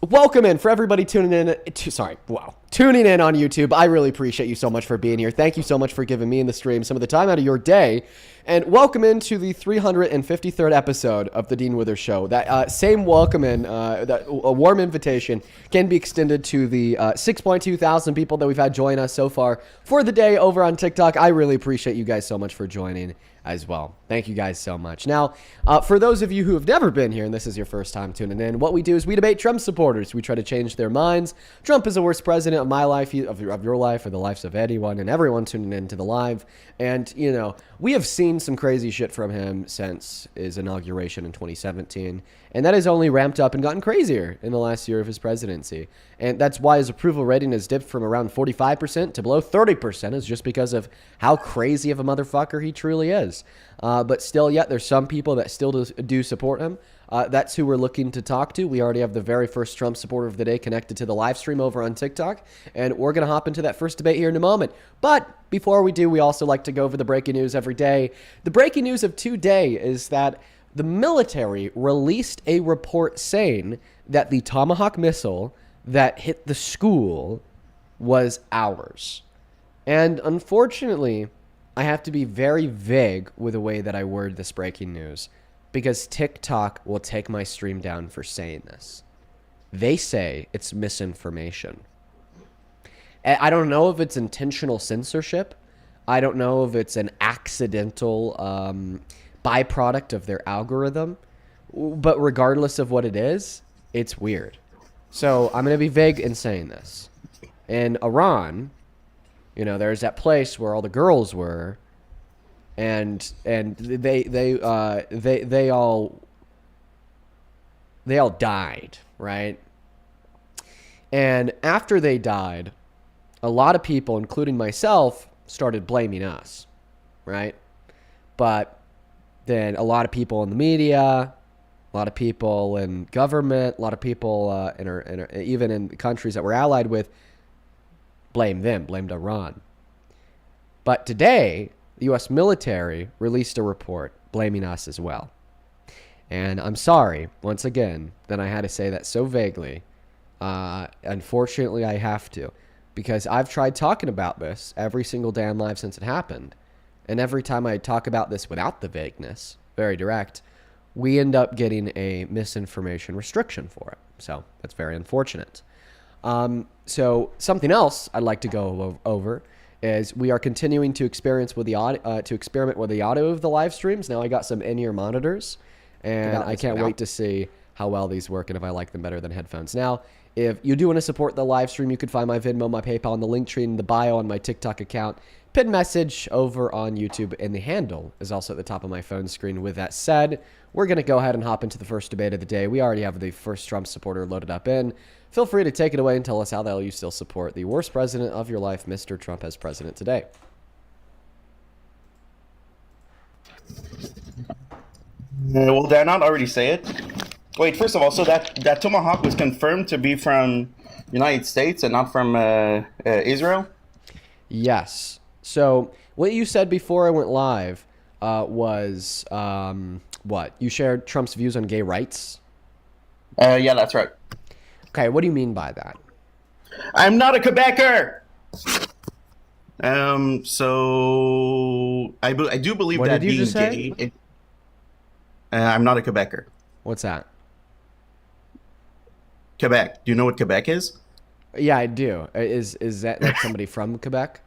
welcome in for everybody tuning in. Tuning in on YouTube. I really appreciate you so much for being here. Thank you so much for giving me in the stream some of the time out of your day. And welcome into the 353rd episode of the Dean Withers Show. That same welcome in, that a warm invitation can be extended to the 6.2 thousand people that we've had join us so far for the day over on TikTok. I really appreciate you guys so much for joining as well. Thank you guys so much. Now, for those of you who have never been here and this is your first time tuning in, what we do is we debate Trump supporters. We try to change their minds. Trump is the worst president of my life, of your life, or the lives of anyone and everyone tuning into the live. And, you know, we have seen some crazy shit from him since his inauguration in 2017. And that has only ramped up and gotten crazier in the last year of his presidency. And that's why his approval rating has dipped from around 45% to below 30%, is just because of how crazy of a motherfucker he truly is. But still, yet, there's some people that still do support him. That's who we're looking to talk to. We already have the very first Trump supporter of the day connected to the live stream over on TikTok. And we're going to hop into that first debate here in a moment. But before we do, we also like to go over the breaking news every day. The breaking news of today is that the military released a report saying that the Tomahawk missile that hit the school was ours. And unfortunately, I have to be very vague with the way that I word this breaking news, because TikTok will take my stream down for saying this. They say it's misinformation. I don't know if it's intentional censorship. I don't know if it's an accidental byproduct of their algorithm. But regardless of what it is, it's weird. So I'm going to be vague in saying this. In Iran, you know, there's that place where all the girls were, and they all died, right? And after they died, a lot of people, including myself, started blaming us, right? But then a lot of people in the media, a lot of people in government, a lot of people even in the countries that we're allied with, blamed Iran. But today, the U.S. military released a report blaming us as well. And I'm sorry, once again, that I had to say that so vaguely. Unfortunately, I have to, because I've tried talking about this every single day on live since it happened. And every time I talk about this without the vagueness, very direct, we end up getting a misinformation restriction for it. So that's very unfortunate. So something else I'd like to go over is we are continuing to experiment with the audio of the live streams. Now I got some in-ear monitors, and I can't wait to see how well these work and if I like them better than headphones. Now, if you do want to support the live stream, you can find my Venmo, my PayPal, and the link tree in the bio on my TikTok account. Pinned message over on YouTube, and the handle is also at the top of my phone screen. With that said, we're going to go ahead and hop into the first debate of the day. We already have the first Trump supporter loaded up in. Feel free to take it away and tell us how the hell you still support the worst president of your life, Mr. Trump, as president today. Well, did I not already say it? Wait, first of all, so that Tomahawk was confirmed to be from United States and not from Israel? Yes. So what you said before I went live was, what? You shared Trump's views on gay rights? Yeah, that's right. Okay, what do you mean by that? I'm not a Quebecer! So I do believe what that did you being just say? gay... I'm not a Quebecer. What's that? Quebec. Do you know what Quebec is? Yeah, I do. Is that like somebody from Quebec?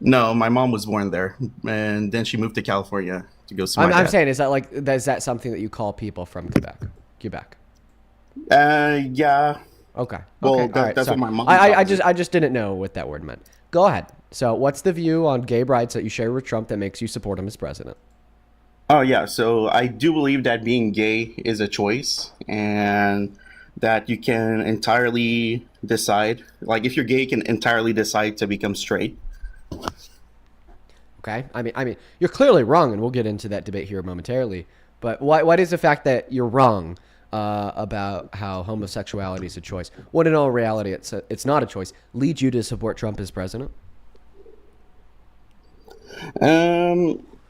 No, my mom was born there, and then she moved to California to go see my dad. I'm saying, is that something that you call people from Quebec? Quebec. Yeah. Okay. Well, okay. that's what my mom. I just didn't know what that word meant. Go ahead. So, what's the view on gay rights that you share with Trump that makes you support him as president? Oh yeah, so I do believe that being gay is a choice, and that you can entirely decide. Like, if you're gay, you can entirely decide to become straight. Okay. I mean, you're clearly wrong, and we'll get into that debate here momentarily. But what is the fact that you're wrong about how homosexuality is a choice, when in all reality it's not a choice, lead you to support Trump as president?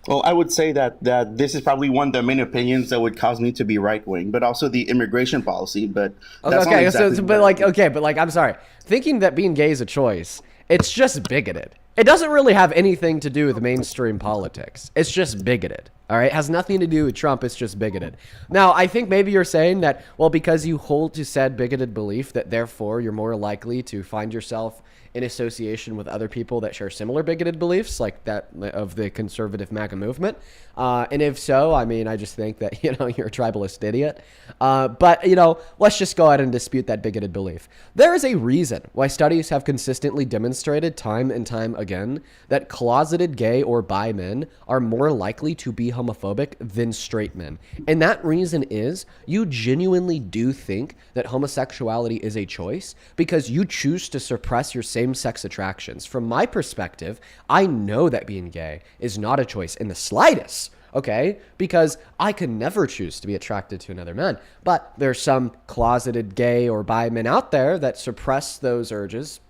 Well, I would say that this is probably one of the main opinions that would cause me to be right wing, but also the immigration policy. But that's not Okay, exactly but like, okay, but like, I'm sorry. Thinking that being gay is a choice, it's just bigoted. It doesn't really have anything to do with mainstream politics. It's just bigoted. All right, it has nothing to do with Trump. It's just bigoted. Now, I think maybe you're saying that, well, because you hold to said bigoted belief, that therefore you're more likely to find yourself in association with other people that share similar bigoted beliefs, like that of the conservative MAGA movement. And if so, I mean, I just think that, you're a tribalist idiot. But, let's just go ahead and dispute that bigoted belief. There is a reason why studies have consistently demonstrated time and time again that closeted gay or bi men are more likely to be homophobic than straight men. And that reason is you genuinely do think that homosexuality is a choice because you choose to suppress your same-sex attractions. From my perspective, I know that being gay is not a choice in the slightest. Okay, because I could never choose to be attracted to another man. But there's some closeted gay or bi men out there that suppress those urges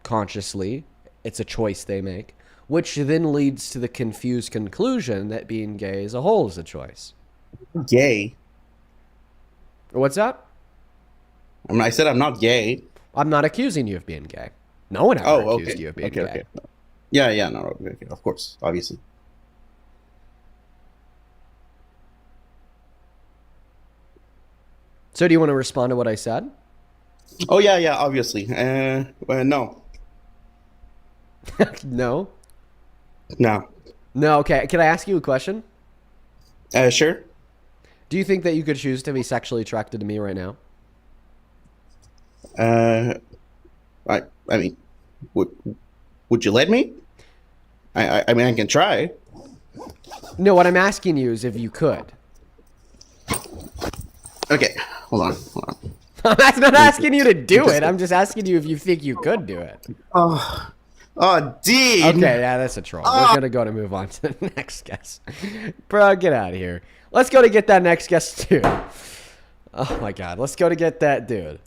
consciously. It's a choice they make, which then leads to the confused conclusion that being gay as a whole is a choice. Gay. What's that? I mean, I said I'm not gay. I'm not accusing you of being gay. No one ever accused you of being gay. Okay. Yeah, no, okay, of course, obviously. So do you want to respond to what I said? Oh, yeah, obviously. No. No? No. No, okay. Can I ask you a question? Sure. Do you think that you could choose to be sexually attracted to me right now? I mean, would you let me? I mean, I can try. No, what I'm asking you is if you could. Okay, hold on. I'm not asking you to do it. I'm just asking you if you think you could do it. Oh, Dean. Okay, yeah, that's a troll. We're gonna go to move on to the next guest. Bro, get out of here. Let's go to get that next guest too. Oh my god, let's go to get that dude.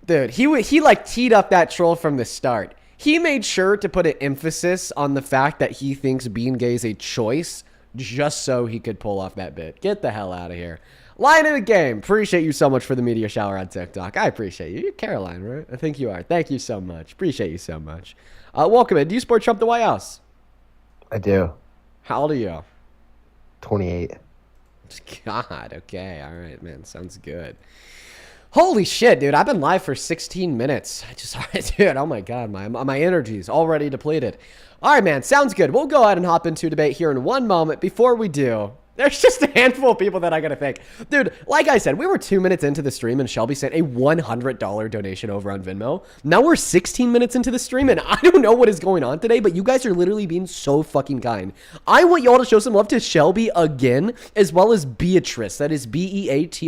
Dude, he like teed up that troll from the start. He made sure to put an emphasis on the fact that he thinks being gay is a choice just so he could pull off that bit. Get the hell out of here. Line of the game. Appreciate you so much for the media shower on TikTok. I appreciate you. You're Caroline, right? I think you are. Thank you so much. Appreciate you so much. Welcome in. Do you support Trump the White House? I do. How old are you? 28. God, okay. All right, man. Sounds good. Holy shit, dude. I've been live for 16 minutes. Dude, oh my God. My energy's already depleted. All right, man. Sounds good. We'll go ahead and hop into debate here in one moment. Before we do, there's just a handful of people that I gotta thank. Dude, like I said, we were 2 minutes into the stream and Shelby sent a $100 donation over on Venmo. Now we're 16 minutes into the stream and I don't know what is going on today, but you guys are literally being so fucking kind. I want y'all to show some love to Shelby again, as well as Beatrice. That is Beatriz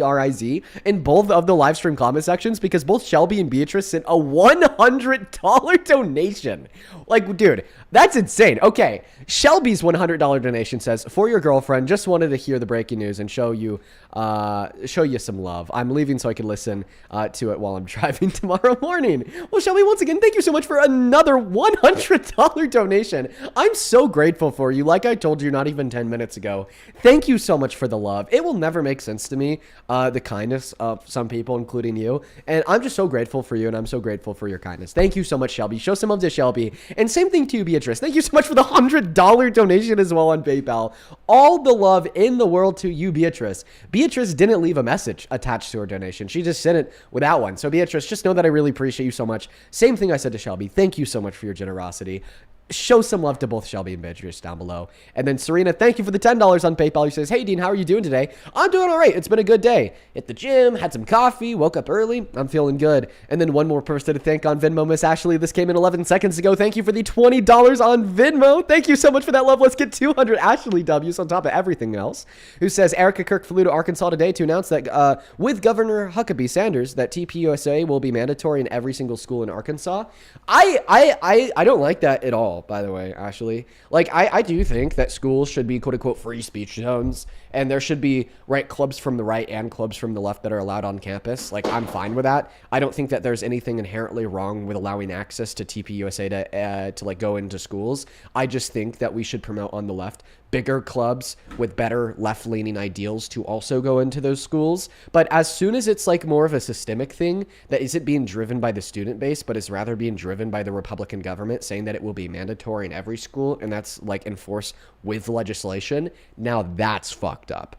in both of the live stream comment sections, because both Shelby and Beatrice sent a $100 donation. Like, dude, that's insane. Okay, Shelby's $100 donation says, for your girlfriend, just wanted to hear the breaking news and show you some love. I'm leaving so I can listen to it while I'm driving tomorrow morning. Well, Shelby, once again, thank you so much for another $100 donation. I'm so grateful for you. Like I told you not even 10 minutes ago, thank you so much for the love. It will never make sense to me, the kindness of some people, including you. And I'm just so grateful for you, and I'm so grateful for your kindness. Thank you so much, Shelby. Show some love to Shelby. And same thing to you, Beatrice. Thank you so much for the $100 donation as well on PayPal. All the love in the world to you, Beatrice. Beatrice didn't leave a message attached to her donation. She just sent it without one. So Beatrice, just know that I really appreciate you so much. Same thing I said to Shelby. Thank you so much for your generosity. Show some love to both Shelby and Beatrice down below. And then Serena, thank you for the $10 on PayPal. She says, hey, Dean, how are you doing today? I'm doing all right. It's been a good day. Hit the gym, had some coffee, woke up early. I'm feeling good. And then one more person to thank on Venmo, Miss Ashley. This came in 11 seconds ago. Thank you for the $20 on Venmo. Thank you so much for that love. Let's get 200 Ashley W's on top of everything else. Who says, Erica Kirk flew to Arkansas today to announce that with Governor Huckabee Sanders, that TPUSA will be mandatory in every single school in Arkansas. I don't like that at all, by the way, Ashley. Like, I do think that schools should be quote unquote free speech zones, and there should be clubs from the right and clubs from the left that are allowed on campus. Like, I'm fine with that. I don't think that there's anything inherently wrong with allowing access to TPUSA to like go into schools. I just think that we should promote on the left bigger clubs with better left-leaning ideals to also go into those schools. But as soon as it's like more of a systemic thing that isn't being driven by the student base, but is rather being driven by the Republican government saying that it will be mandatory in every school, and that's like enforced with legislation, now that's fucked up.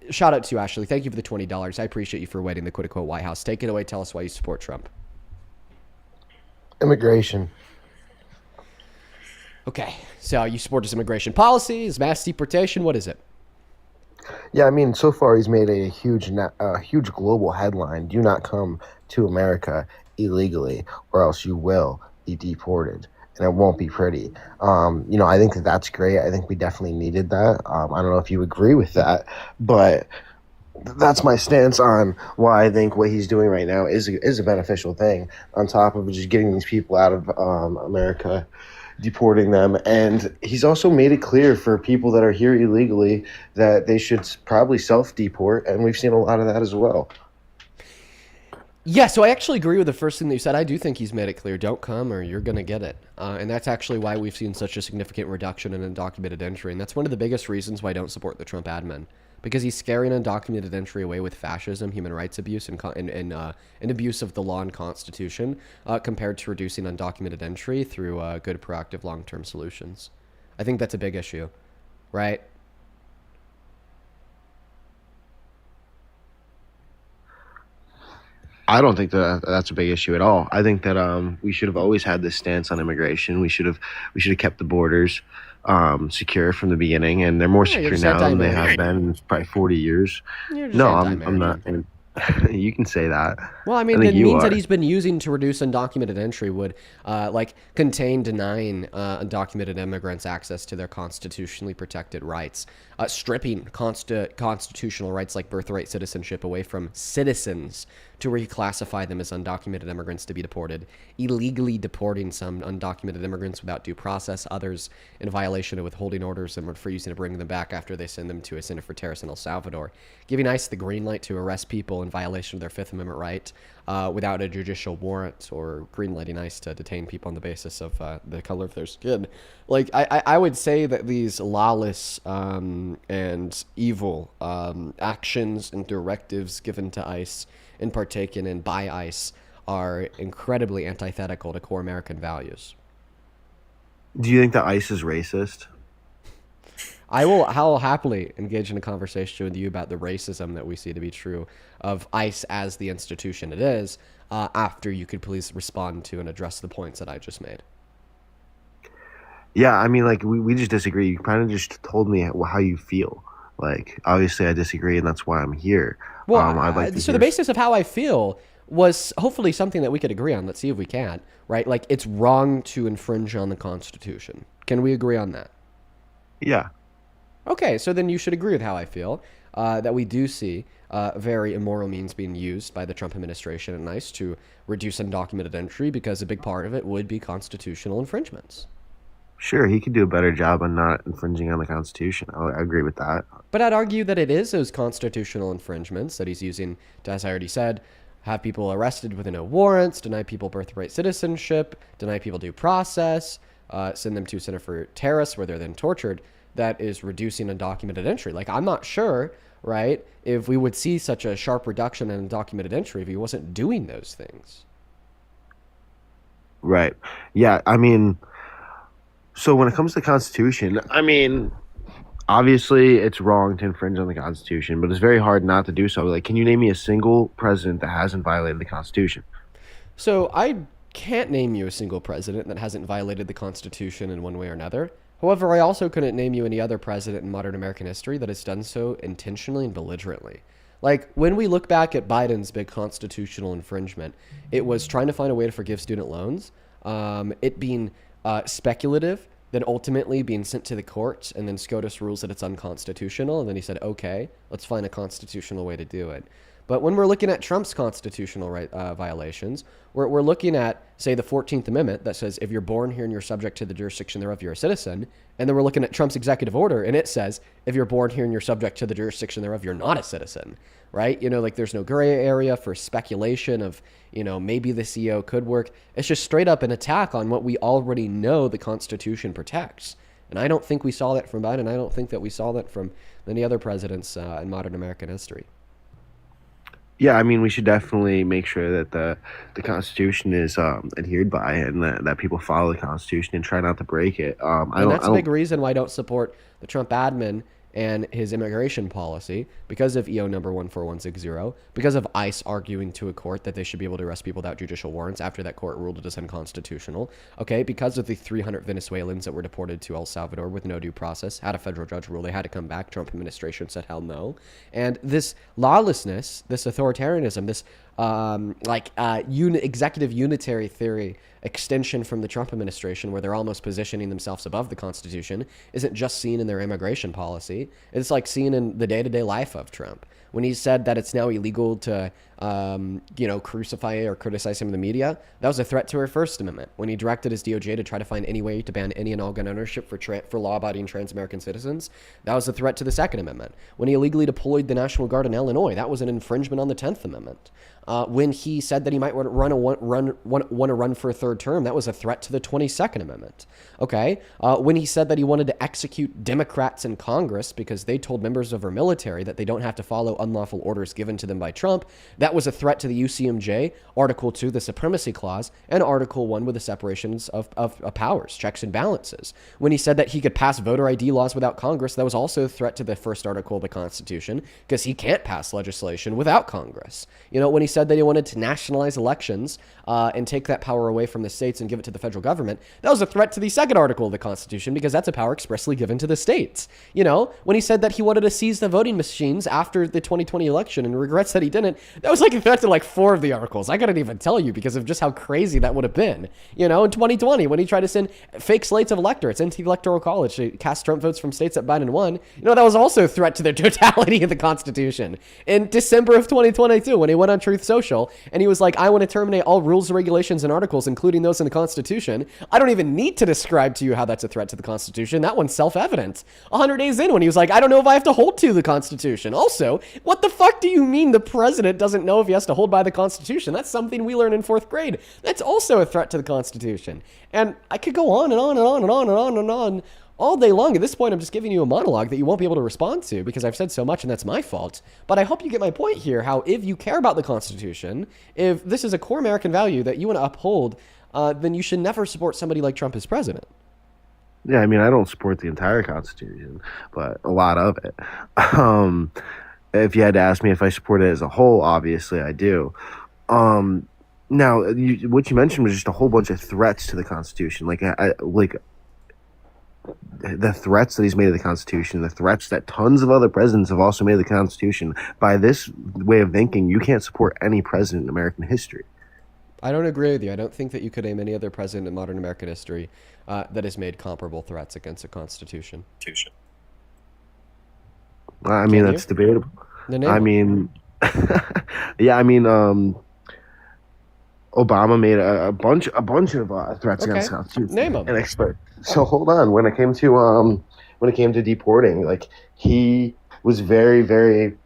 Shout out to you, Ashley. Thank you for the $20. I appreciate you for waiting the quote-unquote White House. Take it away. Tell us why you support Trump. Immigration. Okay, so you support his immigration policies, mass deportation. What is it? Yeah, I mean, so far he's made a huge global headline. Do not come to America illegally, or else you will be deported, and it won't be pretty. I think that's great. I think we definitely needed that. I don't know if you agree with that, but that's my stance on why I think what he's doing right now is a beneficial thing. On top of just getting these people out of America, deporting them, and he's also made it clear for people that are here illegally that they should probably self-deport, and we've seen a lot of that as well. Yeah, so I actually agree with the first thing that you said. I do think he's made it clear, don't come or you're going to get it. And that's actually why we've seen such a significant reduction in undocumented entry. And that's one of the biggest reasons why I don't support the Trump admin. Because he's scaring undocumented entry away with fascism, human rights abuse, and abuse of the law and constitution, compared to reducing undocumented entry through good, proactive, long-term solutions. I think that's a big issue, right? I don't think that's a big issue at all. I think that we should have always had this stance on immigration. We should have kept the borders secure from the beginning, and they're more secure now than they have been in probably 40 years. No, I'm not. You can say that. Well, I mean, the means that he's been using to reduce undocumented entry would contain denying undocumented immigrants access to their constitutionally protected rights, stripping constitutional rights like birthright citizenship away from citizens to reclassify them as undocumented immigrants to be deported, illegally deporting some undocumented immigrants without due process, others in violation of withholding orders and refusing to bring them back after they send them to a center for terrorists in El Salvador, giving ICE the green light to arrest people in violation of their Fifth Amendment right without a judicial warrant, or greenlighting ICE to detain people on the basis of the color of their skin. Like, I would say that these lawless and evil actions and directives given to ICE and partaken in by ICE are incredibly antithetical to core American values. Do you think that ICE is racist? I'll happily engage in a conversation with you about the racism that we see to be true of ICE as the institution it is, after you could please respond to and address the points that I just made. Yeah, I mean, like, we just disagree. You kind of just told me how you feel. Like, obviously I disagree, and that's why I'm here. Well, so the basis of how I feel was hopefully something that we could agree on. Let's see if we can, right? Like, it's wrong to infringe on the Constitution. Can we agree on that? Yeah. Okay, so then you should agree with how I feel, that we do see very immoral means being used by the Trump administration and ICE to reduce undocumented entry, because a big part of it would be constitutional infringements. Sure, he could do a better job on not infringing on the Constitution. I agree with that. But I'd argue that it is those constitutional infringements that he's using to, as I already said, have people arrested with no warrants, deny people birthright citizenship, deny people due process, send them to a center for terrorists where they're then tortured, that is reducing undocumented entry. Like, I'm not sure, right, if we would see such a sharp reduction in undocumented entry if he wasn't doing those things. Right. Yeah, I mean, so when it comes to the Constitution, I mean, obviously it's wrong to infringe on the Constitution, but it's very hard not to do so. Like, can you name me a single president that hasn't violated the Constitution? So I can't name you a single president that hasn't violated the Constitution in one way or another. However, I also couldn't name you any other president in modern American history that has done so intentionally and belligerently. Like, when we look back at Biden's big constitutional infringement, it was trying to find a way to forgive student loans, it being speculative, then ultimately being sent to the courts, and then SCOTUS rules that it's unconstitutional, and then he said, okay, let's find a constitutional way to do it. But when we're looking at Trump's constitutional violations, we're looking at, say, the 14th Amendment that says if you're born here and you're subject to the jurisdiction thereof, you're a citizen. And then we're looking at Trump's executive order, and it says if you're born here and you're subject to the jurisdiction thereof, you're not a citizen, right? You know, like, there's no gray area for speculation of, you know, maybe the CEO could work. It's just straight up an attack on what we already know the Constitution protects. And I don't think we saw that from Biden. I don't think that we saw that from many other presidents in modern American history. Yeah, I mean, we should definitely make sure that the Constitution is adhered by, and that people follow the Constitution and try not to break it. And that's a big reason why I don't support the Trump admin and his immigration policy, because of EO number 14160, because of ICE arguing to a court that they should be able to arrest people without judicial warrants after that court ruled it as unconstitutional, okay, because of the 300 Venezuelans that were deported to El Salvador with no due process, had a federal judge rule they had to come back, Trump administration said hell no, and this lawlessness, this authoritarianism, this executive unitary theory extension from the Trump administration, where they're almost positioning themselves above the Constitution, isn't just seen in their immigration policy. It's like seen in the day-to-day life of Trump. When he said that it's now illegal to, crucify or criticize him in the media, that was a threat to our First Amendment. When he directed his DOJ to try to find any way to ban any and all gun ownership for law-abiding trans-American citizens, that was a threat to the Second Amendment. When he illegally deployed the National Guard in Illinois, that was an infringement on the 10th Amendment. When he said that he might want to run for a third term, that was a threat to the 22nd Amendment. Okay, when he said that he wanted to execute Democrats in Congress because they told members of our military that they don't have to follow unlawful orders given to them by Trump, that was a threat to the UCMJ, Article 2, the Supremacy Clause, and Article 1 with the separations of powers, checks and balances. When he said that he could pass voter ID laws without Congress, that was also a threat to the first article of the Constitution, because he can't pass legislation without Congress. You know, when he said that he wanted to nationalize elections and take that power away from the states and give it to the federal government, that was a threat to the second article of the Constitution, because that's a power expressly given to the states. You know, when he said that he wanted to seize the voting machines after the 2020 election and regrets that he didn't, that was like a threat to like 4 of the articles. I couldn't even tell you because of just how crazy that would have been. You know, in 2020, when he tried to send fake slates of electorates into the Electoral College to cast Trump votes from states that Biden won, you know, that was also a threat to the totality of the Constitution. In December of 2022, when he went on Truth Social and he was like, I want to terminate all rules, regulations, and articles, including those in the Constitution. I don't even need to describe to you how that's a threat to the Constitution. That one's self-evident. 100 days in, when he was like, I don't know if I have to hold to the Constitution. Also, what the fuck do you mean the president doesn't know if he has to hold by the Constitution? That's something we learned in 4th grade. That's also a threat to the Constitution. And I could go on and on and on and on and on and on all day long. At this point, I'm just giving you a monologue that you won't be able to respond to because I've said so much and that's my fault. But I hope you get my point here, how if you care about the Constitution, if this is a core American value that you want to uphold, then you should never support somebody like Trump as president. Yeah, I mean, I don't support the entire Constitution, but a lot of it. If you had to ask me if I support it as a whole, obviously I do. Now, what you mentioned was just a whole bunch of threats to the Constitution, like the threats that he's made to the Constitution, the threats that tons of other presidents have also made to the Constitution. By this way of thinking, you can't support any president in American history. I don't agree with you. I don't think that you could name any other president in modern American history that has made comparable threats against the Constitution. I mean, that's debatable. I mean, yeah, I mean, Obama made a bunch of threats against the Constitution. Name them. And so hold on. When it came to deporting, like, he was very, very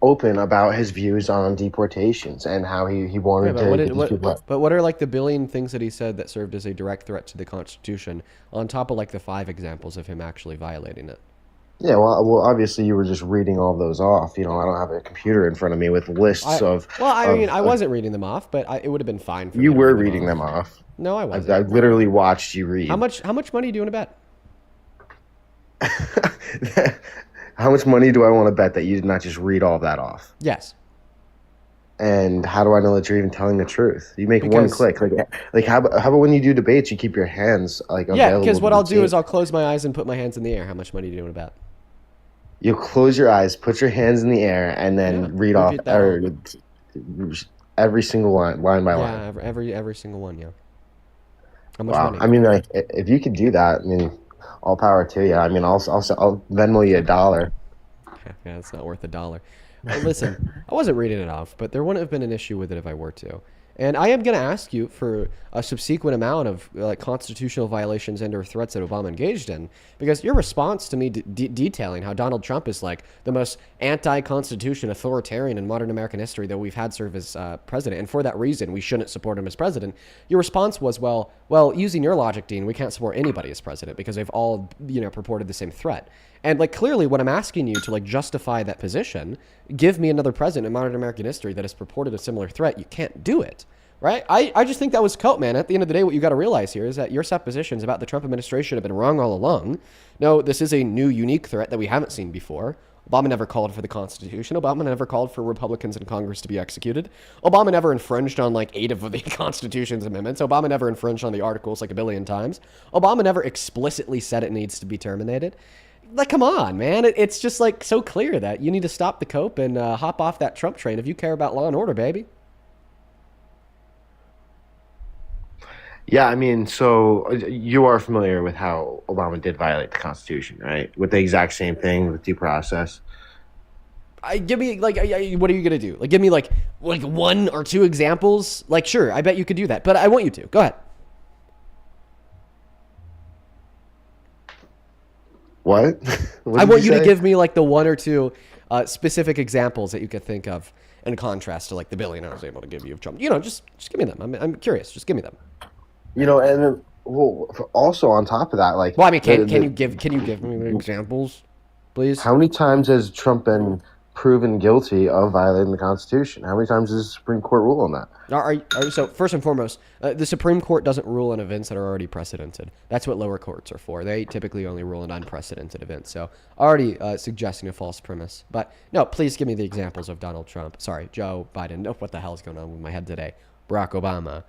open about his views on deportations and how he wanted But what are like the billion things that he said that served as a direct threat to the Constitution on top of like the 5 examples of him actually violating it? Yeah, well, obviously you were just reading all those off. You know, I don't have a computer in front of me with lists of. Well, I mean, I wasn't reading them off, but it would have been fine. You were reading them off. No, I wasn't. I literally watched you read. How much money do you want to bet? How much money do I want to bet that you did not just read all that off? Yes. And how do I know that you're even telling the truth? You make one click. Like how about when you do debates, you keep your hands like available? Yeah, because what I'll do is I'll close my eyes and put my hands in the air. How much money do you want to bet? You close your eyes, put your hands in the air, and then read off every single line by line. Yeah, every single one. Yeah. How much money? I mean, like, if you could do that, I mean, all power to you. I mean, I'll Venmo you $1. Yeah, it's not worth $1. Well, listen, I wasn't reading it off, but there wouldn't have been an issue with it if I were to. And I am going to ask you for a subsequent amount of constitutional violations and or threats that Obama engaged in, because your response to me detailing how Donald Trump is like the most anti-constitution authoritarian in modern American history that we've had serve as president, and for that reason we shouldn't support him as president, your response was, well, using your logic, Dean, we can't support anybody as president because they've all, purported the same threat. And clearly when I'm asking you to justify that position, give me another president in modern American history that has purported a similar threat, you can't do it, right? I just think that was cope, man. At the end of the day, what you got to realize here is that your suppositions about the Trump administration have been wrong all along. No, this is a new, unique threat that we haven't seen before. Obama never called for the Constitution. Obama never called for Republicans in Congress to be executed. Obama never infringed on 8 of the Constitution's amendments. Obama never infringed on the Articles a billion times. Obama never explicitly said it needs to be terminated. Come on, man. It's just so clear that you need to stop the cope and hop off that Trump train if you care about law and order, baby. Yeah, I mean, so you are familiar with how Obama did violate the Constitution, right? With the exact same thing with due process. Give me what are you gonna do? Give me 1 or 2 examples. Sure, I bet you could do that, but I want you to go ahead. What? I want you to give me the 1 or 2 specific examples that you could think of in contrast to the billion I was able to give you of Trump. Just give me them. I'm curious. Just give me them. And then, also on top of that, can you give me examples, please? How many times has Trump been proven guilty of violating the Constitution? How many times does the Supreme Court rule on that? So first and foremost, the Supreme Court doesn't rule on events that are already precedented. That's what lower courts are for. They typically only rule on unprecedented events. So already suggesting a false premise. But no, please give me the examples of Donald Trump. Sorry, Joe Biden. No, what the hell is going on with my head today? Barack Obama.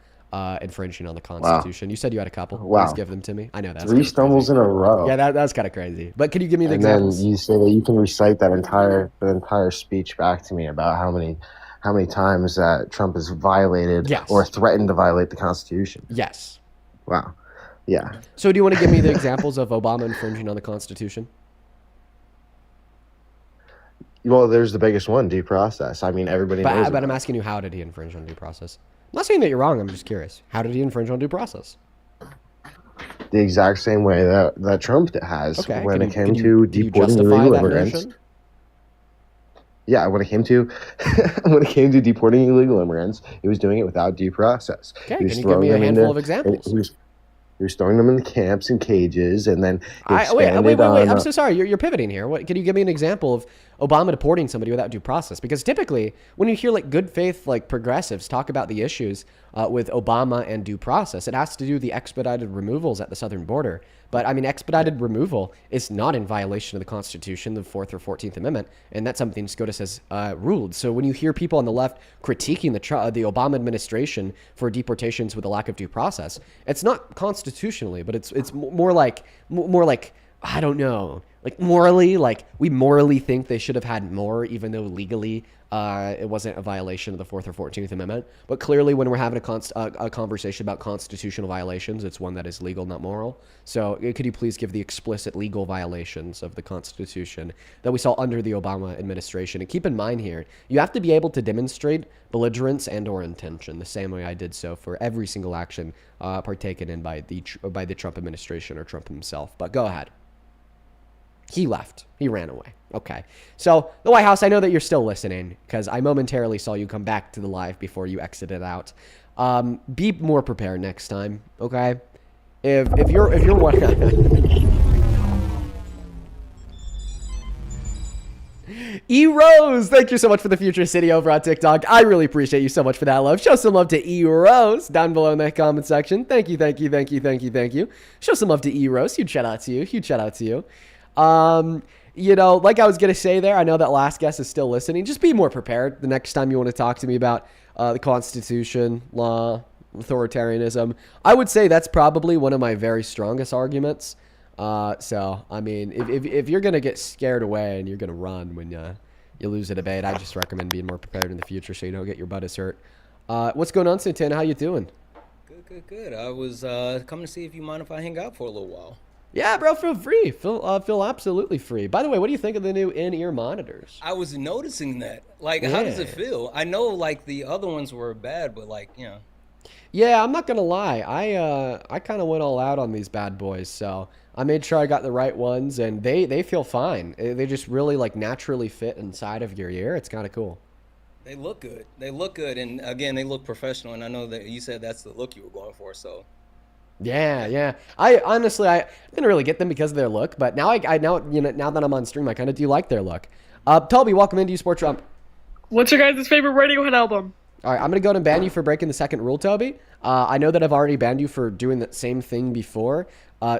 Infringing on the Constitution. Wow. You said you had a couple. Wow. Please give them to me. I know that's 3 stumbles in a row. Yeah, that's kind of crazy. But can you give me the examples? And then you say that you can recite that entire speech back to me about how many times that Trump has violated or threatened to violate the Constitution. Yes. Wow. Yeah. So do you want to give me the examples of Obama infringing on the Constitution? Well, there's the biggest one, due process. I mean, everybody knows. But I'm asking you, how did he infringe on due process? I'm not saying that you're wrong. I'm just curious. How did he infringe on due process? The exact same way that Trump has when it came to deporting illegal immigrants. Yeah, when it came to deporting illegal immigrants, he was doing it without due process. Okay, can you give me a handful of examples? He was throwing them in the camps and cages, and then wait. I'm so sorry. You're pivoting here. Can you give me an example of Obama deporting somebody without due process? Because typically, when you hear good faith progressives talk about the issues with Obama and due process, it has to do with the expedited removals at the southern border. But I mean, expedited removal is not in violation of the Constitution, the 4th or 14th Amendment, and that's something SCOTUS has ruled. So when you hear people on the left critiquing the Obama administration for deportations with a lack of due process, it's not constitutionally, but it's more like I don't know, morally, we morally think they should have had more, even though legally it wasn't a violation of the 4th or 14th Amendment. But clearly, when we're having a conversation about constitutional violations, it's one that is legal, not moral. So could you please give the explicit legal violations of the Constitution that we saw under the Obama administration? And keep in mind here, you have to be able to demonstrate belligerence and or intention, the same way I did so for every single action partaken in by the Trump administration or Trump himself. But go ahead. He left. He ran away. Okay. So the White House, I know that you're still listening because I momentarily saw you come back to the live before you exited out. Be more prepared next time. Okay. If you're one. E Rose, thank you so much for the Future City over on TikTok. I really appreciate you so much for that love. Show some love to E Rose down below in that comment section. Thank you. Show some love to E Rose. Huge shout out to you. Like I was going to say there, I know that last guest is still listening. Just be more prepared the next time you want to talk to me about the Constitution, law, authoritarianism. I would say that's probably one of my very strongest arguments. So, I mean, if you're going to get scared away and you're going to run when you lose a debate, I just recommend being more prepared in the future so you don't get your butt hurt. What's going on, Santana? How you doing? Good. I was coming to see if you mind if I hang out for a little while. Yeah, bro, feel free. Feel absolutely free. By the way, what do you think of the new in-ear monitors? I was noticing that. Like, how does it Yeah. feel? I know, like, the other ones were bad, but, like, Yeah, I'm not gonna lie. I kind of went all out on these bad boys, so I made sure I got the right ones, and they feel fine. They just really like naturally fit inside of your ear. It's kind of cool. they look good. They look good, and again, they look professional. And I know that you said that's the look you were going for. So Yeah, yeah. I honestly I didn't really get them because of their look, but now I now now that I'm on stream, I kind of do like their look. Toby, welcome into Sport Trump. What's your guys' favorite Radiohead album? All right, I'm going to go ahead and ban you for breaking the second rule, Toby. I know that I've already banned you for doing that same thing before.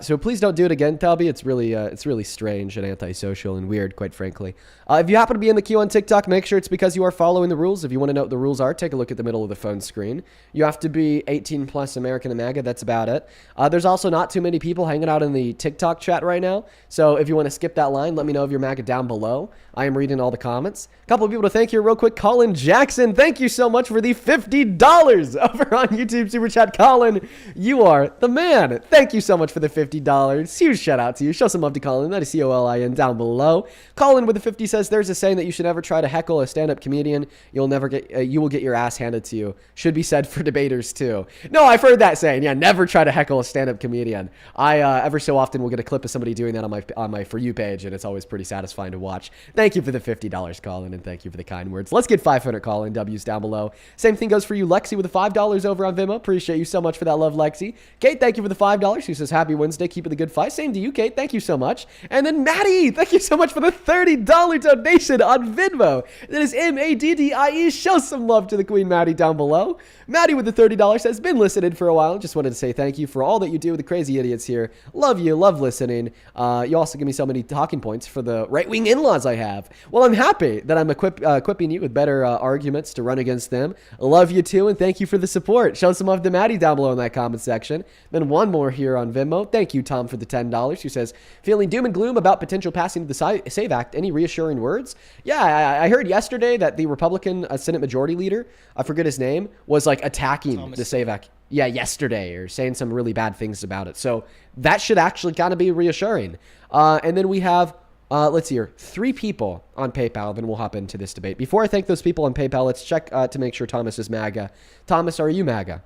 So please don't do it again, Toby. It's really strange and antisocial and weird, quite frankly. If you happen to be in the queue on TikTok, make sure it's because you are following the rules. If you want to know what the rules are, take a look at the middle of the phone screen. You have to be 18 plus American and MAGA. That's about it. There's also not too many people hanging out in the TikTok chat right now. So if you want to skip that line, let me know if you're MAGA down below. I am reading all the comments. A couple of people to thank here real quick. Colin Jackson, thank you so much for the $50 over on YouTube Super Chat. Colin, you are the man. Thank you so much for the $50. Huge shout out to you. Show some love to Colin. That is Colin down below. Colin with the 50 says, there's a saying that you should never try to heckle a stand-up comedian. You will get your ass handed to you. Should be said for debaters too. No, I've heard that saying. Yeah, never try to heckle a stand-up comedian. I ever so often will get a clip of somebody doing that on my For You page, and it's always pretty satisfying to watch. Thank you for the $50, Colin, and thank you for the kind words. Let's get 500 Colin W's down below. Same thing goes for you, Lexi, with the $5 over on Vimeo. Appreciate you so much for that love, Lexi. Kate, thank you for the $5. She says, happy Wednesday. Keep it the good fight. Same to you, Kate. Thank you so much. And then Maddie, thank you so much for the $30 donation on Venmo. That is MADDIE. Show some love to the Queen Maddie down below. Maddie with the $30 says, been listening for a while. Just wanted to say thank you for all that you do with the crazy idiots here. Love you. Love listening. You also give me so many talking points for the right-wing in-laws I have. Well, I'm happy that I'm equipping you with better arguments to run against them. I love you too, and thank you for the support. Show some love to Maddie down below in that comment section. Then one more here on Venmo. Thank you, Tom, for the $10. Who says, feeling doom and gloom about potential passing of the SAVE Act. Any reassuring words? Yeah, I heard yesterday that the Republican Senate Majority Leader, I forget his name, was like attacking the SAVE Act. Yeah, yesterday, or saying some really bad things about it. So that should actually kind of be reassuring. And then we have let's see here, 3 people on PayPal, then we'll hop into this debate. Before I thank those people on PayPal, let's check to make sure Thomas is MAGA. Thomas, are you MAGA?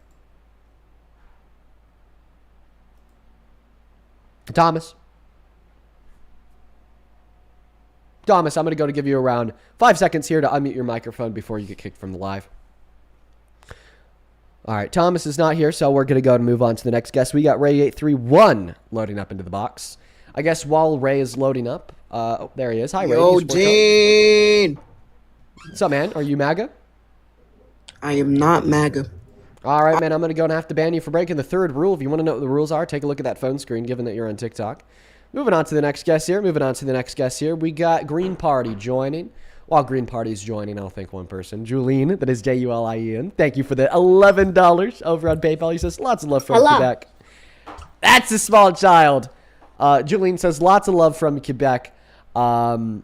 Thomas, I'm going to go to give you around 5 seconds here to unmute your microphone before you get kicked from the live. All right, Thomas is not here, so we're going to go and move on to the next guest. We got Ray831 loading up into the box. I guess while Ray is loading up, oh, there he is. Hi, Ray. Yo, Gene! What's up, man? Are you MAGA? I am not MAGA. All right, man. I'm going to go and have to ban you for breaking the third rule. If you want to know what the rules are, take a look at that phone screen, given that you're on TikTok. Moving on to the next guest here. We got Green Party joining. While Green Party's joining, I'll thank one person. Julien, that is Julien. Thank you for the $11 over on PayPal. He says, lots of love from Quebec. That's a small child. Julien says, lots of love from Quebec. Well,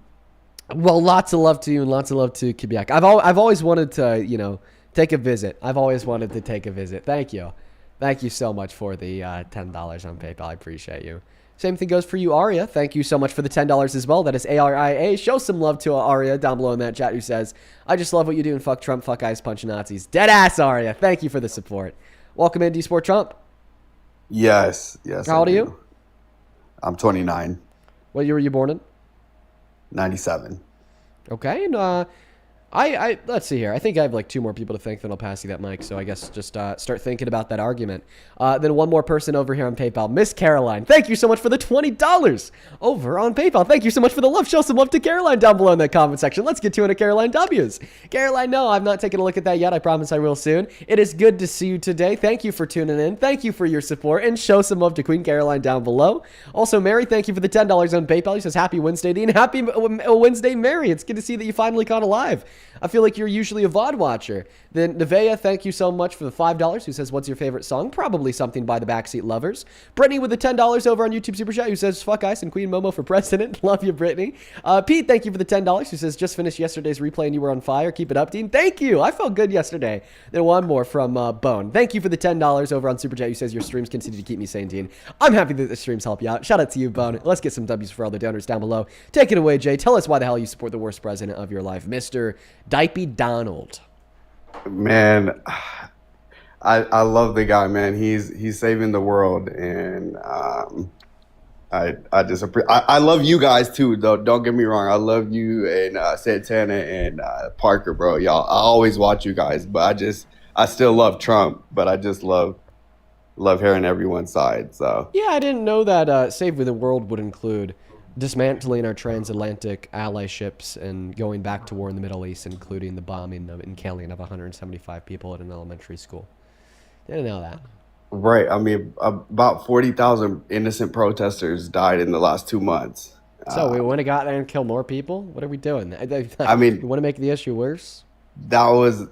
lots of love to you and lots of love to Quebec. I've always wanted to, take a visit. I've always wanted to take a visit. Thank you. Thank you so much for the $10 on PayPal. I appreciate you. Same thing goes for you, Aria. Thank you so much for the $10 as well. That is ARIA. Show some love to Aria down below in that chat who says, I just love what you do and fuck Trump, fuck eyes, punch Nazis. Dead ass, Aria. Thank you for the support. Welcome in, D-Sport Trump. Yes. How old are you? I'm 29. What year were you born in? 97. Okay, and I let's see here. I think I have like 2 more people to thank, then I'll pass you that mic. So I guess just start thinking about that argument. Then one more person over here on PayPal, Miss Caroline. Thank you so much for the $20 over on PayPal. Thank you so much for the love. Show some love to Caroline down below in that comment section. Let's get to it, Caroline W's. Caroline, no, I've not taken a look at that yet. I promise I will soon. It is good to see you today. Thank you for tuning in. Thank you for your support, and show some love to Queen Caroline down below. Also, Mary, thank you for the $10 on PayPal. He says, happy Wednesday, Dean. Happy Wednesday, Mary. It's good to see that you finally caught alive. I feel like you're usually a VOD watcher. Then Nevea, thank you so much for the $5, who says, what's your favorite song? Probably something by the Backseat Lovers. Brittany with the $10 over on YouTube Super Chat, who says, fuck Ice and Queen Momo for president. Love you, Brittany. Pete, thank you for the $10, who says, just finished yesterday's replay and you were on fire. Keep it up, Dean. Thank you. I felt good yesterday. Then one more from Bone. Thank you for the $10 over on Super Chat, who says, your streams continue to keep me sane, Dean. I'm happy that the streams help you out. Shout out to you, Bone. Let's get some W's for all the donors down below. Take it away, Jay. Tell us why the hell you support the worst president of your life, Mr. Dipey Donald. Man, I love the guy, man. He's saving the world, and I just I love you guys too, though. Don't get me wrong. I love you and Santana and Parker, bro. Y'all, I always watch you guys, but I still love Trump, but I just love hearing everyone's side. So Yeah, I didn't know that Save the World would include dismantling our transatlantic allyships and going back to war in the Middle East, including the bombing and killing of 175 people at an elementary school. Didn't know that. right. I mean, about 40,000 innocent protesters died in the last 2 months. So we want to go out there and kill more people? What are we doing? I mean, you want to make the issue worse? that was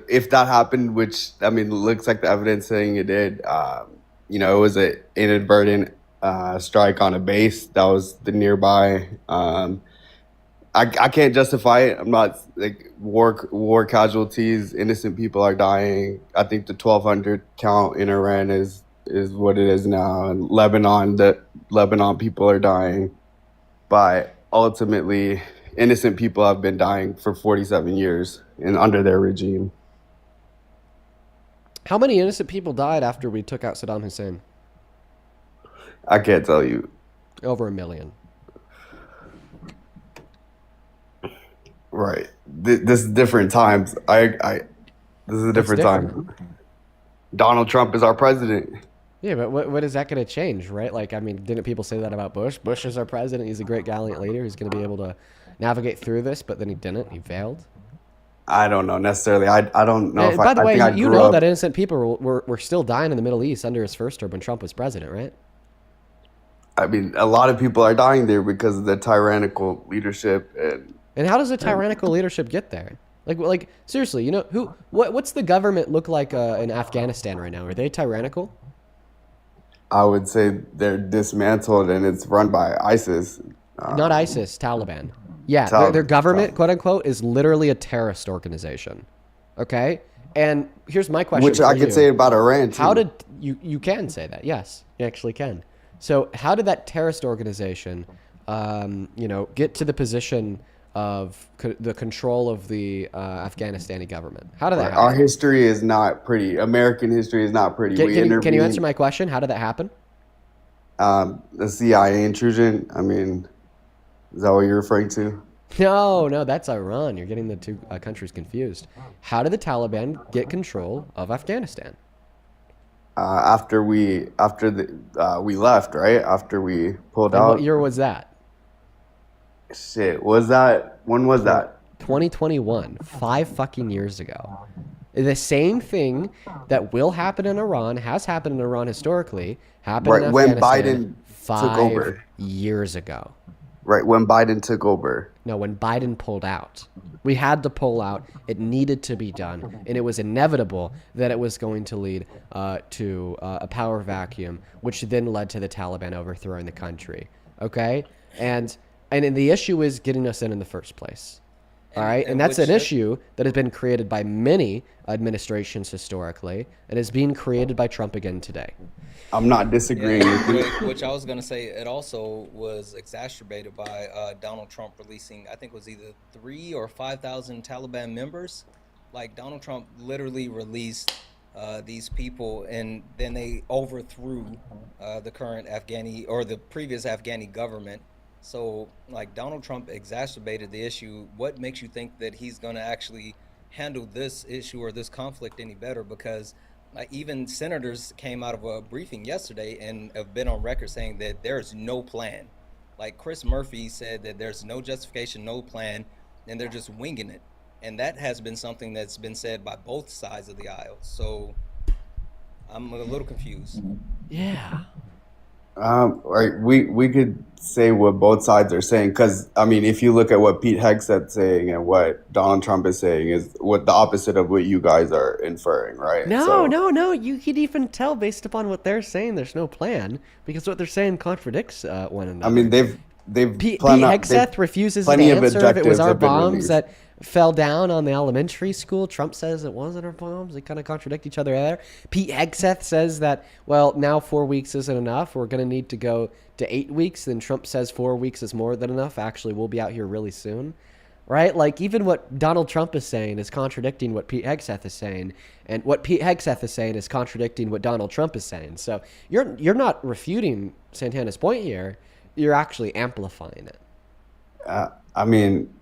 if that happened, which I mean, looks like the evidence saying it did. It was an inadvertent strike on a base that was the nearby. I can't justify it. I'm not like war casualties. Innocent people are dying. I think the 1,200 count in Iran is what it is now. And Lebanon people are dying, but ultimately innocent people have been dying for 47 years and under their regime. How many innocent people died after we took out Saddam Hussein? I can't tell you. Over 1 million. Right. This is different times. This is a different time. Donald Trump is our president. Yeah, but what is that going to change, right? Like, I mean, didn't people say that about Bush? Bush is our president. He's a great, gallant leader. He's going to be able to navigate through this, but then he didn't. He failed. I don't know necessarily. I don't know if by the way, I you grew know up. that innocent people were still dying in the Middle East under his first term when Trump was president, right? I mean, a lot of people are dying there because of the tyrannical leadership. And how does a tyrannical leadership get there? Like seriously, what's the government look like in Afghanistan right now? Are they tyrannical? I would say they're dismantled and it's run by ISIS. Not ISIS, Taliban. Yeah, their government, quote unquote, is literally a terrorist organization. Okay? And here's my question. Which I could say about Iran too. How did you can say that? Yes, you actually can. So how did that terrorist organization, get to the position of the control of the Afghanistani government? How did that happen? Our history is not pretty. American history is not pretty. Can you answer my question? How did that happen? The CIA intrusion. I mean, is that what you're referring to? No, that's Iran. You're getting the two countries confused. How did the Taliban get control of Afghanistan? After we left, right? After we pulled And out. what year was that? Shit, when was that? 2021, 5 fucking years ago. The same thing that will happen in Iran, has happened in Iran historically, happened in when Afghanistan Biden took over. 5 years ago. Right, when Biden took over. No, when Biden pulled out. We had to pull out. It needed to be done. And it was inevitable that it was going to lead to a power vacuum, which then led to the Taliban overthrowing the country. Okay? And the issue is getting us in the first place. All right? And that's an issue that has been created by many administrations historically and is being created by Trump again today. I'm not disagreeing with you. Which I was going to say, it also was exacerbated by Donald Trump releasing, I think it was either 3,000 or 5,000 Taliban members. Like, Donald Trump literally released these people, and then they overthrew the current Afghani or the previous Afghani government. So, like, Donald Trump exacerbated the issue. What makes you think that he's going to actually handle this issue or this conflict any better? Because even senators came out of a briefing yesterday and have been on record saying that there's no plan. Like, Chris Murphy said that there's no justification, no plan, and they're just winging it. And that has been something that's been said by both sides of the aisle. So I'm a little confused. Yeah. Right, we could say what both sides are saying because I mean, if you look at what Pete Hegseth's saying and what Donald Trump is saying, is what the opposite of what you guys are inferring, right? No, So, no, no. You could even tell based upon what they're saying. There's no plan because what they're saying contradicts one I another. mean, they've Pete they've Hegseth refuses to plenty of answer if it was objectives our have been bombs released. that fell down on the elementary school. Trump says it wasn't our bombs. They kind of contradict each other there. Pete Hegseth says that, well, now 4 weeks isn't enough. We're going to need to go to 8 weeks. Then Trump says 4 weeks is more than enough. Actually, we'll be out here really soon. Right? Like, even what Donald Trump is saying is contradicting what Pete Hegseth is saying. And what Pete Hegseth is saying is contradicting what Donald Trump is saying. So you're not refuting Santana's point here. You're actually amplifying it. I mean,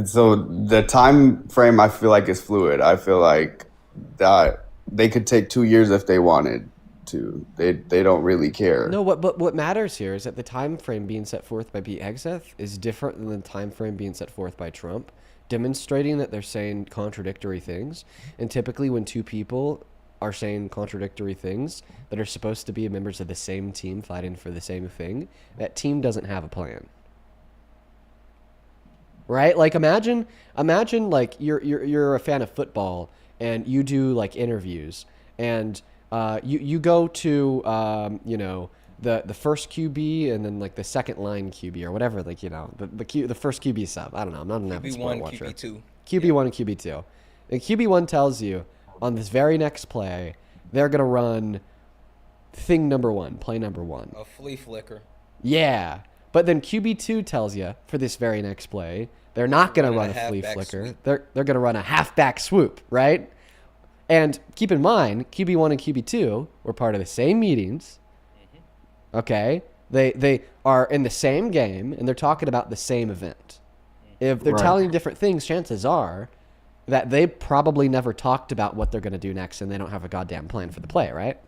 so the time frame I feel like is fluid. I feel like that they could take 2 years if they wanted to. They don't really care. No, what matters here is that the time frame being set forth by Pete Hegseth is different than the time frame being set forth by Trump, demonstrating that they're saying contradictory things. And typically when two people are saying contradictory things that are supposed to be members of the same team fighting for the same thing, that team doesn't have a plan. Right? Like imagine like you're a fan of football and you do like interviews and you go to the first QB and then like the second line QB or whatever, like the first QB sub. I don't know. I'm not an avid sport QB1, watcher. QB2. QB1 and QB2. And QB1 tells you on this very next play they're gonna run thing number one, play number one. A flea flicker. Yeah. But then QB2 tells you for this very next play, they're not going to run a flea halfback flicker. swoop. They're going to run a halfback swoop, right? And keep in mind, QB1 and QB2 were part of the same meetings. Okay? They are in the same game and they're talking about the same event. If they're Right. telling different things, chances are that they probably never talked about what they're going to do next and they don't have a goddamn plan for the play, right?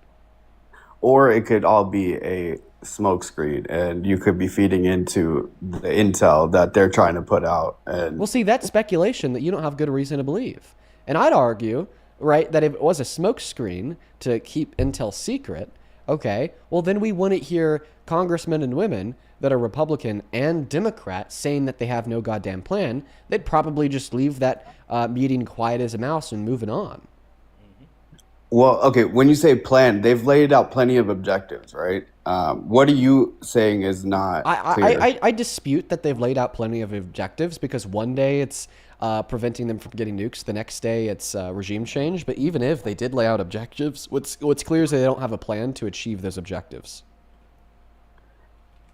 Or it could all be a smokescreen, and you could be feeding into the intel that they're trying to put out. And Well, see, that's speculation that you don't have good reason to believe. And I'd argue, right, that if it was a smokescreen to keep intel secret, okay, well, then we wouldn't hear congressmen and women that are Republican and Democrat saying that they have no goddamn plan. They'd probably just leave that meeting quiet as a mouse and moving on. well, okay, when you say plan, they've laid out plenty of objectives, right? What are you saying is not clear? I dispute that they've laid out plenty of objectives because one day it's preventing them from getting nukes, the next day it's regime change. But even if they did lay out objectives, what's clear is that they don't have a plan to achieve those objectives.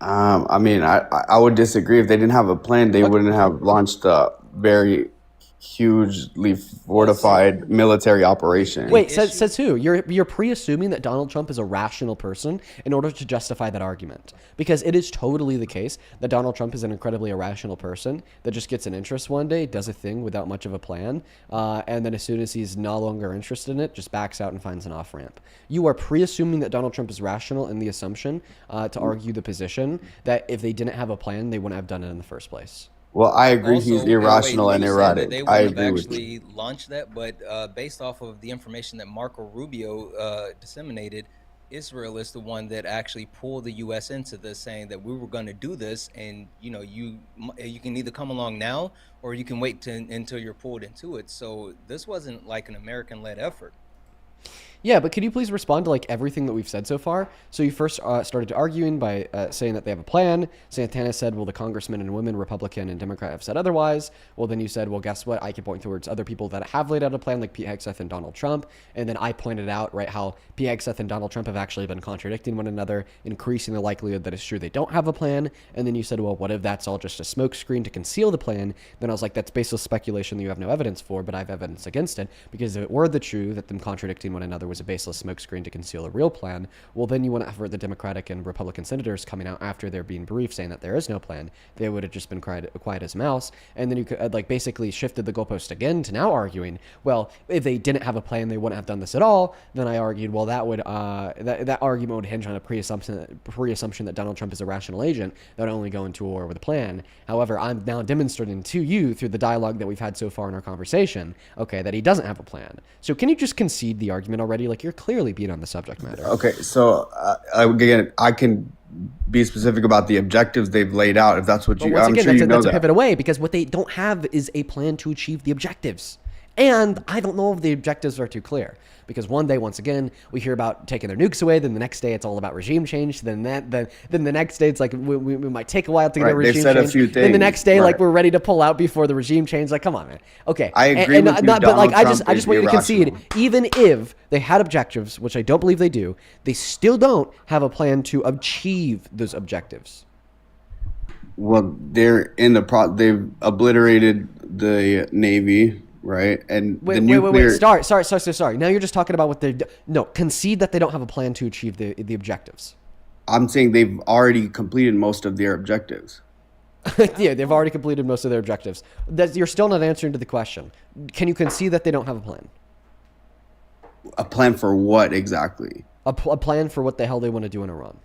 I mean, I would disagree. If they didn't have a plan, they wouldn't have launched a very hugely fortified military operation. Wait, says who? You're pre-assuming that Donald Trump is a rational person in order to justify that argument. Because it is totally the case that Donald Trump is an incredibly irrational person that just gets an interest one day, does a thing without much of a plan, and then as soon as he's no longer interested in it, just backs out and finds an off-ramp. You are pre-assuming that Donald Trump is rational in the assumption to argue the position that if they didn't have a plan, they wouldn't have done it in the first place. Well, I agree he's Also, irrational and you said erratic. that they I wouldn't have agree with you. actually launched that, but based off of the information that Marco Rubio disseminated, Israel is the one that actually pulled the U.S. into this, saying that we were going to do this, and you can either come along now or you can wait until you're pulled into it. So this wasn't like an American-led effort. Yeah, but could you please respond to like everything that we've said so far? So you first started arguing by saying that they have a plan. Santana said, well, the congressmen and women, Republican and Democrat, have said otherwise. Well, then you said, well, guess what? I can point towards other people that have laid out a plan, like Pete Hegseth and Donald Trump. And then I pointed out, right, how Pete Hegseth and Donald Trump have actually been contradicting one another, increasing the likelihood that it's true they don't have a plan. And then you said, well, what if that's all just a smokescreen to conceal the plan? Then I was like, that's baseless speculation that you have no evidence for, but I have evidence against it. Because if it were the true that them contradicting one another was a baseless smokescreen to conceal a real plan, well, then you wouldn't have heard the Democratic and Republican senators coming out after they're being briefed saying that there is no plan. They would have just been quiet as a mouse. And then you could like basically shifted the goalpost again to now arguing, well, if they didn't have a plan, they wouldn't have done this at all. Then I argued, well, that would that argument would hinge on a pre-assumption that Donald Trump is a rational agent that would only go into war with a plan. However, I'm now demonstrating to you through the dialogue that we've had so far in our conversation, okay, that he doesn't have a plan. So can you just concede the argument already already. Like, you're clearly being on the subject matter. Okay, so again, I can be specific about the objectives they've laid out if that's what But you. once I'm again, sure you know that's a that. pivot away, because what they don't have is a plan to achieve the objectives. And I don't know if the objectives are too clear, because one day, once again, we hear about taking their nukes away. Then the next day, it's all about regime change. Then the next day, it's like we might take a while to get a Right, they've regime said a change. few Then the things, next day, like right. we're ready to pull out before the regime change. Like, come on, man. Okay, I agree with you, but like Donald I just Trump is want you to concede, irrational. even if they had objectives, which I don't believe they do, they still don't have a plan to achieve those objectives. Well, they're in the they've obliterated the Navy, right? And the nuclear. Sorry. Now you're just talking about what they're... No, concede that they don't have a plan to achieve the objectives. I'm saying they've already completed most of their objectives. Yeah, they've already completed most of their objectives. You're still not answering to the question. Can you concede that they don't have a plan? A plan for what exactly? A plan for what the hell they want to do in Iran.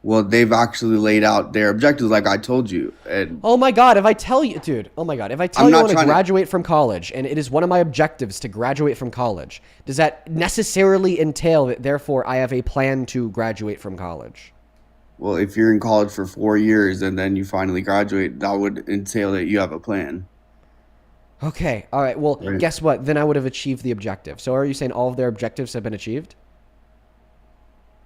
Well, they've actually laid out their objectives, like I told you. And Oh my God, if I tell you, dude, oh my God, if I tell I'm you I not want to trying to- graduate from college, and it is one of my objectives to graduate from college, does that necessarily entail that therefore I have a plan to graduate from college? well, if you're in college for 4 years and then you finally graduate, that would entail that you have a plan. Okay, all right, well, Right. guess what? Then I would have achieved the objective. So are you saying all of their objectives have been achieved?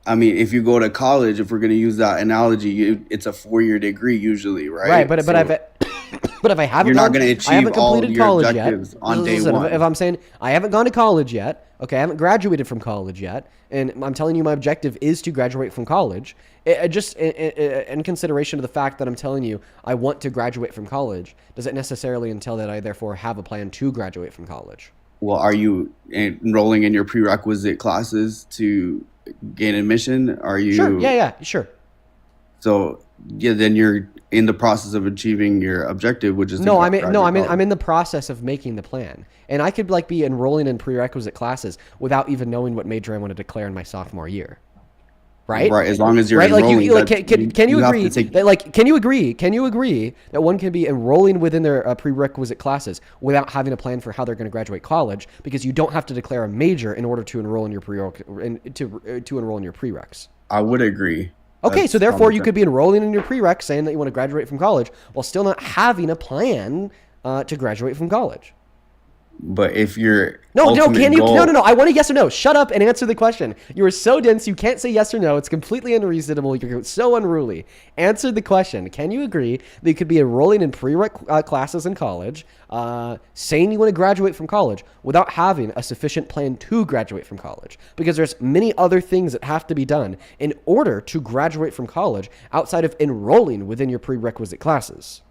I mean, if you go to college, if we're going to use that analogy, it's a 4-year degree usually, right? Right, but So but if I haven't, you're not gone- gonna I achieve haven't all completed your college objectives yet. on day one. If I'm saying I haven't gone to college yet, okay, I haven't graduated from college yet, and I'm telling you my objective is to graduate from college. Just in consideration of the fact that I'm telling you I want to graduate from college, does it necessarily entail that I therefore have a plan to graduate from college? well, are you enrolling in your prerequisite classes to gain admission? Are you? Sure. Yeah. Sure. So yeah, then you're in the process of achieving your objective, which is to I'm graduate in the process of making the plan, and I could like be enrolling in prerequisite classes without even knowing what major I want to declare in my sophomore year. Right. Right, as long as you're right. Like enrolling. you like, that- can you have to agree take- that like can you agree that one can be enrolling within their prerequisite classes without having a plan for how they're going to graduate college, because you don't have to declare a major in order to enroll in your to enroll in your prereqs. I would agree. Okay, That's so therefore you common could be enrolling in your prereqs saying that you want to graduate from college while still not having a plan to graduate from college. But if you're No, can you? goal, No. I want a yes or no. Shut up and answer the question. You are so dense, you can't say yes or no. It's completely unreasonable. You're so unruly. Answer the question. Can you agree that you could be enrolling in prereq classes in college, saying you want to graduate from college without having a sufficient plan to graduate from college? Because there's many other things that have to be done in order to graduate from college outside of enrolling within your prerequisite classes.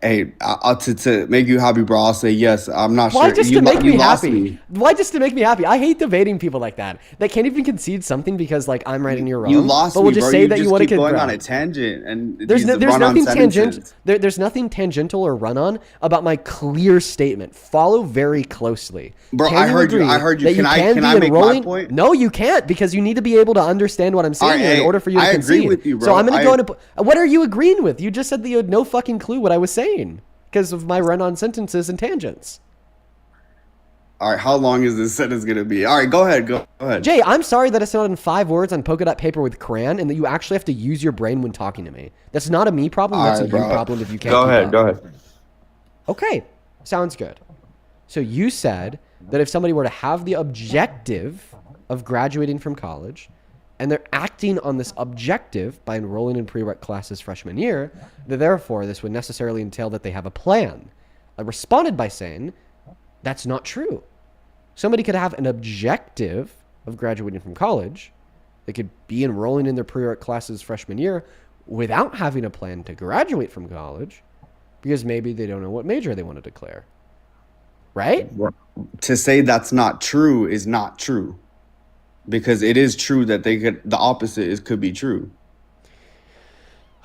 Hey, to make you happy, bro, I'll say yes. I'm not Why sure. just You to make you me lost happy? me. Why just to make me happy? I hate debating people like that. That can't even concede something because like I'm right and you're wrong. You lost but me, we'll just bro. say You that just you want to keep going on a tangent, and There's these there's run-on nothing tangent. sentences. There's nothing tangential or run on about my clear statement. Follow very closely. Bro, Can I heard you. agree I heard you. that Can I be make my enrolling? point? No, you can't, because you need to be able to understand what I'm saying All right, here in hey, order for you to I concede. agree with you, So bro. I'm going to go into what are you agreeing with? You just said that you had no fucking clue what I was saying because of my run on sentences and tangents. All right, how long is this sentence gonna be? All right, go ahead. Go ahead. Jay, I'm sorry that it's not in 5 words on polka dot paper with crayon and that you actually have to use your brain when talking to me. That's not a me problem. That's All a right, you bro. problem if you can't Go keep ahead. up. Go ahead. Okay, sounds good. So you said that if somebody were to have the objective of graduating from college and they're acting on this objective by enrolling in prereq classes freshman year, that therefore this would necessarily entail that they have a plan. I responded by saying that's not true. Somebody could have an objective of graduating from college. They could be enrolling in their prereq classes freshman year without having a plan to graduate from college because maybe they don't know what major they want to declare. Right? To say that's not true is not true, because it is true that they could. The opposite could be true.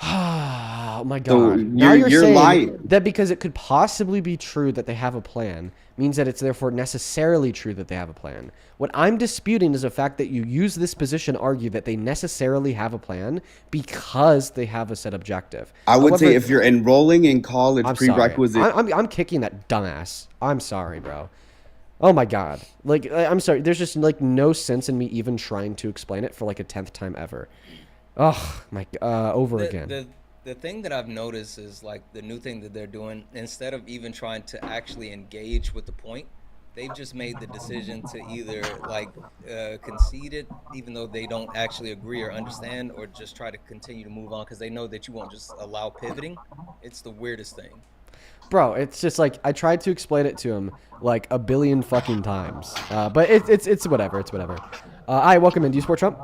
Oh my So God. Now you're saying lying. that because it could possibly be true that they have a plan means that it's therefore necessarily true that they have a plan. What I'm disputing is the fact that you use this position to argue that they necessarily have a plan because they have a set objective. I would say However, if you're enrolling in college I'm sorry. prerequisite. I'm kicking that dumbass. I'm sorry, bro. Oh my God. Like, I'm sorry. There's just like no sense in me even trying to explain it for like a 10th time ever. Oh my, over again. The thing that I've noticed is like the new thing that they're doing, instead of even trying to actually engage with the point, they've just made the decision to either like concede it, even though they don't actually agree or understand, or just try to continue to move on because they know that you won't just allow pivoting. It's the weirdest thing. Bro, it's just like I tried to explain it to him like a billion fucking times, but it's whatever. It's whatever. Hi, welcome in. Do you support Trump?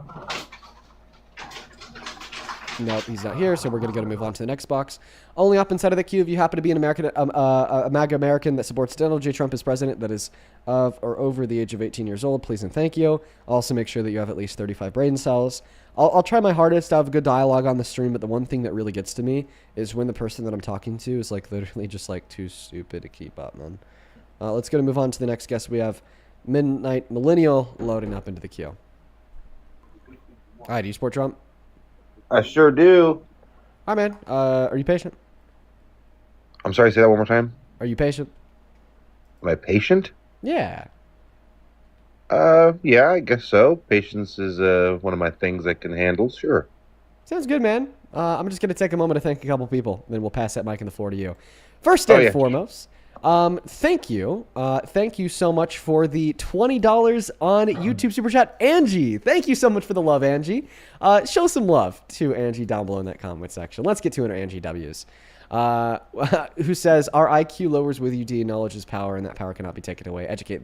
Nope, he's not here, so we're going to move on to the next box. Only up inside of the queue if you happen to be an American, a MAGA American that supports Donald J. Trump as president that is of or over the age of 18 years old, please and thank you. Also make sure that you have at least 35 brain cells. I'll try my hardest to have a good dialogue on the stream, but the one thing that really gets to me is when the person that I'm talking to is like literally just like too stupid to keep up, man. Let's go to move on to the next guest. We have Midnight Millennial loading up into the queue. Hi, do you support Trump? I sure do. Hi, man. Are you patient? I'm sorry, say that one more time. Are you patient? Am I patient? Yeah. Yeah, I guess so. Patience is one of my things I can handle, sure. Sounds good, man. I'm just going to take a moment to thank a couple people, then we'll pass that mic and the floor to you. First and foremost, thank you. Thank you so much for the $20 on YouTube Super Chat. Angie, thank you so much for the love, Angie. Show some love to Angie down below in that comment section. Let's get to our Angie W's. Who says, our IQ lowers with UD, knowledge is power, and that power cannot be taken away. Educate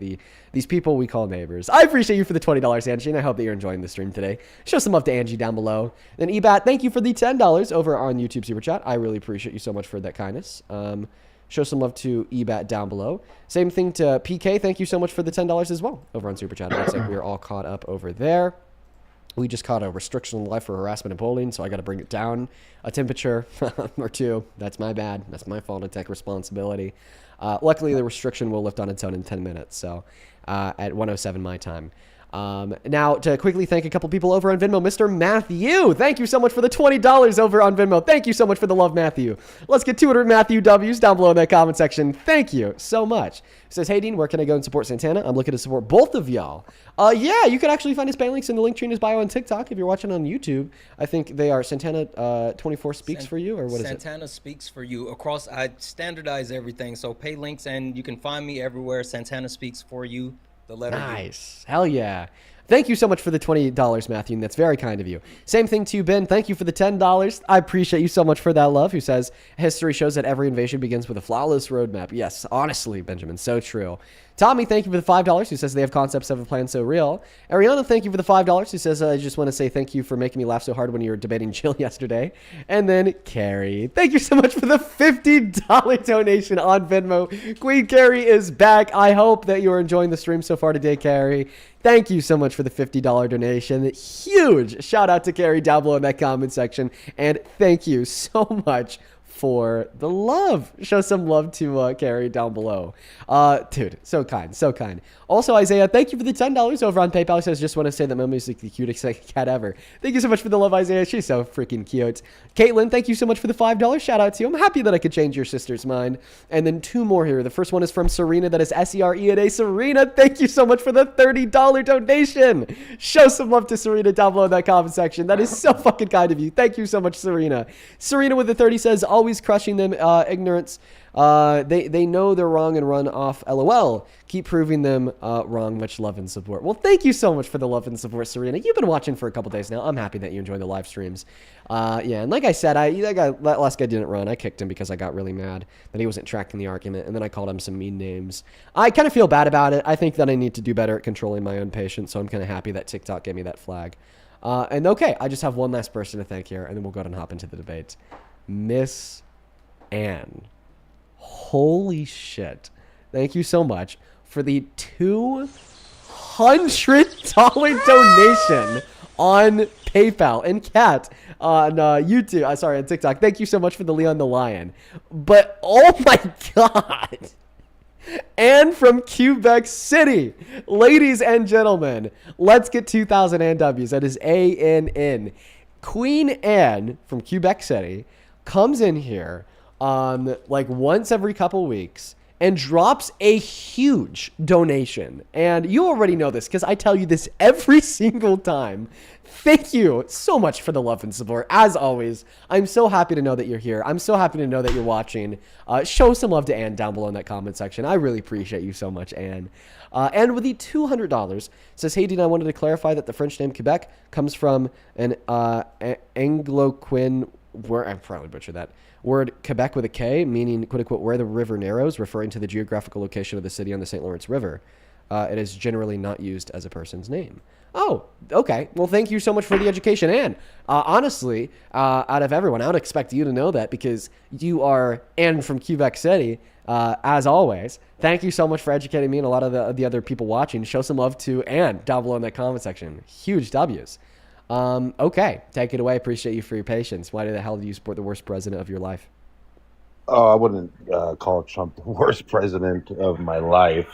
these people we call neighbors. I appreciate you for the $20, Angie, and I hope that you're enjoying the stream today. Show some love to Angie down below. Then Ebat, thank you for the $10 over on YouTube Super Chat. I really appreciate you so much for that kindness. Show some love to Ebat down below. Same thing to PK. Thank you so much for the $10 as well over on Super Chat. It looks like we're all caught up over there. We just caught a restriction on life for harassment and bullying, so I got to bring it down a temperature or two. That's my bad. That's my fault. I take responsibility. Luckily, the restriction will lift on its own in 10 minutes, so at 1:07 my time. Now, to quickly thank a couple people over on Venmo, Mr. Matthew. Thank you so much for the $20 over on Venmo. Thank you so much for the love, Matthew. Let's get 200 Matthew W's down below in that comment section. Thank you so much. It says, hey, Dean, where can I go and support Santana? I'm looking to support both of y'all. Yeah, you can actually find his band links in the link tree in his bio on TikTok. If you're watching on YouTube, I think they are Santana 24 Speaks for You, or what is it? Santana Speaks for You. Across, I standardize everything, so pay links, and you can find me everywhere. Santana Speaks for You. The letter nice. Hell yeah. Thank you so much for the $20, Matthew. That's very kind of you. Same thing to you, Ben. Thank you for the $10. I appreciate you so much for that love. Who says, history shows that every invasion begins with a flawless roadmap. Yes, honestly, Benjamin, so true. Tommy, thank you for the $5, who says they have concepts of a plan so real. Ariana, thank you for the $5, who says, I just want to say thank you for making me laugh so hard when you were debating Jill yesterday. And then Carrie, thank you so much for the $50 donation on Venmo. Queen Carrie is back. I hope that you are enjoying the stream so far today, Carrie. Thank you so much for the $50 donation. Huge shout out to Carrie down below in that comment section. And thank you so much for the love. Show some love to Carrie down below. Dude, so kind, so kind. Also, Isaiah, thank you for the $10 over on PayPal. He says, just want to say that Momo is like the cutest cat ever. Thank you so much for the love, Isaiah. She's so freaking cute. Caitlin, thank you so much for the $5. Shout out to you. I'm happy that I could change your sister's mind. And then two more here. The first one is from Serena. That is SERENA. Serena, thank you so much for the $30 donation. Show some love to Serena down below in that comment section. That is so fucking kind of you. Thank you so much, Serena. Serena with the 30 says, always crushing them, ignorance. They know they're wrong and run off. LOL. Keep proving them wrong. Much love and support. Well, thank you so much for the love and support, Serena. You've been watching for a couple days now. I'm happy that you enjoy the live streams. Yeah, and like I said, that last guy didn't run. I kicked him because I got really mad that he wasn't tracking the argument, and then I called him some mean names. I kind of feel bad about it. I think that I need to do better at controlling my own patience, so I'm kind of happy that TikTok gave me that flag. And okay, I just have one last person to thank here, and then we'll go ahead and hop into the debate. Miss Anne. Holy shit. Thank you so much for the $200 donation on PayPal. And Kat on YouTube, sorry, on TikTok. Thank you so much for the Leon the Lion. But oh my God. And from Quebec City, ladies and gentlemen, let's get 2,000 ANWs. That is ANN. Queen Anne from Quebec City comes in here like once every couple weeks and drops a huge donation. And you already know this because I tell you this every single time. Thank you so much for the love and support. As always, I'm so happy to know that you're here. I'm so happy to know that you're watching. Show some love to Ann down below in that comment section. I really appreciate you so much, Ann. And with the $200, says, hey, Dean, I wanted to clarify that the French name Quebec comes from an Angloquin, I probably butchered that, word Quebec with a K, meaning, quote unquote, where the river narrows, referring to the geographical location of the city on the St. Lawrence River. It is generally not used as a person's name. Oh, okay. Well, thank you so much for the education. And honestly, out of everyone, I would expect you to know that because you are Ann from Quebec City, as always. Thank you so much for educating me and a lot of the other people watching. Show some love to Ann down below in that comment section. Huge W's. Okay, take it away. Appreciate you for your patience. Why the hell do you support the worst president of your life? Oh, I wouldn't call Trump the worst president of my life.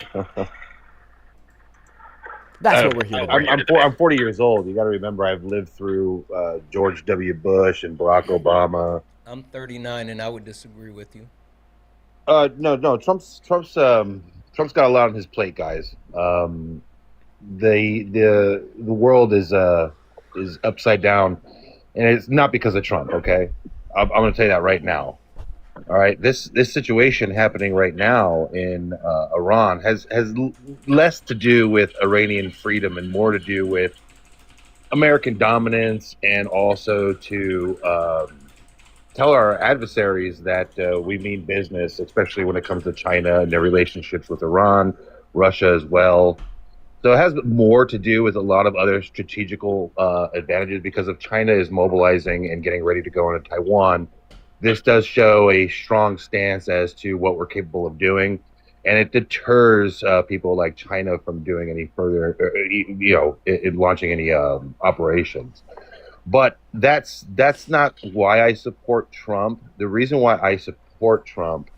That's what we're here to do. I'm 40 years old. You got to remember, I've lived through George W. Bush and Barack Obama. I'm 39, and I would disagree with you. No. Trump's got a lot on his plate, guys. The world is upside down, and it's not because of Trump. Okay, I'm going to tell you that right now. All right, this situation happening right now in Iran has less to do with Iranian freedom and more to do with American dominance, and also to tell our adversaries that we mean business, especially when it comes to China and their relationships with Iran, Russia as well. So it has more to do with a lot of other strategical advantages because if China is mobilizing and getting ready to go into Taiwan. This does show a strong stance as to what we're capable of doing, and it deters people like China from doing any further, in launching any operations. But that's not why I support Trump. The reason why I support Trump,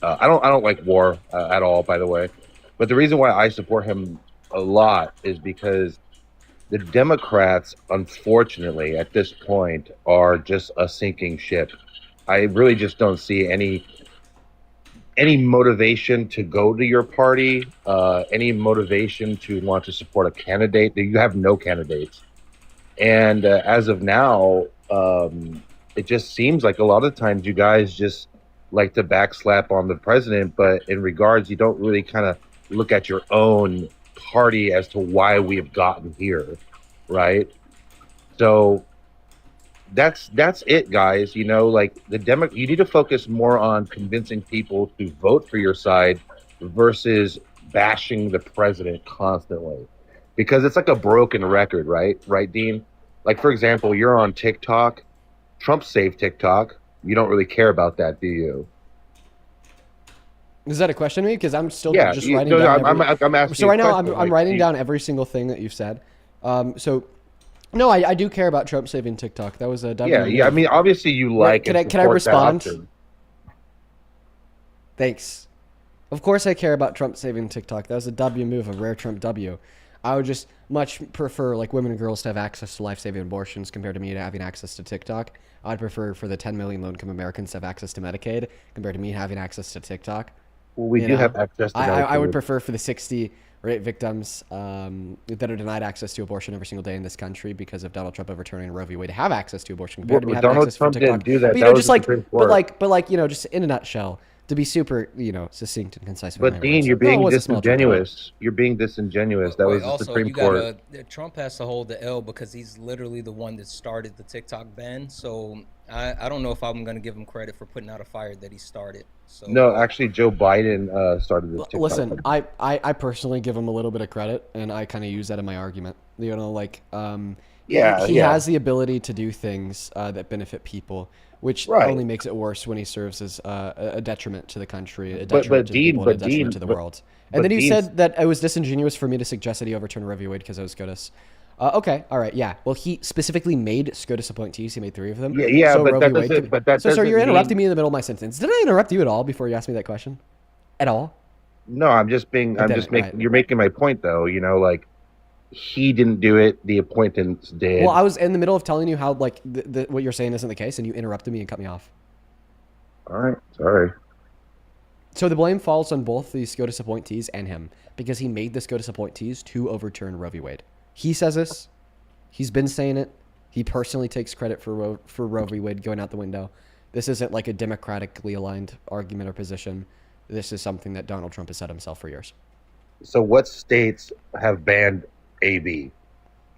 I don't like war at all, by the way. But the reason why I support him a lot is because the Democrats, unfortunately, at this point, are just a sinking ship. I really just don't see any motivation to go to your party, any motivation to want to support a candidate. You have no candidates. And as of now, it just seems like a lot of times you guys just like to backslap on the president, but in regards, you don't really kind of look at your own party as to why we have gotten here, right? So that's it, guys. You know, like you need to focus more on convincing people to vote for your side versus bashing the president constantly, because it's like a broken record, right, Dean? Like, for example, you're on TikTok. Trump saved TikTok. You don't really care about that, do you? Is that a question to me? Because I'm still Yeah, just writing down. I'm asking. So you a right now, question, I'm like, writing down every single thing that you've said. So, no, I do care about Trump saving TikTok. That was a W. Yeah. I mean, obviously, you like. Can I support that respond? option. Thanks. Of course, I care about Trump saving TikTok. That was a W move, a rare Trump W. I would just much prefer like women and girls to have access to life-saving abortions compared to me to having access to TikTok. I'd prefer for the 10 million low-income Americans to have access to Medicaid compared to me having access to TikTok. Well, we do have access to Medicaid. I would prefer for the 60 rape victims that are denied access to abortion every single day in this country because of Donald Trump overturning Roe v. Wade to have access to abortion compared to me having Donald access Trump to TikTok. didn't do that. But, That was just the like, Supreme Court. but like, just in a nutshell, to be super, succinct and concise. But Dean, you're being disingenuous. You're being disingenuous. That was the Supreme Court. Trump has to hold the L because he's literally the one that started the TikTok ban. So I don't know if I'm going to give him credit for putting out a fire that he started. So No, actually, Joe Biden started the TikTok. Listen, I personally give him a little bit of credit, and I kind of use that in my argument. He has the ability to do things that benefit people, which only makes it worse when he serves as a detriment to the country, a detriment to the people, and a detriment to the world. And then you said that it was disingenuous for me to suggest that he overturn Roe v. Wade because I was SCOTUS. Okay, all right, yeah. Well, he specifically made SCOTUS appointees. He made 3 of them. Yeah, so but that doesn't. But that so you're interrupting me in the middle of my sentence. Did I interrupt you at all before you asked me that question? At all? No, I'm just making. You're making my point, though. You know, like he didn't do it. The appointments did. Well, I was in the middle of telling you how like what you're saying isn't the case, and you interrupted me and cut me off. All right, sorry. So the blame falls on both the SCOTUS appointees and him because he made the SCOTUS appointees to overturn Roe v. Wade. He says this. He's been saying it. He personally takes credit for Roe v. Wade going out the window. This isn't like a democratically aligned argument or position. This is something that Donald Trump has said himself for years. So what states have banned AB?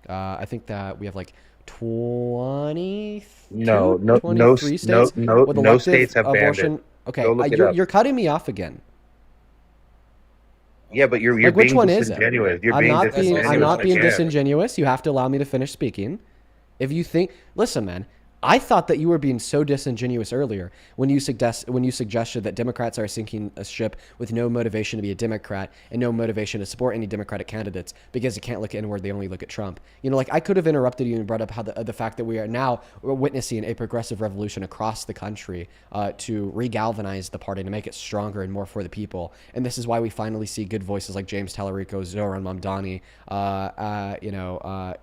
I think that we have like 20, No 23 states no with no elective states have banned abortion. it. Okay, Go look it up. you're cutting me off again. Yeah, but you're Like, which being one is it? disingenuous. You're I'm being not disingenuous. being I'm not being again. disingenuous. You have to allow me to finish speaking. If you think, listen, man, I thought that you were being so disingenuous earlier when you suggested that Democrats are sinking a ship with no motivation to be a Democrat and no motivation to support any Democratic candidates because they can't look inward, they only look at Trump. You know, like I could have interrupted you and brought up how the fact that we are now witnessing a progressive revolution across the country to regalvanize the party, to make it stronger and more for the people. And this is why we finally see good voices like James Tallarico, Zoran Mamdani,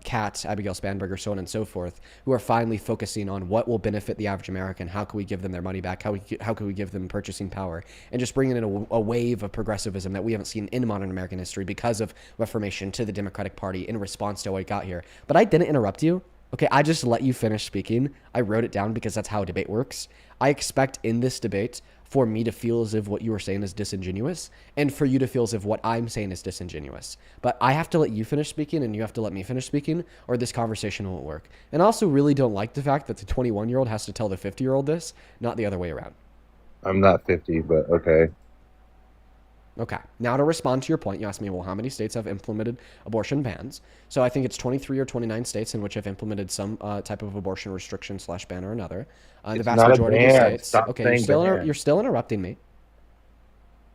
Katz, Abigail Spanberger, so on and so forth, who are finally focusing on what will benefit the average American, how can we give them their money back, how can we give them purchasing power, and just bringing in a wave of progressivism that we haven't seen in modern American history because of reformation to the Democratic Party in response to what got here. But I didn't interrupt you. Okay, I just let you finish speaking. I wrote it down because that's how a debate works. I expect in this debate for me to feel as if what you were saying is disingenuous and for you to feel as if what I'm saying is disingenuous. But I have to let you finish speaking and you have to let me finish speaking or this conversation won't work. And I also really don't like the fact that the 21-year-old has to tell the 50-year-old this, not the other way around. I'm not 50, but okay. Okay. Now to respond to your point, you asked me, well, how many states have implemented abortion bans? So I think it's 23 or 29 states in which have implemented some type of abortion restriction / ban or another. The vast majority of the states. Stop Okay, saying you're still interrupting me.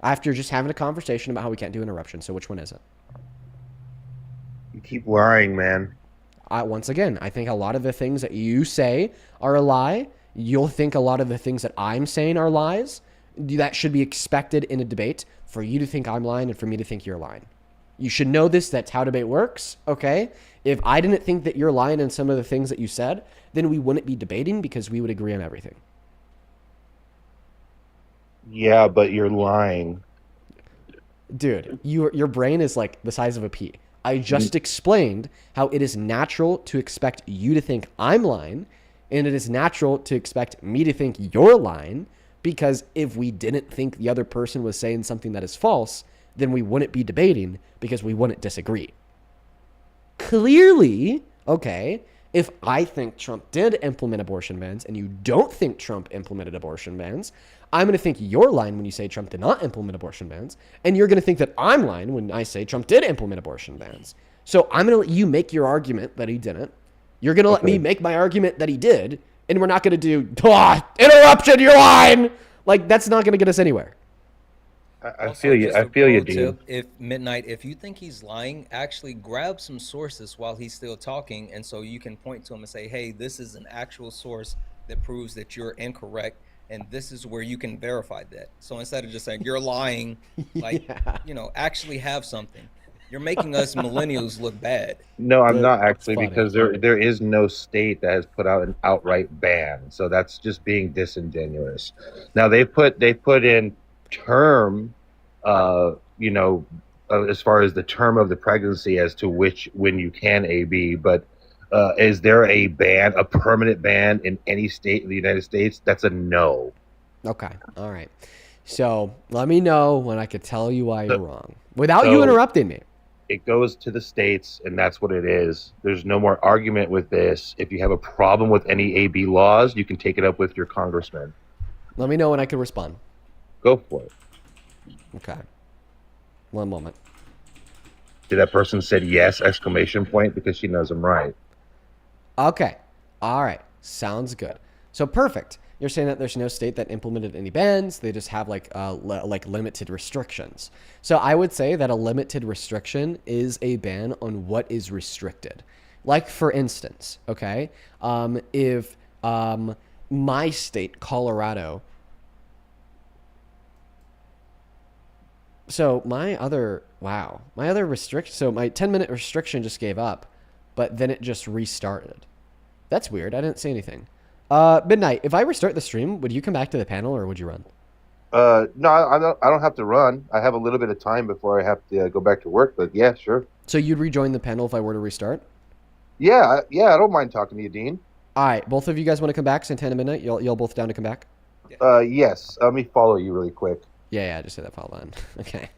After just having a conversation about how we can't do interruptions. So which one is it? You keep lying, man. Once again, I think a lot of the things that you say are a lie. You'll think a lot of the things that I'm saying are lies. That should be expected in a debate for you to think I'm lying and for me to think you're lying. You should know this. That's how debate works, okay? If I didn't think that you're lying in some of the things that you said, then we wouldn't be debating because we would agree on everything. Yeah, but you're lying. Dude, your brain is like the size of a pea. I just explained how it is natural to expect you to think I'm lying, and it is natural to expect me to think you're lying, because if we didn't think the other person was saying something that is false, then we wouldn't be debating because we wouldn't disagree. Clearly, okay, if I think Trump did implement abortion bans and you don't think Trump implemented abortion bans, I'm going to think you're lying when you say Trump did not implement abortion bans, and you're going to think that I'm lying when I say Trump did implement abortion bans. So I'm going to let you make your argument that he didn't. You're going to let me make my argument that he did, and we're not going to do, interruption, you're lying. Like, that's not going to get us anywhere. I Also, feel you. just I a feel you, pro dude. tip, if Midnight, if you think he's lying, actually grab some sources while he's still talking, and so you can point to him and say, hey, this is an actual source that proves that you're incorrect, and this is where you can verify that. So instead of just saying you're lying, like, actually have something. You're making us millennials look bad. No, I'm not actually, funny. because there is no state that has put out an outright ban. So that's just being disingenuous. Now they put in term, as far as the term of the pregnancy as to when you can AB, but is there a ban, a permanent ban in any state in the United States? That's a no. Okay. All right. So let me know when I could tell you why you're wrong without you interrupting me. It goes to the states, and that's what it is. There's no more argument with this. If you have a problem with any AB laws, you can take it up with your congressman. Let me know when I can respond. Go for it. Okay. One moment. Did that person said yes, exclamation point, because she knows I'm right. Okay. All right. Sounds good. So perfect. You're saying that there's no state that implemented any bans. They just have like limited restrictions. So I would say that a limited restriction is a ban on what is restricted. Like for instance, okay, if my state, Colorado. So my other restriction. So my 10-minute restriction just gave up, but then it just restarted. That's weird. I didn't say anything. Midnight, if I restart the stream, would you come back to the panel or would you run? No, I don't have to run. I have a little bit of time before I have to go back to work. But yeah, sure. So you'd rejoin the panel if I were to restart? Yeah, I don't mind talking to you, Dean. All right, both of you guys want to come back? Santana Midnight, y'all both down to come back? Yes. Let me follow you really quick. Yeah, just hit that follow button. Okay.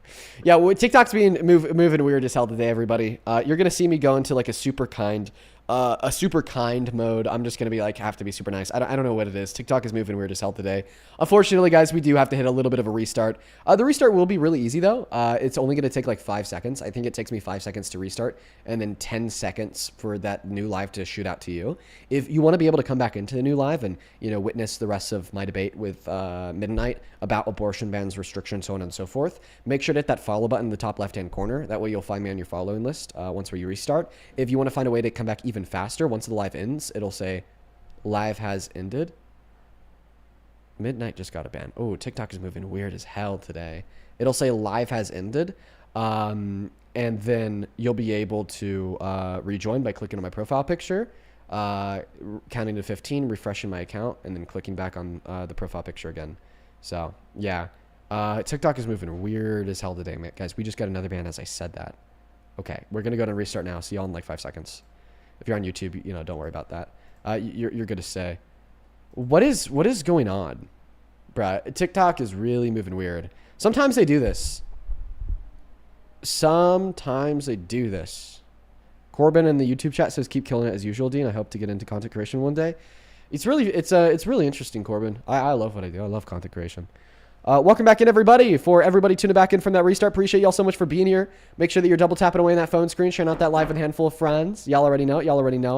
Yeah, well, TikTok's being moving weird as hell today, everybody. You're gonna see me go into like a super kind mode. I'm just gonna be like, have to be super nice. I don't know what it is. TikTok is moving weird as hell today. Unfortunately, guys, we do have to hit a little bit of a restart. The restart will be really easy though. It's only gonna take like 5 seconds. I think it takes me 5 seconds to restart, and then 10 seconds for that new live to shoot out to you. If you want to be able to come back into the new live and witness the rest of my debate with Midnight about abortion bans, restrictions, so on and so forth, make sure to hit that follow button in the top left hand corner. That way you'll find me on your following list once we restart. If you want to find a way to come back even faster, once the live ends, it'll say live has ended. Midnight just got a ban. Oh, TikTok is moving weird as hell today. It'll say live has ended, and then you'll be able to rejoin by clicking on my profile picture, counting to 15, refreshing my account, and then clicking back on the profile picture again. So yeah, TikTok is moving weird as hell today, guys. We just got another ban as I said that. Okay, we're gonna go to restart now. See y'all in like 5 seconds. If you're on YouTube, don't worry about that. You're good to stay. What is going on, bruh? TikTok is really moving weird. Sometimes they do this. Corbin in the YouTube chat says, "Keep killing it as usual, Dean. I hope to get into content creation one day." It's really interesting, Corbin. I love what I do. I love content creation. Welcome back in, everybody. For everybody tuning back in from that restart, appreciate y'all so much for being here. Make sure that you're double tapping away on that phone screen, sharing out that live with a handful of friends. Y'all already know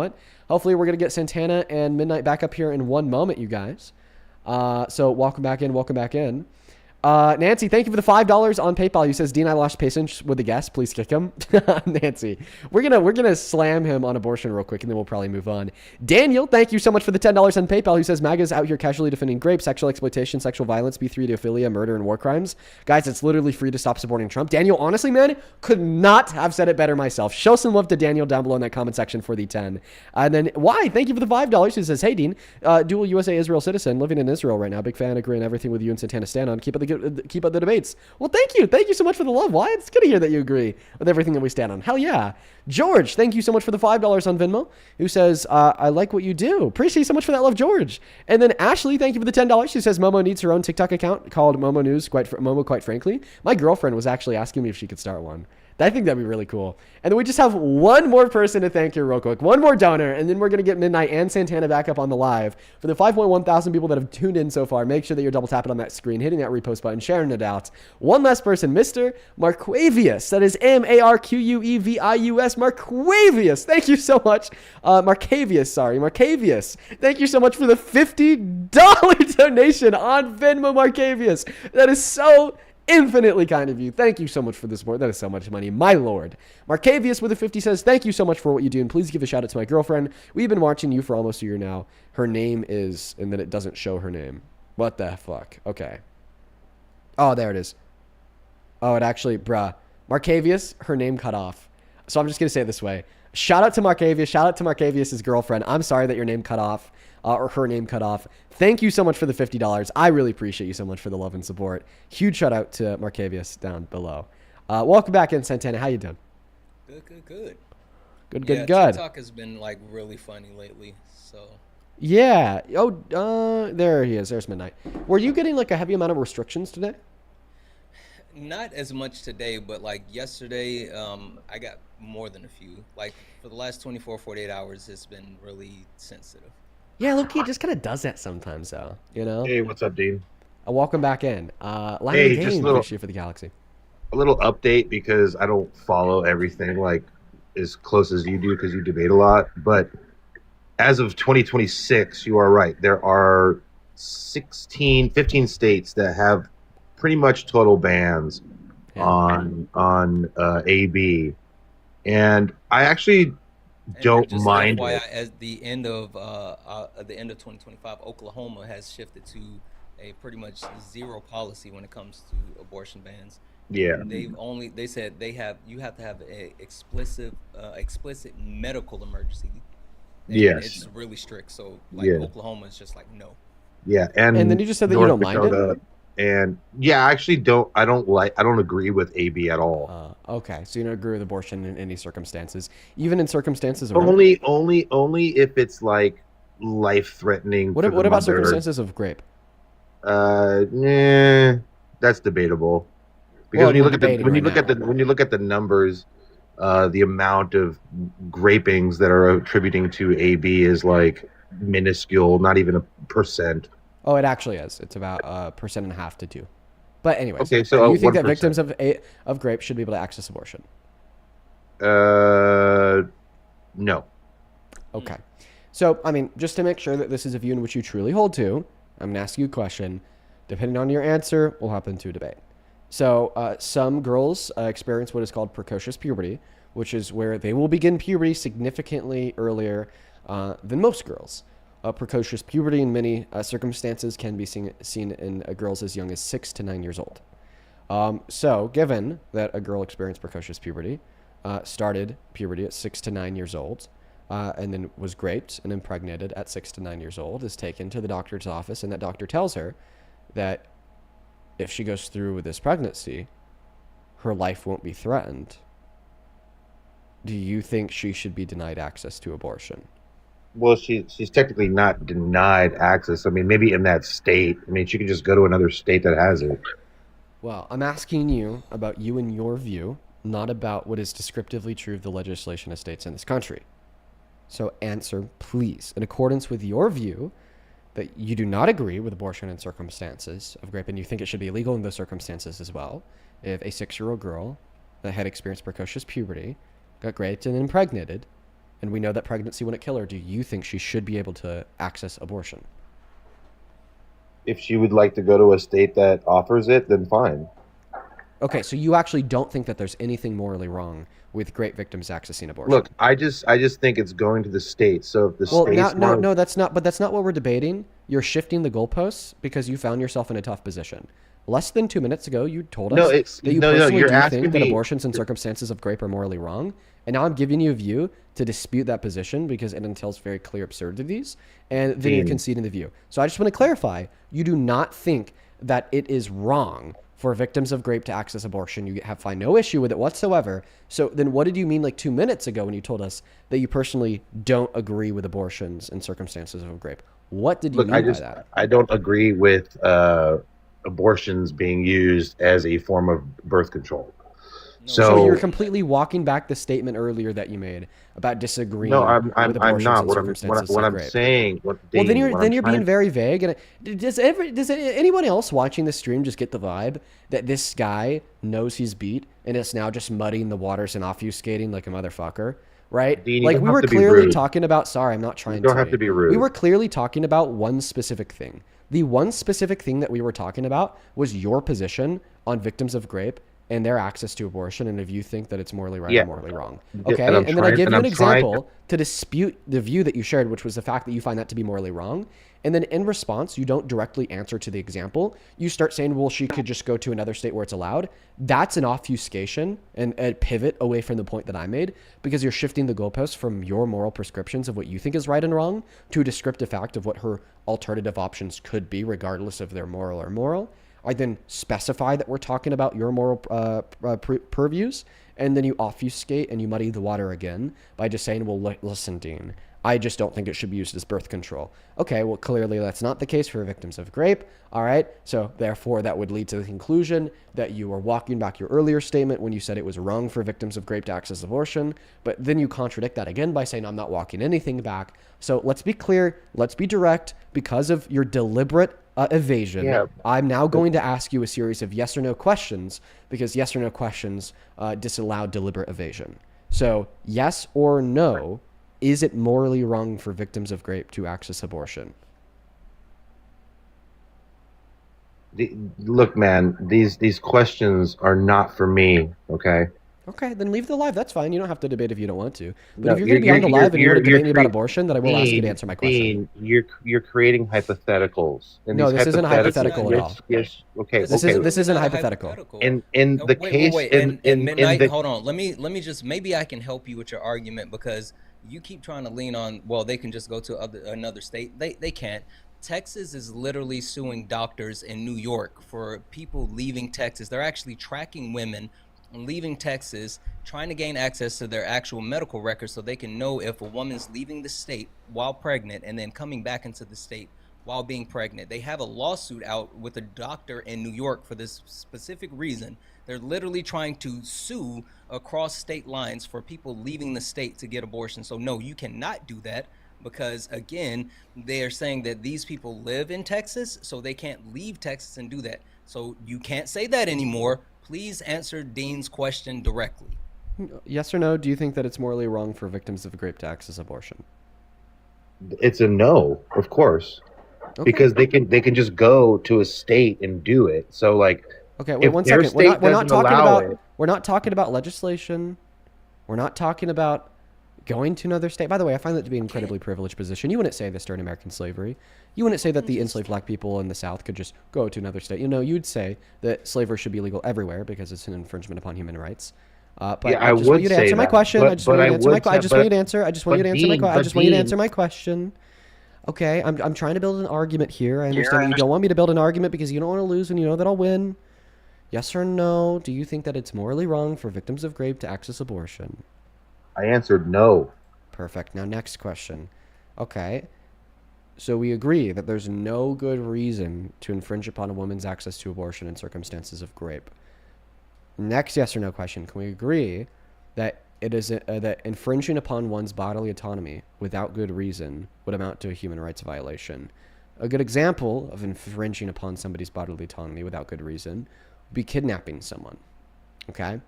it. Hopefully, we're going to get Santana and Midnight back up here in one moment, you guys. So welcome back in. Nancy, thank you for the $5 on PayPal. Who says, Dean, I lost patience with the guest. Please kick him. Nancy, we're gonna slam him on abortion real quick, and then we'll probably move on. Daniel, thank you so much for the $10 on PayPal. Who says, MAGA's out here casually defending rape, sexual exploitation, sexual violence, B3 pedophilia, murder, and war crimes. Guys, it's literally free to stop supporting Trump. Daniel, honestly, man, could not have said it better myself. Show some love to Daniel down below in that comment section for the 10. And then why? Thank you for the $5. Who says, hey, Dean, dual USA Israel citizen living in Israel right now. Big fan, agreeing everything with you and Santana stand on. Keep up the debates. Well, thank you so much for the love. Why? It's good to hear that you agree with everything that we stand on. Hell yeah. George, thank you so much for the $5 on Venmo, who says, I like what you do. Appreciate you so much for that love, George. And then Ashley, thank you for the $10. She says, Momo needs her own TikTok account called Momo News. Momo, quite frankly, my girlfriend was actually asking me if she could start one. I think that'd be really cool. And then we just have one more person to thank here real quick. One more donor, and then we're going to get Midnight and Santana back up on the live. For the 5.1 thousand people that have tuned in so far, make sure that you're double tapping on that screen, hitting that repost button, sharing it out. One last person, Mr. Marquavius. That is Marquevius. Marquavius. Thank you so much. Marquavius. Thank you so much for the $50 donation on Venmo, Marquavius. That is so infinitely kind of you. Thank you so much for the support. That is so much money. My lord. Marquavius with a 50 says, thank you so much for what you do, and please give a shout out to my girlfriend. We've been watching you for almost a year now. Her name is, and then it doesn't show her name. What the fuck? Okay. Oh, there it is. Oh, it actually, bruh. Marquavius, her name cut off. So I'm just going to say it this way. Shout out to Marquavius. Shout out to Marquavius' girlfriend. I'm sorry that your name cut off. Or her name cut off. Thank you so much for the $50. I really appreciate you so much for the love and support. Huge shout out to Marquavius down below. Welcome back in, Santana. How you doing? Good. Good. TikTok has been like really funny lately. So. Yeah. Oh, there he is. There's Midnight. Were you getting like a heavy amount of restrictions today? Not as much today, but like yesterday, I got more than a few. Like for the last 24, 48 hours, it's been really sensitive. Yeah, look, it just kind of does that sometimes, though. You know. Hey, what's up, Dean? Welcome back in. Hey, just a little for the Galaxy. A little update, because I don't follow everything like as close as you do, because you debate a lot. But as of 2026, you are right. There are 15 states that have pretty much total bans on AB, and I actually don't mind FYI, it. at the end of 2025, Oklahoma has shifted to a pretty much zero policy when it comes to abortion bans. Yeah, they said you have to have a explicit medical emergency. Yes, it's really strict. So like Oklahoma is just like no. Yeah, and then you just said that you don't mind it. And yeah, I don't agree with AB at all. Okay, so you don't agree with abortion in any circumstances, even in circumstances of Only if it's like life threatening for the what about mother. circumstances of grape? That's debatable. Because Well, when you we're look at the debating when you right look at the now. when you look at the numbers, the amount of grapings that are attributing to AB is like minuscule, not even a percent. Oh, it actually is. It's about 1.5% to 2%. But anyways, Okay, do so you think that 1%. victims of grape should be able to access abortion? No. Okay. So, I mean, just to make sure that this is a view in which you truly hold to, I'm going to ask you a question. Depending on your answer, we'll hop into a debate. So, some girls experience what is called precocious puberty, which is where they will begin puberty significantly earlier than most girls. Precocious puberty in many circumstances can be seen in girls as young as 6 to 9 years old. So, given that a girl experienced precocious puberty, started puberty at 6 to 9 years old, and then was raped and impregnated at 6 to 9 years old, is taken to the doctor's office, and that doctor tells her that if she goes through with this pregnancy, her life won't be threatened. Do you think she should be denied access to abortion? Well, she's technically not denied access. I mean, maybe in that state. I mean, she could just go to another state that has it. Well, I'm asking you about you and your view, not about what is descriptively true of the legislation of states in this country. So answer, please, in accordance with your view that you do not agree with abortion in circumstances of rape, and you think it should be illegal in those circumstances as well. If a 6-year-old girl that had experienced precocious puberty got raped and impregnated, and we know that pregnancy wouldn't kill her, do you think she should be able to access abortion? If she would like to go to a state that offers it, then fine. Okay, so you actually don't think that there's anything morally wrong with rape victims accessing abortion? Look, I just think it's going to the states. So if the states no, that's not. But that's not what we're debating. You're shifting the goalposts because you found yourself in a tough position. Less than 2 minutes ago, you told us that you personally do think that abortions in circumstances of rape are morally wrong, and now I'm giving you a view to dispute that position because it entails very clear absurdities, and then you're conceding the view. So I just want to clarify: you do not think that it is wrong for victims of rape to access abortion. You find no issue with it whatsoever. So then what did you mean like 2 minutes ago when you told us that you personally don't agree with abortions in circumstances of rape? What did you mean by that? I don't agree with abortions being used as a form of birth control. So you're completely walking back the statement earlier that you made about disagreeing with abortions not. in circumstances What of I'm rape. saying. Well, then you're being very vague. And does anyone else watching the stream just get the vibe that this guy knows he's beat and it's now just muddying the waters and obfuscating like a motherfucker? Right? Dean, like we were clearly talking about. Sorry, I'm not trying to. You don't have to be rude. We were clearly talking about one specific thing. The one specific thing that we were talking about was your position on victims of rape and their access to abortion, and if you think that it's morally right or morally wrong. Okay, and then I give you an example to dispute the view that you shared, which was the fact that you find that to be morally wrong. And then in response, you don't directly answer to the example. You start saying, well, she could just go to another state where it's allowed. That's an obfuscation and a pivot away from the point that I made, because you're shifting the goalposts from your moral prescriptions of what you think is right and wrong to a descriptive fact of what her alternative options could be, regardless of their moral or immoral. I then specify that we're talking about your moral purviews, and then you obfuscate and you muddy the water again by just saying, well, listen, Dean, I just don't think it should be used as birth control. Okay, well, clearly that's not the case for victims of rape. All right, so therefore that would lead to the conclusion that you are walking back your earlier statement when you said it was wrong for victims of rape to access abortion, but then you contradict that again by saying I'm not walking anything back. So let's be clear, let's be direct. Because of your deliberate evasion, I'm now going to ask you a series of yes or no questions, because yes or no questions disallow deliberate evasion. So yes or no, is it morally wrong for victims of rape to access abortion? Look, man, these questions are not for me, okay? Okay, then leave the live. That's fine. You don't have to debate if you don't want to. But if you're going to be on the live and you're going to debate me about abortion, then I will ask you to answer my question. Dean, you're creating hypotheticals. And no, this isn't hypothetical at all. Yes, okay. This isn't hypothetical. In the case, in Midnight, hold on. Let me just, maybe I can help you with your argument, because you keep trying to lean on, well, they can just go to another state. They can't. Texas is literally suing doctors in New York for people leaving Texas. They're actually tracking women leaving Texas, trying to gain access to their actual medical records so they can know if a woman's leaving the state while pregnant and then coming back into the state while being pregnant. They have a lawsuit out with a doctor in New York for this specific reason. They're literally trying to sue across state lines for people leaving the state to get abortion. So no, you cannot do that, because again, they are saying that these people live in Texas, so they can't leave Texas and do that. So you can't say that anymore. Please answer Dean's question directly. Yes or no? Do you think that it's morally wrong for victims of rape to access abortion? It's a no, of course, Okay. because they can just go to a state and do it. So like, Okay, wait if one their second. We're state not doesn't talking allow about it- we're not talking about legislation. We're not talking about going to another state. By the way, I find that to be an incredibly privileged position. You wouldn't say this during American slavery. You wouldn't say that the enslaved black people in the South could just go to another state. You know, you'd say that slavery should be legal everywhere because it's an infringement upon human rights. But Yeah, I I just would want you to say answer my that, question. but- I just but want you I to answer my would question. I say- just want you to answer. I just want you to but answer my Dean- question. I but just want you to Dean- answer my question. Okay, I'm trying to build an argument here. I understand that you don't want me to build an argument because you don't want to lose and you know that I'll win. Yes or no? Do you think that it's morally wrong for victims of rape to access abortion? I answered no. Perfect. Now, next question. Okay. So we agree that there's no good reason to infringe upon a woman's access to abortion in circumstances of rape. Next yes or no question. Can we agree that it is that infringing upon one's bodily autonomy without good reason would amount to a human rights violation? A good example of infringing upon somebody's bodily autonomy without good reason would be kidnapping someone. Okay?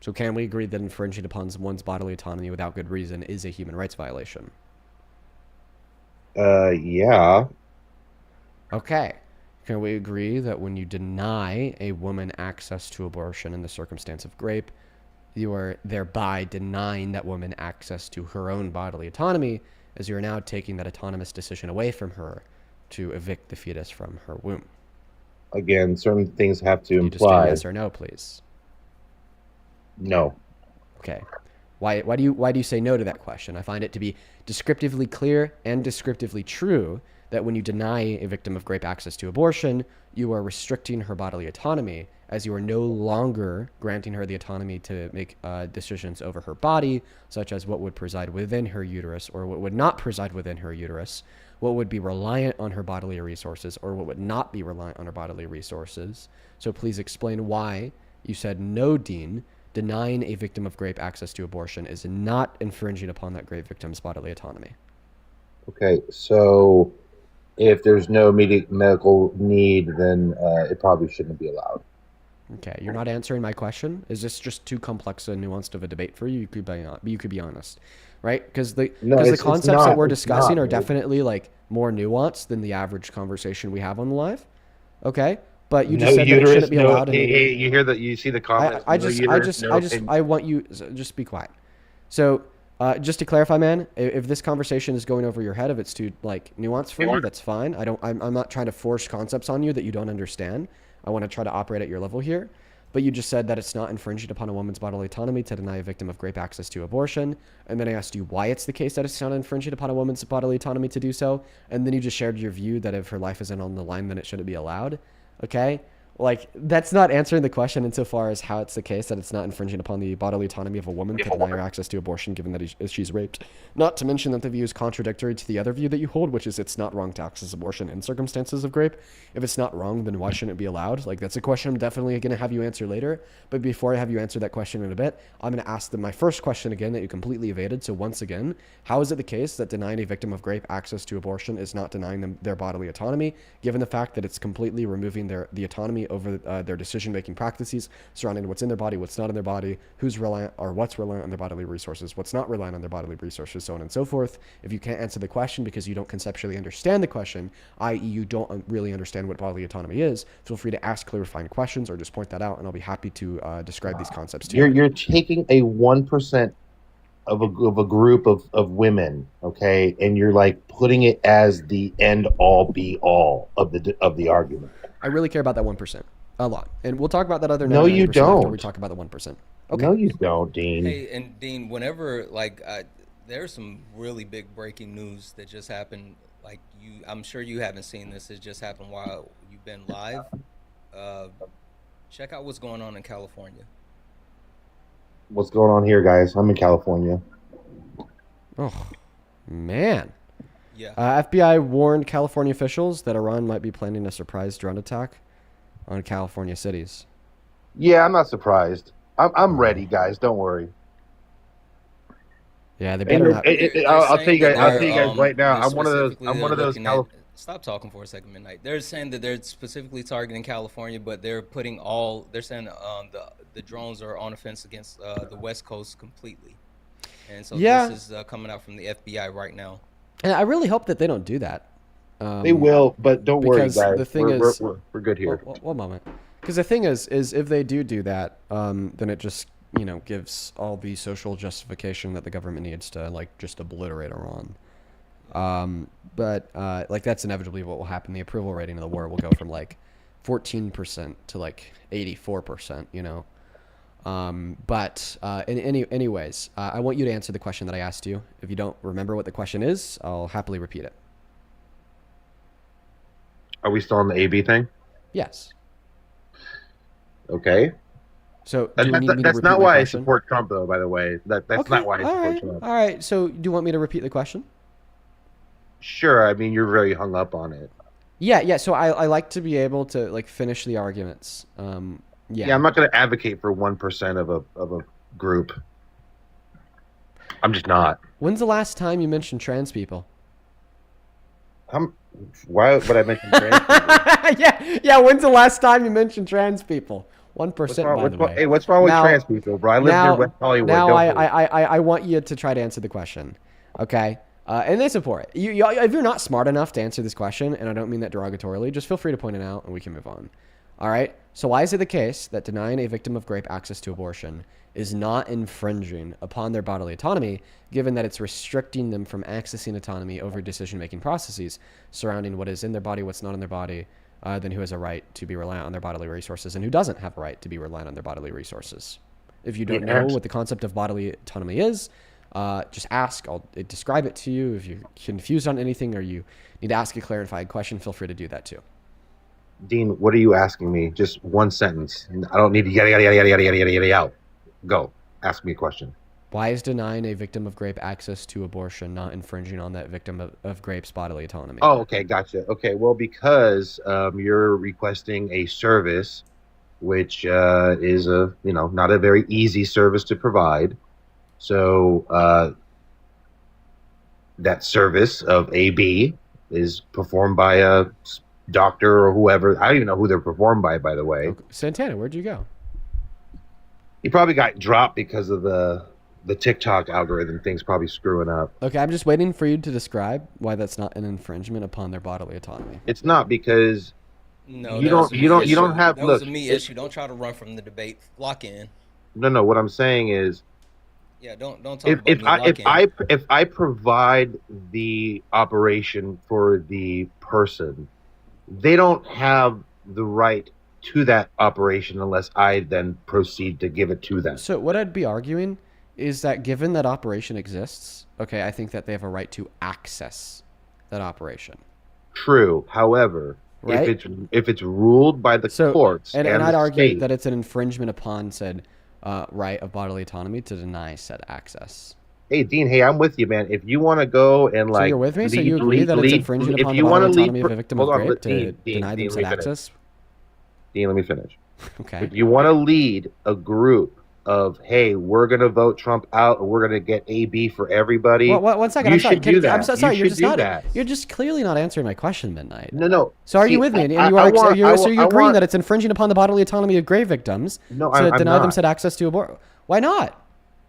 So can we agree that infringing upon one's bodily autonomy without good reason is a human rights violation? Yeah. Okay. Can we agree that when you deny a woman access to abortion in the circumstance of rape, you are thereby denying that woman access to her own bodily autonomy, as you are now taking that autonomous decision away from her to evict the fetus from her womb? Again, certain things have to You just say imply. yes or no, please. No. Okay. Why do you say no to that question? I find it to be descriptively clear and descriptively true that when you deny a victim of rape access to abortion, you are restricting her bodily autonomy, as you are no longer granting her the autonomy to make decisions over her body, such as what would preside within her uterus or what would not preside within her uterus, what would be reliant on her bodily resources or what would not be reliant on her bodily resources. So please explain why you said no, Dean. Denying a victim of rape access to abortion is not infringing upon that rape victim's bodily autonomy. Okay, so if there's no immediate medical need, then it probably shouldn't be allowed. Okay, you're not answering my question. Is this just too complex and nuanced of a debate for you? You could be honest, right? Because the it's concepts not. that we're It's discussing not, are dude. definitely like more nuanced than the average conversation we have on the live. Okay, but you No just said that it uterus, shouldn't be no. allowed. You hear that? You see the comments? I No just uterus, no opinion. I want you just be quiet. So just to clarify, man, if this conversation is going over your head, if it's too like nuanced for you, that's fine. I'm not trying to force concepts on you that you don't understand. I want to try to operate at your level here. But you just said that it's not infringing upon a woman's bodily autonomy to deny a victim of rape access to abortion. And then I asked you why it's the case that it's not infringing upon a woman's bodily autonomy to do so. And then you just shared your view that if her life isn't on the line, then it shouldn't be allowed. Okay? Like, that's not answering the question insofar as how it's the case that it's not infringing upon the bodily autonomy of a woman to deny her access to abortion given that she's raped. Not to mention that the view is contradictory to the other view that you hold, which is it's not wrong to access abortion in circumstances of rape. If it's not wrong, then why shouldn't it be allowed? Like, that's a question I'm definitely going to have you answer later. But before I have you answer that question in a bit, I'm going to ask them my first question again that you completely evaded. So once again, how is it the case that denying a victim of rape access to abortion is not denying them their bodily autonomy, given the fact that it's completely removing the autonomy over their decision-making practices surrounding what's in their body, what's not in their body, who's reliant or what's reliant on their bodily resources, what's not reliant on their bodily resources, so on and so forth. If you can't answer the question because you don't conceptually understand the question, i.e. you don't really understand what bodily autonomy is, feel free to ask clarifying questions or just point that out, and I'll be happy to describe these concepts to you. You're taking a 1% of a group of women, okay, and you're like putting it as the end all be all of the argument. I really care about that 1%. A lot. And we'll talk about that other 99% No, you after don't. we talk about the 1%. Okay. No, you don't, Dean. Hey, and Dean, whenever there's some really big breaking news that just happened like I'm sure you haven't seen this. It just happened while you've been live. Uh, Check out what's going on in California. What's going on here, guys? I'm in California. Oh, man. Yeah. FBI warned California officials that Iran might be planning a surprise drone attack on California cities. Yeah, I'm not surprised. I'm ready, guys. Don't worry. Yeah, they better not. I'll tell you guys. I'll tell you They're, guys right now. they're I'm one of those. specifically I'm one of those. looking at- Stop talking for a second, Midnight. They're saying that they're specifically targeting California, but they're putting all. They're saying the drones are on offense against the West Coast completely, and so Yeah. this is coming out from the FBI right now. And I really hope that they don't do that. They will, but don't worry, because guys. the thing we're, is- we're good here. One moment. Because the thing is if they do that, then it just, gives all the social justification that the government needs to, like, just obliterate Iran. But that's inevitably what will happen. The approval rating of the war will go from, like, 14% to, like, 84%, Anyways, I want you to answer the question that I asked you. If you don't remember what the question is, I'll happily repeat it. Are we still on the AB thing? Yes. Okay. So do you need me to That's repeat not my why question? I support Trump, though. By the way, that's Okay, not why I all support right, Trump. all right. So do you want me to repeat the question? Sure. I mean, you're very hung up on it. Yeah. So I like to be able to, like, finish the arguments. Yeah, I'm not going to advocate for 1% of a group. I'm just not. When's the last time you mentioned trans people? Why would I mention trans people? yeah. When's the last time you mentioned trans people? 1%, by the way. Hey, what's wrong with trans people, bro? I live near West Hollywood. Now I want you to try to answer the question, okay? And they support it. If you're not smart enough to answer this question, and I don't mean that derogatorily, just feel free to point it out, and we can move on. All right? So why is it the case that denying a victim of rape access to abortion is not infringing upon their bodily autonomy, given that it's restricting them from accessing autonomy over decision-making processes surrounding what is in their body, what's not in their body, then who has a right to be reliant on their bodily resources and who doesn't have a right to be reliant on their bodily resources? If you don't know what the concept of bodily autonomy is, just ask. I'll describe it to you. If you're confused on anything or you need to ask a clarifying question, feel free to do that too. Dean, what are you asking me? Just one sentence. I don't need to yada yada yada yada yada yada yada out. Go. Ask me a question. Why is denying a victim of rape access to abortion not infringing on that victim of rape's bodily autonomy? Oh, okay, gotcha. Okay, well, because you're requesting a service, which is not a very easy service to provide. So that service of AB is performed by a doctor or whoever. I don't even know who they're performed by the way. Okay. Santana, where'd you go? He probably got dropped because of the TikTok algorithm thing's probably screwing up. Okay, I'm just waiting for you to describe why that's not an infringement upon their bodily autonomy. It's not because No, you don't have that was a me issue. Don't try to run from the debate. Lock in. No. What I'm saying is, Yeah, don't talk if about me. Lock in. if I provide the operation for the person, they don't have the right to that operation unless I then proceed to give it to them. So what I'd be arguing is that given that operation exists, okay, I think that they have a right to access that operation. True. However, Right? if it's ruled by the courts and the I'd argue state, that it's an infringement upon said right of bodily autonomy to deny said access. hey Dean, hey, I'm with you, man. If you want to go and So like, you're with me? So you agree that it's infringing upon the bodily autonomy of a victim of rape to deny them said access? Dean, let me finish. Okay. If you want to lead a group of, hey, we're going to vote Trump out, or we're going to get AB for everybody. Well, one second. You I'm sorry. should do that. I'm so sorry. You You're should just do not. that. You're just clearly not answering my question, Midnight. No. So are See, you with me? And I you are. want- So you're agreeing that it's infringing upon the bodily autonomy of grave victims No, to I'm deny them not. said access to abortion? Why not?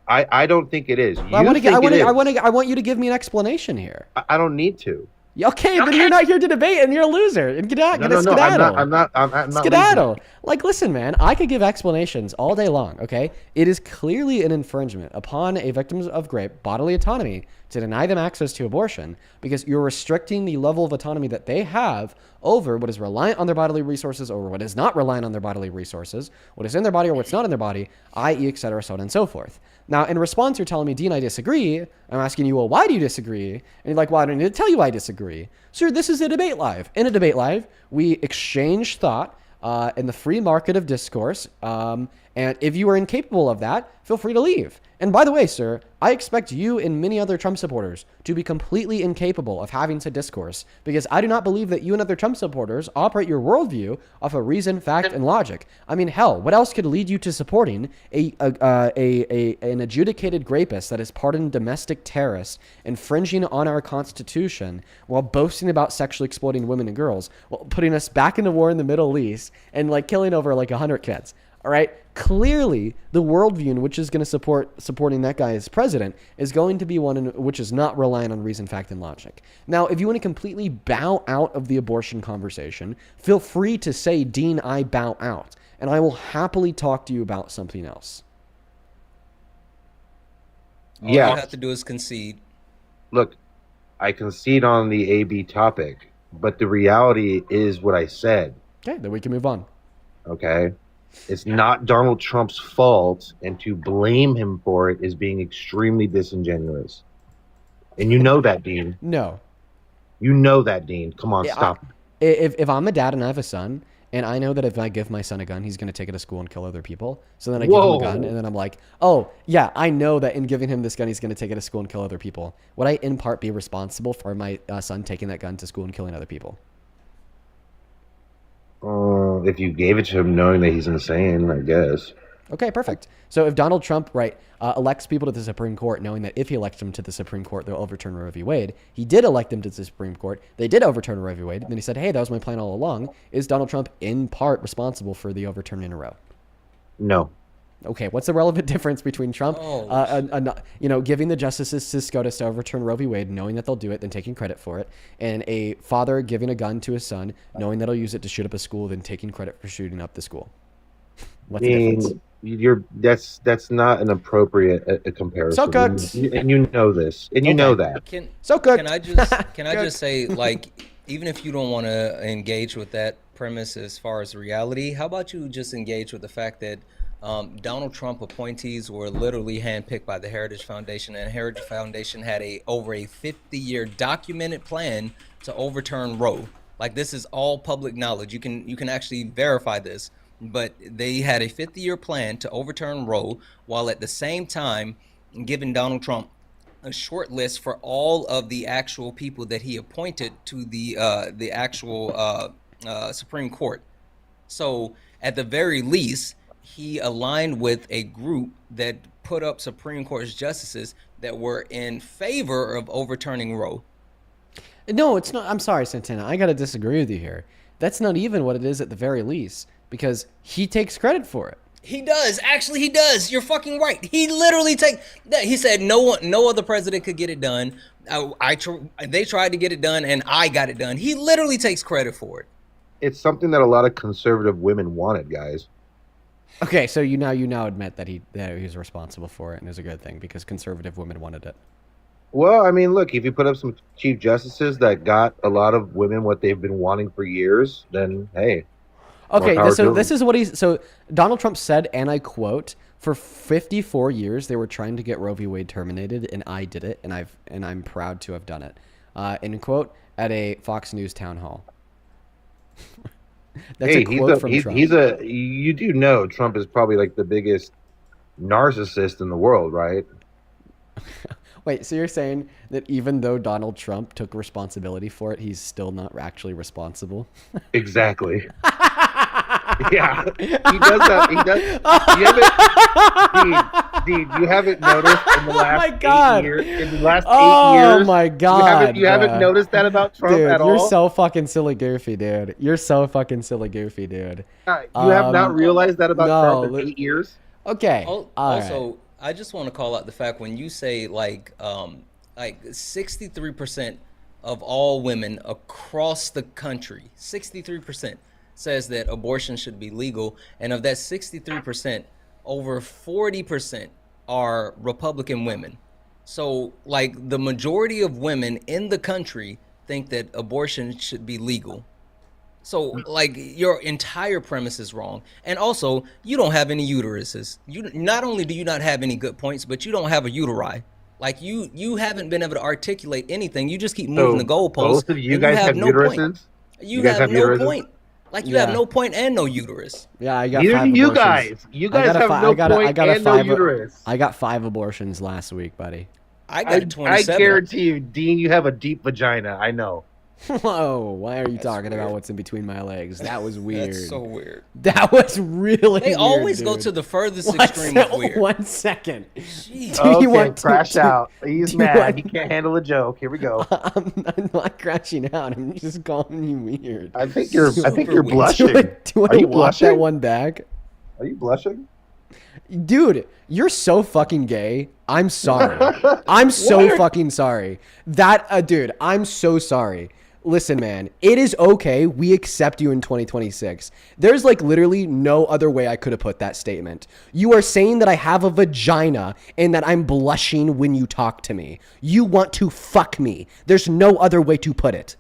I don't think it is. I want you to give me an explanation here. I don't need to. Okay, then you're not here to debate, and you're a loser. And get out, get a skedaddle. I'm not. Skedaddle. Like, listen, man, I could give explanations all day long, okay? It is clearly an infringement upon a victim of rape bodily autonomy to deny them access to abortion because you're restricting the level of autonomy that they have over what is reliant on their bodily resources over what is not reliant on their bodily resources, what is in their body or what's not in their body, i.e., et cetera, so on and so forth. Now, in response, you're telling me, Dean, I disagree. I'm asking you, well, why do you disagree? And you're like, well, I don't need to tell you I disagree. Sir, this is a debate live. In a debate live, we exchange thought in the free market of discourse. And if you are incapable of that, feel free to leave. And by the way, sir, I expect you and many other Trump supporters to be completely incapable of having to discourse, because I do not believe that you and other Trump supporters operate your worldview off of reason, fact, and logic. I mean, hell, what else could lead you to supporting an adjudicated rapist that is pardoned domestic terrorist, infringing on our Constitution, while boasting about sexually exploiting women and girls, while putting us back into war in the Middle East and like killing over like 100 kids? All right. Clearly, the worldview in which is going to supporting that guy as president is going to be one in which is not relying on reason, fact, and logic. Now, if you want to completely bow out of the abortion conversation, feel free to say, Dean, I bow out, and I will happily talk to you about something else. All you have to do is concede. Look, I concede on the AB topic, but the reality is what I said. Okay, then we can move on. Okay? It's not Donald Trump's fault, and to blame him for it is being extremely disingenuous. And you know that, Dean. No. You know that, Dean. Come on, stop. If I'm a dad and I have a son, and I know that if I give my son a gun, he's going to take it to school and kill other people. So then I give him a gun, and then I'm like, oh, yeah, I know that in giving him this gun, he's going to take it to school and kill other people. Would I, in part, be responsible for my son taking that gun to school and killing other people? If you gave it to him knowing that he's insane, I guess. Okay, perfect. So if Donald Trump, elects people to the Supreme Court knowing that if he elects them to the Supreme Court, they'll overturn Roe v. Wade, he did elect them to the Supreme Court, they did overturn Roe v. Wade, and then he said, hey, that was my plan all along. Is Donald Trump in part responsible for the overturning of Roe? No. Okay, what's the relevant difference between Trump, giving the justices to SCOTUS to overturn Roe v. Wade, knowing that they'll do it, then taking credit for it, and a father giving a gun to his son, knowing that he'll use it to shoot up a school, then taking credit for shooting up the school? What's the difference? That's not an appropriate comparison. So cooked. And you know this, and you know that. Can I just say, like, even if you don't want to engage with that premise as far as reality, how about you just engage with the fact that Donald Trump appointees were literally handpicked by the Heritage Foundation, and Heritage Foundation had over a 50-year documented plan to overturn Roe. Like, this is all public knowledge. You can actually verify this. But they had a 50-year plan to overturn Roe, while at the same time giving Donald Trump a short list for all of the actual people that he appointed to the actual Supreme Court. So at the very least, he aligned with a group that put up Supreme Court justices that were in favor of overturning Roe. No, it's not. I'm sorry, Santana. I got to disagree with you here. That's not even what it is at the very least, because he takes credit for it. He does. Actually, he does. You're fucking right. He literally that. He said no other president could get it done. They tried to get it done, and I got it done. He literally takes credit for it. It's something that a lot of conservative women wanted, guys. Okay, so you now admit that he was responsible for it, and it was a good thing because conservative women wanted it. Well, I mean, look, if you put up some chief justices that got a lot of women what they've been wanting for years, then hey. Okay, so this is what so Donald Trump said, and I quote, for 54 years they were trying to get Roe v. Wade terminated, and I did it, and I'm proud to have done it. End quote, at a Fox News town hall. That's a quote from Trump. You do know Trump is probably like the biggest narcissist in the world, right? Wait, so you're saying that even though Donald Trump took responsibility for it, he's still not actually responsible? Exactly. Yeah, he does that. He does. You haven't noticed in the last 8 years. In the last 8 years. Oh my God! You haven't noticed that about Trump at all. You're so fucking silly goofy, dude. You're so fucking silly goofy, dude. You have not realized that about Trump in 8 years. Okay. Also, I just want to call out the fact when you say like 63% of all women across the country, 63%. says that abortion should be legal, and of that 63%, over 40% are Republican women. So like the majority of women in the country think that abortion should be legal. So, like, your entire premise is wrong. And also, you don't have any uteruses. You not only do you not have any good points, but you don't have a uteri. Like, you haven't been able to articulate anything. You just keep moving the goalposts. Both of you and guys have no uteruses? point. You guys have have no uteruses? point. Like, you Yeah. have no point and no uterus. Yeah, I got Neither 5 do you abortions. guys. You I guys got a have fi- no I got a- I point got a and no 5 uterus. I got 5 abortions last week, buddy. I got 27. I guarantee you, Dean, you have a deep vagina. I know. Whoa, why are you That's talking about weird. what's in between my legs? That was weird. That's so weird. That was really They weird, always go dude. to the furthest One extreme sec- of weird. 1 second. Jeez. Do you want to- crash do- out. He's do mad. I- He can't handle a joke. Here we go. I'm not crashing out. I'm just calling you weird. I think you're Super weird. blushing. Do Are I you walk blushing? that one back? Are you blushing? Dude, you're so fucking gay. I'm sorry. I'm so What? fucking sorry. Dude, I'm so sorry. Listen, man, it is okay. We accept you in 2026. There's like literally no other way I could have put that statement. You are saying that I have a vagina and that I'm blushing when you talk to me. You want to fuck me. There's no other way to put it.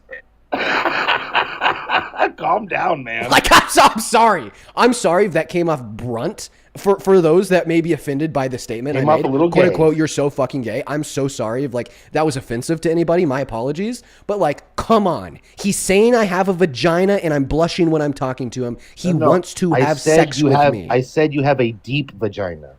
Calm down, man. Like, I'm sorry. I'm sorry if that came off brunt. For those that may be offended by the statement Came I off made, a little quote gay. unquote, you're so fucking gay. I'm so sorry if like that was offensive to anybody. My apologies. But like, come on. He's saying I have a vagina and I'm blushing when I'm talking to him. He No, wants to I have said sex you with have, me. I said you have a deep vagina.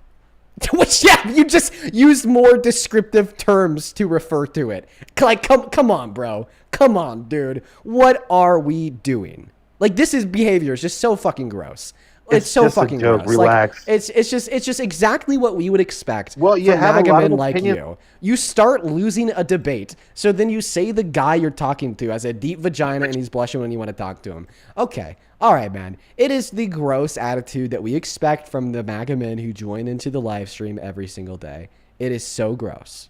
Which, yeah, you just used more descriptive terms to refer to it. Like, come on, bro. Come on, dude. What are we doing? Like, this is behavior is just so fucking gross. It's so just a fucking joke. gross. Relax. Like, it's just exactly what we would expect. Well, you from have a MAGA lot men of like opinion- you. You start losing a debate, so then you say the guy you're talking to has a deep vagina and he's blushing when you want to talk to him. Okay, all right, man. It is the gross attitude that we expect from the MAGA men who join into the live stream every single day. It is so gross.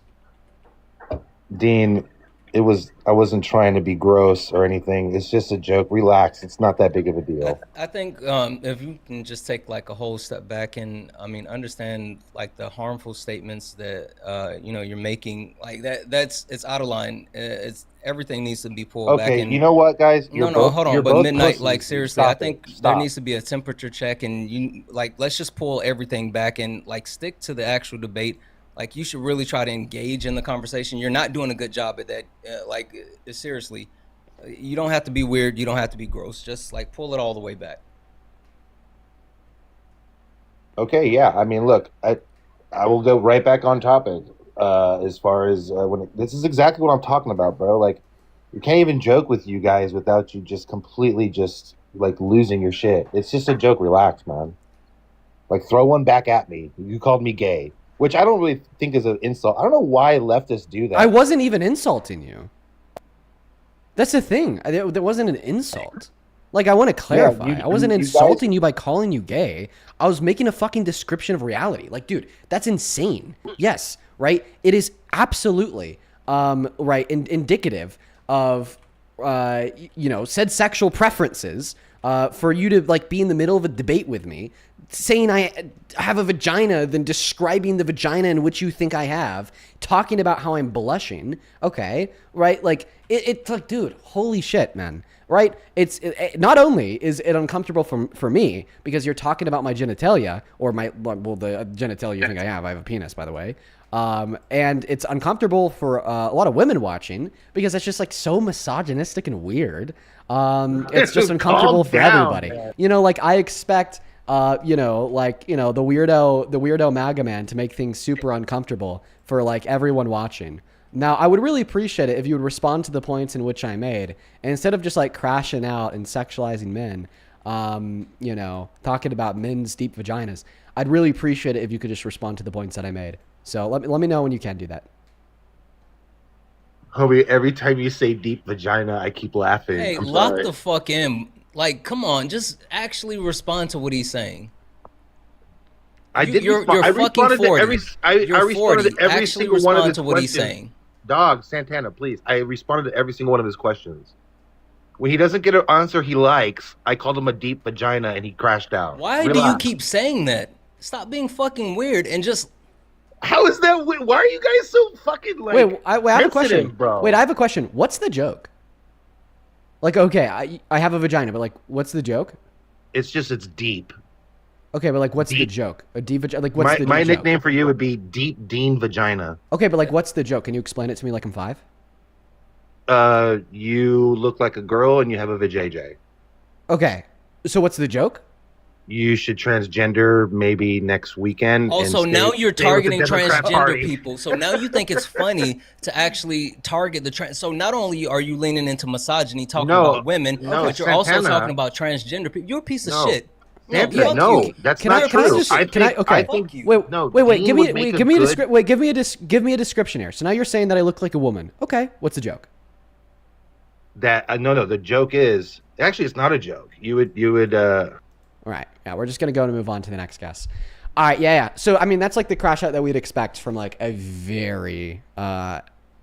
Dean, I wasn't trying to be gross or anything. It's just a joke. Relax. It's not that big of a deal. I think if you can just take like a whole step back and understand like the harmful statements that you're making, like it's out of line. It's everything needs to be pulled back. Okay, And you know what, guys? no, hold on. But midnight, pussies. like seriously, Stop I think it. there Stop. needs to be a temperature check, and you like let's just pull everything back and like stick to the actual debate. Like you should really try to engage in the conversation. You're not doing a good job at that. Seriously, you don't have to be weird. You don't have to be gross. Just like pull it all the way back. Okay, yeah. I mean, look, I will go right back on topic. As far as this is exactly what I'm talking about, bro. Like, you can't even joke with you guys without you just completely just like losing your shit. It's just a joke. Relax, man. Like, throw one back at me. You called me gay, which I don't really think is an insult. I don't know why leftists do that. I wasn't even insulting you. That's the thing. That wasn't an insult. Like, I want to clarify. I wasn't you guys- insulting you by calling you gay. I was making a fucking description of reality. Like, dude, that's insane. Yes, right? It is absolutely right indicative of said sexual preferences for you to like be in the middle of a debate with me, saying I have a vagina, then describing the vagina in which you think I have, talking about how I'm blushing. Okay, right? Like it's like, dude, holy shit, man. Right? Not only is it uncomfortable for me because you're talking about my genitalia or the genitalia you think I have. I have a penis, by the way. And it's uncomfortable for a lot of women watching because it's just like so misogynistic and weird. It's just uncomfortable for everybody. Man. You know, like I expect, the weirdo MAGA man to make things super uncomfortable for like everyone watching. Now, I would really appreciate it if you would respond to the points in which I made, and instead of just like crashing out and sexualizing men, talking about men's deep vaginas, I'd really appreciate it if you could just respond to the points that I made. So let me know when you can do that. Homie, every time you say deep vagina, I keep laughing. Hey, I'm lock sorry. the fuck in. Like, come on, just actually respond to what he's saying. I did. You're respond. I fucking responded 40. to every. I You're responded 40. to every Actually single respond one of his to what he's questions. saying. Dog, Santana, please. I responded to every single one of his questions. When he doesn't get an answer he likes, I called him a deep vagina and he crashed out. Why do you Relax. keep saying that? Stop being fucking weird and just. How is that? Why are you guys so fucking like? Wait, I have a question. sensitive, bro? Wait, I have a question. What's the joke? Like, okay, I have a vagina, but like, what's the joke? It's deep. Okay, but like, what's the Deep. joke? A deep vagina? Like, what's the My joke? nickname for you would be Deep Dean Vagina. Okay, but like, what's the joke? Can you explain it to me like I'm 5? You look like a girl and you have a vajayjay. Okay, so what's the joke? You should transgender maybe next weekend. Also, and now stay- you're stay with the targeting Democrat transgender Party. people. So now you think it's funny to actually target the trans. So not only are you leaning into misogyny, talking No, about women, no, but you're also Santana. talking about transgender people. You're a piece of No. shit. Santa, fuck no, you. that's Can not I true. just? I Can I? think- Okay. I think wait. no, Wait. Dean Give me. would make Wait, a give me a good- description. Wait. Give me a description here. So now you're saying that I look like a woman. Okay. What's the joke? That no. The joke is actually it's not a joke. You would. All right. Yeah, we're just gonna go and move on to the next guest. All right. Yeah. So I mean, that's like the crash out that we'd expect from like a very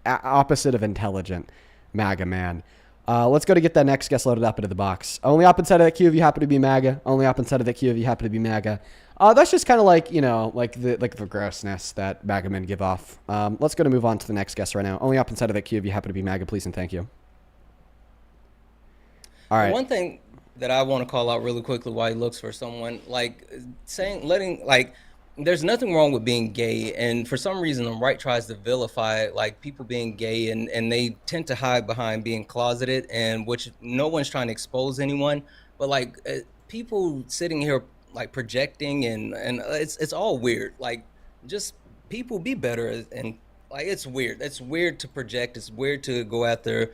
opposite of intelligent MAGA man. Let's go to get that next guest loaded up into the box. Only up inside of that queue if you happen to be MAGA. Only up inside of that queue if you happen to be MAGA. That's just kind of like, you know, like the grossness that MAGA men give off. Let's go to move on to the next guest right now. Only up inside of that queue if you happen to be MAGA, please and thank you. All right. One thing that I want to call out really quickly while he looks for someone, like there's nothing wrong with being gay, and for some reason the right tries to vilify like people being gay, and they tend to hide behind being closeted, and which no one's trying to expose anyone, but like people sitting here like projecting and it's all weird. Like, just people be better, and like it's weird. It's weird to project. It's weird to go after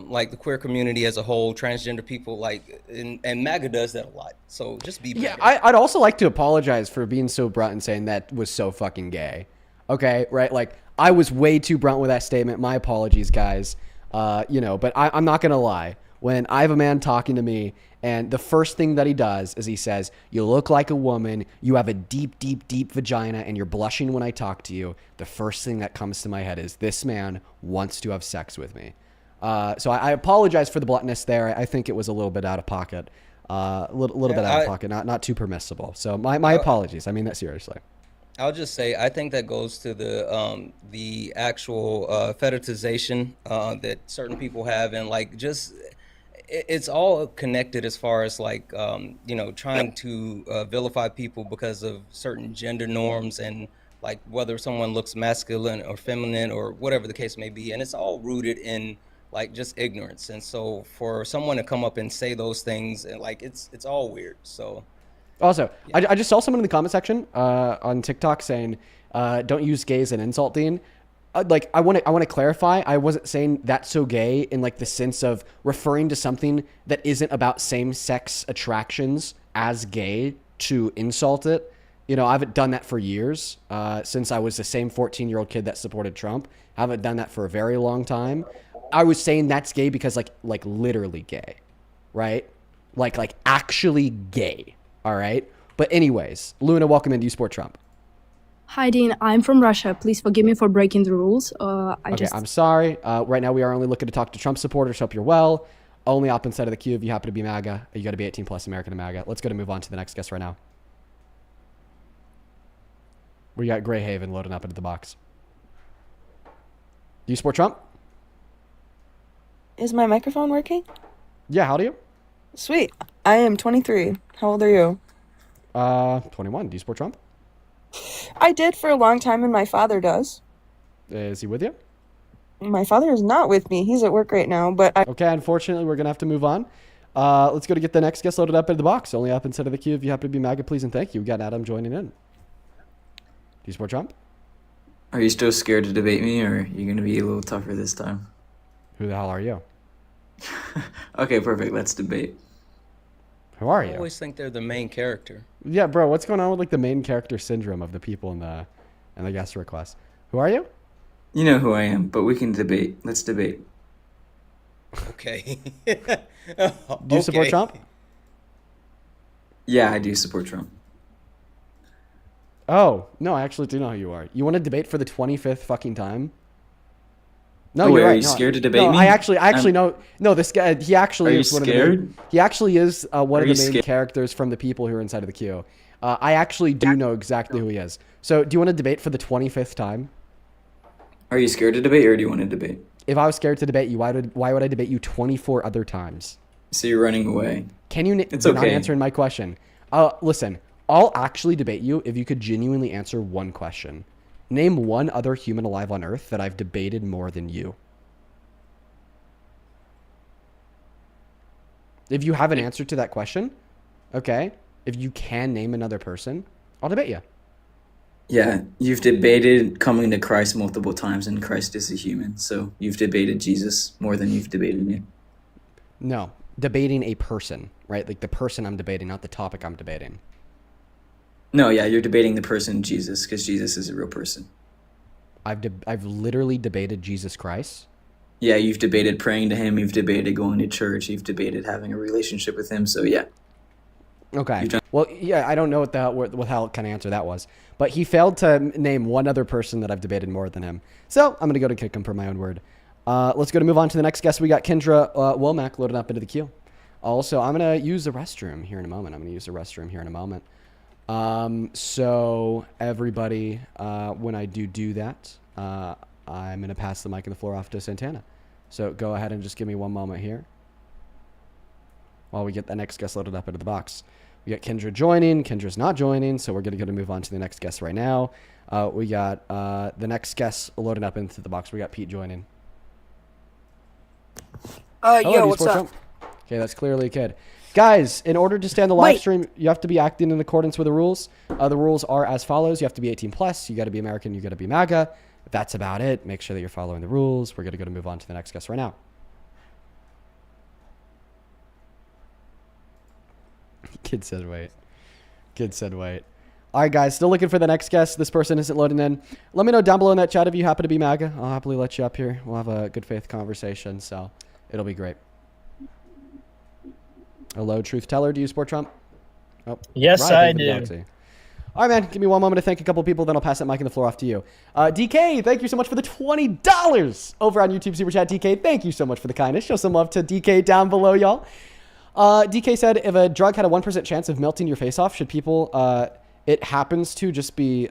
like the queer community as a whole, transgender people, like, and MAGA does that a lot. So just be better. Yeah, I'd also like to apologize for being so blunt and saying that was so fucking gay. Okay, right? Like, I was way too blunt with that statement. My apologies, guys. You know, but I'm not gonna lie. When I have a man talking to me, and the first thing that he does is he says, "You look like a woman. You have a deep, deep, deep vagina, and you're blushing when I talk to you." The first thing that comes to my head is this man wants to have sex with me. So I apologize for the bluntness there. I think it was a little bit out of pocket, a little bit out of pocket, not too permissible. So my apologies. I mean that seriously. I'll just say I think that goes to the actual fetishization that certain people have, and like just it's all connected as far as like you know, trying to vilify people because of certain gender norms, and like whether someone looks masculine or feminine or whatever the case may be, and it's all rooted in like just ignorance. And so for someone to come up and say those things, and like it's all weird. So also, yeah. I just saw someone in the comment section on TikTok saying, "Don't use gay as an insult, Dean." Like I want to clarify. I wasn't saying that's so gay in like the sense of referring to something that isn't about same-sex attractions as gay to insult it. You know, I haven't done that for years since I was the same 14-year-old kid that supported Trump. I haven't done that for a very long time. I was saying that's gay because like literally gay, right? Like actually gay. All right. But anyways, Luna, welcome into You Sport Trump. Hi, Dean. I'm from Russia. Please forgive me for breaking the rules. I'm sorry. Right now we are only looking to talk to Trump supporters. Hope you're well. Only up inside of the queue if you happen to be MAGA. You got to be 18 plus American to MAGA. Let's go to move on to the next guest right now. We got Gray Haven loading up into the box. Do you support Trump? Is my microphone working? Yeah, how old are you? Sweet. I am 23. How old are you? 21. Do you support Trump? I did for a long time, and my father does. Is he with you? My father is not with me. He's at work right now, but Okay, unfortunately, we're going to have to move on. Let's go to get the next guest loaded up into the box. Only up instead of the queue if you happen to be MAGA, please and thank you. We got Adam joining in. Do you support Trump? Are you still scared to debate me, or are you going to be a little tougher this time? Who the hell are you? Okay, perfect. Let's debate. Who are I you? always think they're the main character. Yeah, bro, what's going on with like the main character syndrome of the people in the guest request? Who are you? You know who I am, but we can debate. Let's debate. Okay. Do you support Trump? Yeah, I do support Trump. Oh, no, I actually do know who you are. You want to debate for the 25th fucking time? No, Oh, wait, you're are right. you No, scared to debate no, me? I actually know. No, this guy, he actually Are is you one scared? of the main, he actually is one Are of the you main scared? characters from the people who are inside of the queue. I actually do know exactly who he is. So do you want to debate for the 25th time? Are you scared to debate, or do you want to debate? If I was scared to debate you, why would I debate you 24 other times? So you're running away. Can you? It's you're not okay. answering my question. Listen, I'll actually debate you if you could genuinely answer one question. Name one other human alive on Earth that I've debated more than you. If you have an answer to that question, okay. If you can name another person, I'll debate you. Yeah, you've debated coming to Christ multiple times, and Christ is a human. So you've debated Jesus more than you've debated me. No, debating a person, right? Like the person I'm debating, not the topic I'm debating. No, yeah, you're debating the person Jesus, because Jesus is a real person. I've literally debated Jesus Christ. Yeah, you've debated praying to him. You've debated going to church. You've debated having a relationship with him. So yeah. Okay. Well, yeah, I don't know what the hell kind of answer that was, but he failed to name one other person that I've debated more than him. So I'm gonna go to kick him for my own word. Let's go to move on to the next guest. We got Kendra Womack loaded up into the queue. Also, I'm gonna use the restroom here in a moment. So everybody, when I do that, I'm gonna pass the mic and the floor off to Santana. So go ahead and just give me one moment here while we get the next guest loaded up into the box. We got Kendra joining. Kendra's not joining, so we're going to move on to the next guest right now. We got the next guest loaded up into the box. We got Pete joining. Yo, what's up? Okay, that's clearly a kid. Guys, in order to stay on the live stream, you have to be acting in accordance with the rules. The rules are as follows. You have to be 18 plus. You got to be American. You got to be MAGA. That's about it. Make sure that you're following the rules. We're going to move on to the next guest right now. Kid said wait. All right, guys, still looking for the next guest. This person isn't loading in. Let me know down below in that chat if you happen to be MAGA. I'll happily let you up here. We'll have a good faith conversation, so it'll be great. Hello, Truth Teller. Do you support Trump? Oh, yes, I do. All right, man. Give me one moment to thank a couple people, then I'll pass that mic and the floor off to you. DK, thank you so much for the $20 over on YouTube Super Chat. DK, thank you so much for the kindness. Show some love to DK down below, y'all. DK said, if a drug had a 1% chance of melting your face off, should people it happens to just be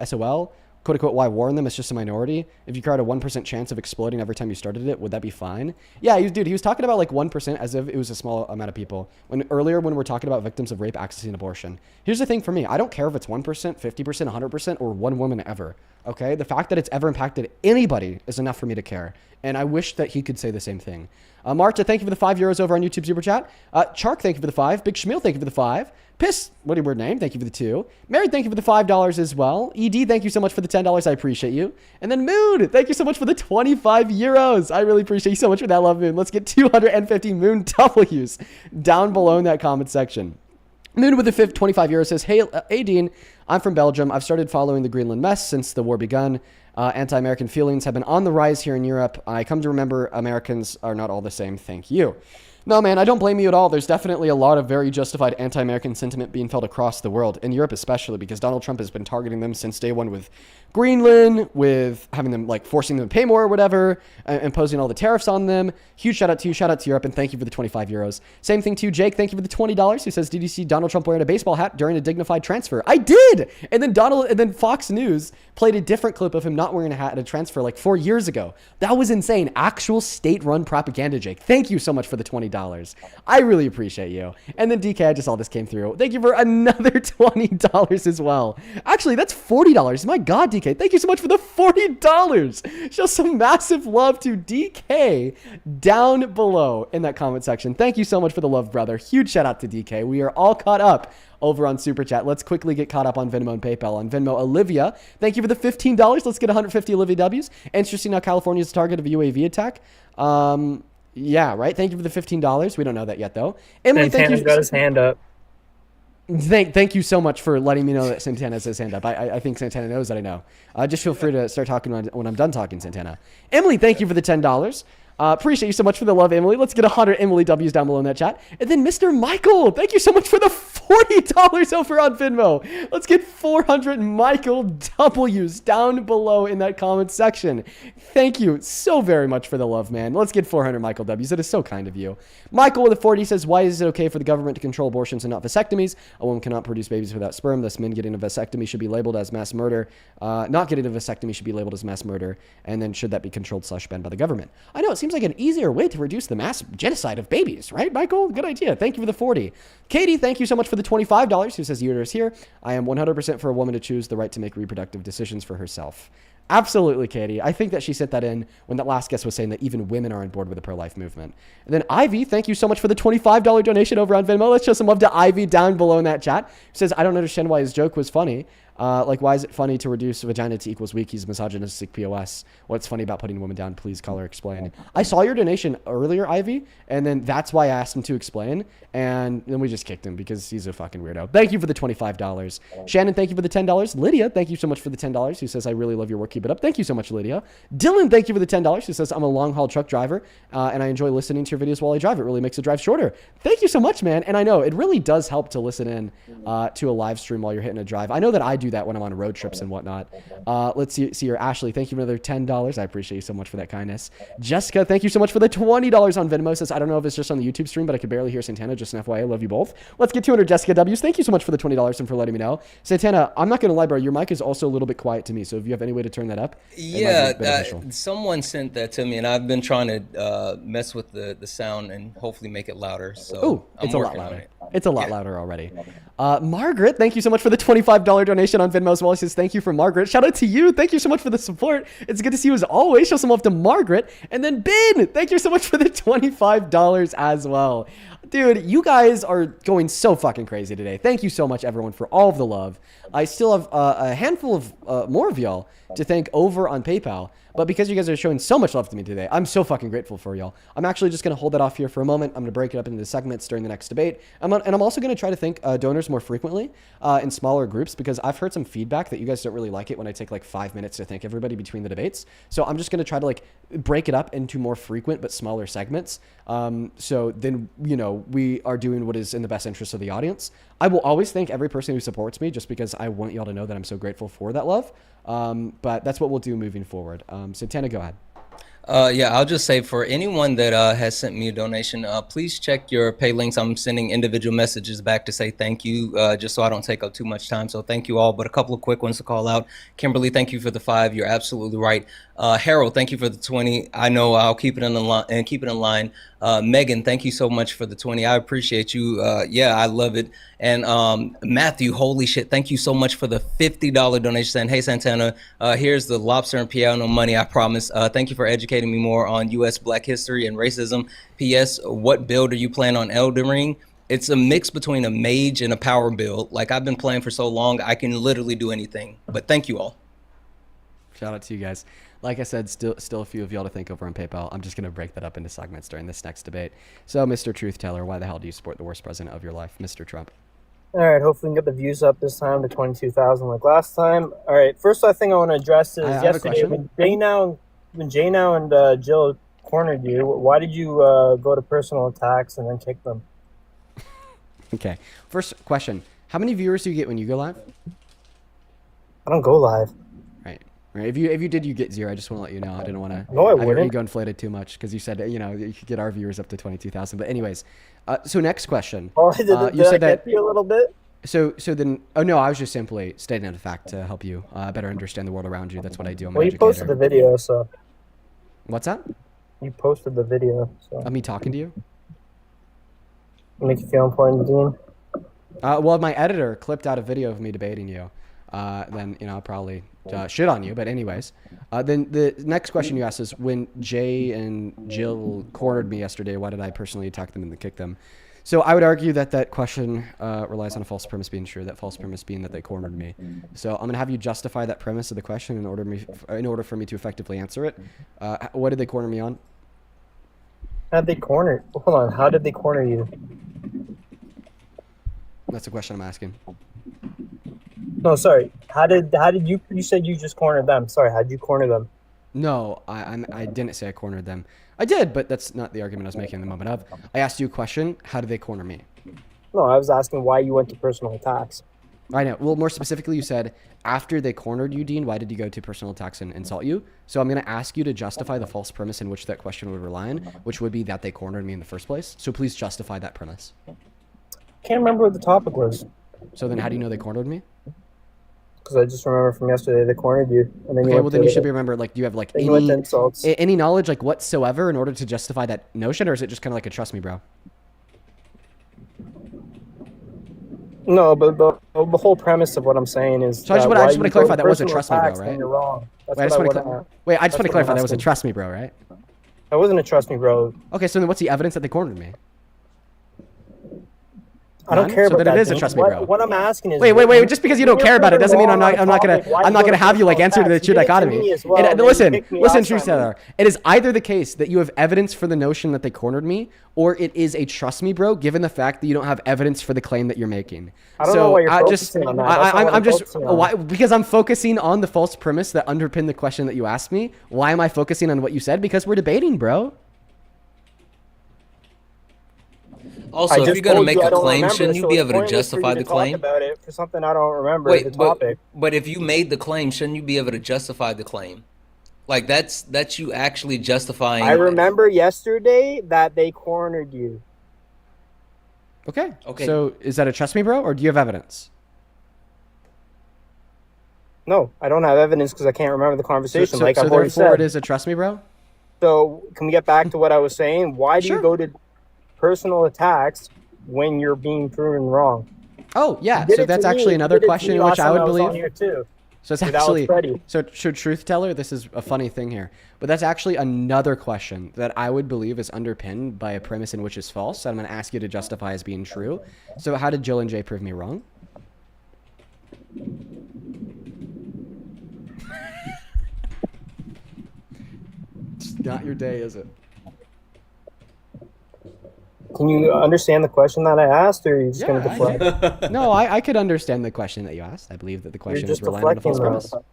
SOL? Quote unquote, why warn them? It's just a minority. If you had a 1% chance of exploding every time you started it, would that be fine? Yeah, he was talking about like 1% as if it was a small amount of people. Earlier when we're talking about victims of rape accessing abortion. Here's the thing for me. I don't care if it's 1%, 50%, 100%, or one woman ever. Okay? The fact that it's ever impacted anybody is enough for me to care. And I wish that he could say the same thing. Marta, thank you for the €5 over on YouTube Super Chat. Chark, thank you for the 5. Big Schmiel, thank you for the 5. Piss, what a weird name. Thank you for the 2. Mary, thank you for the $5 as well. ED, thank you so much for the $10. I appreciate you. And then Moon, thank you so much for the €25. I really appreciate you so much for that, love, Moon. Let's get 250 Moon W's down below in that comment section. Moon with the 25 euros says, hey, Dean, I'm from Belgium. I've started following the Greenland mess since the war begun. Anti-American feelings have been on the rise here in Europe. I come to remember Americans are not all the same. Thank you. No, man, I don't blame you at all. There's definitely a lot of very justified anti-American sentiment being felt across the world, in Europe especially, because Donald Trump has been targeting them since day one with Greenland, with having them, like, forcing them to pay more or whatever, imposing all the tariffs on them. Huge shout out to you. Shout out to Europe, and thank you for the 25 euros. Same thing to Jake. Thank you for the $20, who says, did you see Donald Trump wearing a baseball hat during a dignified transfer? I did! And then Fox News played a different clip of him not wearing a hat at a transfer like 4 years ago. That was insane. Actual state-run propaganda, Jake. Thank you so much for the $20. I really appreciate you. And then DK, I just saw this came through. Thank you for another $20 as well. Actually, that's $40. My God, DK, thank you so much for the $40. Show some massive love to DK down below in that comment section. Thank you so much for the love, brother. Huge shout out to DK. We are all caught up over on Super Chat. Let's quickly get caught up on Venmo and PayPal. On Venmo, Olivia, thank you for the $15. Let's get 150 Olivia W's. Interesting how California is the target of a UAV attack. Yeah, right. Thank you for the $15. We don't know that yet, though. Emily, thank you. Got his hand up. Thank you so much for letting me know that Santana has his hand up. I think Santana knows that I know. Just feel free to start talking when I'm done talking, Santana. Emily, thank you for the $10. Appreciate you so much for the love, Emily. Let's get 100 Emily W's down below in that chat. And then Mr. Michael, thank you so much for the $40 over on Venmo. Let's get 400 Michael W's down below in that comment section. Thank you so very much for the love, man. Let's get 400 Michael W's. It is so kind of you. Michael with a 40 says, why is it okay for the government to control abortions and not vasectomies? A woman cannot produce babies without sperm. Thus, men getting a vasectomy should be labeled as mass murder. Not getting a vasectomy should be labeled as mass murder. And then should that be controlled/banned by the government? I know, it seems like an easier way to reduce the mass genocide of babies, right, Michael? Good idea. Thank you for the 40. Katie, thank you so much for the $25, who says the uterus here. I am 100% for a woman to choose the right to make reproductive decisions for herself. Absolutely, Katie. I think that she sent that in when that last guest was saying that even women are on board with the pro-life movement. And then Ivy, thank you so much for the $25 donation over on Venmo. Let's show some love to Ivy down below in that chat. She says, I don't understand why his joke was funny. Why is it funny to reduce vagina to equals weak? He's misogynistic POS. What's funny about putting a woman down? Please call or explain. I saw your donation earlier, Ivy, and then that's why I asked him to explain, and then we just kicked him because he's a fucking weirdo. Thank you for the $25. Shannon, thank you for the $10. Lydia, thank you so much for the $10, who says, I really love your work. Keep it up. Thank you so much, Lydia. Dylan, thank you for the $10, who says, I'm a long-haul truck driver, and I enjoy listening to your videos while I drive. It really makes the drive shorter. Thank you so much, man. And I know it really does help to listen in to a live stream while you're hitting a drive. I know that I do that when I'm on road trips and whatnot. Let's see here. Ashley, thank you for another $10. I appreciate you so much for that kindness. Jessica, thank you so much for the $20 on Venmo. Says, I don't know if it's just on the YouTube stream, but I could barely hear Santana. Just an FYI, love you both. Let's get 200 Jessica W's. Thank you so much for the $20 and for letting me know. Santana, I'm not going to lie, bro. Your mic is also a little bit quiet to me. So if you have any way to turn that up. Yeah, someone sent that to me, and I've been trying to mess with the sound and hopefully make it louder. So it's a lot louder. It's a lot louder already. Margaret, thank you so much for the $25 donation on Venmo as well. She says, thank you for Margaret. Shout out to you. Thank you so much for the support. It's good to see you as always. Show some love to Margaret. And then Ben, thank you so much for the $25 as well. Dude, you guys are going so fucking crazy today. Thank you so much, everyone, for all of the love. I still have a handful of more of y'all to thank over on PayPal. But because you guys are showing so much love to me today, I'm so fucking grateful for y'all. I'm actually just going to hold that off here for a moment. I'm going to break it up into segments during the next debate. And I'm also going to try to thank donors more frequently in smaller groups, because I've heard some feedback that you guys don't really like it when I take like 5 minutes to thank everybody between the debates. So I'm just going to try to like break it up into more frequent but smaller segments. So then, you know, we are doing what is in the best interest of the audience. I will always thank every person who supports me, just because I want y'all to know that I'm so grateful for that love. But that's what we'll do moving forward. So Tana, go ahead. Yeah, I'll just say, for anyone that has sent me a donation, please check your pay links. I'm sending individual messages back to say thank you, just so I don't take up too much time. So thank you all, but a couple of quick ones to call out. Kimberly, thank you for the 5. You're absolutely right. Harold, thank you for the 20. I know I'll keep it in line and keep it in line. Megan, thank you so much for the 20. I appreciate you. Yeah, I love it. And Matthew, holy shit, thank you so much for the $50 donation saying, hey, Santana, here's the lobster and piano money, I promise. Thank you for educating me more on U.S. Black history and racism. P.S. What build are you playing on Elden Ring? It's a mix between a mage and a power build. Like, I've been playing for so long, I can literally do anything. But thank you all. Shout out to you guys. Like I said, still a few of y'all to thank over on PayPal. I'm just going to break that up into segments during this next debate. So, Mr. Truth Teller, why the hell do you support the worst president of your life, Mr. Trump? All right, hopefully we can get the views up this time to 22,000 like last time. All right, first I think I want to address is yesterday when Jay Now and Jill cornered you, why did you go to personal attacks and then kick them? Okay, first question. How many viewers do you get when you go live? I don't go live. Right. If you did, you get 0. I just want to let you know. I didn't want to. No, I have your wouldn't. ego inflated too much, because you said, you know, you could get our viewers up to 22,000. But anyways, so next question. Oh, did you said I get you a little bit? So then, oh no, I was just simply stating a fact to help you better understand the world around you. That's what I do. I'm an you educator. posted the video, so. What's that? You posted the video, so. Of me talking to you? Make you feel important, Dean? Well, my editor clipped out a video of me debating you. Then, you know, I'll probably shit on you. But anyways, then the next question you asked is, when Jay and Jill cornered me yesterday, why did I personally attack them and kick them? So I would argue that that question relies on a false premise being true, that false premise being that they cornered me. So I'm going to have you justify that premise of the question in order for me to effectively answer it. What did they corner me on? How did they corner? Hold on. How did they corner you? That's the question I'm asking. No, sorry. How did you said you just cornered them? Sorry, how did you corner them? No, I didn't say I cornered them. I did, but that's not the argument I was making in the moment of. I asked you a question. How did they corner me? No, I was asking why you went to personal attacks. I know. Well, more specifically, you said after they cornered you, Dean, why did you go to personal attacks and insult you? So I'm going to ask you to justify the false premise in which that question would rely on, which would be that they cornered me in the first place. So please justify that premise. Can't remember what the topic was. So then how do you know they cornered me? Because I just remember from yesterday they cornered you. And then Okay, well then you should be remember, like, do you have like any knowledge like whatsoever in order to justify that notion, or is it just kind of like a trust me, bro? No, but the whole premise of what I'm saying is. So I just want to clarify that was a trust me, bro, attacks, right? You're wrong. Wait, I just want to clarify that was a trust me, bro, right? That wasn't a trust me, bro. Okay, so then what's the evidence that they cornered me? I don't care so about then that. it is a trust me, bro. What I'm asking is. Wait. Just because you don't care about it doesn't mean I'm not gonna have you like answer to the true dichotomy. Listen, truth teller. It is either the case that you have evidence for the notion that they cornered me, or it is a trust me, bro. Given the fact that you don't have evidence for the claim that you're making. I don't know why you're focusing on that. I'm just why, because I'm focusing on the false premise that underpinned the question that you asked me. Why am I focusing on what you said? Because we're debating, bro. Also, if you're going to make a claim, shouldn't you be able to justify the claim? About it for something I don't remember. The topic. But if you made the claim, shouldn't you be able to justify the claim? Like that's you actually justifying. I remember yesterday that they cornered you. Okay. So is that a trust me, bro, or do you have evidence? No, I don't have evidence because I can't remember the conversation. So I've already said. Therefore, it is a trust me, bro. So can we get back to what I was saying? Why do you go to personal attacks when you're being proven wrong? Oh yeah, so that's actually another question in which I would believe. So it's actually truth teller. This is a funny thing here, but that's actually another question that I would believe is underpinned by a premise in which is false. That I'm going to ask you to justify as being true. So how did Jill and Jay prove me wrong? It's not your day, is it? Can you understand the question that I asked, or are you just going to deflect? No, I could understand the question that you asked. I believe that the question is relying on a false premise. Though.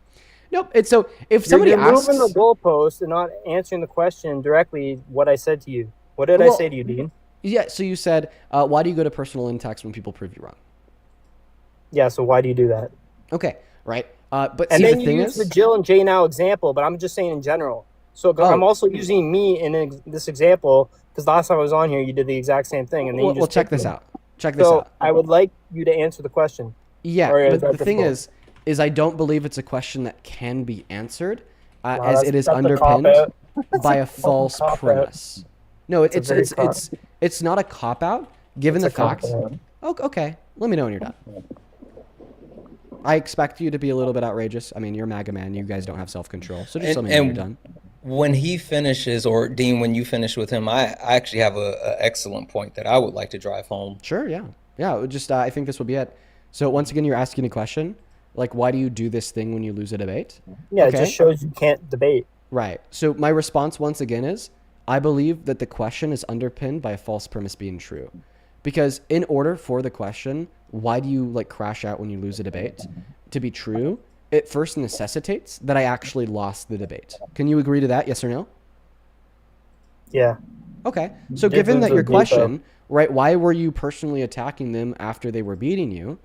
Nope. It's so if somebody asks, moving the goalpost and not answering the question directly, what I said to you. What did I say to you, Dean? Yeah. So you said, why do you go to personal attacks when people prove you wrong? Yeah. So why do you do that? Okay. Right. But and see, then the thing you use is, the Jill and Jay now example, but I'm just saying in general. So I'm also using me in this example because last time I was on here, you did the exact same thing, and then you just check this out. Check this out. I would like you to answer the question. Yeah, but the thing is I don't believe it's a question that can be answered, as it is underpinned by a false premise. No, it's not a cop out given the facts. Okay, let me know when you're done. I expect you to be a little bit outrageous. I mean, you're MAGA man. You guys don't have self-control, so just let me know when you're done. When he finishes, or Dean, when you finish with him, I actually have a excellent point that I would like to drive home. Sure, yeah. Just I think this will be it. So once again, you're asking a question, like, why do you do this thing when you lose a debate? Yeah, okay. It just shows you can't debate. Right. So my response once again is, I believe that the question is underpinned by a false premise being true. Because in order for the question, why do you like crash out when you lose a debate, to be true, it first necessitates that I actually lost the debate. Can you agree to that? Yes or no? Yeah. Okay. So given that your question, right, why were you personally attacking them after they were beating you?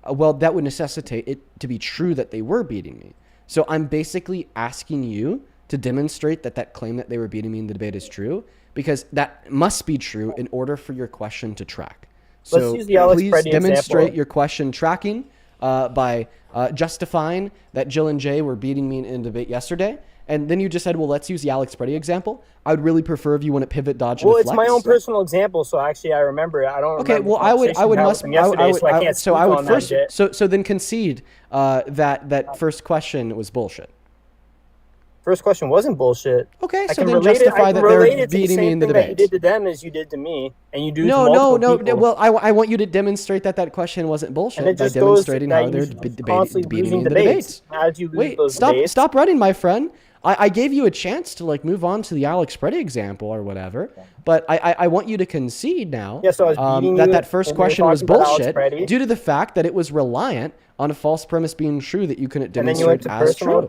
Well, that would necessitate it to be true that they were beating me. So I'm basically asking you to demonstrate that that claim that they were beating me in the debate is true, because that must be true in order for your question to track. So please demonstrate your question tracking by justifying that Jill and Jay were beating me in a debate yesterday. And then you just said, well, let's use the Alex Preddy example. I would really prefer if you want to pivot, dodge, and deflect. Well, it's my own personal example, so actually I remember it. I don't remember. Okay, well, so then concede that first question was bullshit. First question wasn't bullshit. Okay, so then justify that they're beating me in the debate. That you did to them as you did to me, and you do to multiple people. Well, I want you to demonstrate that question wasn't bullshit by demonstrating how they're beating me in the debates. Wait, stop running, my friend. I gave you a chance to like move on to the Alex Preddy example or whatever, but I want you to concede now that first question was bullshit due to the fact that it was reliant on a false premise being true that you couldn't demonstrate as true.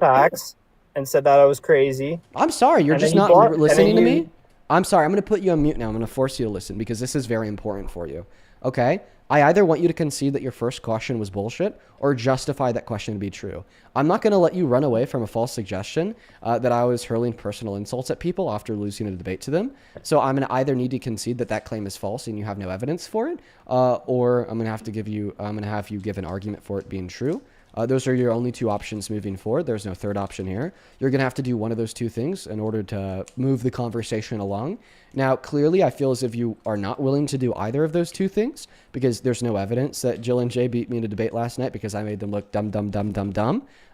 And said that I was crazy. I'm sorry, you're just not listening to me. I'm sorry, I'm going to put you on mute now. I'm going to force you to listen because this is very important for you. Okay? I either want you to concede that your first question was bullshit or justify that question to be true. I'm not going to let you run away from a false suggestion that I was hurling personal insults at people after losing a debate to them. So I'm going to either need to concede that that claim is false and you have no evidence for it, or I'm going to have you give an argument for it being true. Those are your only two options moving forward. There's no third option here. You're going to have to do one of those two things in order to move the conversation along. Now, clearly, I feel as if you are not willing to do either of those two things because there's no evidence that Jill and Jay beat me in a debate last night because I made them look dumb,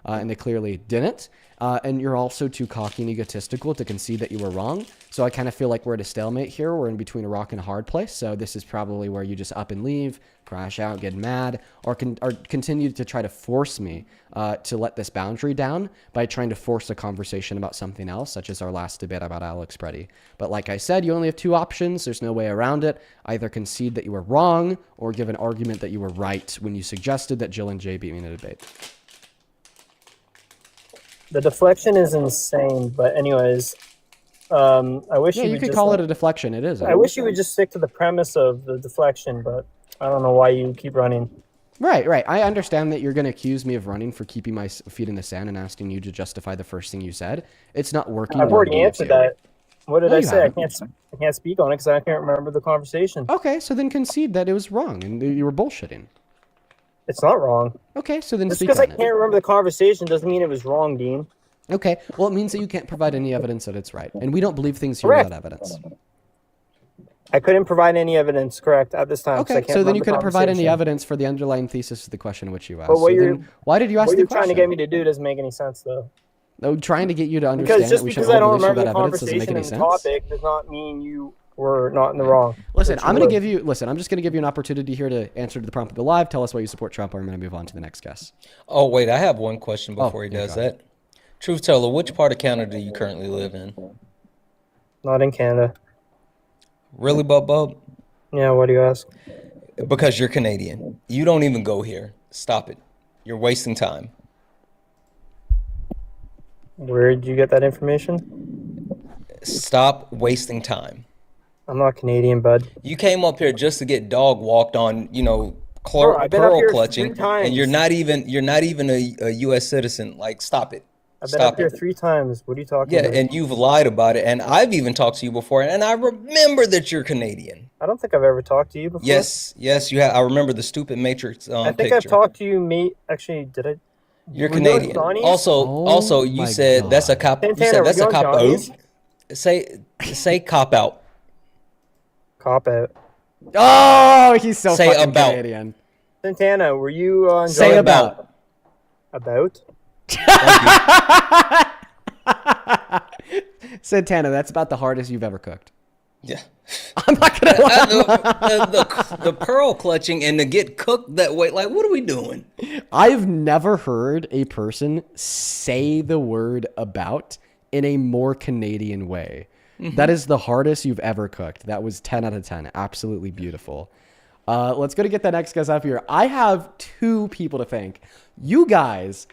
and they clearly didn't. And you're also too cocky and egotistical to concede that you were wrong. So I kind of feel like we're at a stalemate here. We're in between a rock and a hard place. So this is probably where you just up and leave, crash out, get mad, or continue to try to force me to let this boundary down by trying to force a conversation about something else, such as our last debate about Alex Preddy. But like I said, you only have two options. There's no way around it. Either concede that you were wrong or give an argument that you were right when you suggested that Jill and Jay beat me in a debate. The deflection is insane, but anyways, I wish you could call it a deflection. It is. I wish you would just stick to the premise of the deflection, but I don't know why you keep running. Right. I understand that you're going to accuse me of running for keeping my feet in the sand and asking you to justify the first thing you said. It's not working. I've already answered that. What did I say? Haven't. I can't speak on it because I can't remember the conversation. Okay, so then concede that it was wrong and you were bullshitting. It's not wrong. Okay, so then just speak because on I can't remember the conversation doesn't mean it was wrong, Dean. Okay, well, it means that you can't provide any evidence that it's right, and we don't believe things here without evidence. I couldn't provide any evidence, correct, at this time. Okay, so then you couldn't provide any evidence for the underlying thesis of the question which you asked. But why did you ask the question? What you're trying to get me to do doesn't make any sense, though. No, trying to get you to understand because just that we because should I don't hold an issue remember without the evidence doesn't make conversation any and sense. the topic does not mean you were not in the wrong. Listen, I'm just going to give you an opportunity here to answer to the prompt of the live. Tell us why you support Trump, or I'm going to move on to the next guest. Oh, wait, I have one question before he does that. Truth teller, which part of Canada do you currently live in? Not in Canada. Really, Bub? Yeah, what do you ask? Because you're Canadian. You don't even go here. Stop it. You're wasting time. Where did you get that information? Stop wasting time. I'm not Canadian, bud. You came up here just to get dog walked on, Bro, I've been up pearl here clutching, 3 times. and you're not even a U.S. citizen. Like, stop it. I've been up here 3 times. What are you talking about? Yeah, and you've lied about it, and I've even talked to you before, and I remember that you're Canadian. I don't think I've ever talked to you before. Yes, you have. I remember the stupid Matrix I think picture. I've talked to you, mate. Actually, did I? You're Canadian. Also, you said that's a cop. You said that's a cop out. Say cop out. Cop out. Oh, he's so Say fucking about. Canadian. Santana, were you on? Say about. About? Santana, that's about the hardest you've ever cooked. Yeah. I'm not gonna lie. The pearl clutching and to get cooked that way, like, what are we doing? I've never heard a person say the word about in a more Canadian way. Mm-hmm. That is the hardest you've ever cooked. That was 10 out of 10. Absolutely beautiful. Let's go to get that next guest up here. I have 2 people to thank. You guys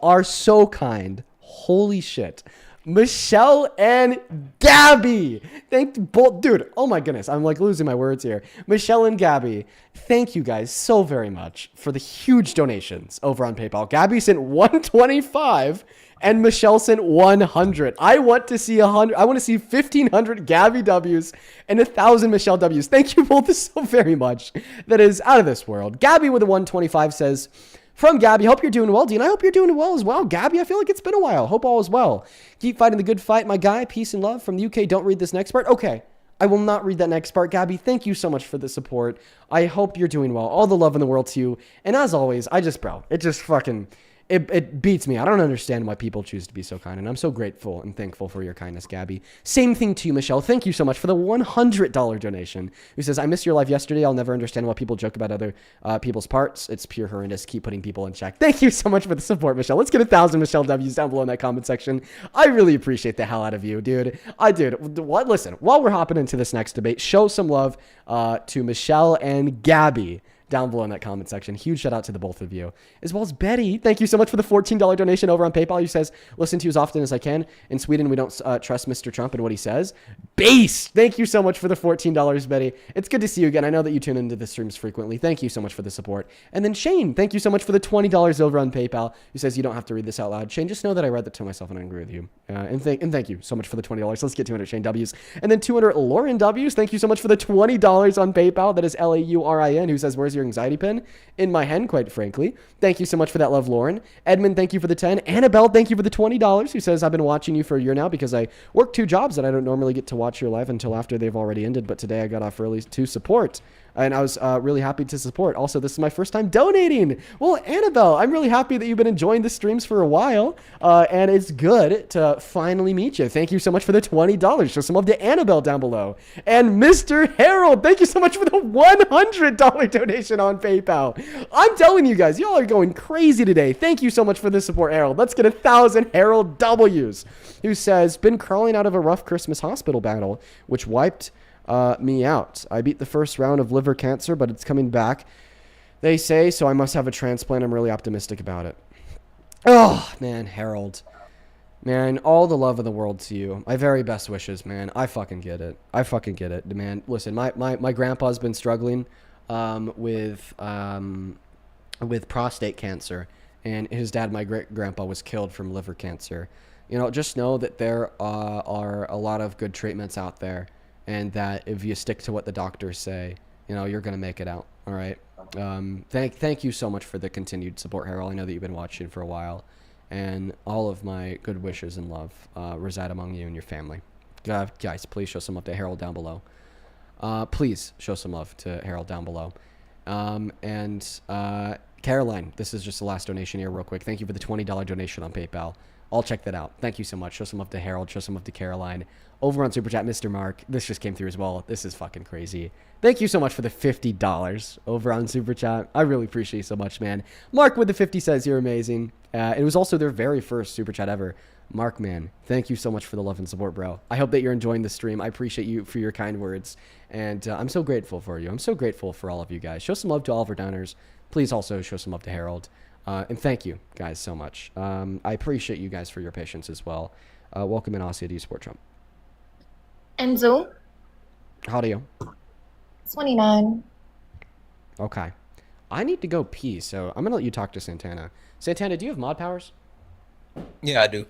are so kind. Holy shit. Michelle and Gabby. Thank both. Dude, oh my goodness. I'm like losing my words here. Michelle and Gabby, thank you guys so very much for the huge donations over on PayPal. Gabby sent $125 and Michelle sent $100. I want to see 100. I want to see 1,500 Gabby W's and 1,000 Michelle W's. Thank you both so very much. That is out of this world. Gabby with a 125 says, from Gabby, hope you're doing well, Dean. I hope you're doing well as well. Gabby, I feel like it's been a while. Hope all is well. Keep fighting the good fight, my guy. Peace and love from the UK. Don't read this next part. Okay, I will not read that next part. Gabby, thank you so much for the support. I hope you're doing well. All the love in the world to you. And as always, it beats me. I don't understand why people choose to be so kind, and I'm so grateful and thankful for your kindness, Gabby. Same thing to you, Michelle. Thank you so much for the $100 donation. Who says, I missed your live yesterday. I'll never understand why people joke about other people's parts. It's pure horrendous. Keep putting people in check. Thank you so much for the support, Michelle. Let's get 1,000 Michelle W's down below in that comment section. I really appreciate the hell out of you, dude. Listen, while we're hopping into this next debate, show some love to Michelle and Gabby. down below in that comment section. Huge shout out to the both of you. As well as Betty, thank you so much for the $14 donation over on PayPal. Who says, listen to you as often as I can. In Sweden, we don't trust Mr. Trump and what he says. Base! Thank you so much for the $14, Betty. It's good to see you again. I know that you tune into the streams frequently. Thank you so much for the support. And then Shane, thank you so much for the $20 over on PayPal, who says you don't have to read this out loud. Shane, just know that I read that to myself and I agree with you. And thank you so much for the $20. Let's get 200 Shane W's. And then 200 Lauren W's. Thank you so much for the $20 on PayPal. That is LAURIN, who says, where's your anxiety pin? In my hen, quite frankly. Thank you so much for that love, Lauren. Edmund, thank you for the 10. Annabelle, thank you for the $20, who says, I've been watching you for a year now because I work 2 jobs and I don't normally get to watch your live until after they've already ended, but today I got off early to support. And I was really happy to support. Also, this is my first time donating. Well, Annabelle, I'm really happy that you've been enjoying the streams for a while. And it's good to finally meet you. Thank you so much for the $20. Show some love to Annabelle down below. And Mr. Harold, thank you so much for the $100 donation on PayPal. I'm telling you guys, y'all are going crazy today. Thank you so much for the support, Harold. Let's get 1,000 Harold W's, who says, been crawling out of a rough Christmas hospital battle, which wiped me out. I beat the first round of liver cancer, but it's coming back, they say, so I must have a transplant. I'm really optimistic about it. Oh, man, Harold. Man, all the love of the world to you. My very best wishes, man. I fucking get it. I fucking get it, man. Listen, my grandpa's been struggling with prostate cancer, and his dad, my great-grandpa, was killed from liver cancer. You know, just know that there are a lot of good treatments out there, and that if you stick to what the doctors say, you know, you're going to make it out. All right. Thank you so much for the continued support, Harold. I know that you've been watching for a while, and all of my good wishes and love reside among you and your family. Guys, please show some love to Harold down below. Please show some love to Harold down below. Caroline, this is just the last donation here real quick. Thank you for the $20 donation on PayPal. I'll check that out. Thank you so much. Show some love to Harold. Show some love to Caroline. Over on Super Chat, Mr. Mark. This just came through as well. This is fucking crazy. Thank you so much for the $50 over on Super Chat. I really appreciate you so much, man. Mark with the 50 says you're amazing. It was also their very first Super Chat ever. Mark, man, thank you so much for the love and support, bro. I hope that you're enjoying the stream. I appreciate you for your kind words. And I'm so grateful for you. I'm so grateful for all of you guys. Show some love to all of our donors. Please also show some love to Harold. And thank you guys so much. I appreciate you guys for your patience as well. Welcome in, Aussie. Do you support Trump? Enzo. How do you? 29. Okay. I need to go pee, so I'm going to let you talk to Santana. Santana, do you have mod powers? Yeah, I do.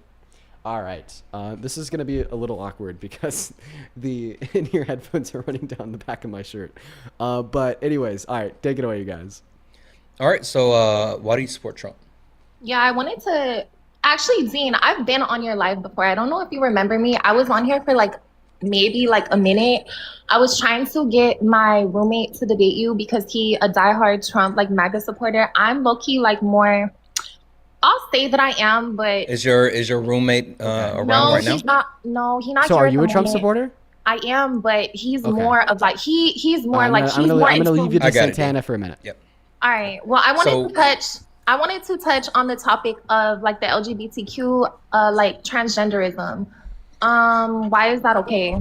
All right. This is going to be a little awkward because the in-ear headphones are running down the back of my shirt. But anyways, all right. Take it away, you guys. All right. So why do you support Trump? Yeah, I wanted to... Actually, Dean, I've been on your live before. I don't know if you remember me. I was on here for maybe a minute. I was trying to get my roommate to debate you because he a diehard Trump MAGA supporter. I'm low-key more... I'll say that I am, but is your roommate around right now? He's not. No, he's not. So here are at you the a Trump moment. supporter? I am, but he's Okay. more of he's more I'm gonna leave you to Santana for a minute. Yep. All right. Well, I wanted to touch on the topic of the LGBTQ transgenderism. Why is that okay?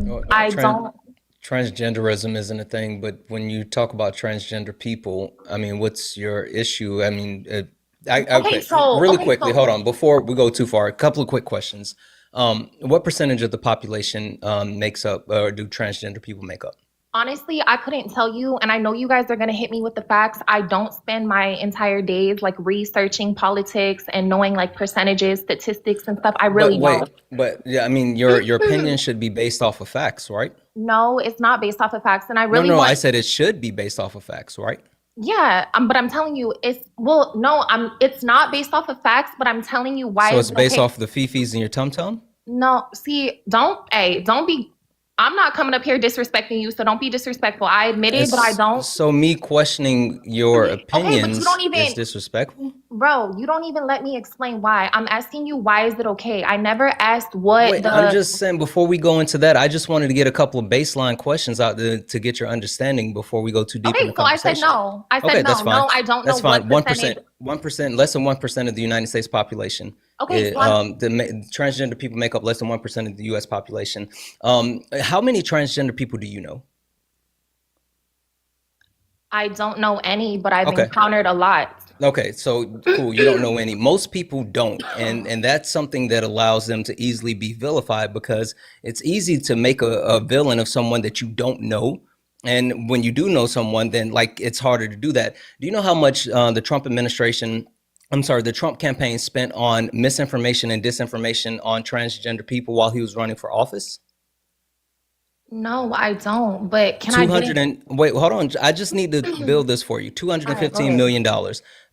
Transgenderism isn't a thing, but when you talk about transgender people, I mean, what's your issue? I mean, quickly, hold on. Before we go too far, a couple of quick questions. What percentage of the population makes up, or do transgender people make up? Honestly, I couldn't tell you, and I know you guys are going to hit me with the facts. I don't spend my entire days researching politics and knowing percentages, statistics, and stuff. I really don't. But yeah, I mean, your opinion should be based off of facts, right? No, it's not based off of facts, and I really No, I said it should be based off of facts, right? Yeah, but I'm telling you, it's not based off of facts, but I'm telling you why. So it's based off the fifis in your tum-tum? No, see, don't be. I'm not coming up here disrespecting you, so don't be disrespectful. I admit it, but I don't. So me questioning your opinions is disrespectful? Bro, you don't even let me explain why. I'm asking you, why is it okay? I never asked what I'm just saying, before we go into that, I just wanted to get a couple of baseline questions out to get your understanding before we go too deep in the conversation. I said no. That's fine. No, I don't know. That's fine. What percentage. 1%, less than 1% of the United States population. Okay. The transgender people make up less than 1% of the U.S. population. How many transgender people do you know? I don't know any, but I've Okay. encountered a lot. Okay, so cool. You don't know any. Most people don't, and that's something that allows them to easily be vilified because it's easy to make a villain of someone that you don't know. And when you do know someone, then like it's harder to do that. Do you know how much the Trump administration, I'm sorry, the Trump campaign spent on misinformation and disinformation on transgender people while he was running for office? No, I don't. But can I get 200 and wait, hold on. I just need to build this for you. All right, go $215 ahead. million.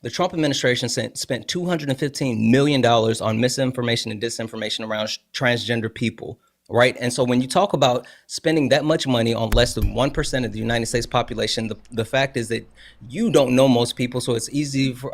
The Trump administration spent $215 million on misinformation and disinformation around transgender people, right? And so when you talk about spending that much money on less than 1% of the United States population, the fact is that you don't know most people, so it's easy for,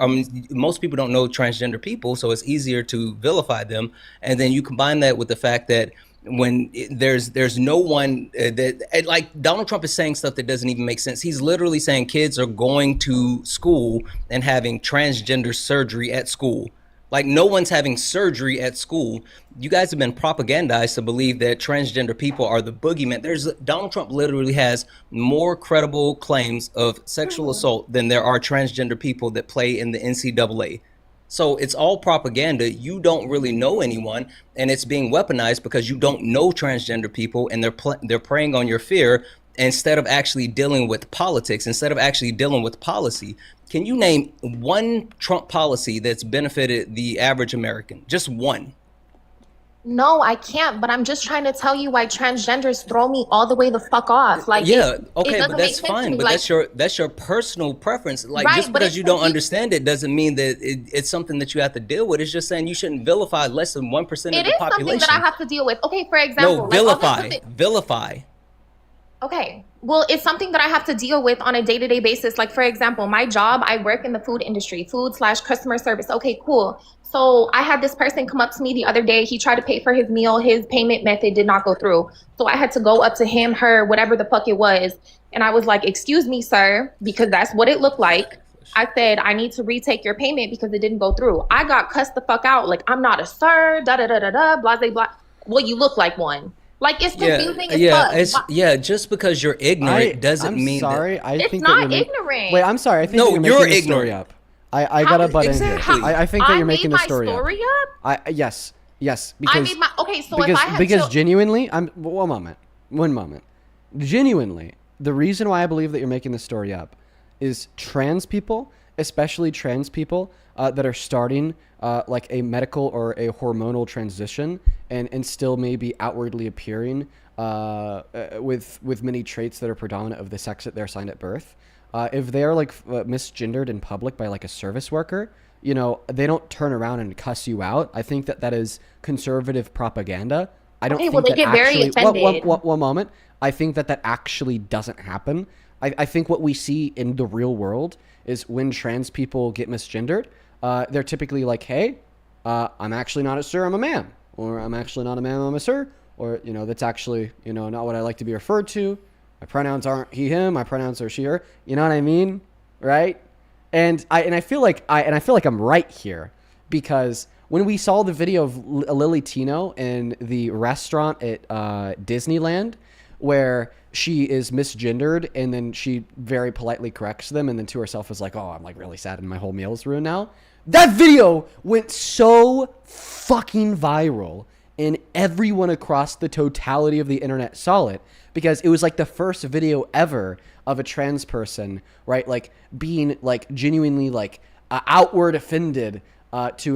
most people don't know transgender people, so it's easier to vilify them. And then you combine that with the fact that when there's no one that like Donald Trump is saying stuff that doesn't even make sense. He's literally saying kids are going to school and having transgender surgery at school. Like no one's having surgery at school. You guys have been propagandized to believe that transgender people are the boogeyman. Donald Trump literally has more credible claims of sexual assault than there are transgender people that play in the NCAA. So it's all propaganda. You don't really know anyone, and it's being weaponized because you don't know transgender people, and they're preying on your fear instead of actually dealing with politics, instead of actually dealing with policy. Can you name one Trump policy that's benefited the average American? Just one. No, I can't, but I'm just trying to tell you why transgenders throw me all the way the fuck off. Like, Yeah, it okay, doesn't but make that's sense to fine. me. But Like, that's your personal preference. Like right, just but because it's you don't confusing. understand it doesn't mean that it's something that you have to deal with. It's just saying you shouldn't vilify less than 1% of It the is something that I population. have to deal with. Okay, for No, example, like all the stuff vilify. Okay. Well, it's something that I have to deal with on a day-to-day basis. Like, for example, my job, I work in the food industry, food/customer service. Okay, cool. So I had this person come up to me the other day. He tried to pay for his meal. His payment method did not go through. So I had to go up to him, her, whatever the fuck it was. And I was like, excuse me, sir, because that's what it looked like. I said, I need to retake your payment because it didn't go through. I got cussed the fuck out. Like, I'm not a sir, da-da-da-da-da, blase, blah. Well, you look like one. Like, it's confusing as fuck. Just because you're ignorant doesn't I'm mean sorry. that. I It's think not that you're ignorant. Wait, I'm sorry. I think No, that you're you're making the story ignorant. up. I gotta butt in here. Exactly. I think that I you're made making the my story up. Yes, I because made my okay. So because if I had because to, genuinely, one moment. Genuinely, the reason why I believe that you're making the story up is trans people, especially trans people that are starting like a medical or a hormonal transition and still maybe outwardly appearing with many traits that are predominant of the sex that they're assigned at birth. If they are like misgendered in public by like a service worker, you know, they don't turn around and cuss you out. I think that is conservative propaganda. I don't okay, think well, they that get very actually. offended. One moment. I think that actually doesn't happen. I think what we see in the real world is when trans people get misgendered, they're typically like, hey, I'm actually not a sir, I'm a man. Or I'm actually not a man, I'm a sir. Or, you know, that's actually, you know, not what I like to be referred to. My pronouns aren't he, him. My pronouns are she, her. You know what I mean? Right? And I feel like I'm right here because when we saw the video of Lily Tino in the restaurant at Disneyland, where she is misgendered and then she very politely corrects them and then to herself is like, oh, I'm like really sad and my whole meal is ruined now. That video went so fucking viral and everyone across the totality of the internet saw it because it was like the first video ever of a trans person, right? Like being like genuinely like outward offended caught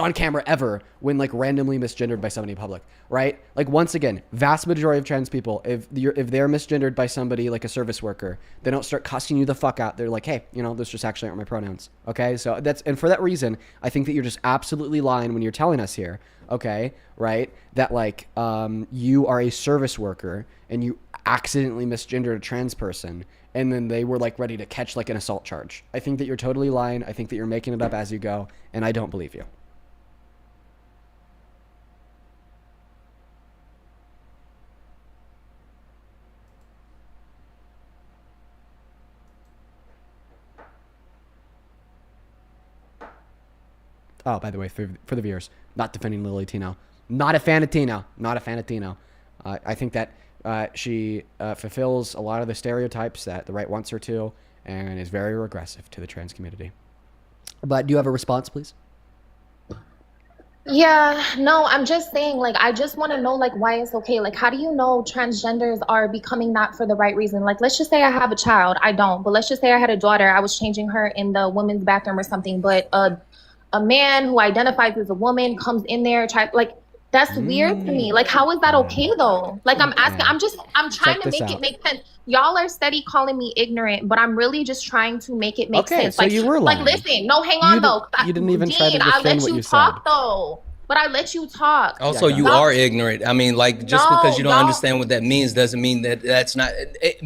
on camera ever when like randomly misgendered by somebody in public, right? Like once again, vast majority of trans people, if they're misgendered by somebody like a service worker, they don't start cussing you the fuck out. They're like, hey, you know, this just actually aren't my pronouns. Okay, so and for that reason, I think that you're just absolutely lying when you're telling us here, okay, right? That like you are a service worker and you accidentally misgendered a trans person and then they were like ready to catch like an assault charge. I think that you're totally lying. I think that you're making it up as you go, and I don't believe you. Oh, by the way, for the viewers, not defending Lily Tino. Not a fan of Tino. Not a fan of Tino. I think that She fulfills a lot of the stereotypes that the right wants her to, and is very regressive to the trans community. But do you have a response, please? Yeah, no, I'm just saying, like, I just want to know, like, why it's okay. Like, how do you know transgenders are becoming that for the right reason? Like, let's just say I have a child. I don't, but let's just say I had a daughter. I was changing her in the women's bathroom or something, but a man who identifies as a woman comes in there, like, that's weird to me. Like, how is that okay though? Like, I'm asking, I'm trying to make it make sense. Y'all are steady calling me ignorant, but I'm really just trying to make it make sense. So like, you were lying. like, listen, no, hang on though. You didn't even try to Dean, I defend let what you you talk said. though. But I let you talk. Also, you are ignorant. I mean, like, just because you don't y'all- understand what that means doesn't mean that that's not.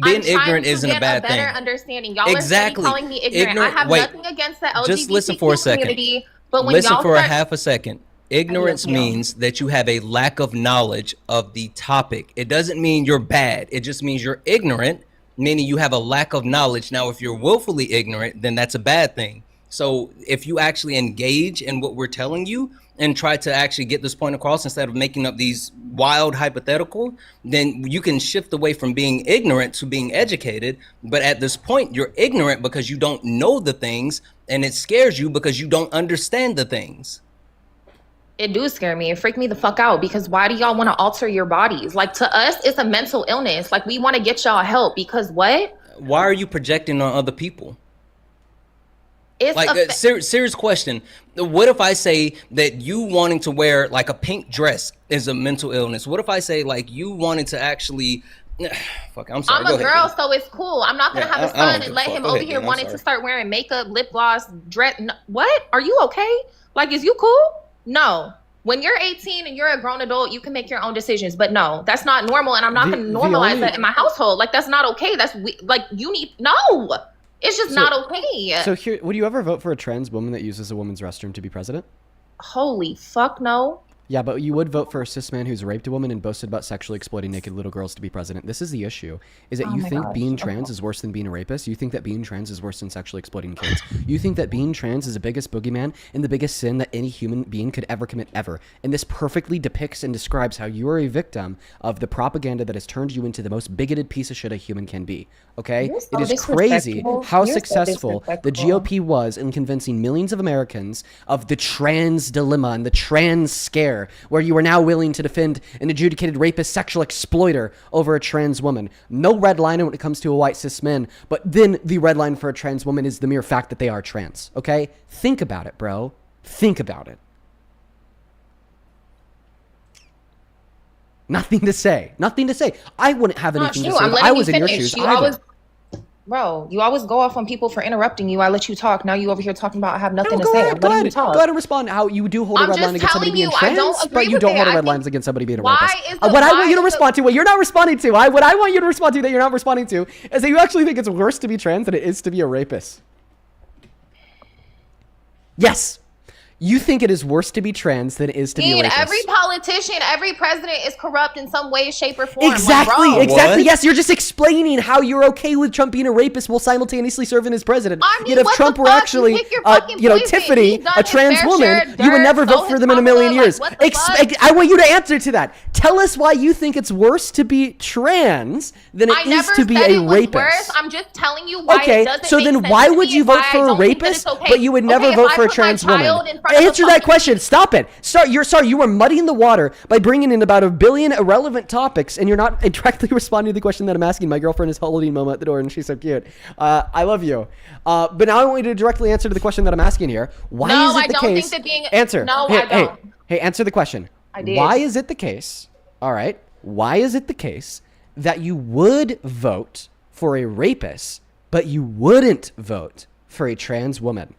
Being ignorant isn't a bad thing. Understanding. Y'all Exactly. are calling me ignorant. I have Wait, nothing against the LGBTQ just listen for a second. community. But when Listen y'all for a start, half a second. Ignorance means that you have a lack of knowledge of the topic. It doesn't mean you're bad. It just means you're ignorant, meaning you have a lack of knowledge. Now, if you're willfully ignorant, then that's a bad thing. So if you actually engage in what we're telling you and try to actually get this point across instead of making up these wild hypothetical, then you can shift away from being ignorant to being educated. But at this point, you're ignorant because you don't know the things, and it scares you because you don't understand the things. it do scare me. It freaked me the fuck out because why do y'all want to alter your bodies? Like, to us, it's a mental illness. Like, we want to get y'all help because what? Why are you projecting on other people? It's like a serious question. What if I say that you wanting to wear like a pink dress is a mental illness? What if I say like you wanting to actually fuck, I'm sorry. I'm a girl, so it's cool. I'm not gonna have a son and let him over here wanting to start wearing makeup, lip gloss, dress. No, what? Are you okay? Like, is you cool? No. When you're 18 and you're a grown adult, you can make your own decisions. But no, that's not normal, and I'm not gonna normalize that in my household. Like, that's not okay. That's like you need no. It's just not okay. So here, would you ever vote for a trans woman that uses a woman's restroom to be president? Holy fuck no. Yeah, but you would vote for a cis man who's raped a woman and boasted about sexually exploiting naked little girls to be president. This is the issue, is that you think being trans is worse than being a rapist. You think that being trans is worse than sexually exploiting kids. You think that being trans is the biggest boogeyman and the biggest sin that any human being could ever commit ever. And this perfectly depicts and describes how you are a victim of the propaganda that has turned you into the most bigoted piece of shit a human can be. Okay? So it is crazy how You're so successful the GOP was in convincing millions of Americans of the trans dilemma and the trans scare, where you are now willing to defend an adjudicated rapist, sexual exploiter over a trans woman. No red line when it comes to a white cis man, but then the red line for a trans woman is the mere fact that they are trans. Okay? Think about it, bro. Think about it. Nothing to say. Nothing to say. I wouldn't have anything to say if I was in your shoes either. Bro, you always go off on people for interrupting you. I let you talk. Now you over here talking about I have nothing to say. Go ahead and respond how you do hold a red line against somebody being trans, but you don't hold a red line against somebody being a rapist. What I want you to respond to, what you're not responding to, what I want you to respond to that you're not responding to, is that you actually think it's worse to be trans than it is to be a rapist. Yes. You think it is worse to be trans than it is to be a rapist. Every politician, every president is corrupt in some way, shape, or form. Exactly, like, exactly. Yes, you're just explaining how you're okay with Trump being a rapist while simultaneously serving as president. I mean, yet if Trump were actually, Tiffany, a trans woman, you would never vote for them in a million years. I want you to answer to that. Tell us why you think it's worse to be trans than it is to be a rapist. Worse. I'm just telling you why it doesn't so make then sense why to would me you and vote why for I a don't think that rapist, it's okay. but you would never vote for a trans woman? Answer that question. Stop it. You are muddying the water by bringing in about 1 billion irrelevant topics, and you're not directly responding to the question that I'm asking. My girlfriend is holding Momo at the door, and she's so cute. I love you. But now I want you to directly answer to the question that I'm asking here. Why is it the case? Answer. No, I don't. Hey, answer the question. I did. Why is it the case? All right. Why is it the case that you would vote for a rapist, but you wouldn't vote for a trans woman?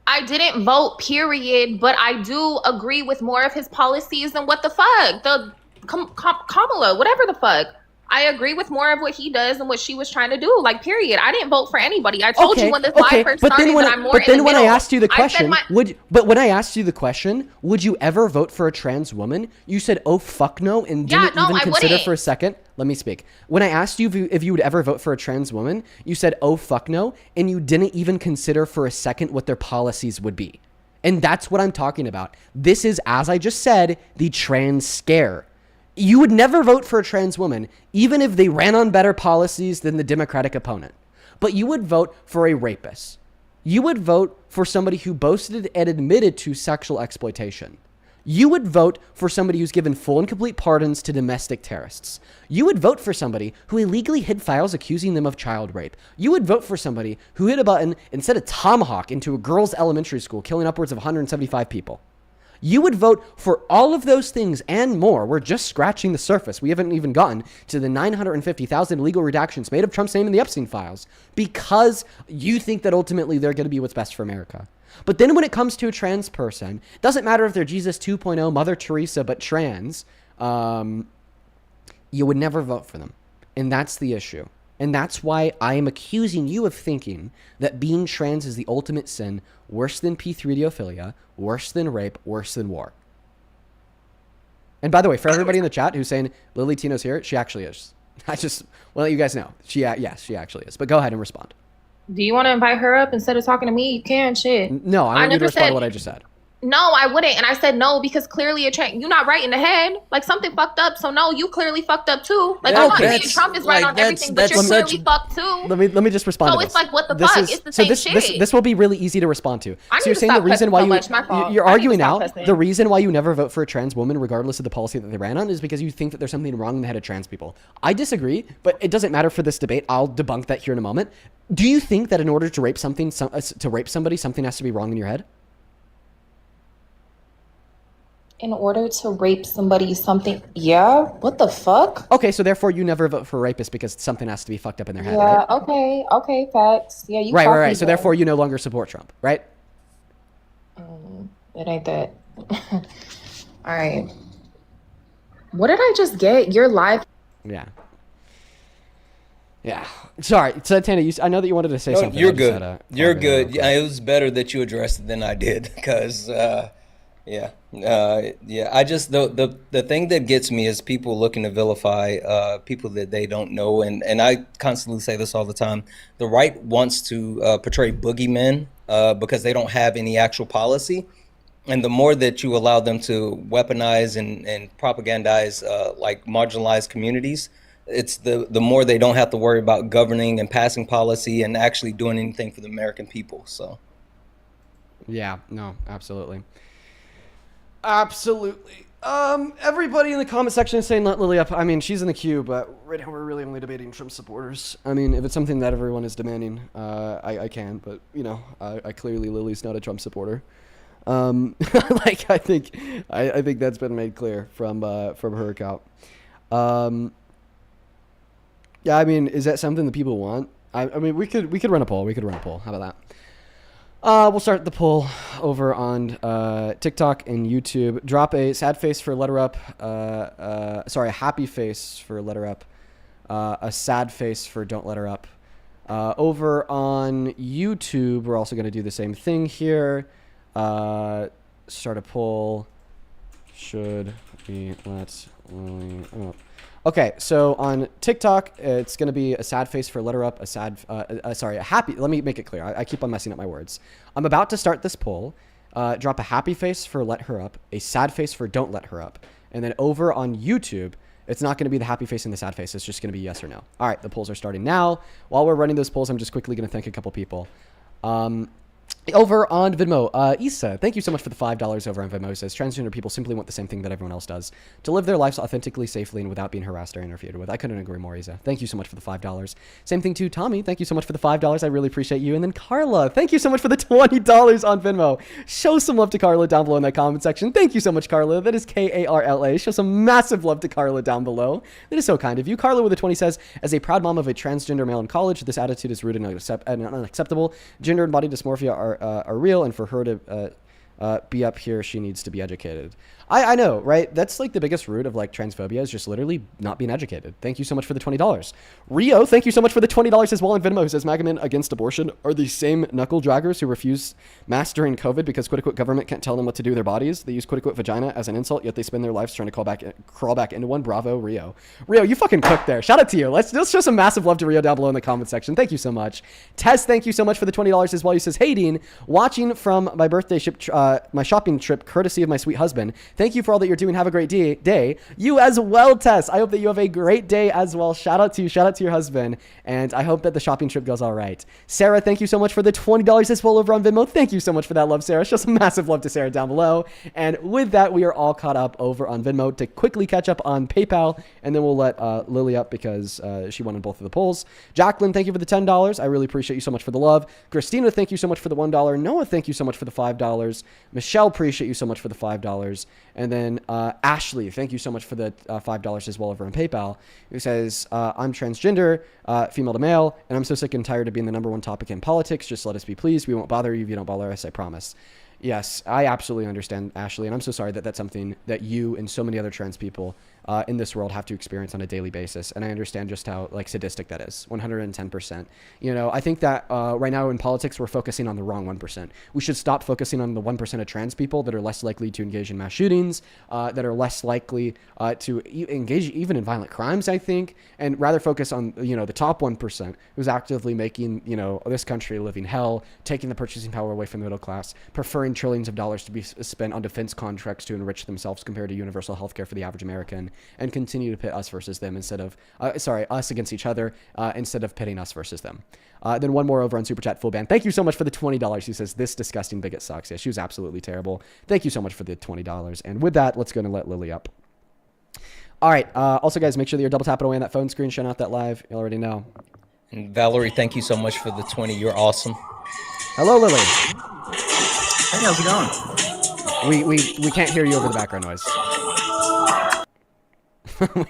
I didn't vote, period, but I do agree with more of his policies than what the fuck. The Kamala, whatever the fuck. I agree with more of what he does and what she was trying to do. Like, period. I didn't vote for anybody. I told you when this live first started that I'm more in the middle. But then when I asked you the question, when I asked you the question, would you ever vote for a trans woman? You said, oh, fuck no, and didn't even consider for a second. Let me speak. When I asked you if you would ever vote for a trans woman, you said, oh, fuck no, and you didn't even consider for a second what their policies would be. And that's what I'm talking about. This is, as I just said, the trans scare. You would never vote for a trans woman, even if they ran on better policies than the Democratic opponent. But you would vote for a rapist. You would vote for somebody who boasted and admitted to sexual exploitation. You would vote for somebody who's given full and complete pardons to domestic terrorists. You would vote for somebody who illegally hid files accusing them of child rape. You would vote for somebody who hit a button and set a tomahawk into a girls' elementary school, killing upwards of 175 people. You would vote for all of those things and more. We're just scratching the surface. We haven't even gotten to the 950,000 legal redactions made of Trump's name in the Epstein files because you think that ultimately they're going to be what's best for America. But then when it comes to a trans person, doesn't matter if they're Jesus 2.0, Mother Teresa, but trans, you would never vote for them. And that's the issue. And that's why I am accusing you of thinking that being trans is the ultimate sin, worse than P3diophilia, worse than rape, worse than war. And by the way, for everybody in the chat who's saying Lily Tino's here, she actually is. I just want to let you guys know. Yes, she actually is. But go ahead and respond. Do you want to invite her up instead of talking to me? You can, shit. No, I want you to respond to what I just said. No, I wouldn't. And I said no because clearly you're not right in the head. Like something fucked up. So no, you clearly fucked up too. Like I'm not saying Trump is right on everything, but you're clearly fucked too. Let me just respond to this. So it's like, what the fuck? It's the same shit. This will be really easy to respond to. I So you're saying the reason why you're arguing now, the reason why you never vote for a trans woman, regardless of the policy that they ran on, is because you think that there's something wrong in the head of trans people. I disagree, but it doesn't matter for this debate. I'll debunk that here in a moment. Do you think that in order to rape somebody, something has to be wrong in your head? In order to rape somebody, something, yeah, what the fuck? Okay, so therefore you never vote for a rapist because something has to be fucked up in their head, yeah, right? Okay, facts. Yeah, you right. So therefore you no longer support Trump, right? It ain't that. All right. What did I just get? Your live. Yeah. Sorry. So Tana, I know that you wanted to say something. You're good. You're good. Yeah, it was better that you addressed it than I did because, I just the thing that gets me is people looking to vilify people that they don't know, and I constantly say this all the time. The right wants to portray boogeymen because they don't have any actual policy, and the more that you allow them to weaponize and propagandize like marginalized communities, it's the more they don't have to worry about governing and passing policy and actually doing anything for the American people. So yeah, no, absolutely. Everybody in the comment section is saying let Lily up. I mean, she's in the queue, but right now we're really only debating Trump supporters. I mean, if it's something that everyone is demanding, I can, but I clearly Lily's not a Trump supporter. I think that's been made clear from her account. Yeah, I mean, is that something that people want? I mean, we could run a poll. How about that? We'll start the poll over on TikTok and YouTube. Drop a sad face for letter up. A happy face for letter up. A sad face for don't let her up. Over on YouTube, we're also going to do the same thing here. Start a poll. Should we let Lily up? Okay, so on TikTok, it's going to be a sad face for let her up, a happy, let me make it clear. I keep on messing up my words. I'm about to start this poll. Drop a happy face for let her up, a sad face for don't let her up. And then over on YouTube, it's not going to be the happy face and the sad face. It's just going to be yes or no. All right, the polls are starting now. While we're running those polls, I'm just quickly going to thank a couple people. Over on Venmo, Issa, thank you so much for the $5 over on Venmo. It says transgender people simply want the same thing that everyone else does, to live their lives authentically, safely, and without being harassed or interfered with. I couldn't agree more, Issa. Thank you so much for the $5. Same thing to Tommy. Thank you so much for the $5. I really appreciate you. And then Carla, thank you so much for the $20 on Venmo. Show some love to Carla down below in that comment section. Thank you so much, Carla. That is Karla. Show some massive love to Carla down below. That is so kind of you. Carla with a 20 says, as a proud mom of a transgender male in college, this attitude is rude and unacceptable. Gender and body dysmorphia are real, and for her to be up here, she needs to be educated. I know, right? That's like the biggest root of like transphobia is just literally not being educated. Thank you so much for the $20. Rio, thank you so much for the $20 as well in Venmo, who says MAGA men against abortion are the same knuckle draggers who refuse masks during COVID because quote-unquote government can't tell them what to do with their bodies. They use quote-unquote vagina as an insult, yet they spend their lives trying to crawl back into one. Bravo, Rio. Rio, you fucking cooked there. Shout out to you. Let's show some massive love to Rio down below in the comment section. Thank you so much. Tess, thank you so much for the $20 as well. He says, hey Dean, watching from my birthday my shopping trip courtesy of my sweet husband. Thank you for all that you're doing. Have a great day. You as well, Tess. I hope that you have a great day as well. Shout out to you. Shout out to your husband. And I hope that the shopping trip goes all right. Sarah, thank you so much for the $20 as well over on Venmo. Thank you so much for that love, Sarah. Show some massive love to Sarah down below. And with that, we are all caught up over on Venmo to quickly catch up on PayPal. And then we'll let Lily up because she won in both of the polls. Jacqueline, thank you for the $10. I really appreciate you so much for the love. Christina, thank you so much for the $1. Noah, thank you so much for the $5. Michelle, appreciate you so much for the $5. And then Ashley, thank you so much for the $5 as well over on PayPal, who says, I'm transgender, female to male, and I'm so sick and tired of being the number one topic in politics. Just let us be, please. We won't bother you if you don't bother us, I promise. Yes, I absolutely understand, Ashley, and I'm so sorry that that's something that you and so many other trans people in this world have to experience on a daily basis. And I understand just how sadistic that is, 110%. I think that right now in politics, we're focusing on the wrong 1%. We should stop focusing on the 1% of trans people that are less likely to engage in mass shootings, that are less likely to engage even in violent crimes, I think, and rather focus on, the top 1% who's actively making, this country a living hell, taking the purchasing power away from the middle class, preferring trillions of dollars to be spent on defense contracts to enrich themselves compared to universal health care for the average American, and continue to pit us versus them instead of, us against each other instead of pitting us versus them. Then one more over on Super Chat, Full Band. Thank you so much for the $20. He says, this disgusting bigot sucks. Yeah, she was absolutely terrible. Thank you so much for the $20. And with that, let's go and let Lily up. All right. Also, guys, make sure that you're double tapping away on that phone screen, showing out that live. You already know. And Valerie, thank you so much for the 20. You're awesome. Hello, Lily. Hey, how's it going? We can't hear you over the background noise.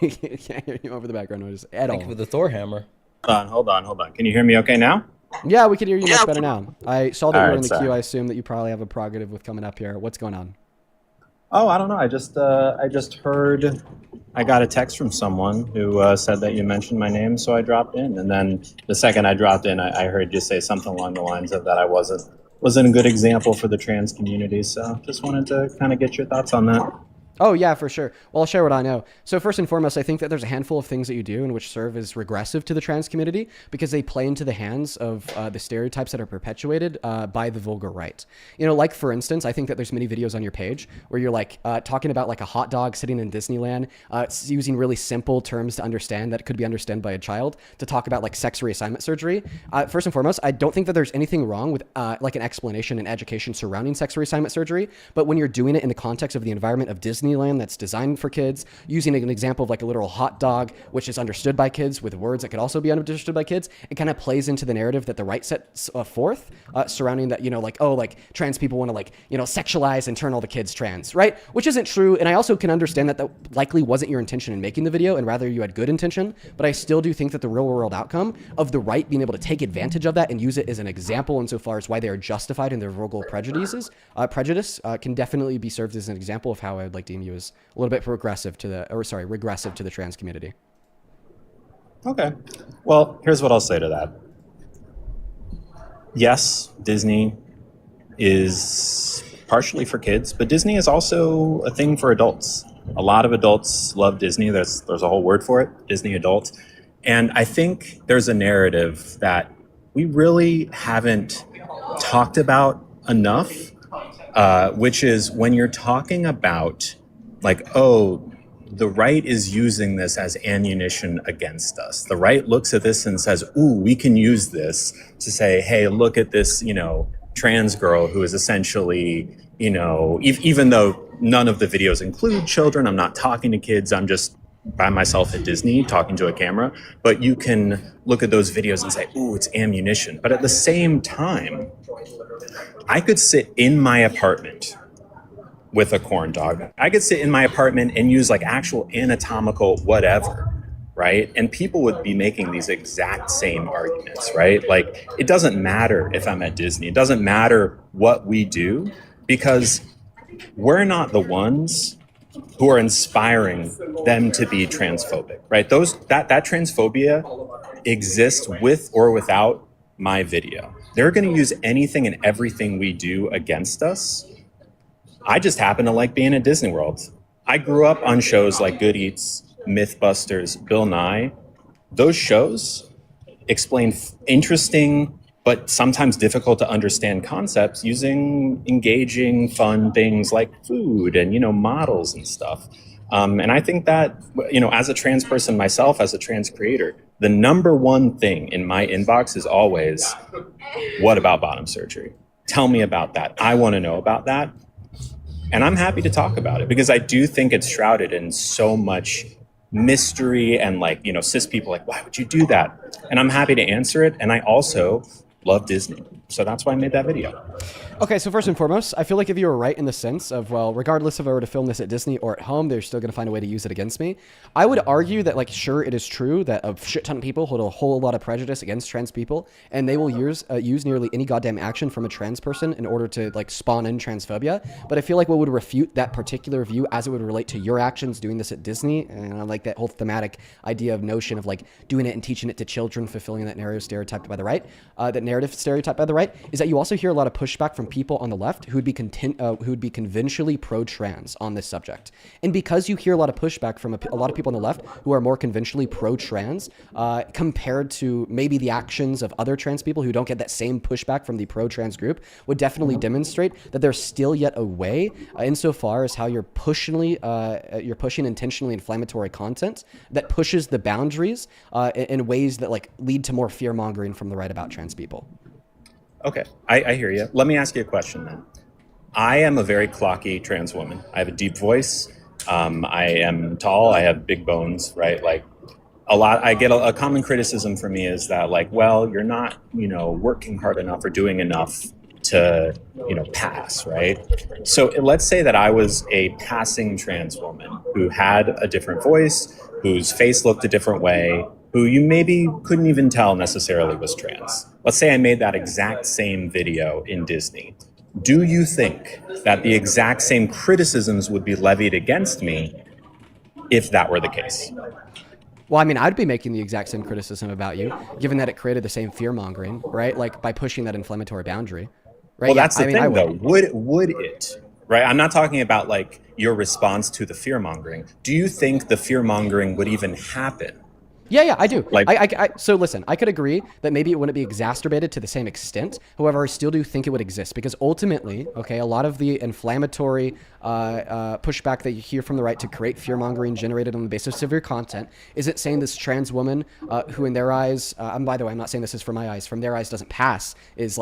We can't hear you over the background noise at all. Thank you for the Thor hammer. Hold on. Can you hear me okay now? Yeah, we can hear you much better now. I saw that you were in the sorry. queue. I assume that you probably have a prerogative with coming up here. What's going on? Oh, I don't know. I just heard. I got a text from someone who said that you mentioned my name, so I dropped in. And then the second I dropped in, I heard you say something along the lines of that I wasn't a good example for the trans community. So just wanted to kind of get your thoughts on that. Oh, yeah, for sure. Well, I'll share what I know. So first and foremost, I think that there's a handful of things that you do in which serve as regressive to the trans community because they play into the hands of the stereotypes that are perpetuated by the vulgar right. Like, for instance, I think that there's many videos on your page where you're talking about a hot dog sitting in Disneyland, using really simple terms to understand that could be understood by a child to talk about sex reassignment surgery. First and foremost, I don't think that there's anything wrong with an explanation and education surrounding sex reassignment surgery. But when you're doing it in the context of the environment of Disneyland that's designed for kids, using an example of a literal hot dog, which is understood by kids with words that could also be understood by kids, it kind of plays into the narrative that the right sets forth surrounding that, trans people want to sexualize and turn all the kids trans, right? Which isn't true. And I also can understand that that likely wasn't your intention in making the video and rather you had good intention. But I still do think that the real world outcome of the right being able to take advantage of that and use it as an example insofar as why they are justified in their vulgar prejudice can definitely be served as an example of how I would like to you as a little bit regressive to the trans community. Okay. Well, here's what I'll say to that. Yes, Disney is partially for kids, but Disney is also a thing for adults. A lot of adults love Disney. There's a whole word for it, Disney adult. And I think there's a narrative that we really haven't talked about enough, which is when you're talking about the right is using this as ammunition against us. The right looks at this and says, ooh, we can use this to say, hey, look at this, trans girl who is essentially, even though none of the videos include children, I'm not talking to kids, I'm just by myself at Disney talking to a camera, but you can look at those videos and say, ooh, it's ammunition. But at the same time, I could sit in my apartment with a corn dog. I could sit in my apartment and use actual anatomical whatever, right? And people would be making these exact same arguments, right? It doesn't matter if I'm at Disney. It doesn't matter what we do because we're not the ones who are inspiring them to be transphobic, right? That transphobia exists with or without my video. They're going to use anything and everything we do against us. I just happen to like being at Disney World. I grew up on shows like Good Eats, Mythbusters, Bill Nye. Those shows explain interesting but but sometimes difficult to understand concepts using engaging, fun things like food and, models and stuff. And I think that, as a trans person myself, as a trans creator, the number one thing in my inbox is always, what about bottom surgery? Tell me about that. I want to know about that. And I'm happy to talk about it because I do think it's shrouded in so much mystery and cis people why would you do that? And I'm happy to answer it. And I also love Disney. So that's why I made that video. Okay, so first and foremost, I feel like if you were right in the sense of, well, regardless if I were to film this at Disney or at home, they're still going to find a way to use it against me. I would argue that, sure, it is true that a shit ton of people hold a whole lot of prejudice against trans people, and they will use nearly any goddamn action from a trans person in order to, spawn in transphobia. But I feel like what would refute that particular view as it would relate to your actions doing this at Disney, and I like that whole thematic idea of notion of, doing it and teaching it to children, fulfilling that narrative stereotyped by the right, is that you also hear a lot of pushback from people on the left who would be conventionally pro-trans on this subject. And because you hear a lot of pushback from a lot of people on the left who are more conventionally pro-trans, compared to maybe the actions of other trans people who don't get that same pushback from the pro-trans group, would definitely demonstrate that there's still yet a way, insofar as how you're pushing intentionally inflammatory content that pushes the boundaries in ways that lead to more fear-mongering from the right about trans people. Okay, I hear you. Let me ask you a question then. I am a very clocky trans woman. I have a deep voice. I am tall. I have big bones, right? I get a common criticism for me is that you're not, working hard enough or doing enough to, pass, right? So let's say that I was a passing trans woman who had a different voice, whose face looked a different way, who you maybe couldn't even tell necessarily was trans. Let's say I made that exact same video in Disney. Do you think that the exact same criticisms would be levied against me if that were the case? Well, I mean, I'd be making the exact same criticism about you, given that it created the same fear-mongering, right? By pushing that inflammatory boundary, right? Well, that's the thing, though. Would it? Right? I'm not talking about, your response to the fear-mongering. Do you think the fear-mongering would even happen? Yeah, I do. So listen, I could agree that maybe it wouldn't be exacerbated to the same extent. However, I still do think it would exist because ultimately, a lot of the inflammatory pushback that you hear from the right to create fear-mongering generated on the basis of your content isn't saying this trans woman who in their eyes, by the way, I'm not saying this is from my eyes, from their eyes doesn't pass, is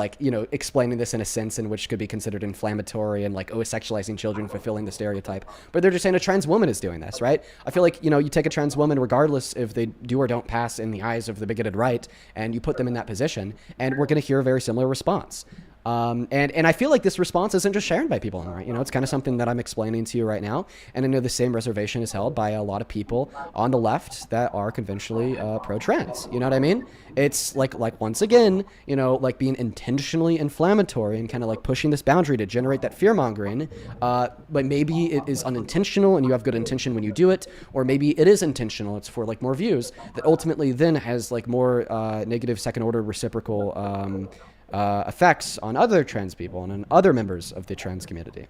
explaining this in a sense in which could be considered inflammatory and sexualizing children, fulfilling the stereotype. But they're just saying a trans woman is doing this, right? I feel like, you take a trans woman regardless if they do or don't pass in the eyes of the bigoted right, and you put them in that position, and we're going to hear a very similar response. And I feel like this response isn't just shared by people on the right. It's kind of something that I'm explaining to you right now. And I know the same reservation is held by a lot of people on the left that are conventionally pro-trans. You know what I mean? It's once again, being intentionally inflammatory and kind of pushing this boundary to generate that fear-mongering. But maybe it is unintentional and you have good intention when you do it, or maybe it is intentional. It's for more views that ultimately then has more negative second-order reciprocal effects on other trans people and on other members of the trans community.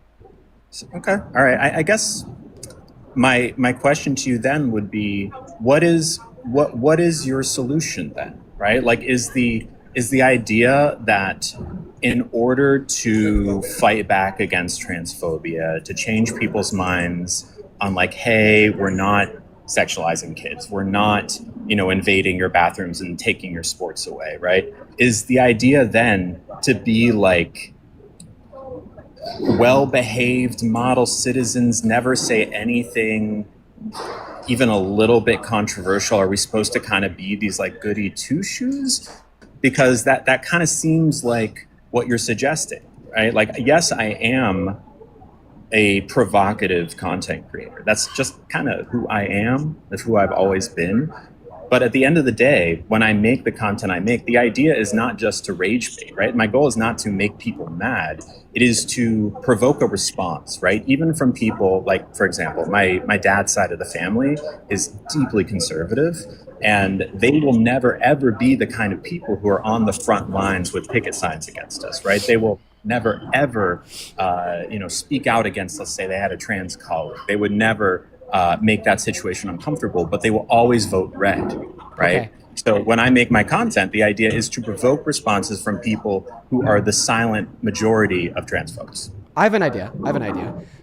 Okay. All right. I guess my question to you then would be, what is your solution then, right? Is the idea that in order to fight back against transphobia, to change people's minds on hey, we're not sexualizing kids, we're not, invading your bathrooms and taking your sports away, right? Is the idea then to be well-behaved model citizens, never say anything even a little bit controversial? Are we supposed to kind of be these goody two-shoes? Because that kind of seems like what you're suggesting, right? Yes, I am a provocative content creator. That's just kind of who I am. That's who I've always been. But at the end of the day, when I make the content I make, the idea is not just to rage bait, right? My goal is not to make people mad. It is to provoke a response, right? Even from people for example, my dad's side of the family is deeply conservative, and they will never, ever be the kind of people who are on the front lines with picket signs against us, right? They will never, ever, speak out against, let's say they had a trans colleague. They would never make that situation uncomfortable, but they will always vote red, right? Okay. So when I make my content, the idea is to provoke responses from people who are the silent majority of trans folks. I have an idea.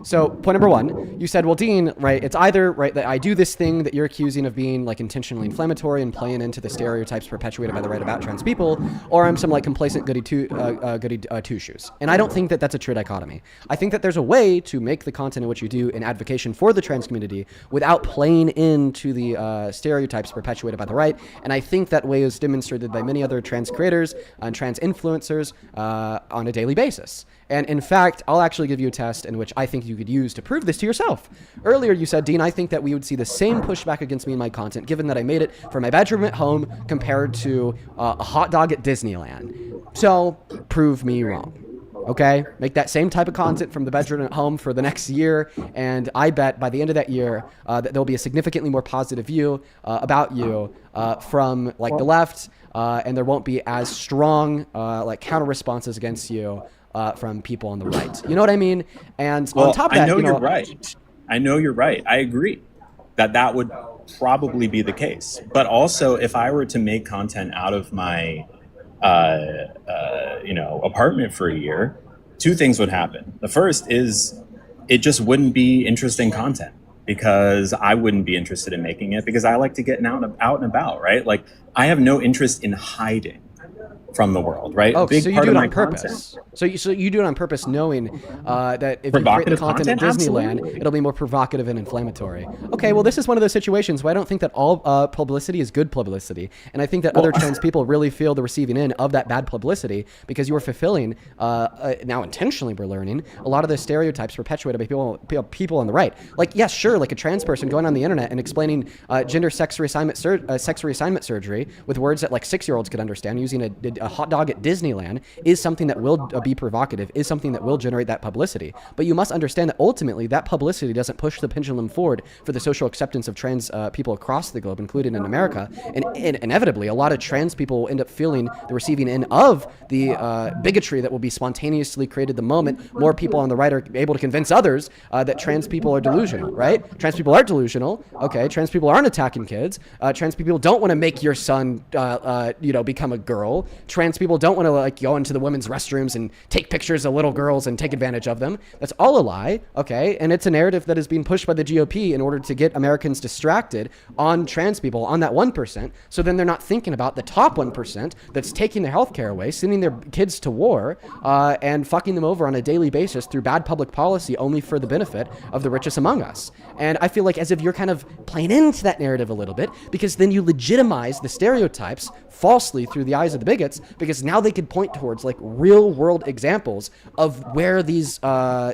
So point number one, you said, well, Dean, right, it's either, right, that I do this thing that you're accusing of being like intentionally inflammatory and playing into the stereotypes perpetuated by the right about trans people, or I'm some like complacent goody two-shoes. And I don't think that that's a true dichotomy. I think that there's a way to make the content in which you do an advocacy for the trans community without playing into the stereotypes perpetuated by the right. And I think that way is demonstrated by many other trans creators and trans influencers on a daily basis. And in fact, I'll actually give you a test in which I think you could use to prove this to yourself. Earlier, you said, Dean, I think that we would see the same pushback against me in my content, given that I made it from my bedroom at home compared to a hot dog at Disneyland. So prove me wrong. Okay? Make that same type of content from the bedroom at home for the next year, and I bet by the end of that year that there'll be a significantly more positive view about you from like the left, and there won't be as strong like counter responses against you from people on the right. You know what I mean? And on top of that, you're right. I know you're right. I agree that would probably be the case. But also, if I were to make content out of my apartment for a year, two things would happen. The first is it just wouldn't be interesting content because I wouldn't be interested in making it because I like to get out and about, right? Like I have no interest in hiding from the world, right? Oh, Big so you part do of it my on purpose. content. So you do it on purpose, knowing that if you create the Provocative content at content? Disneyland, Absolutely. it'll be more provocative and inflammatory. Okay, well, this is one of those situations where I don't think that all publicity is good publicity, and I think that other trans people really feel the receiving end of that bad publicity because you are fulfilling, now intentionally we're learning, a lot of the stereotypes perpetuated by people on the right. Like, yes, sure, like a trans person going on the internet and explaining gender sex reassignment surgery with words that like 6-year-olds could understand using a hot dog at Disneyland is something that will be provocative, is something that will generate that publicity. But you must understand that ultimately that publicity doesn't push the pendulum forward for the social acceptance of trans people across the globe, including in America. And inevitably, a lot of trans people will end up feeling the receiving end of the bigotry that will be spontaneously created the moment more people on the right are able to convince others that trans people are delusional, right? Trans people aren't delusional. Okay, trans people aren't attacking kids. Trans people don't want to make your son, become a girl. Trans people don't want to like go into the women's restrooms and take pictures of little girls and take advantage of them. That's all a lie, okay? And it's a narrative that is being pushed by the GOP in order to get Americans distracted on trans people, on that 1%, so then they're not thinking about the top 1% that's taking their healthcare away, sending their kids to war, and fucking them over on a daily basis through bad public policy only for the benefit of the richest among us. And I feel like as if you're kind of playing into that narrative a little bit, because then you legitimize the stereotypes falsely through the eyes of the bigots, because now they could point towards like real world examples of where these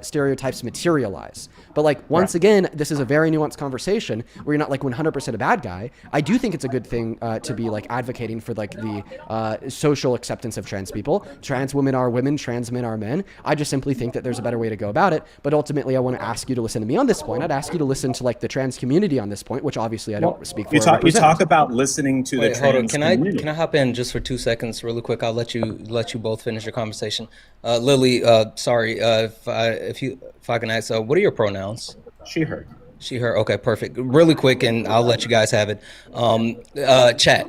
stereotypes materialize. But like, once again, this is a very nuanced conversation where you're not like 100% a bad guy. I do think it's a good thing to be like advocating for like the social acceptance of trans people. Trans women are women, trans men are men. I just simply think that there's a better way to go about it. But ultimately, I want to ask you to listen to me on this point. I'd ask you to listen to like the trans community on this point, which obviously I don't speak for. You talk about listening to the trans community. Can I hop in just for 2 seconds really quick? I'll let you both finish your conversation. Lily, sorry, if I can ask, what are your pronouns? She, her. She, her. Okay, perfect. Really quick, and I'll let you guys have it. Chat,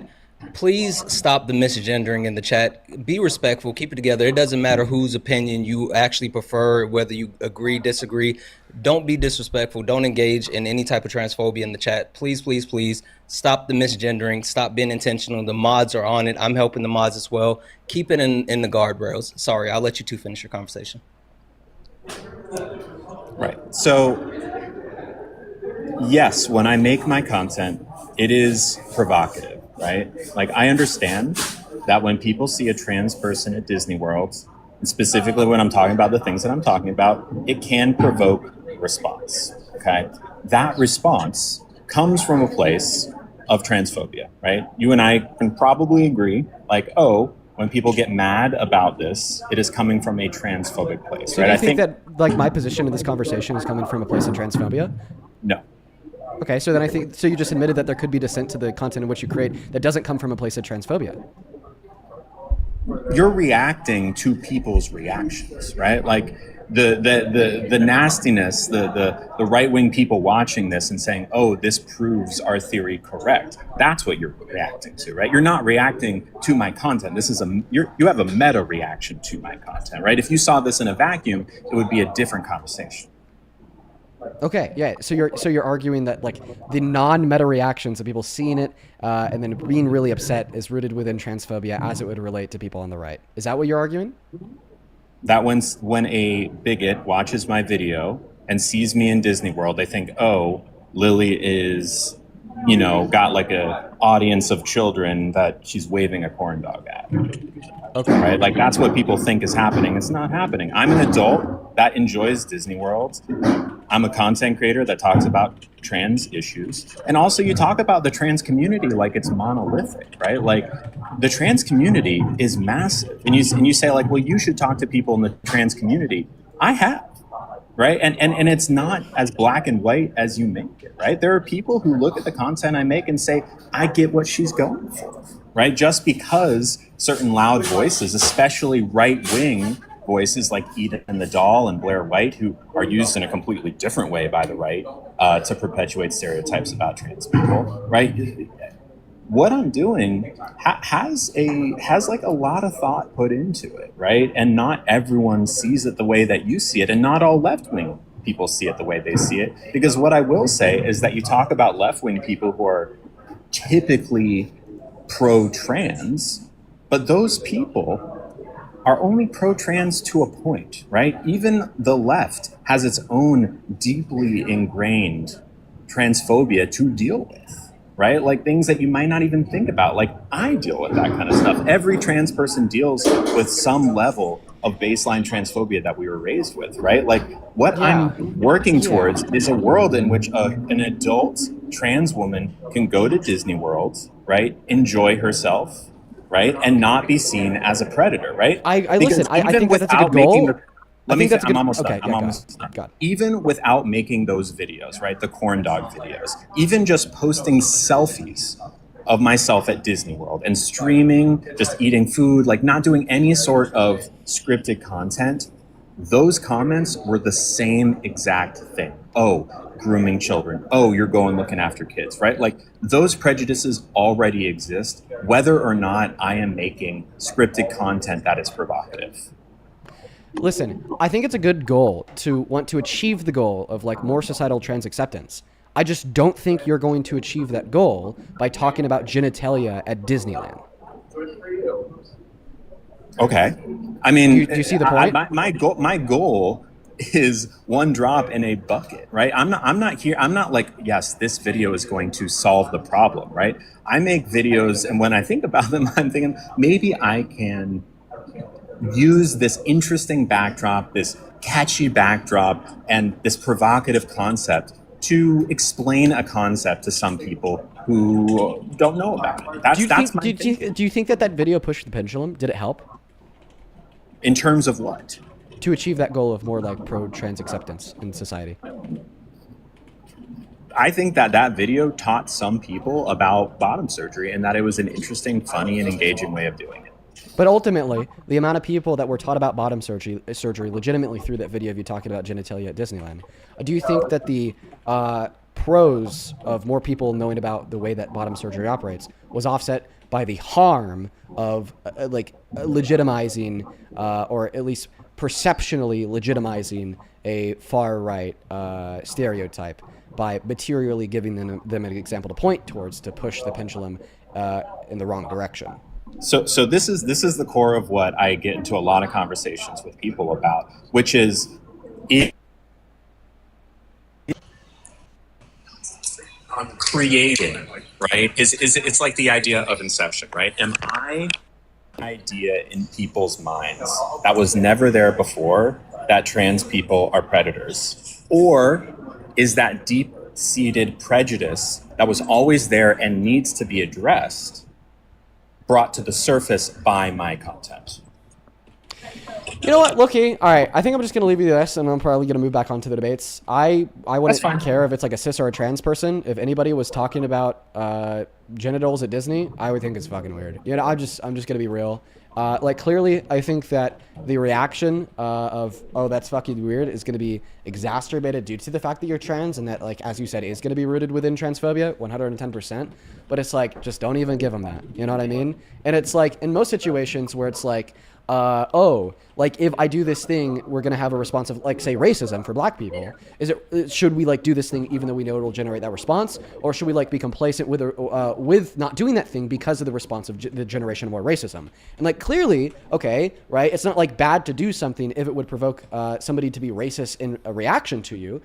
please stop the misgendering in the chat. Be respectful. Keep it together. It doesn't matter whose opinion you actually prefer, whether you agree, disagree. Don't be disrespectful. Don't engage in any type of transphobia in the chat. Please, please, please stop the misgendering. Stop being intentional. The mods are on it. I'm helping the mods as well. Keep it in the guardrails. Sorry, I'll let you two finish your conversation. Right. So, yes, when I make my content, it is provocative, right? Like, I understand that when people see a trans person at Disney World, and specifically when I'm talking about the things that I'm talking about, it can provoke response, okay? That response comes from a place of transphobia, right? You and I can probably agree, like, oh, when people get mad about this, it is coming from a transphobic place, So right? do you think that like my position in this conversation is coming from a place of transphobia? No. Okay, so then I think, so you just admitted that there could be dissent to the content in which you create that doesn't come from a place of transphobia. You're reacting to people's reactions, right? Like, the nastiness, the right-wing people watching this and saying, oh, this proves our theory correct. That's what you're reacting to, right? You're not reacting to my content. This is you have a meta reaction to my content, right? If you saw this in a vacuum, it would be a different conversation. Okay, yeah. So you're arguing that like the non-meta reactions of people seeing it and then being really upset is rooted within transphobia as it would relate to people on the right. Is that what you're arguing? That when a bigot watches my video and sees me in Disney World, they think, oh, Lily is, got like a audience of children that she's waving a corn dog at. Okay. Right? Like that's what people think is happening. It's not happening. I'm an adult that enjoys Disney World. I'm a content creator that talks about trans issues. And also you talk about the trans community like it's monolithic, right? Like the trans community is massive. And you say like, well, you should talk to people in the trans community. I have, right? And it's not as black and white as you make it, right? There are people who look at the content I make and say, I get what she's going for, right? Just because certain loud voices, especially right-wing voices like Eden the Doll and Blair White, who are used in a completely different way by the right to perpetuate stereotypes about trans people, right? What I'm doing has like a lot of thought put into it, right? And not everyone sees it the way that you see it, and not all left-wing people see it the way they see it. Because what I will say is that you talk about left-wing people who are typically pro-trans, but those people are only pro-trans to a point, right? Even the left has its own deeply ingrained transphobia to deal with, right? Like things that you might not even think about. Like I deal with that kind of stuff. Every trans person deals with some level of baseline transphobia that we were raised with, right? Like what I'm working towards is a world in which an adult trans woman can go to Disney World, right? Enjoy herself, right? And not be seen as a predator, right? I listen, I think that's a good goal. I'm almost done. Even without making those videos, right? The corn dog videos, even just posting selfies of myself at Disney World and streaming, just eating food, like not doing any sort of scripted content, those comments were the same exact thing. Oh, grooming children. Oh, you're going looking after kids, right? Like those prejudices already exist, whether or not I am making scripted content that is provocative. Listen, I think it's a good goal to want to achieve the goal of like more societal trans acceptance. I just don't think you're going to achieve that goal by talking about genitalia at Disneyland. Okay. I mean, do you see the point? My goal is one drop in a bucket, right? I'm not like, yes, this video is going to solve the problem, right? I make videos, and when I think about them, I'm thinking maybe I can use this interesting backdrop, this catchy backdrop, and this provocative concept to explain a concept to some people who don't know about it. Do you think that video pushed the pendulum? Did it help? In terms of what? To achieve that goal of more like pro-trans acceptance in society. I think that video taught some people about bottom surgery and that it was an interesting, funny, and engaging way of doing it. But ultimately, the amount of people that were taught about bottom surgery legitimately through that video of you talking about genitalia at Disneyland, do you think that the pros of more people knowing about the way that bottom surgery operates was offset by the harm of legitimizing or at least perceptionally legitimizing a far-right stereotype by materially giving them an example to point towards to push the pendulum in the wrong direction? So this is the core of what I get into a lot of conversations with people about, which is creating, right? It's like the idea of Inception, right? Am I idea in people's minds that was never there before that trans people are predators? Or is that deep-seated prejudice that was always there and needs to be addressed brought to the surface by my content? You know what, Loki? All right, I think I'm just gonna leave you this, and I'm probably gonna move back onto the debates. I wouldn't care if it's like a cis or a trans person. If anybody was talking about genitals at Disney, I would think it's fucking weird. You know, I'm just gonna be real. Like, clearly, I think that the reaction of, oh, that's fucking weird, is going to be exacerbated due to the fact that you're trans, and that, like, as you said, is going to be rooted within transphobia, 110%. But it's like, just don't even give them that. You know what I mean? And it's like, in most situations where it's like, oh, like, if I do this thing, we're going to have a response of, like, say, racism for black people. Should we, like, do this thing even though we know it'll generate that response? Or should we, like, be complacent with not doing that thing because of the response of the generation of more racism? And, like, clearly, okay, right, it's not, like, bad to do something if it would provoke somebody to be racist in a reaction to you,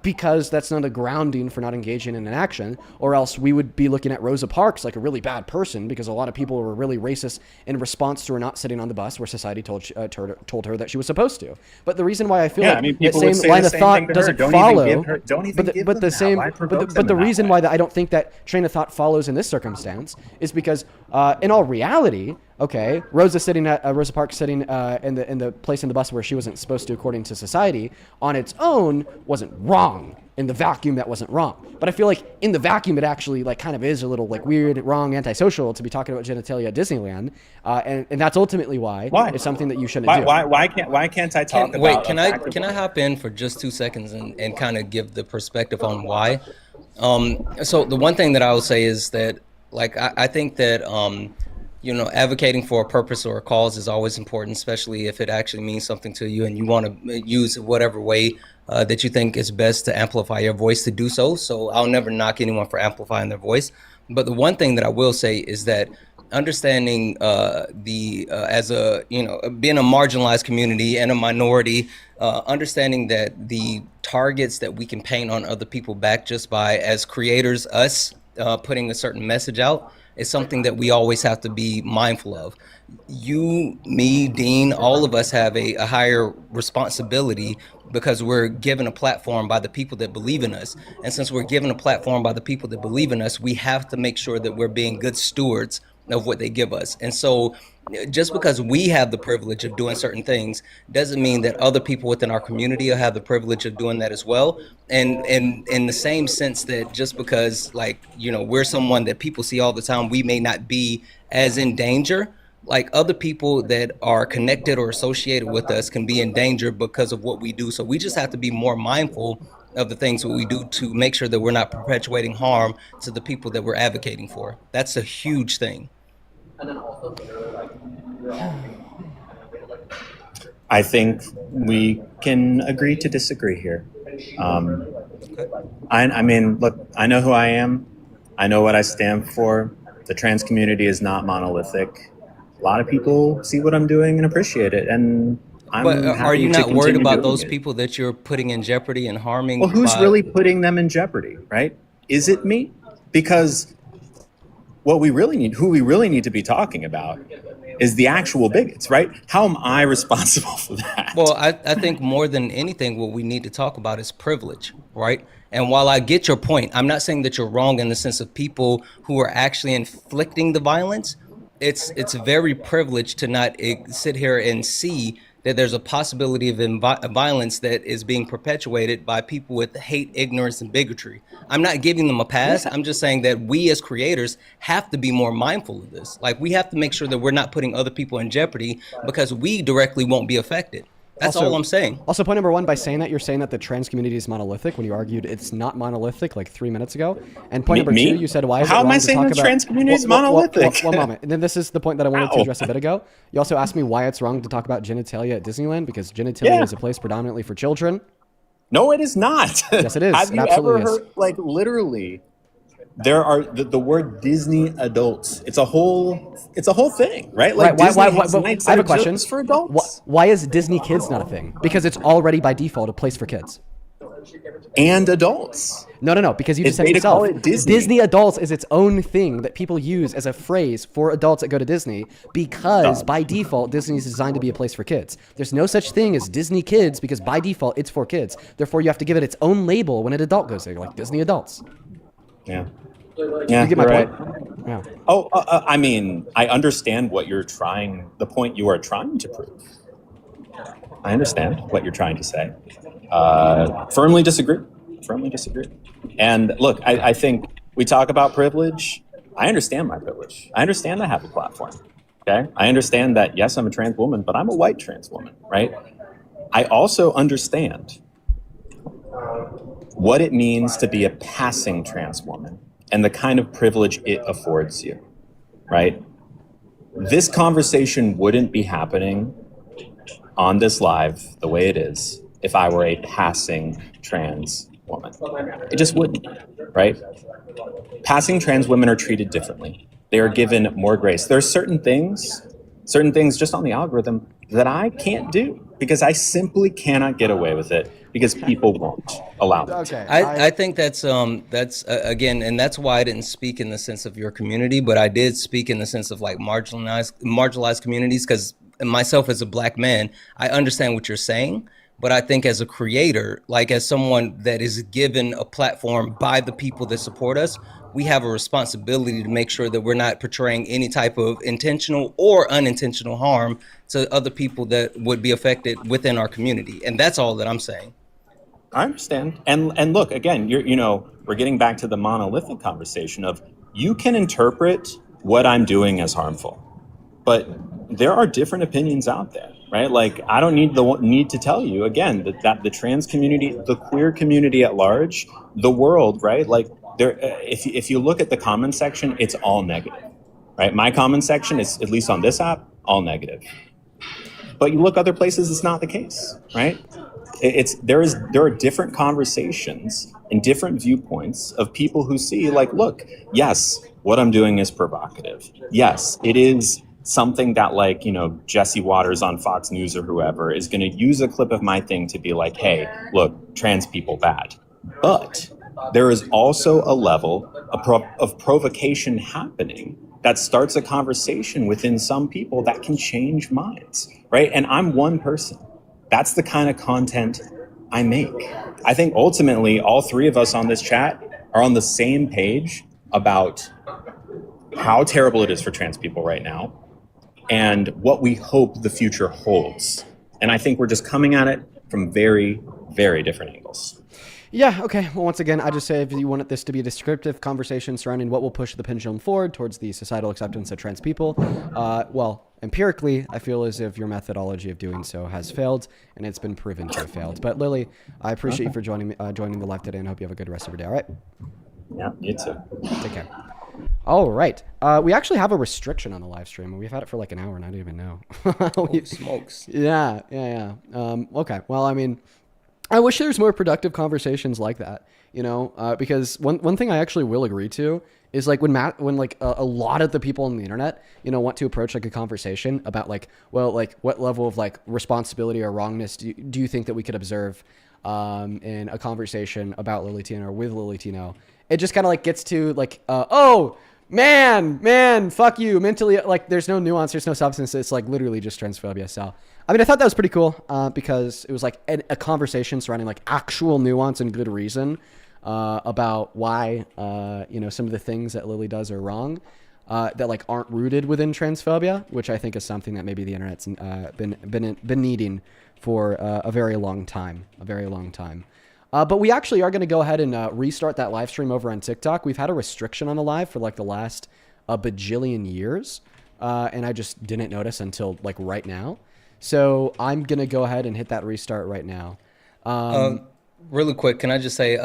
because that's not a grounding for not engaging in an action, or else we would be looking at Rosa Parks like a really bad person because a lot of people were really racist in response to her not sitting on the bus where society told her that she was supposed to. But the reason why I feel like that same line of thought doesn't follow, but the reason why I don't think that train of thought follows in this circumstance is because in all reality, okay, Rosa Parks sitting in the place in the bus where she wasn't supposed to according to society on its own wasn't wrong. In the vacuum, that wasn't wrong. But I feel like in the vacuum, it actually like kind of is a little like weird, wrong, antisocial to be talking about genitalia at Disneyland, and that's ultimately why it's something that you shouldn't do. Why can't I talk about? Wait, can I hop in for just 2 seconds and kind of give the perspective on why? So the one thing that I would say is that, like, I think that you know, advocating for a purpose or a cause is always important, especially if it actually means something to you and you want to use whatever way that you think is best to amplify your voice to do so. So I'll never knock anyone for amplifying their voice. But the one thing that I will say is that understanding as a, you know, being a marginalized community and a minority, understanding that the targets that we can paint on other people back just by, as creators, us putting a certain message out, is something that we always have to be mindful of. You, me, Dean, all of us have a higher responsibility because we're given a platform by the people that believe in us. And since we're given a platform by the people that believe in us, we have to make sure that we're being good stewards of what they give us. And so just because we have the privilege of doing certain things doesn't mean that other people within our community will have the privilege of doing that as well. And in the same sense that just because, like, you know, we're someone that people see all the time, we may not be as in danger. Like, other people that are connected or associated with us can be in danger because of what we do. So we just have to be more mindful of the things that we do to make sure that we're not perpetuating harm to the people that we're advocating for. That's a huge thing. I think we can agree to disagree here. I mean, look, I know who I am. I know what I stand for. The trans community is not monolithic. A lot of people see what I'm doing and appreciate it, and But are you not worried about those people that you're putting in jeopardy and harming? Well, who's really putting them in jeopardy, right? Is it me? Because who we really need to be talking about is the actual bigots, right? How am I responsible for that? Well, I think more than anything, what we need to talk about is privilege, right? And while I get your point, I'm not saying that you're wrong in the sense of people who are actually inflicting the violence. It's very privileged to not sit here and see that there's a possibility of violence that is being perpetuated by people with hate, ignorance, and bigotry. I'm not giving them a pass. I'm just saying that we as creators have to be more mindful of this. Like, we have to make sure that we're not putting other people in jeopardy because we directly won't be affected. That's all I'm saying. Also, point number one, by saying that, you're saying that the trans community is monolithic when you argued it's not monolithic like 3 minutes ago. And point number two, you said, why is it wrong to talk about... How am I saying the trans community is monolithic? One moment. And then this is the point that I wanted to address a bit ago. You also asked me why it's wrong to talk about genitalia at Disneyland, because genitalia is a place predominantly for children. No, it is not. Yes, it is. Have you ever heard, like, literally... There are the word Disney adults. It's a whole thing, right? Like, why, Disney I have a question. For adults. Why is Disney Kids not a thing? Because it's already by default a place for kids and adults. No, because you just said yourself. Disney Adults is its own thing that people use as a phrase for adults that go to Disney, because by default Disney is designed to be a place for kids. There's no such thing as Disney Kids because by default it's for kids. Therefore, you have to give it its own label when an adult goes there, like Disney Adults. Yeah. You get my point? Yeah. Oh, I mean, I understand the point you are trying to prove. I understand what you're trying to say. Firmly disagree. And look, I think we talk about privilege. I understand my privilege. I understand I have a platform. Okay. I understand that, yes, I'm a trans woman, but I'm a white trans woman, right? I also understand what it means to be a passing trans woman and the kind of privilege it affords you, right? This conversation wouldn't be happening on this live the way it is if I were a passing trans woman. It just wouldn't, right? Passing trans women are treated differently. They are given more grace. There are certain things just on the algorithm that I can't do because I simply cannot get away with it because people won't allow me to. I think that's again, and that's why I didn't speak in the sense of your community, but I did speak in the sense of like marginalized communities, because myself as a black man, I understand what you're saying. But I think as a creator, like as someone that is given a platform by the people that support us, we have a responsibility to make sure that we're not portraying any type of intentional or unintentional harm to other people that would be affected within our community. And that's all that I'm saying. I understand. And look, again, we're getting back to the monolithic conversation of you can interpret what I'm doing as harmful, but there are different opinions out there, right? Like, I don't need to tell you again that the trans community, the queer community at large, the world, right? Like, if you look at the comment section, it's all negative, right? My comment section is, at least on this app, all negative. But you look other places, it's not the case, right? There are different conversations and different viewpoints of people who see, like, look, yes, what I'm doing is provocative. Yes, it is something that, like, Jesse Waters on Fox News or whoever is going to use a clip of my thing to be like, hey, look, trans people bad. But there is also a level of provocation happening that starts a conversation within some people that can change minds, right? And I'm one person. That's the kind of content I make. I think ultimately all three of us on this chat are on the same page about how terrible it is for trans people right now and what we hope the future holds. And I think we're just coming at it from very, very different angles. Yeah, okay. Well, once again, I just say if you want this to be a descriptive conversation surrounding what will push the pendulum forward towards the societal acceptance of trans people, well, empirically, I feel as if your methodology of doing so has failed, and it's been proven to have failed. But Lily, I appreciate you for joining the live today, and hope you have a good rest of your day, all right? Yeah, you too. Take care. All right. We actually have a restriction on the live stream, and we've had it for like an hour, and I didn't even know. Holy smokes. Yeah. Okay. Well, I mean, I wish there's more productive conversations like that, because one thing I actually will agree to is like when a lot of the people on the internet, want to approach like a conversation about like, well, like what level of like responsibility or wrongness do you think that we could observe in a conversation about Lily Tino or with Lily Tino? It just kind of like gets to like, oh man, fuck you mentally. Like there's no nuance, there's no substance. It's like literally just transphobia. So, I mean, I thought that was pretty cool because it was like a conversation surrounding like actual nuance and good reason about why, some of the things that Lily does are wrong that like aren't rooted within transphobia, which I think is something that maybe the internet's been needing for a very long time. But we actually are going to go ahead and restart that live stream over on TikTok. We've had a restriction on the live for like the last bajillion years, and I just didn't notice until like right now. So I'm going to go ahead and hit that restart right now. Really quick, can I just say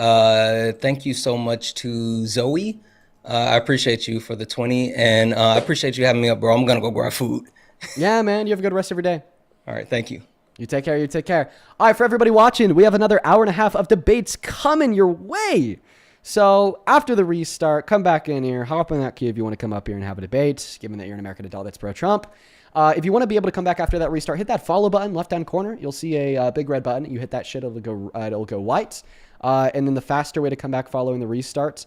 thank you so much to Zoe. I appreciate you for the 20, and I appreciate you having me up, bro. I'm going to go grab food. Yeah, man. You have a good rest of your day. All right. Thank you. You take care. All right, for everybody watching, we have another hour and a half of debates coming your way. So after the restart, come back in here, hop in that queue if you want to come up here and have a debate, given that you're an American adult that's pro-Trump. If you want to be able to come back after that restart, hit that follow button, left-down corner. You'll see a big red button. You hit that shit, it'll go white. And then the faster way to come back following the restart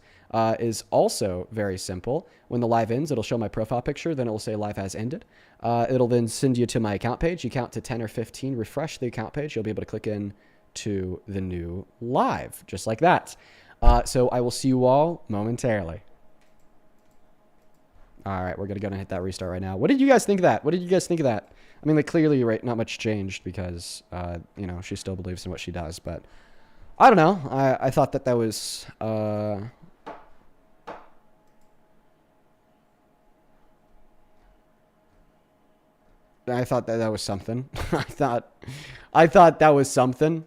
is also very simple. When the live ends, it'll show my profile picture. Then it will say live has ended. It'll then send you to my account page. You count to 10 or 15, refresh the account page. You'll be able to click in to the new live, just like that. So I will see you all momentarily. All right, we're going to go and hit that restart right now. What did you guys think of that? I mean, like, clearly, right, not much changed because, she still believes in what she does. But I don't know. I thought that was... I thought that was something. I thought that was something.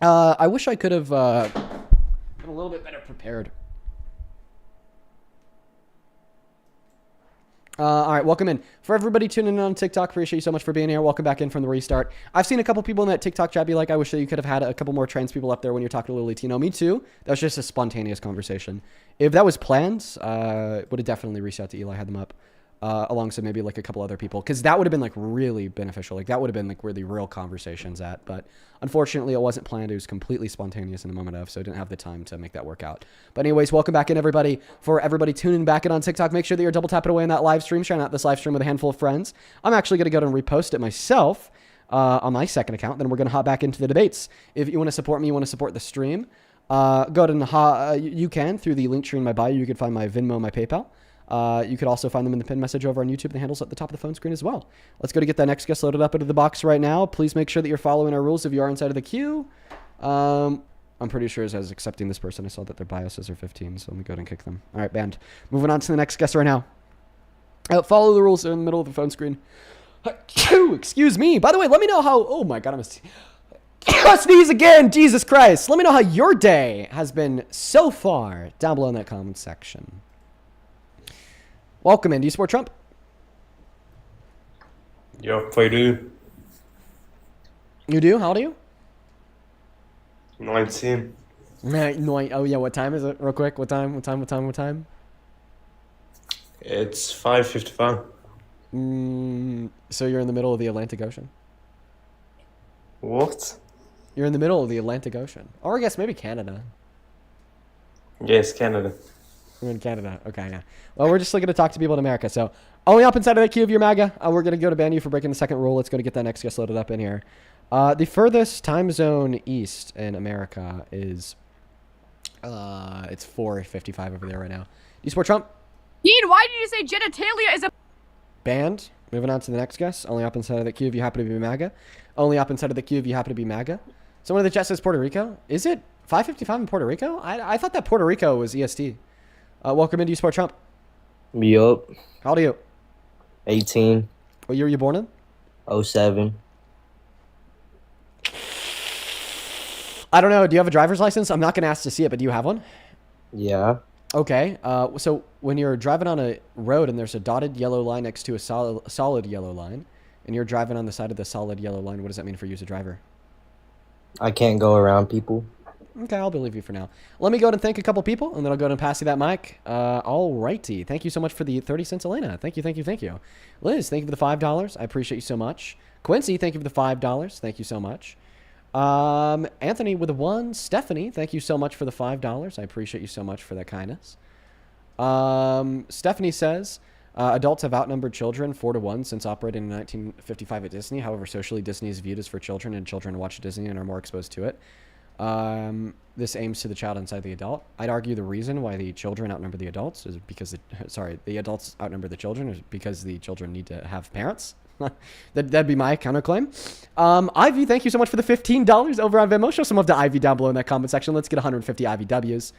I wish I could have been a little bit better prepared. All right, welcome in. For everybody tuning in on TikTok, appreciate you so much for being here. Welcome back in from the restart. I've seen a couple people in that TikTok chat be like, I wish that you could have had a couple more trans people up there when you're talking to Lily Tino. Me too. That was just a spontaneous conversation. If that was planned, would have definitely reached out to Eli, had them up. Alongside maybe like a couple other people, because that would have been like really beneficial. Like that would have been like where the real conversation's at. But unfortunately, it wasn't planned. It was completely spontaneous in the moment of, so I didn't have the time to make that work out. But anyways, welcome back in, everybody. For everybody tuning back in on TikTok, make sure that you're double tapping away on that live stream, sharing out this live stream with a handful of friends. I'm actually going to go and repost it myself on my second account. Then we're going to hop back into the debates. If you want to support me, you want to support the stream, go ahead and you can through the link tree in my bio. You can find my Venmo, my PayPal. You could also find them in the pinned message over on YouTube. The handle's at the top of the phone screen as well. Let's go to get that next guest loaded up into the box right now. Please make sure that you're following our rules if you are inside of the queue. I'm pretty sure as I was accepting this person, I saw that their biases are 15, so let me go ahead and kick them. All right, banned. Moving on to the next guest right now. Follow the rules in the middle of the phone screen. Excuse me. By the way, let me know how... Oh my God, I'm a... sneeze again. Jesus Christ. Let me know how your day has been so far down below in that comment section. Welcome in. Do you support Trump? Yep, I do. You do? How old are you? 19. Oh, yeah. What time is it? Real quick. What time? It's 5:55. So you're in the middle of the Atlantic Ocean? What? You're in the middle of the Atlantic Ocean. Or I guess maybe Canada. Yes, Canada. We're in Canada. Okay, yeah. Well, we're just looking to talk to people in America. So only up inside of the queue of your MAGA. We're going to go to ban you for breaking the second rule. Let's go to get that next guest loaded up in here. The furthest time zone east in America is... it's 4:55 over there right now. Do you support Trump? Dean, why did you say genitalia is a... Banned. Moving on to the next guest. Only up inside of the queue if you happen to be MAGA. Only up inside of the queue if you happen to be MAGA. Someone in the chat says Puerto Rico. Is it 5:55 in Puerto Rico? I thought that Puerto Rico was EST. Welcome in. Do you support Trump? Yup. How old are you? 18. What year were you born in? 07. I don't know. Do you have a driver's license? I'm not going to ask to see it, but do you have one? Yeah. Okay. So when you're driving on a road and there's a dotted yellow line next to a solid yellow line, and you're driving on the side of the solid yellow line, what does that mean for you as a driver? I can't go around people. Okay, I'll believe you for now. Let me go ahead and thank a couple people, and then I'll go ahead and pass you that mic. All righty. Thank you so much for the 30 cents, Elena. Thank you. Liz, thank you for the $5. I appreciate you so much. Quincy, thank you for the $5. Thank you so much. Anthony with a 1. Stephanie, thank you so much for the $5. I appreciate you so much for that kindness. Stephanie says, adults have outnumbered children 4-1 since operating in 1955 at Disney. However, socially, Disney is viewed as for children, and children watch Disney and are more exposed to it. This aims to the child inside the adult. I'd argue the reason why the children outnumber the adults is because the adults outnumber the children is because the children need to have parents. That'd be my counterclaim. Ivy, thank you so much for the $15 over on Venmo. Show some love to Ivy down below in that comment section. Let's get 150 IVWs.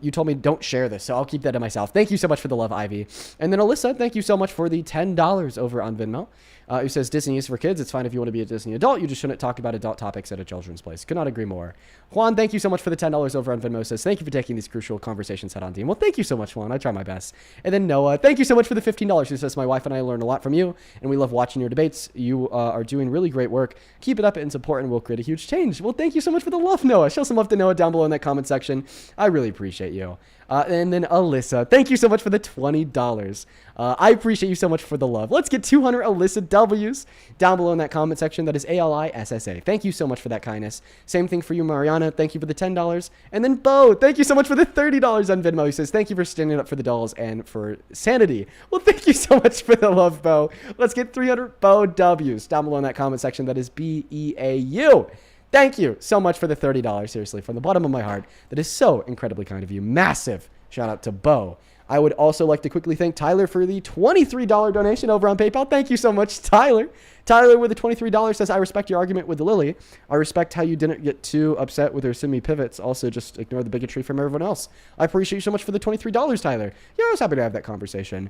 You told me don't share this, so I'll keep that to myself. Thank you so much for the love, Ivy. And then Alyssa, thank you so much for the $10 over on Venmo. Who says Disney is for kids. It's fine if you want to be a Disney adult. You just shouldn't talk about adult topics at a children's place. Could not agree more. Juan, thank you so much for the $10 over on Venmo. Says thank you for taking these crucial conversations head on, Dean. Well, thank you so much, Juan. I try my best. And then Noah, thank you so much for the $15. Who says my wife and I learn a lot from you, and we love watching your debates. You are doing really great work. Keep it up and support, and we'll create a huge change. Well, thank you so much for the love, Noah. Show some love to Noah down below in that comment section. I really appreciate you. And then Alyssa, thank you so much for the $20. I appreciate you so much for the love. Let's get 200 Alyssa W's down below in that comment section. That is ALISSA. Thank you so much for that kindness. Same thing for you, Mariana. Thank you for the $10. And then Bo, thank you so much for the $30 on Venmo. He says, thank you for standing up for the dolls and for sanity. Well, thank you so much for the love, Bo. Let's get 300 Bo W's down below in that comment section. That is BEAU. Thank you so much for the $30, seriously, from the bottom of my heart. That is so incredibly kind of you. Massive shout out to Bo. I would also like to quickly thank Tyler for the $23 donation over on PayPal. Thank you so much, Tyler. Tyler with the $23 says, I respect your argument with the Lily. I respect how you didn't get too upset with her semi pivots. Also, just ignore the bigotry from everyone else. I appreciate you so much for the $23, Tyler. Yeah, I was happy to have that conversation.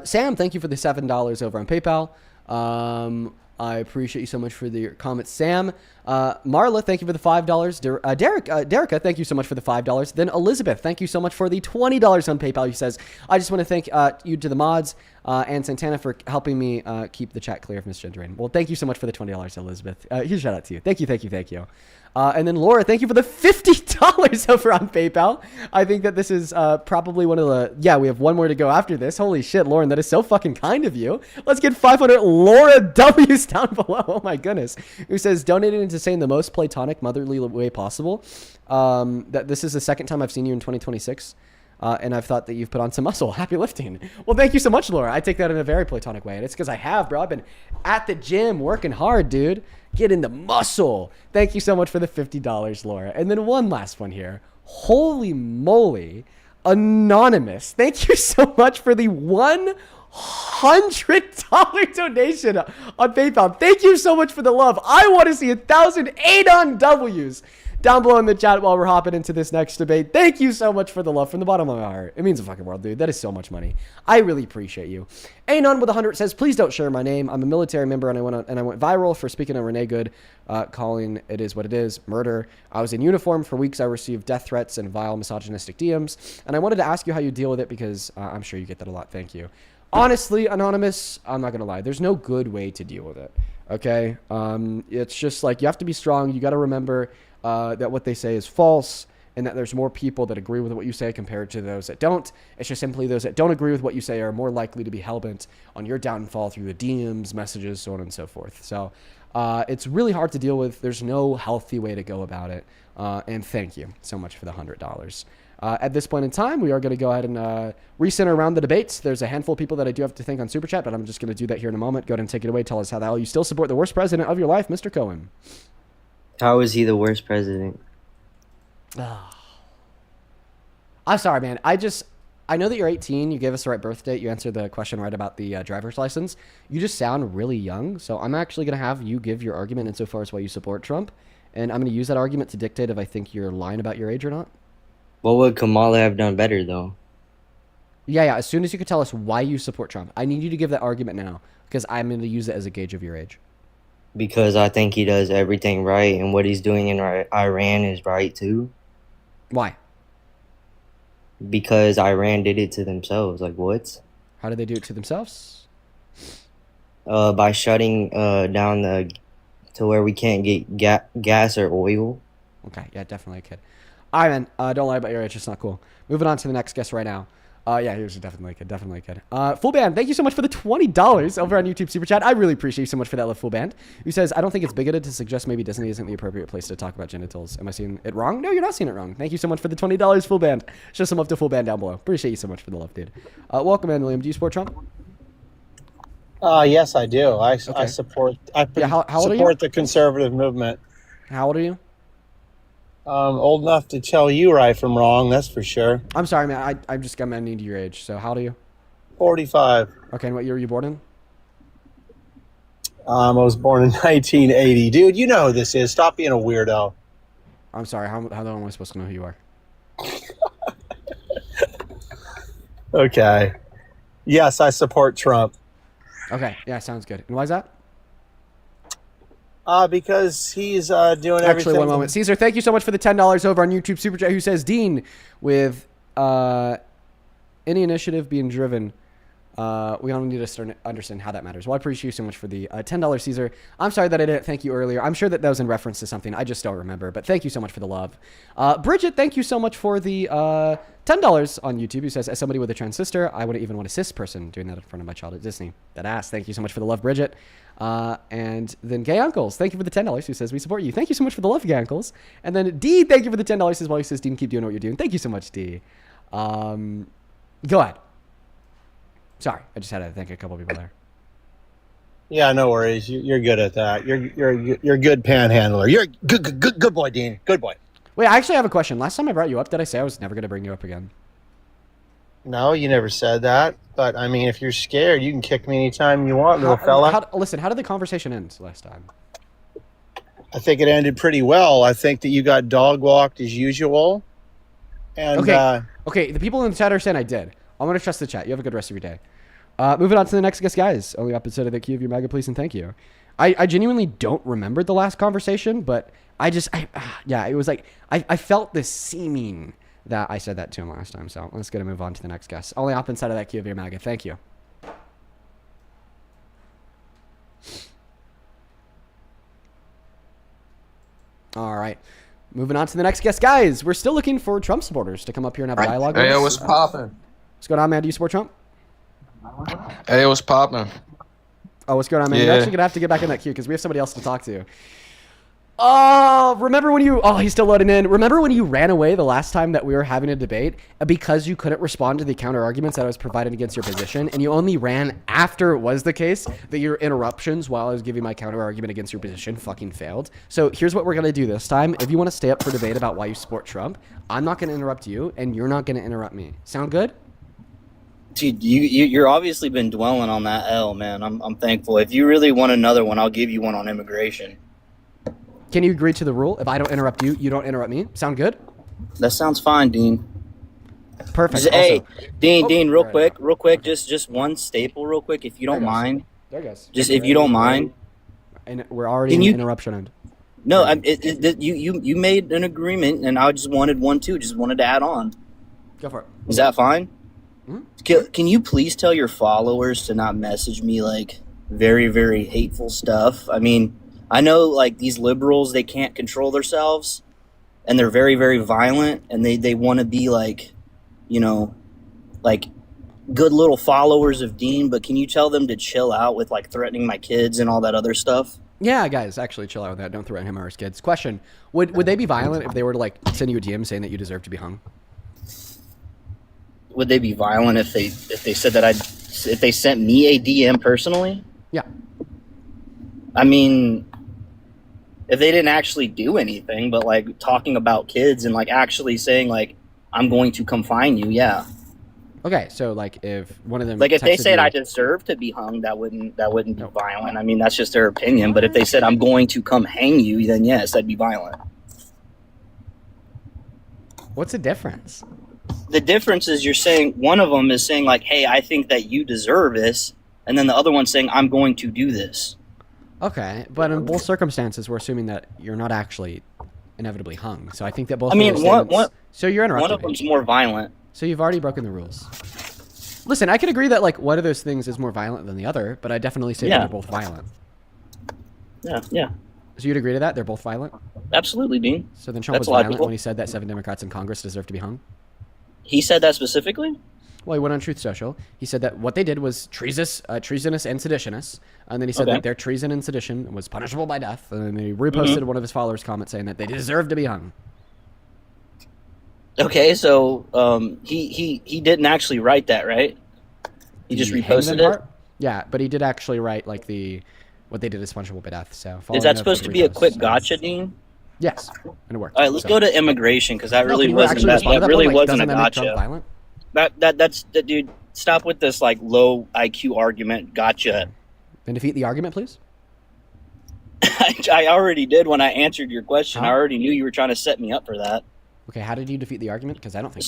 Sam, thank you for the $7 over on PayPal. I appreciate you so much for the comments, Sam. Marla, thank you for the $5. Derica, thank you so much for the $5. Then Elizabeth, thank you so much for the $20 on PayPal. She says, I just want to thank you to the mods and Santana for helping me keep the chat clear of misgendering. Well, thank you so much for the $20, Elizabeth. Huge shout out to you. Thank you. And then Laura, thank you for the $50 over on PayPal. I think that this is probably one of the... Yeah, we have one more to go after this. Holy shit, Lauren, that is so fucking kind of you. Let's get 500 Laura W's down below. Oh my goodness. Who says, donated into saying the most platonic, motherly way possible. That this is the second time I've seen you in 2026. And I've thought that you've put on some muscle. Happy lifting. Well, thank you so much, Laura. I take that in a very platonic way. And it's because I have, bro. I've been at the gym working hard, dude. Get in the muscle. Thank you so much for the $50, Laura. And then one last one here. Holy moly. Anonymous. Thank you so much for the $100 donation on PayPal. Thank you so much for the love. I want to see 1,008 on W's down below in the chat while we're hopping into this next debate. Thank you so much for the love from the bottom of my heart. It means the fucking world, dude. That is so much money. I really appreciate you. Anon with 100 says, please don't share my name. I'm a military member and I went viral for speaking on Renee Good, calling it is what it is, murder. I was in uniform for weeks. I received death threats and vile misogynistic DMs. And I wanted to ask you how you deal with it because I'm sure you get that a lot. Thank you. Honestly, Anonymous, I'm not going to lie. There's no good way to deal with it. Okay? It's just like you have to be strong. You got to remember that what they say is false and that there's more people that agree with what you say compared to those that don't. It's just simply those that don't agree with what you say are more likely to be hell-bent on your downfall through the DMs, messages, so on and so forth. So it's really hard to deal with. There's no healthy way to go about it. And thank you so much for the $100. At this point in time, we are going to go ahead and recenter around the debates. There's a handful of people that I do have to thank on Super Chat, but I'm just going to do that here in a moment. Go ahead and take it away. Tell us how the hell you still support the worst president of your life, Mr. Cohen. How is he the worst president? I'm sorry, man. I know that you're 18. You gave us the right birth date. You answered the question right about the driver's license. You just sound really young. So I'm actually going to have you give your argument insofar as why you support Trump. And I'm going to use that argument to dictate if I think you're lying about your age or not. What would Kamala have done better, though? Yeah. As soon as you could tell us why you support Trump, I need you to give that argument now because I'm going to use it as a gauge of your age. Because I think he does everything right, and what he's doing in Iran is right, too. Why? Because Iran did it to themselves. Like, what? How did they do it to themselves? By shutting down to where we can't get gas or oil. Okay, yeah, definitely a kid. All right, man. Don't lie about your age. It's not cool. Moving on to the next guest right now. Yeah, he was definitely a kid. Full Band, thank you so much for the $20 over on YouTube Super Chat. I really appreciate you so much for that, Full Band. Who says, I don't think it's bigoted to suggest maybe Disney isn't the appropriate place to talk about genitals. Am I seeing it wrong? No, you're not seeing it wrong. Thank you so much for the $20, Full Band. Show some love to Full Band down below. Appreciate you so much for the love, dude. Welcome in, William. Do you support Trump? Yes, I do. I support. How old are you? Support the conservative movement. How old are you? Old enough to tell you right from wrong, that's for sure. I'm sorry, man. I'm just gonna need your age. So how old are you? 45. Okay, and what year were you born in? I was born in 1980. Dude, you know who this is. Stop being a weirdo. I'm sorry. How am I supposed to know who you are? Okay. Yes, I support Trump. Okay. Yeah, sounds good. And why is that? Because he's doing everything. Actually, one moment. Caesar, thank you so much for the $10 over on YouTube Super Chat. Who says, Dean, with any initiative being driven, we all need to understand how that matters. Well, I appreciate you so much for the $10, Caesar. I'm sorry that I didn't thank you earlier. I'm sure that was in reference to something. I just don't remember. But thank you so much for the love. Bridget, thank you so much for the $10 on YouTube. Who says, as somebody with a trans sister, I wouldn't even want a cis person doing that in front of my child at Disney. That ass. Thank you so much for the love, Bridget. And then Gay Uncles, thank you for the $10. Who says, we support you. Thank you so much for the love, Gay Uncles. And then D, thank you for the $10 as well. He says, Dean, keep doing what you're doing. Thank you so much, D. Go ahead. Sorry, I just had to thank a couple people there. Yeah, no worries. You're good at that. You're a good panhandler. You're good boy, Dean. Good boy. Wait, I actually have a question. Last time I brought you up, did I say I was never going to bring you up again? No, you never said that. But, I mean, if you're scared, you can kick me anytime you want, little fella. Listen, how did the conversation end last time? I think it ended pretty well. I think that you got dog walked as usual. And okay, the people in the chat are saying I did. I'm going to trust the chat. You have a good rest of your day. Moving on to the next guest, guys. Only episode of the Q of Your MAGA, please and thank you. I genuinely don't remember the last conversation, but it was like I felt this seeming that I said that to him last time. So let's get to move on to the next guest. Only up inside of that Q of Your MAGA, thank you. All right. Moving on to the next guest, guys. We're still looking for Trump supporters to come up here and have a dialogue with us. Hey, what's poppin'? What's going on, man? Do you support Trump? Hey, what's poppin'? Oh, what's going on, man? Yeah. You're actually going to have to get back in that queue because we have somebody else to talk to. Oh, remember when you... Oh, he's still loading in. Remember when you ran away the last time that we were having a debate because you couldn't respond to the counter arguments that I was providing against your position, and you only ran after it was the case that your interruptions while I was giving my counter argument against your position fucking failed? So here's what we're going to do this time. If you want to stay up for debate about why you support Trump, I'm not going to interrupt you, and you're not going to interrupt me. Sound good? Dude, you're obviously been dwelling on that L, man. I'm thankful. If you really want another one, I'll give you one on immigration. Can you agree to the rule? If I don't interrupt you, you don't interrupt me. Sound good? That sounds fine, Dean. Perfect. Hey, Dean, real right. quick, just one staple real quick, if you don't mind. There goes. Just if you don't mind. And we're already in interruption end. No, you made an agreement, and I just wanted one too. Just wanted to add on. Go for it. Is that fine? Mm-hmm. Can you please tell your followers to not message me like very, very hateful stuff? I mean, I know like these liberals, they can't control themselves, and they're very, very violent, and they want to be like, you know, like good little followers of Dean, but can you tell them to chill out with like threatening my kids and all that other stuff? Yeah, guys, actually chill out with that. Don't threaten him or his kids. Question, would they be violent if they were to like send you a DM saying that you deserve to be hung? Would they be violent if they said that if they sent me a DM personally? Yeah. I mean, if they didn't actually do anything, but like talking about kids and like actually saying like, I'm going to come find you. Yeah. Okay. So like if one of them, like if they texted said you- I deserve to be hung, that wouldn't be violent. I mean, that's just their opinion. But if they said I'm going to come hang you, then yes, that'd be violent. What's the difference? The difference is you're saying one of them is saying like, hey, I think that you deserve this. And then the other one's saying, I'm going to do this. Okay. But in both circumstances, we're assuming that you're not actually inevitably hung. So I think that both. I mean, of those one statements- So you're interrupting one of me. them's more violent. So you've already broken the rules. Listen, I can agree that like one of those things is more violent than the other, but I definitely say that Yeah. they're both violent. Yeah. So you'd agree to that? They're both violent? Absolutely, Dean. So then Trump That's was violent logical. when he said that 7 Democrats in Congress deserve to be hung? He said that specifically? Well, he went on Truth Social. He said that what they did was treasonous and seditious. And then he said Okay. that their treason and sedition was punishable by death. And then he reposted one of his followers' comments saying that they deserve to be hung. Okay, so he didn't actually write that, right? He just The hang them reposted it. part? Yeah, but he did actually write like what they did is punishable by death. So Is following that the supposed to fucking be a repost. quick gotcha, Dean? Yes, and it worked. All right, let's So- go to immigration because that No, really can you wasn't actually that, respond to that that really point? Like, wasn't a doesn't that make Trump gotcha. violent? That's dude. Stop with this like low IQ argument. Gotcha. Then defeat the argument, please. I already did when I answered your question. Huh? I already knew you were trying to set me up for that. Okay, how did you defeat the argument? Because I don't think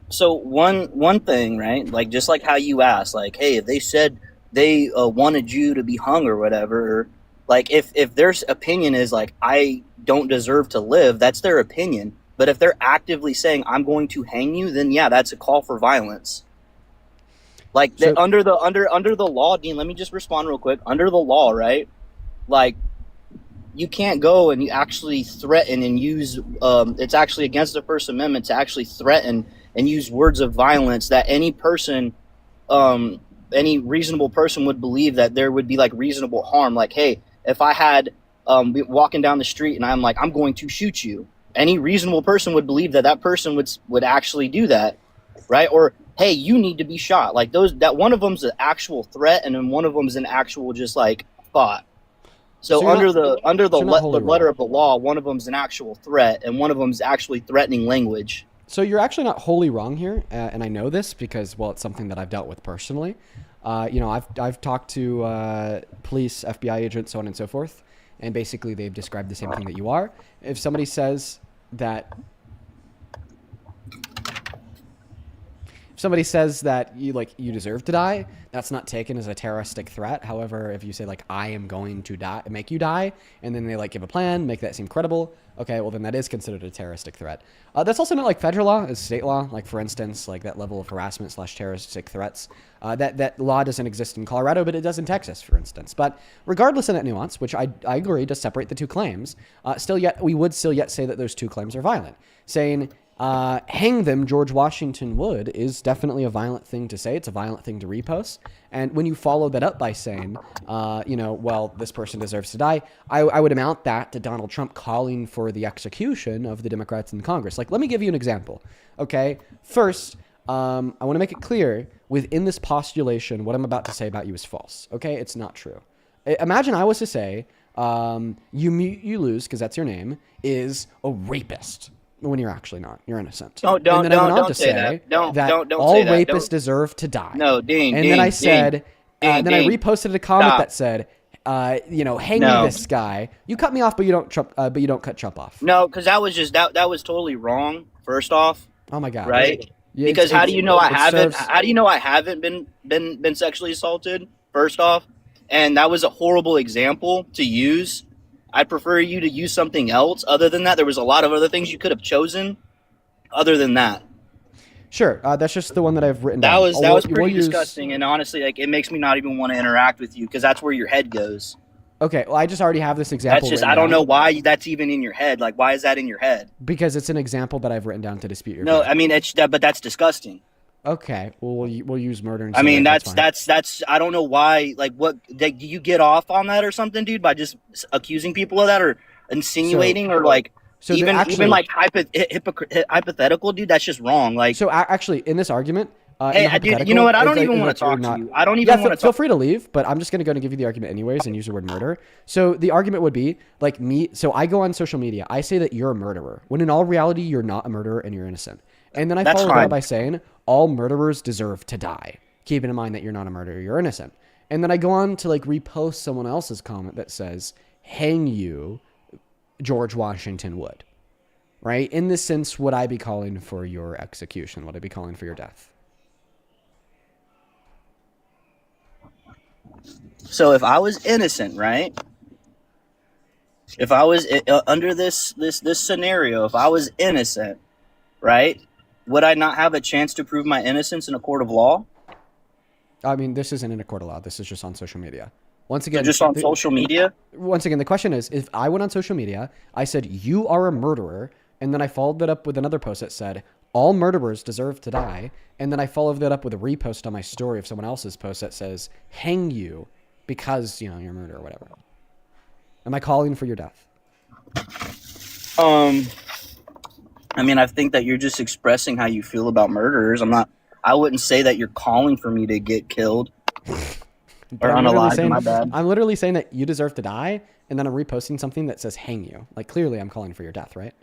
So one thing, right? Like just like how you asked, like, hey, if they said they wanted you to be hung or whatever, or, like if their opinion is like I don't deserve to live, that's their opinion. But if they're actively saying I'm going to hang you, then yeah, that's a call for violence. Like So- under the law, Dean. Let me just respond real quick. Under the law, right? Like you can't go and you actually threaten and use. It's actually against the First Amendment to actually threaten and use words of violence that any person, any reasonable person would believe that there would be like reasonable harm. Like, hey, if I had be walking down the street and I'm like, I'm going to shoot you. Any reasonable person would believe that that person would actually do that, right? Or hey, you need to be shot. Like that one of them's an actual threat, and then one of them's an actual just like thought. So, So you're under the so you're not wholly letter wrong. of the law, one of them's an actual threat, and one of them's actually threatening language. So you're actually not wholly wrong here, and I know this because, well, it's something that I've dealt with personally. I've talked to police, FBI agents, so on and so forth, and basically they've described the same thing that you are. If somebody says that somebody says that you deserve to die, that's not taken as a terroristic threat. However, if you say like I am going to die, make you die, and then they like give a plan, make that seem credible, okay, well then that is considered a terroristic threat. That's also not like federal law, it's state law. Like for instance, like that level of harassment / terroristic threats, that law doesn't exist in Colorado, but it does in Texas, for instance. But regardless of that nuance, which I agree to separate the two claims, we would still yet say that those two claims are violent. Saying hang them, George Washington would, is definitely a violent thing to say. It's a violent thing to repost. And when you follow that up by saying, well, this person deserves to die, I would amount that to Donald Trump calling for the execution of the Democrats in Congress. Like, let me give you an example. Okay. First, I want to make it clear within this postulation, what I'm about to say about you is false. Okay. It's not true. Imagine I was to say, you lose, because that's your name, is a rapist. When you're actually not. You're innocent. Don't say that. Don't all say that. rapists deserve to die. No, Dean. And Dean, then I said, Dean, then I reposted a comment stop. that said, hang me this guy. You cut me off, but you don't cut Trump off. No, because that was just that was totally wrong. First off. Oh my God. Right? Yeah, because how do you know I haven't? How do you know I haven't been sexually assaulted? First off, and that was a horrible example to use. I'd prefer you to use something else. Other than that, there was a lot of other things you could have chosen. Other than that, sure, that's just the one that I've written that down. was pretty disgusting, and honestly, like it makes me not even want to interact with you because that's where your head goes. Okay, well, I just already have this example. That's just I don't know why that's even in your head. Like, why is that in your head? Because it's an example that I've written down to dispute your. No, view. I mean but that's disgusting. Okay, well, we'll use murder. And I mean, that's I don't know why. Like, what do you get off on that or something, dude? By just accusing people of that or insinuating or like even like hypothetical, dude. That's just wrong. Like, so actually, in this argument, hey, dude, you know what? I don't even want to talk to you. I don't even want to. Feel free to leave, but I'm just going to go and give you the argument anyways and use the word murder. So the argument would be like me. So I go on social media. I say that you're a murderer when in all reality you're not a murderer and you're innocent. And then I follow that up by saying all murderers deserve to die. Keeping in mind that you're not a murderer, you're innocent. And then I go on to like repost someone else's comment that says, hang you, George Washington would. Right? In this sense, would I be calling for your execution? Would I be calling for your death? So if I was innocent, right? If I was under this scenario, if I was innocent, right? Would I not have a chance to prove my innocence in a court of law? I mean, this isn't in a court of law. This is just on social media. Once again, so just on social media? Once again, the question is, if I went on social media, I said, you are a murderer, and then I followed that up with another post that said, all murderers deserve to die, and then I followed that up with a repost on my story of someone else's post that says, hang you because, you're a murderer or whatever. Am I calling for your death? I mean, I think that you're just expressing how you feel about murderers. I wouldn't say that you're calling for me to get killed. Or unalive, my bad. I'm literally saying that you deserve to die, and then I'm reposting something that says hang you. Like, clearly I'm calling for your death, right?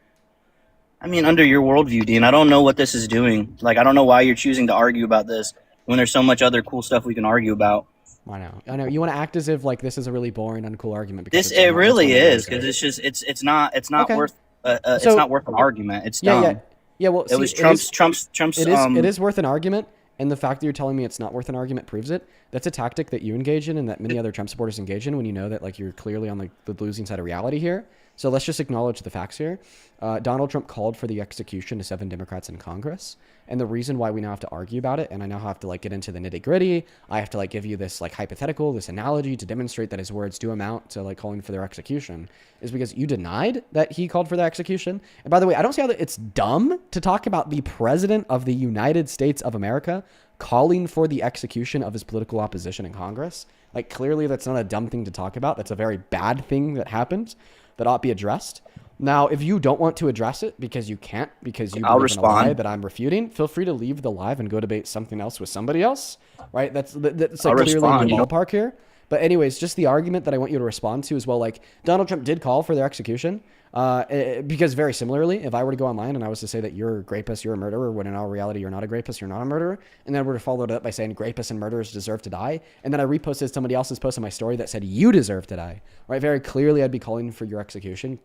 I mean, under your worldview, Dean, I don't know what this is doing. Like, I don't know why you're choosing to argue about this when there's so much other cool stuff we can argue about. I know. You want to act as if like this is a really boring, uncool argument. Because it really is, because it's just it's not okay. Worth it's not worth an argument. It's dumb. Yeah. Well, it was Trump's. It is worth an argument, and the fact that you're telling me it's not worth an argument proves it. That's a tactic that you engage in, and that many other Trump supporters engage in when you know that like you're clearly on the losing side of reality here. So let's just acknowledge the facts here. Donald Trump called for the execution of 7 Democrats in Congress. And the reason why we now have to argue about it, and I now have to like get into the nitty gritty, I have to like give you this like hypothetical, this analogy to demonstrate that his words do amount to like calling for their execution, is because you denied that he called for their execution. And by the way, I don't see how it's dumb to talk about the president of the United States of America calling for the execution of his political opposition in Congress. Like clearly that's not a dumb thing to talk about. That's a very bad thing that happened that ought to be addressed. Now, if you don't want to address it because you can't, because you believe in a lie that I'm refuting, feel free to leave the live and go debate something else with somebody else, right? That's like clearly in the ballpark here. But anyways, just the argument that I want you to respond to as well, like Donald Trump did call for their execution. Because very similarly, if I were to go online and I was to say that you're a rapist, you're a murderer, when in all reality you're not a rapist, you're not a murderer, and then I were to follow it up by saying rapists and murderers deserve to die, and then I reposted somebody else's post on my story that said you deserve to die, right? Very clearly I'd be calling for your execution,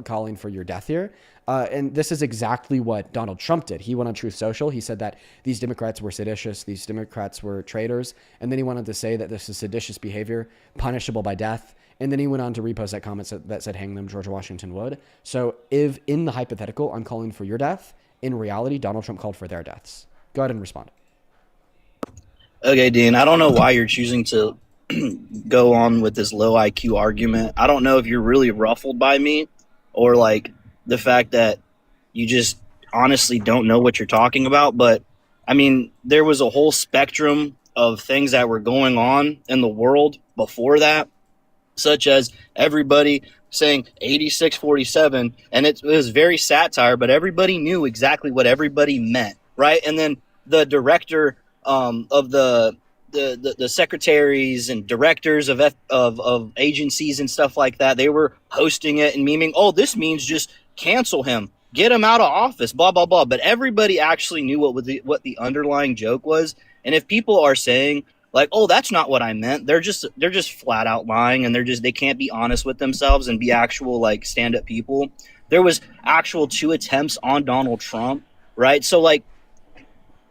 calling for your death here. And this is exactly what Donald Trump did. He went on Truth Social. He said that these Democrats were seditious, these Democrats were traitors, and then he wanted to say that this is seditious behavior, punishable by death. And then he went on to repost that comment that said, hang them, George Washington would. So if in the hypothetical, I'm calling for your death, in reality, Donald Trump called for their deaths. Go ahead and respond. Okay, Dean, I don't know why you're choosing to go on with this low IQ argument. I don't know if you're really ruffled by me or like the fact that you just honestly don't know what you're talking about. But I mean, there was a whole spectrum of things that were going on in the world before that, such as everybody saying 8647, and it was very satire, but everybody knew exactly what everybody meant, right? And then the director of the secretaries and directors of agencies and stuff like that, they were hosting it and memeing, oh, this means just cancel him, get him out of office, blah blah blah. But everybody actually knew what the underlying joke was. And if people are saying like, oh, that's not what I meant, they're just flat out lying, and they can't be honest with themselves and be actual like stand up people. There was actual 2 attempts on Donald Trump, right? So like,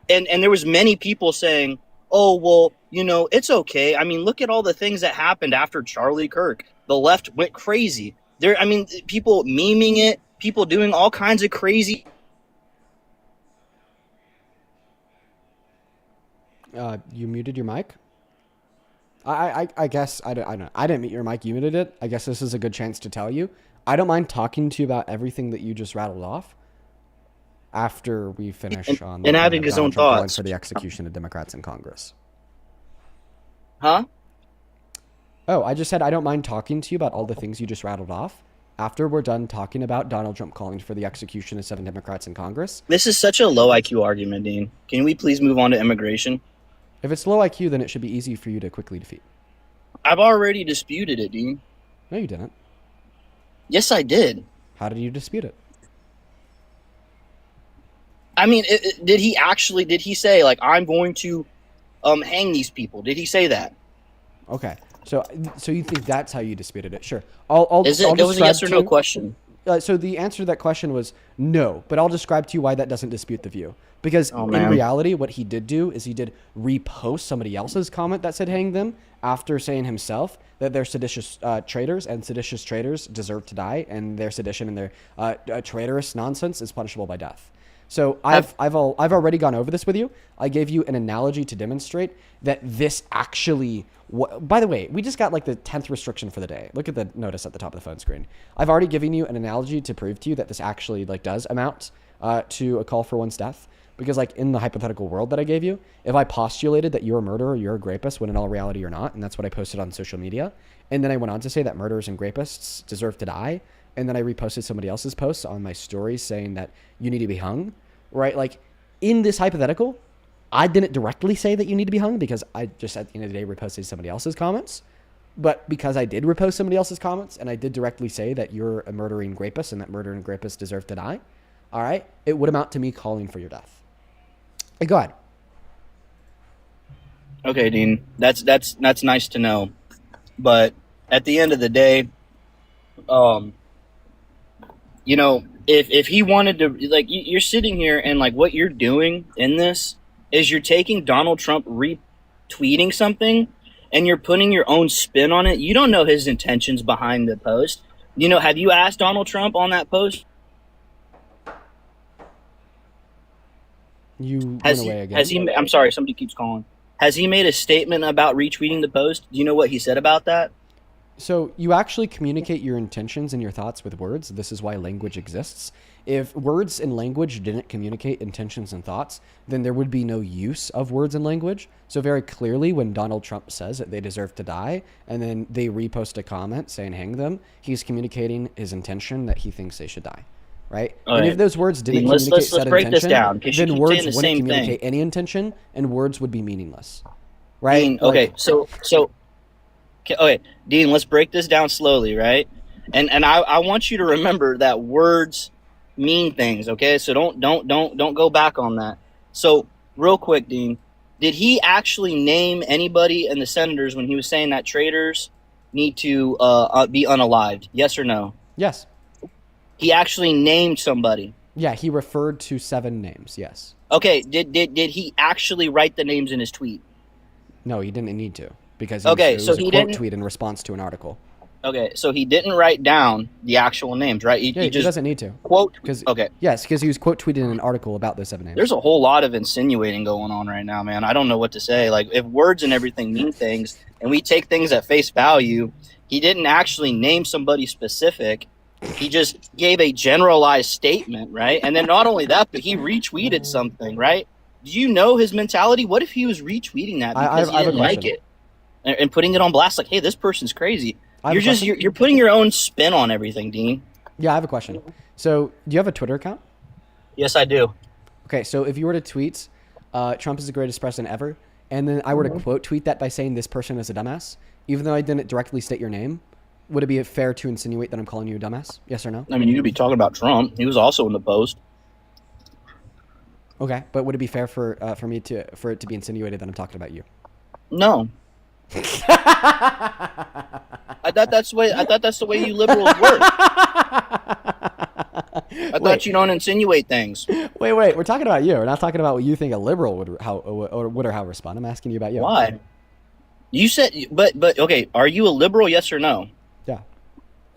and there was many people saying, oh, well, you know, it's okay. I mean, look at all the things that happened after Charlie Kirk. The left went crazy. I mean, people memeing it, people doing all kinds of crazy. You muted your mic? I guess, I don't know. I didn't mute your mic, you muted it. I guess this is a good chance to tell you. I don't mind talking to you about everything that you just rattled off after we finish on and adding his own thoughts for the execution of Democrats in Congress. Huh? Oh, I just said I don't mind talking to you about all the things you just rattled off after we're done talking about Donald Trump calling for the execution of 7 Democrats in Congress. This is such a low IQ argument, Dean. Can we please move on to immigration? If it's low IQ, then it should be easy for you to quickly defeat. I've already disputed it, Dean. No, you didn't. Yes, I did. How did you dispute it? I mean, did he say, like, I'm going to hang these people? Did he say that? Okay. So you think that's how you disputed it? Sure. I'll it was a yes or no question. So the answer to that question was no, but I'll describe to you why that doesn't dispute the view. Because in reality, what he did do is he did repost somebody else's comment that said hang them after saying himself that they're seditious traitors, and seditious traitors deserve to die, and their sedition and their traitorous nonsense is punishable by death. So I've already gone over this with you. I gave you an analogy to demonstrate that this actually. By the way, we just got like the 10th restriction for the day. Look at the notice at the top of the phone screen. I've already given you an analogy to prove to you that this actually like does amount to a call for one's death. Because like in the hypothetical world that I gave you, if I postulated that you're a murderer, you're a rapist, when in all reality you're not, and that's what I posted on social media, and then I went on to say that murderers and rapists deserve to die, and then I reposted somebody else's posts on my stories saying that you need to be hung, right? Like in this hypothetical, I didn't directly say that you need to be hung because I just at the end of the day reposted somebody else's comments. But because I did repost somebody else's comments and I did directly say that you're a murdering rapist and that murdering rapists deserve to die, all right, it would amount to me calling for your death. Hey, go ahead. Okay, Dean, that's nice to know. But at the end of the day, you know, if he wanted to, like, you're sitting here and like what you're doing in this is you're taking Donald Trump retweeting something and you're putting your own spin on it. You don't know his intentions behind the post. You know, have you asked Donald Trump on that post? You went away again. Has he? I'm sorry, somebody keeps calling. Has he made a statement about retweeting the post? Do you know what he said about that? So you actually communicate your intentions and your thoughts with words. This is why language exists. If words and language didn't communicate intentions and thoughts, then there would be no use of words and language. So very clearly when Donald Trump says that they deserve to die and then they repost a comment saying hang them, he's communicating his intention that he thinks they should die. Right? And if those words didn't communicate said intention, then words wouldn't communicate any intention and words would be meaningless. Right? Dean, okay, so okay, Dean, let's break this down slowly, right? And I want you to remember that words mean things, okay? So don't go back on that. So real quick, Dean, did he actually name anybody in the senators when he was saying that traitors need to be unalived? Yes or no? Yes. He actually named somebody. Yeah, he referred to 7 names. Yes. Okay, did he actually write the names in his tweet? No, he didn't need to because Okay, it was so a he quote didn't- tweet in response to an article. Okay, so he didn't write down the actual names, right? Yeah, he just doesn't need to. quote. Because Okay, yes, because he was quote tweeted in an article about those 7 names. there's a whole lot of insinuating going on right now, man. I don't know what to say. Like, if words and everything mean things, and we take things at face value, he didn't actually name somebody specific. He just gave a generalized statement, right? And then not only that, but he retweeted something, right? Do you know his mentality? What if he was retweeting that because he I have a didn't like question. it and putting it on blast? Like, hey, this person's crazy. I have You're a just question. you're putting your own spin on everything, Dean. Yeah, I have a question. So, do you have a Twitter account? Yes, I do. Okay, so if you were to tweet, Trump is the greatest president ever, and then I were to quote tweet that by saying this person is a dumbass, even though I didn't directly state your name, would it be fair to insinuate that I'm calling you a dumbass? Yes or no? I mean, you could be talking about Trump. He was also in the post. Okay, but would it be fair for it to be insinuated that I'm talking about you? No. I thought that's the way you liberals work. I thought you don't insinuate things. Wait, we're talking about you. We're not talking about what you think a liberal would how respond. I'm asking you about you. Why? You said, but okay. Are you a liberal? Yes or no? Yeah.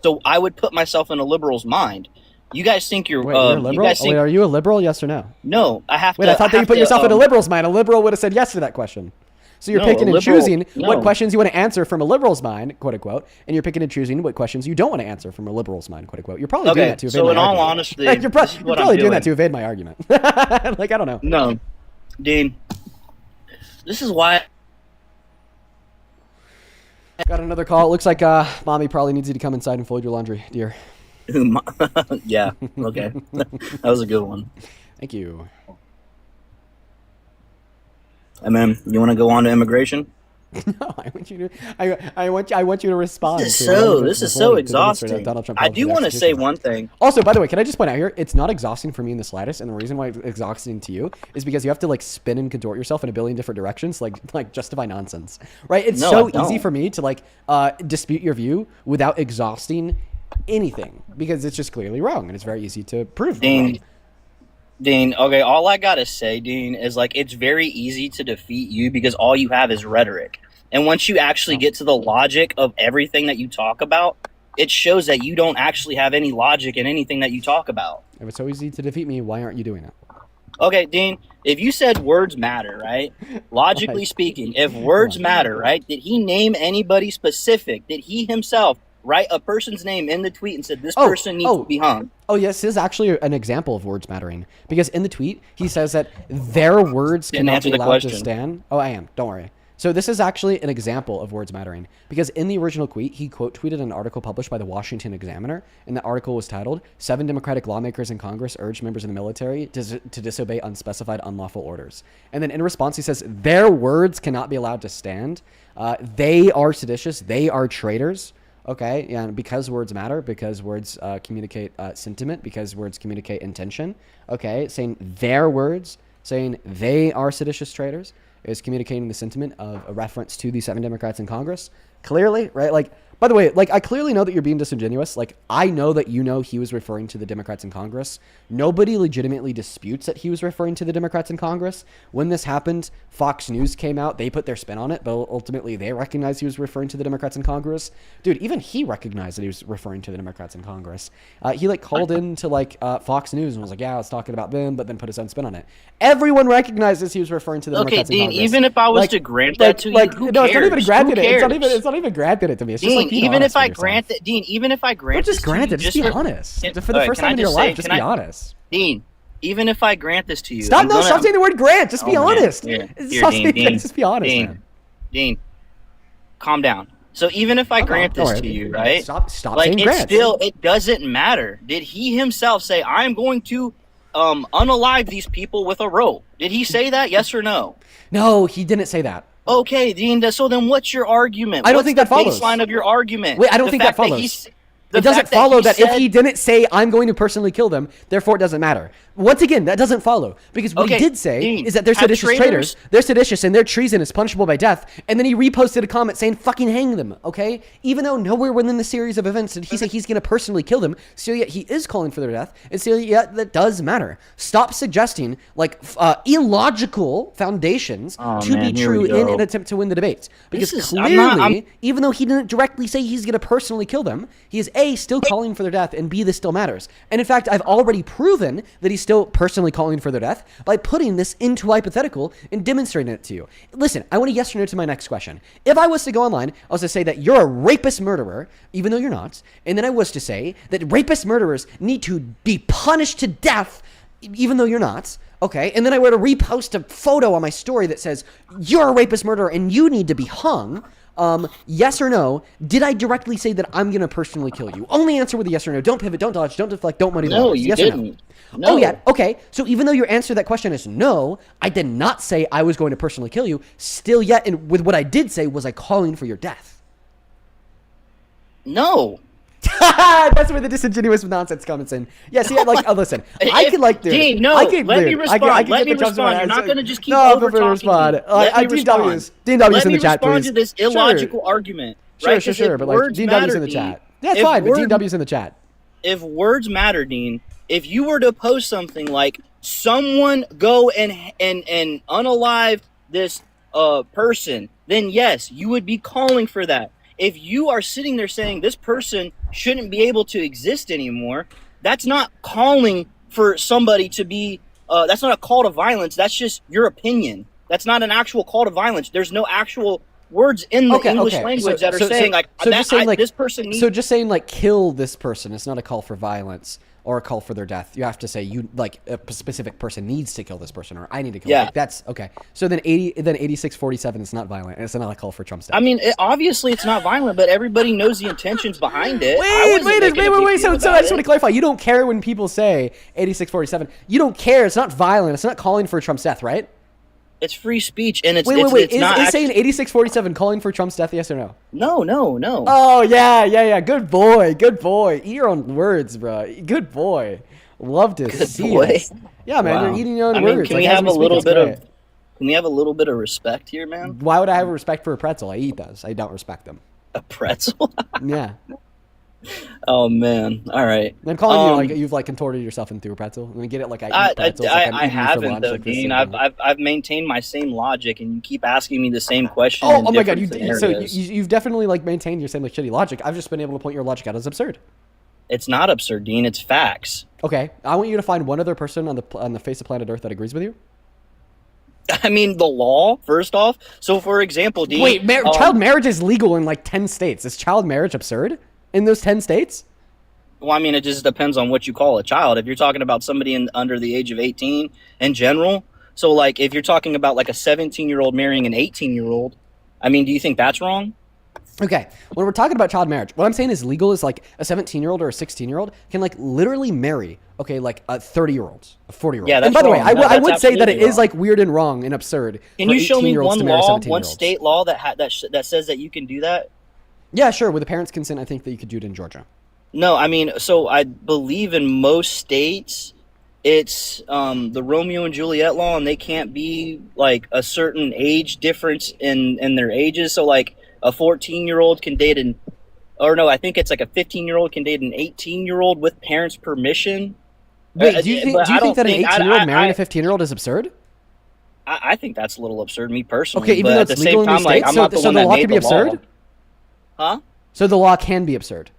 So I would put myself in a liberal's mind. You guys think you're? Wait, you're a liberal? You guys think, Wait, are you a liberal? Yes or no? No, I have to. Wait, I thought that you have put to, yourself in a liberal's mind. A liberal would have said yes to that question. So you're No, picking a and liberal- choosing what no. questions you want to answer from a liberal's mind, quote unquote, and you're picking and choosing what questions you don't want to answer from a liberal's mind, quote unquote. You're probably doing Okay, that to evade so my in all argument. honesty, you're this is you're what I'm probably doing that to doing. evade my argument. Like, I don't know. No, Dean. This is why. Got another call. It looks like mommy probably needs you to come inside and fold your laundry, dear. Yeah. Okay. That was a good one. Thank you. And then you want to go on to immigration? No, I want you to. I want you to respond. This is to so. the This is to so the exhausting. Donald Trump I do want to say execution. one thing. Also, by the way, can I just point out here, it's not exhausting for me in the slightest, and the reason why it's exhausting to you is because you have to like spin and contort yourself in a billion different directions, like justify nonsense, right? It's No, so I don't. easy for me to like dispute your view without exhausting anything because it's just clearly wrong, and it's very easy to prove wrong. Dean, okay, all I gotta say, Dean, is like it's very easy to defeat you because all you have is rhetoric. And once you actually get to the logic of everything that you talk about, it shows that you don't actually have any logic in anything that you talk about. If it's so easy to defeat me, why aren't you doing it? Okay, Dean, if you said words matter, right? Logically Right. speaking, if words matter, right? Did he name anybody specific? Did he himself write a person's name in the tweet and said this person needs to be hung? Oh, yes, this is actually an example of words mattering. Because in the tweet, he says that their words Didn't cannot answer be the allowed to question. stand. Oh, I am. Don't worry. So this is actually an example of words mattering. Because in the original tweet, he quote tweeted an article published by the Washington Examiner. And the article was titled, 7 Democratic lawmakers in Congress urge members of the military to disobey unspecified unlawful orders. And then in response, he says, their words cannot be allowed to stand. They are seditious. They are traitors. Okay, yeah, because words matter, because words communicate sentiment, because words communicate intention. Okay, saying their words, saying they are seditious traitors is communicating the sentiment of a reference to the 7 Democrats in Congress. Clearly, right? Like, by the way, like, I clearly know that you're being disingenuous. Like, I know that you know he was referring to the Democrats in Congress. Nobody legitimately disputes that he was referring to the Democrats in Congress. When this happened, Fox News came out. They put their spin on it, but ultimately they recognized he was referring to the Democrats in Congress. Dude, even he recognized that he was referring to the Democrats in Congress. He, like, called into, like, Fox News and was like, yeah, I was talking about them, but then put his own spin on it. Everyone recognizes he was referring to the Okay, Democrats in Dean, Congress. even if I was Like- to grant like- that to like, you, who no, cares? it's not even granted Who it. cares? It's not even granted it to me. It's just Dean, like being even honest if I with yourself. grant that, Dean, even if I grant Don't just this to grant you, it. Just be for- honest. Can- For the alright, first can I time in your just life, say- just can be I- honest. Dean, even if I grant this to you, Stop! I'm No, gonna- stop saying the word grant. Just be Oh, man. honest. Here, Stop Dean, saying- Dean, just be honest, Dean, man. Dean, calm down. So even if I Okay, grant don't this worry. to you, right? Stop like saying it's grant. still, it doesn't matter. Did he himself say, "I'm going to unalive these people with a rope"? Did he say that? Yes or no? No, he didn't say that. Okay, Dean. So then, what's your argument? I don't What's think the that follows. baseline of your argument? Wait, I don't The think that fact follows. he's- It doesn't follow that if he didn't say, I'm going to personally kill them, therefore it doesn't matter. Once again, that doesn't follow. Because what he did say is that they're seditious traitors. They're seditious and their treason is punishable by death. And then he reposted a comment saying, fucking hang them, okay? Even though nowhere within the series of events did he say he's going to personally kill them, still yet he is calling for their death, and still yet that does matter. Stop suggesting, like, illogical foundations to be true in an attempt to win the debate. Because clearly, even though he didn't directly say he's going to personally kill them, he is A, still calling for their death, and B, this still matters. And in fact, I've already proven that he's still personally calling for their death by putting this into hypothetical and demonstrating it to you. Listen, I want a yes or no to my next question. If I was to go online, I was to say that you're a rapist murderer, even though you're not, and then I was to say that rapist murderers need to be punished to death, even though you're not, okay, and then I were to repost a photo on my story that says, you're a rapist murderer and you need to be hung, yes or no, did I directly say that I'm going to personally kill you? Only answer with a yes or no. Don't pivot, don't dodge, don't deflect, don't muddy the waters. You yes didn't. Or no? No. Oh, yeah, okay. So even though your answer to that question is no, I did not say I was going to personally kill you. Still yet, and with what I did say, was I calling for your death? No. That's where the disingenuous nonsense comes in. Yeah, see, like, listen, I could like, dude. Dean, no, I could, let me dude, respond. I could Let get me the jumps in my respond. You're head. not going to just keep No, over talking. respond. Dean W's in the chat, please. Let me respond to this illogical argument. Sure, right? sure, but like, Dean W's in the chat. Yeah, it's fine, but Dean W's in the chat. If words matter, Dean, if you were to post something like, someone go and unalive this person, then yes, you would be calling for that. If you are sitting there saying this person shouldn't be able to exist anymore, that's not calling for somebody to be, that's not a call to violence. That's just your opinion. That's not an actual call to violence. There's no actual words in the English language that are saying this person needs. So just saying like kill this person is not a call for violence or a call for their death. You have to say you like a specific person needs to kill this person, or I need to kill. Yeah, that's okay. So then 8647 is not violent. It's not a call for Trump's death. I mean, obviously it's not violent, but everybody knows the intentions behind it. Wait. So I just want to clarify. You don't care when people say 8647. You don't care. It's not violent. It's not calling for Trump's death, right? It's free speech, and it's wait. It's is saying 8647 calling for Trump's death? Yes or no? No. Oh yeah. Good boy. Eat your own words, bro. Good boy. Love to see it. Yeah, man. Wow. You're eating your own words. Can we have a little bit of? Can we have a little bit of respect here, man? Why would I have respect for a pretzel? I eat those. I don't respect them. A pretzel? Yeah. Oh man! All right. I'm calling you like you've like contorted yourself into a pretzel. And get it like I eat pretzels. I haven't though, Dean. I've maintained my same logic, and you keep asking me the same question. Oh my god! You've definitely like maintained your same like shitty logic. I've just been able to point your logic out as absurd. It's not absurd, Dean. It's facts. Okay, I want you to find one other person on the face of planet Earth that agrees with you. I mean, the law, first off. So, for example, Dean. Wait, child marriage is legal in like 10 states. Is child marriage absurd in those 10 states? Well, I mean, it just depends on what you call a child. If you're talking about somebody under the age of 18 in general, so like if you're talking about like a 17-year-old marrying an 18-year-old, I mean, do you think that's wrong? Okay, when we're talking about child marriage, what I'm saying is legal is like a 17-year-old or a 16-year-old can like literally marry, okay, like a 30-year-old, a 40-year-old. Yeah, that's and by the way, wrong. I would say that it is like weird and wrong and absurd. Can you show me one law, one state law that says that you can do that? Yeah, sure. With the parents' consent, I think that you could do it in Georgia. No, I mean, so I believe in most states, it's the Romeo and Juliet law, and they can't be like a certain age difference in their ages. So like a 14-year-old can date I think it's like a 15-year-old can date an 18-year-old with parents' permission. Wait, do you think that an 18-year-old marrying a 15-year-old is absurd? I think that's a little absurd, me personally. Okay, even though it's legal in these states, so the law can be absurd? Huh? So the law can be absurd?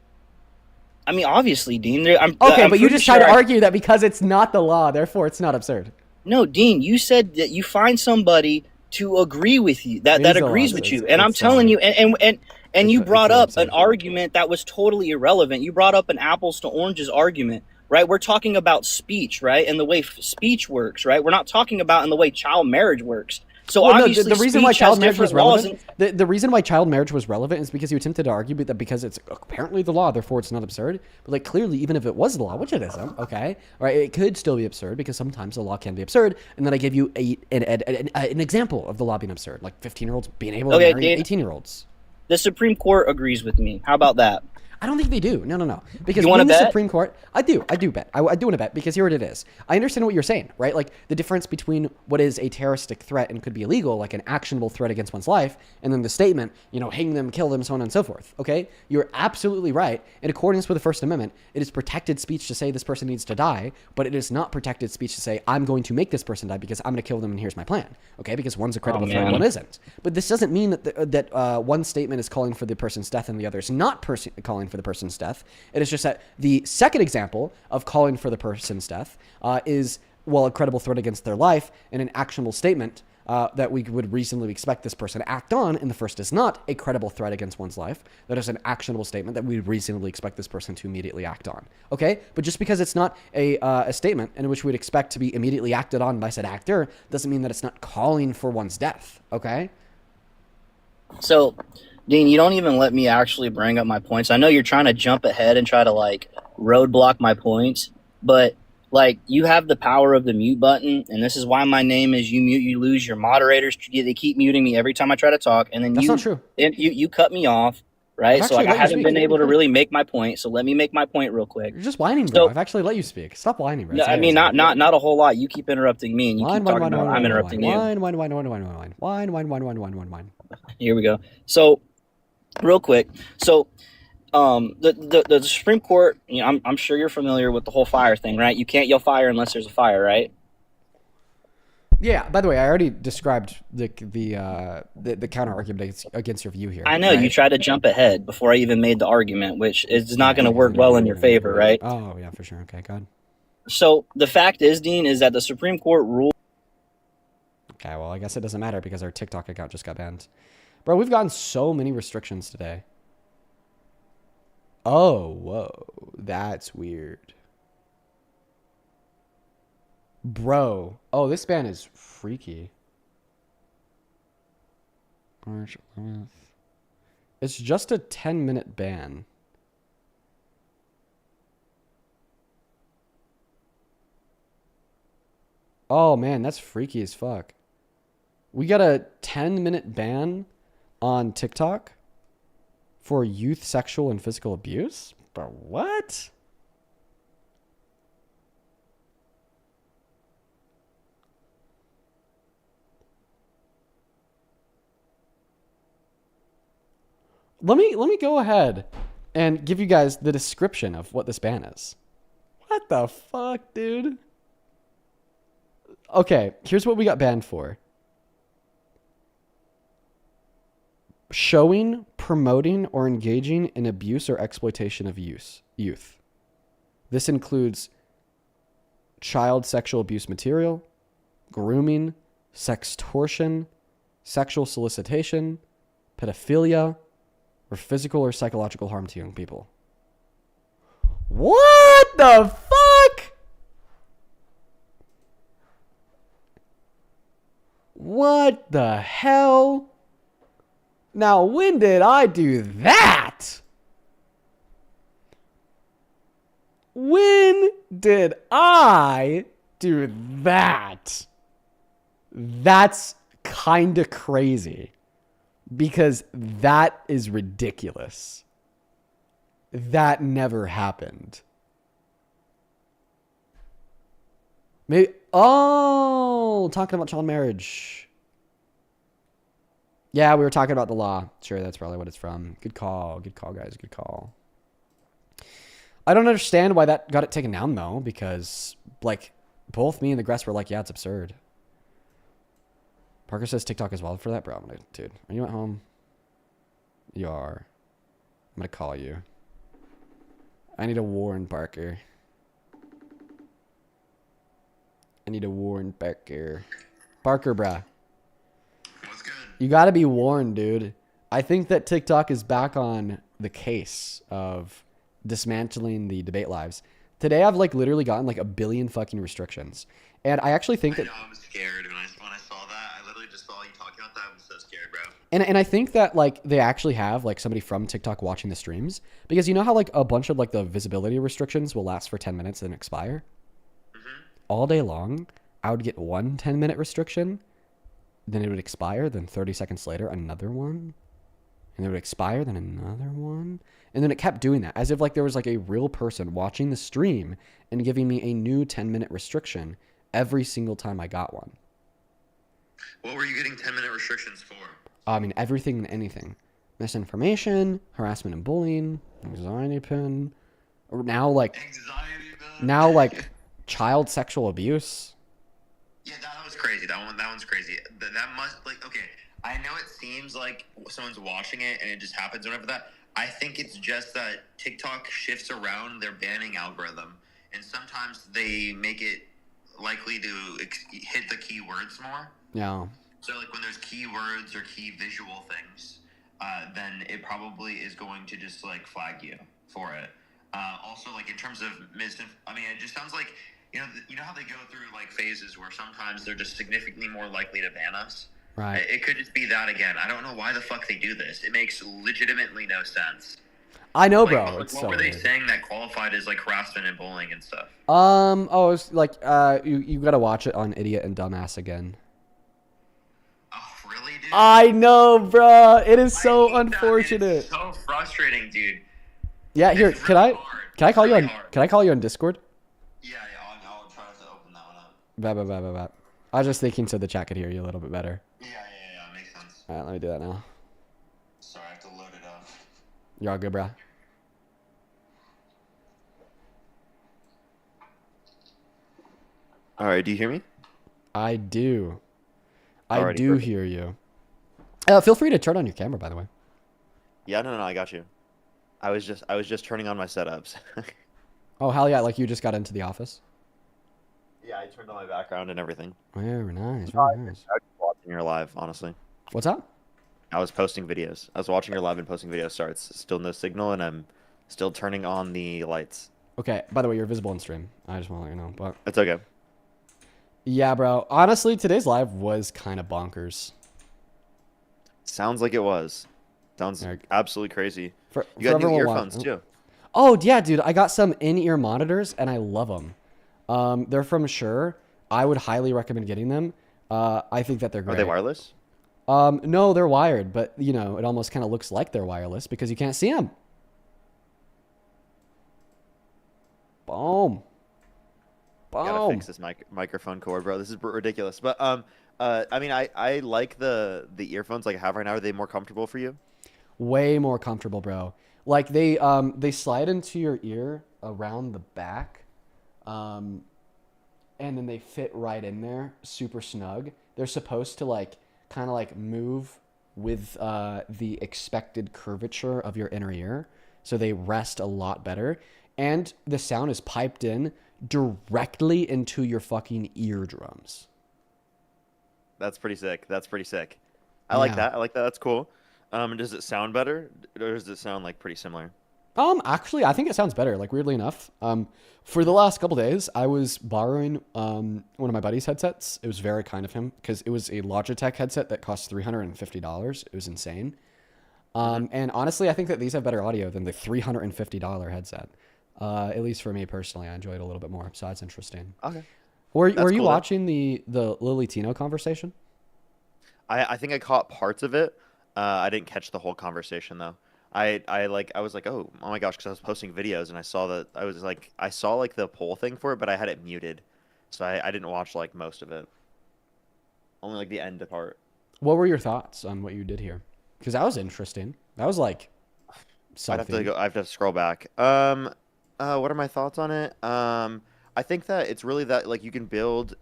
I mean, obviously, Dean. But you just tried to argue that because it's not the law, therefore it's not absurd. No, Dean, you said that you find somebody to agree with you, that agrees with you. And I'm telling you, and you brought up an argument that was totally irrelevant. You brought up an apples to oranges argument, right? We're talking about speech, right? And the way speech works, right? We're not talking about in the way child marriage works. So obviously, the reason why child marriage was relevant, the reason why child marriage was relevant is because you attempted to argue that because it's apparently the law, therefore it's not absurd. But like clearly, even if it was the law, which it isn't, okay, right, it could still be absurd because sometimes the law can be absurd. And then I gave you an example of the law being absurd, like 15-year-olds being able to marry 18-year-olds. The Supreme Court agrees with me. How about that? I don't think they do. No. Because You wanna when the bet? Supreme Court, I do bet. I do want to bet because here it is. I understand what you're saying, right? Like the difference between what is a terroristic threat and could be illegal, like an actionable threat against one's life, and then the statement, hang them, kill them, so on and so forth. Okay, you're absolutely right. In accordance with the First Amendment, it is protected speech to say this person needs to die, but it is not protected speech to say I'm going to make this person die because I'm going to kill them and here's my plan. Okay, because one's a credible threat, one isn't. But this doesn't mean that one statement is calling for the person's death and the other is not calling for the person's death. It is just that the second example of calling for the person's death is, a credible threat against their life and an actionable statement that we would reasonably expect this person to act on, and the first is not a credible threat against one's life. That is an actionable statement that we reasonably expect this person to immediately act on. Okay? But just because it's not a statement in which we'd expect to be immediately acted on by said actor doesn't mean that it's not calling for one's death. Okay? So, Dean, you don't even let me actually bring up my points. I know you're trying to jump ahead and try to roadblock my points, but you have the power of the mute button, and this is why my name is You Mute, You Lose. Your moderators, they keep muting me every time I try to talk, and then That's not true. You cut me off, right? So I haven't been able to really make my point. So let me make my point real quick. You're just whining, bro. I've actually let you speak. Stop whining, bro. No, I mean not a whole lot. You keep interrupting me, and you keep talking about I'm interrupting you. Whine. Here we go. So, real quick. So, the Supreme Court. I'm sure you're familiar with the whole fire thing, right? You can't yell fire unless there's a fire, right? Yeah. By the way, I already described the counter argument against your view here. I know right? you tried to jump ahead before I even made the argument, which is not going to work well in your favor, right? Oh yeah, for sure. Okay, go ahead. So the fact is, Dean, is that the Supreme Court ruled. Okay, well, I guess it doesn't matter because our TikTok account just got banned. Bro, we've gotten so many restrictions today. Oh, whoa. That's weird. Bro. Oh, this ban is freaky. March 11th. It's just a 10-minute ban. Oh, man, that's freaky as fuck. We got a 10-minute ban on TikTok for youth sexual and physical abuse? But what? Let me go ahead and give you guys the description of what this ban is. What the fuck, dude? Okay, here's what we got banned for. Showing, promoting, or engaging in abuse or exploitation of youth. This includes child sexual abuse material, grooming, sextortion, sexual solicitation, pedophilia, or physical or psychological harm to young people. What the fuck? What the hell? Now, when did I do that? When did I do that? That's kind of crazy because that is ridiculous. That never happened. Maybe, talking about child marriage. Yeah, we were talking about the law. Sure, that's probably what it's from. Good call, guys. Good call. I don't understand why that got it taken down, though, because, both me and the Gress were like, yeah, it's absurd. Parker says TikTok is wild for that, bro. Dude, are you at home? You are. I'm going to call you. I need to warn Parker. Parker, bruh. You got to be warned, dude. I think that TikTok is back on the case of dismantling the debate lives. Today, I've literally gotten a billion fucking restrictions. And I actually think that... I was scared when I saw that. I literally just saw you talking about that. I was so scared, bro. And I think that they actually have somebody from TikTok watching the streams. Because you know how a bunch of the visibility restrictions will last for 10 minutes and expire? Mm-hmm. All day long, I would get one 10-minute restriction. Then it would expire. Then 30 seconds later, another one. and it would expire, then another one. And then it kept doing that as if like there was like a real person watching the stream and giving me a new 10-minute restriction every single time I got one. What were you getting 10-minute restrictions for? I mean, everything and anything. Misinformation, harassment and bullying, anxiety pin. Now like child sexual abuse. Yeah, that was crazy. That one's crazy. That must, like, okay, I know it seems like someone's watching it and it just happens whenever that. I think it's just that TikTok shifts around their banning algorithm, and sometimes they make it likely to hit the keywords more. Yeah. So, like, when there's keywords or key visual things, then it probably is going to just, like, flag you for it. Also, like, in terms of I mean, it just sounds like, you know how they go through, like, phases where sometimes they're just significantly more likely to ban us? Right. It could just be that again. I don't know why the fuck they do this. It makes legitimately no sense. I know, Like, bro. what It's so were they weird. saying that qualified as, like, harassment and bullying and stuff? Oh, it's like you gotta watch it on Idiot and Dumbass again. Oh, really, dude? I know, bro. It is so unfortunate. It's so frustrating, dude. Yeah, here, can I call you on Discord? Yeah, I'll try to open that one up. Bah. I was just thinking so the chat could hear you a little bit better. Yeah, makes sense. All right, let me do that now. Sorry, I have to load it up. You're all good, bro. All right, do you hear me? I do. I Alrighty, do perfect. hear you. Feel free to turn on your camera, by the way. Yeah, no, I got you. I was just turning on my setups. Oh, hell yeah, like you just got into the office? Yeah, I turned on my background and everything. Very nice, I very nice. was watching your live, honestly. What's up? I was posting videos. I was watching your live and posting videos. Sorry, it's still no signal, and I'm still turning on the lights. Okay, by the way, you're visible on stream. I just want to let you know, but... It's okay. Yeah, bro. Honestly, today's live was kind of bonkers. Sounds like it was. Sounds absolutely crazy. You got new everyone earphones, wa- too. Oh, yeah, dude. I got some in-ear monitors, and I love them. They're from Shure. I would highly recommend getting them. I think that they're great. Are they wireless? No, they're wired, but, you know, it almost kind of looks like they're wireless because you can't see them. Boom. Gotta fix this microphone cord, bro. This is ridiculous. But I mean, I like the earphones like I have right now. Are they more comfortable for you? Way more comfortable, bro. Like they slide into your ear around the back, and then they fit right in there, super snug. They're supposed to like kind of like move with the expected curvature of your inner ear, so they rest a lot better. And the sound is piped in directly into your fucking eardrums. That's pretty sick. I like Yeah. that. I like that. That's cool. Does it sound better, or does it sound like pretty similar? Actually, I think it sounds better. Like weirdly enough, for the last couple days, I was borrowing one of my buddy's headsets. It was very kind of him because it was a Logitech headset that cost $350. It was insane. And honestly, I think that these have better audio than the $350 headset. At least for me personally, I enjoyed it a little bit more. So that's interesting. Okay. Were That's you cool. watching the Lily Tino conversation? I think I caught parts of it. I didn't catch the whole conversation though. I was like, oh my gosh, because I was posting videos and I saw that I saw like the poll thing for it, but I had it muted, so I didn't watch like most of it. Only like the end part. What were your thoughts on what you did here? Because that was interesting. That was like something. I have to scroll back. What are my thoughts on it? I think that it's really that like you can build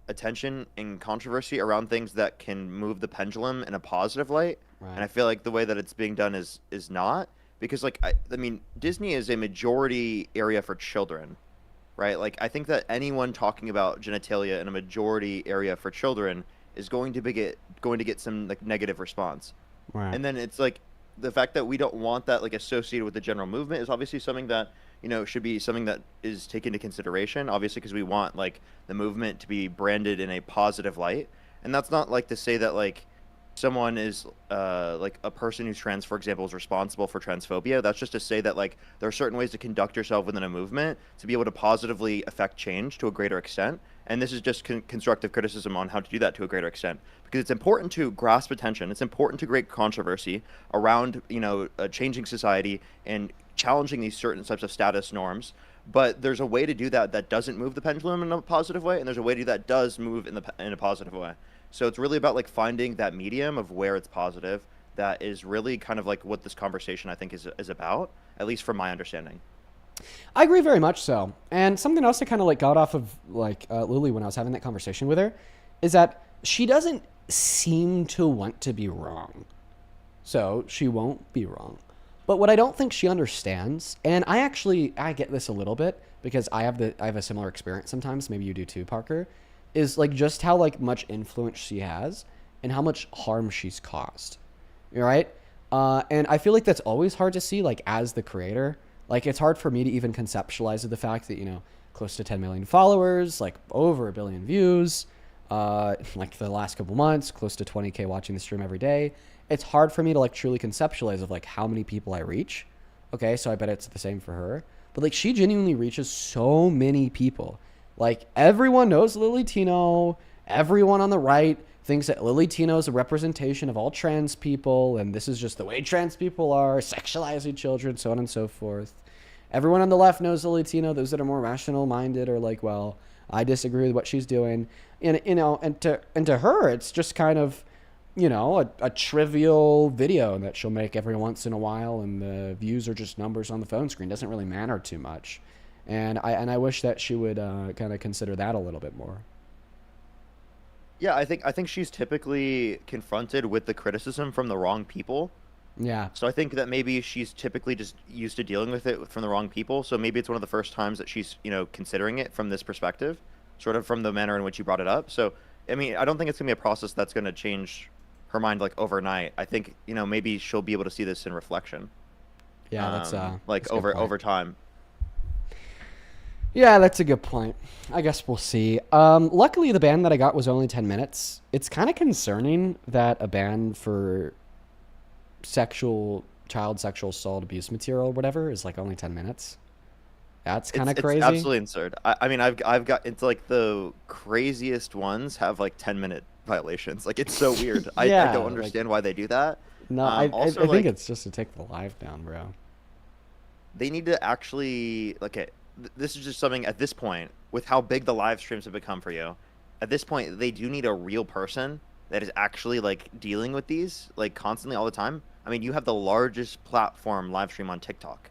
attention and controversy around things that can move the pendulum in a positive light. Right. And I feel like the way that it's being done is not, because like I mean Disney is a majority area for children, right? Like I think that anyone talking about genitalia in a majority area for children is going to get some like negative response. Right. And then it's like the fact that we don't want that like associated with the general movement is obviously something that, you know, should be something that is taken into consideration, obviously, because we want like the movement to be branded in a positive light. And that's not like to say that like someone is like a person who's trans, for example, is responsible for transphobia. That's just to say that like there are certain ways to conduct yourself within a movement to be able to positively affect change to a greater extent. And this is just constructive criticism on how to do that to a greater extent, because it's important to grasp attention. It's important to create controversy around, you know, changing society and challenging these certain types of status norms. But there's a way to do that that doesn't move the pendulum in a positive way, and there's a way to do that does move in a positive way. So it's really about like finding that medium of where it's positive. That is really kind of like what this conversation I think is about, at least from my understanding. I agree very much so. And something else that kind of like got off of like Lily when I was having that conversation with her is that she doesn't seem to want to be wrong. So she won't be wrong. But what I don't think she understands, and I get this a little bit because I have a similar experience sometimes, maybe you do too, Parker, is like just how like much influence she has and how much harm she's caused. Right? And I feel like that's always hard to see, like as the creator. Like it's hard for me to even conceptualize the fact that, you know, close to 10 million followers, like over 1 billion views, like the last couple months, close to 20K watching the stream every day. It's hard for me to like truly conceptualize of like how many people I reach. Okay, so I bet it's the same for her. But like she genuinely reaches so many people. Like everyone knows Lily Tino. Everyone on the right thinks that Lily Tino is a representation of all trans people, and this is just the way trans people are, sexualizing children, so on and so forth. Everyone on the left knows Lily Tino. Those that are more rational-minded are like, well, I disagree with what she's doing. And, you know, and to her, it's just kind of, you know, a trivial video that she'll make every once in a while, and the views are just numbers on the phone screen. Doesn't really matter too much. And I wish that she would kind of consider that a little bit more. Yeah, I think she's typically confronted with the criticism from the wrong people. Yeah. So I think that maybe she's typically just used to dealing with it from the wrong people. So maybe it's one of the first times that she's, you know, considering it from this perspective, sort of from the manner in which you brought it up. So, I mean, I don't think it's going to be a process that's going to change her mind like overnight. I think, you know, maybe she'll be able to see this in reflection. Yeah, that's like that's a good point. over time. Yeah, that's a good point. I guess we'll see. Luckily, the ban that I got was only 10 minutes. It's kind of concerning that a ban for child sexual assault abuse material or whatever is like only 10 minutes. That's kind of crazy. It's absolutely absurd. I mean, I've got, it's like the craziest ones have like 10-minute violations. Like it's so weird. Yeah, I don't understand why they do that. No, I also, think it's just to take the live down, bro. They need to actually this is just something at this point, with how big the live streams have become for you, at this point, they do need a real person that is actually like dealing with these like constantly all the time. I mean, you have the largest platform live stream on TikTok.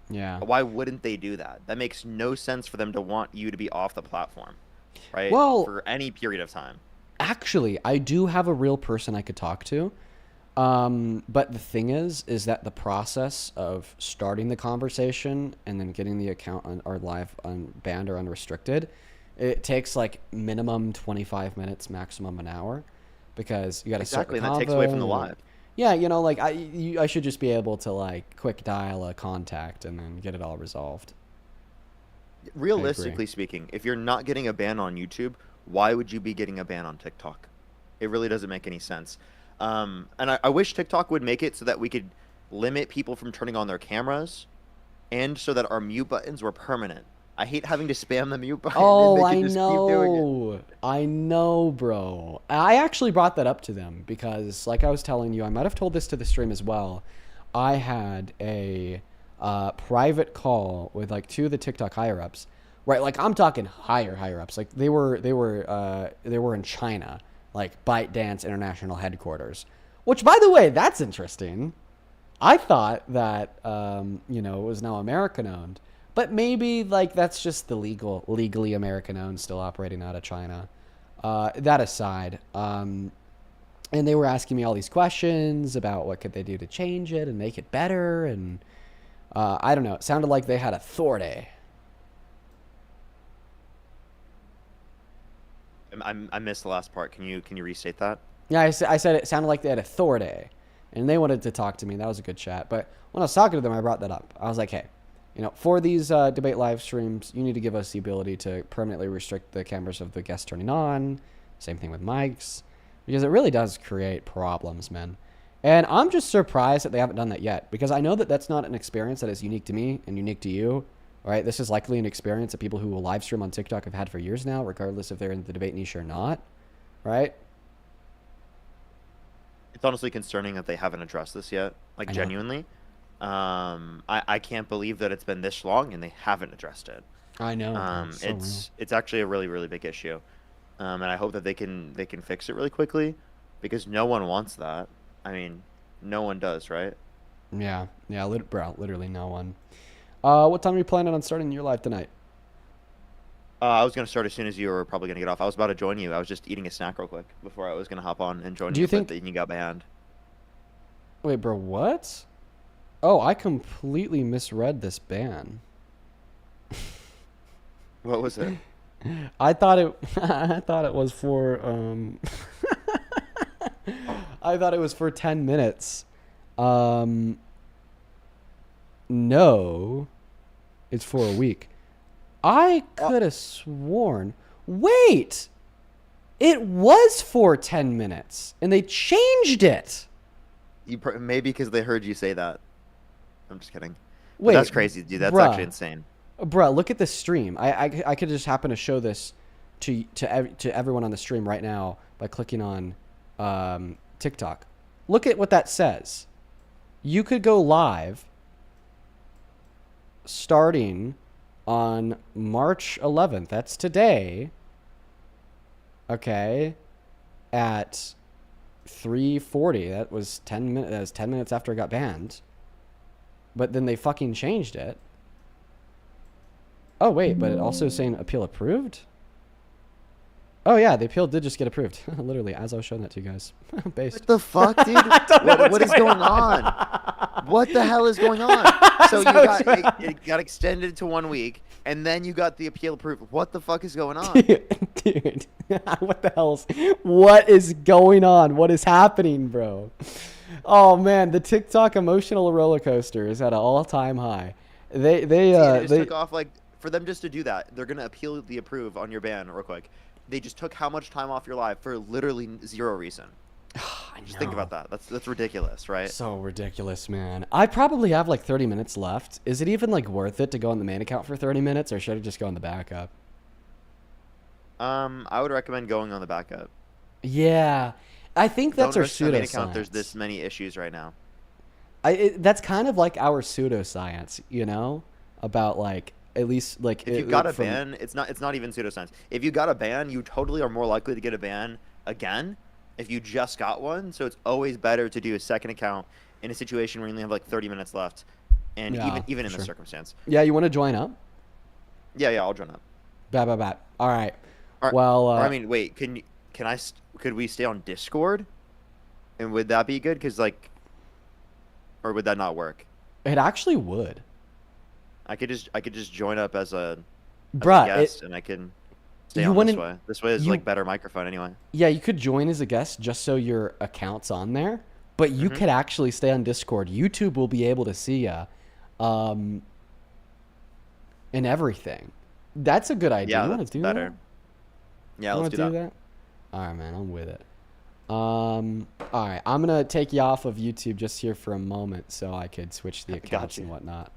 Yeah. Why wouldn't they do that? That makes no sense for them to want you to be off the platform, right? Well, for any period of time. Actually, I do have a real person I could talk to. But the thing is that the process of starting the conversation and then getting the account banned or unrestricted, it takes like minimum 25 minutes, maximum an hour, because you got to start the Exactly, and that takes away from the live. Yeah, you know, like I should just be able to like quick dial a contact and then get it all resolved. Realistically speaking, if you're not getting a ban on YouTube, why would you be getting a ban on TikTok? It really doesn't make any sense. And I wish TikTok would make it so that we could limit people from turning on their cameras, and so that our mute buttons were permanent. I hate having to spam the mute button. Oh, and they can just keep doing it. I know, bro. I actually brought that up to them because, like I was telling you, I might have told this to the stream as well. I had a private call with like 2 of the TikTok higher ups, right? Like I'm talking higher ups. Like they were in China, like ByteDance International Headquarters. Which, by the way, that's interesting. I thought that you know, it was now American owned. But maybe like that's just the legally American owned, still operating out of China. That aside, and they were asking me all these questions about what could they do to change it and make it better, and I don't know. It sounded like they had authority. I missed the last part. Can you restate that? Yeah, I said it sounded like they had authority, and they wanted to talk to me. That was a good chat. But when I was talking to them, I brought that up. I was like, hey, you know, for these debate live streams, you need to give us the ability to permanently restrict the cameras of the guests turning on. Same thing with mics. Because it really does create problems, man. And I'm just surprised that they haven't done that yet, because I know that that's not an experience that is unique to me and unique to you, right? This is likely an experience that people who will live stream on TikTok have had for years now, regardless if they're in the debate niche or not, right? It's honestly concerning that they haven't addressed this yet, like genuinely. I can't believe that it's been this long and they haven't addressed it. I know. It's actually a really, really big issue. And I hope that they can fix it really quickly, because no one wants that. I mean, no one does, right? Yeah, bro, literally no one. What time are you planning on starting your live tonight? I was gonna start as soon as you were probably gonna get off. I was about to join you. I was just eating a snack real quick before I was gonna hop on and join you. But then you got banned. Wait, bro, what? Oh, I completely misread this ban. What was it? I thought it was for I thought it was for 10 minutes. No, it's for a week. I could have sworn. Wait, it was for 10 minutes and they changed it. Maybe because they heard you say that. I'm just kidding. Wait, but that's crazy, dude. That's actually insane. Bruh, look at this stream. I could just happen to show this to everyone on the stream right now by clicking on TikTok. Look at what that says. You could go live starting on March 11th. That's today. Okay. At 3:40. That was 10 minutes. That was 10 minutes after it got banned. But then they fucking changed it. Oh, wait, but it also saying appeal approved? Oh, yeah, the appeal did just get approved. Literally, as I was showing that to you guys. Based. What the fuck, dude? What is going on? What the hell is going on? So it got extended to 1 week, and then you got the appeal approved. What the fuck is going on? Dude, what is going on? What is happening, bro? Oh, man, the TikTok emotional roller coaster is at an all-time high. They just took off, like, for them just to do that, they're going to appeal the approve on your ban real quick. They just took how much time off your live for literally zero reason. Just think about that. That's ridiculous, right? So ridiculous, man. I probably have like 30 minutes left. Is it even like worth it to go on the main account for 30 minutes, or should I just go on the backup? I would recommend going on the backup. Yeah, I think that's our pseudoscience. Main account, there's this many issues right now. That's kind of like our pseudoscience, you know, about like. At least, like, if you got a ban, it's not even pseudoscience. If you got a ban, you totally are more likely to get a ban again if you just got one. So it's always better to do a second account in a situation where you only have like 30 minutes left, and even in this circumstance. Yeah, you want to join up? Yeah, I'll join up. Bat. All right. Well, I mean, wait, could we stay on Discord? And would that be good? Cause like, or would that not work? It actually would. I could just join up as a guest, and I can stay on this way. This way is like better microphone anyway. Yeah, you could join as a guest just so your account's on there, but you could actually stay on Discord. YouTube will be able to see you, and everything. That's a good idea. Yeah, you want to do better. That? Yeah, let's do that. All right, man, I'm with it. All right, I'm gonna take you off of YouTube just here for a moment so I could switch the accounts and whatnot.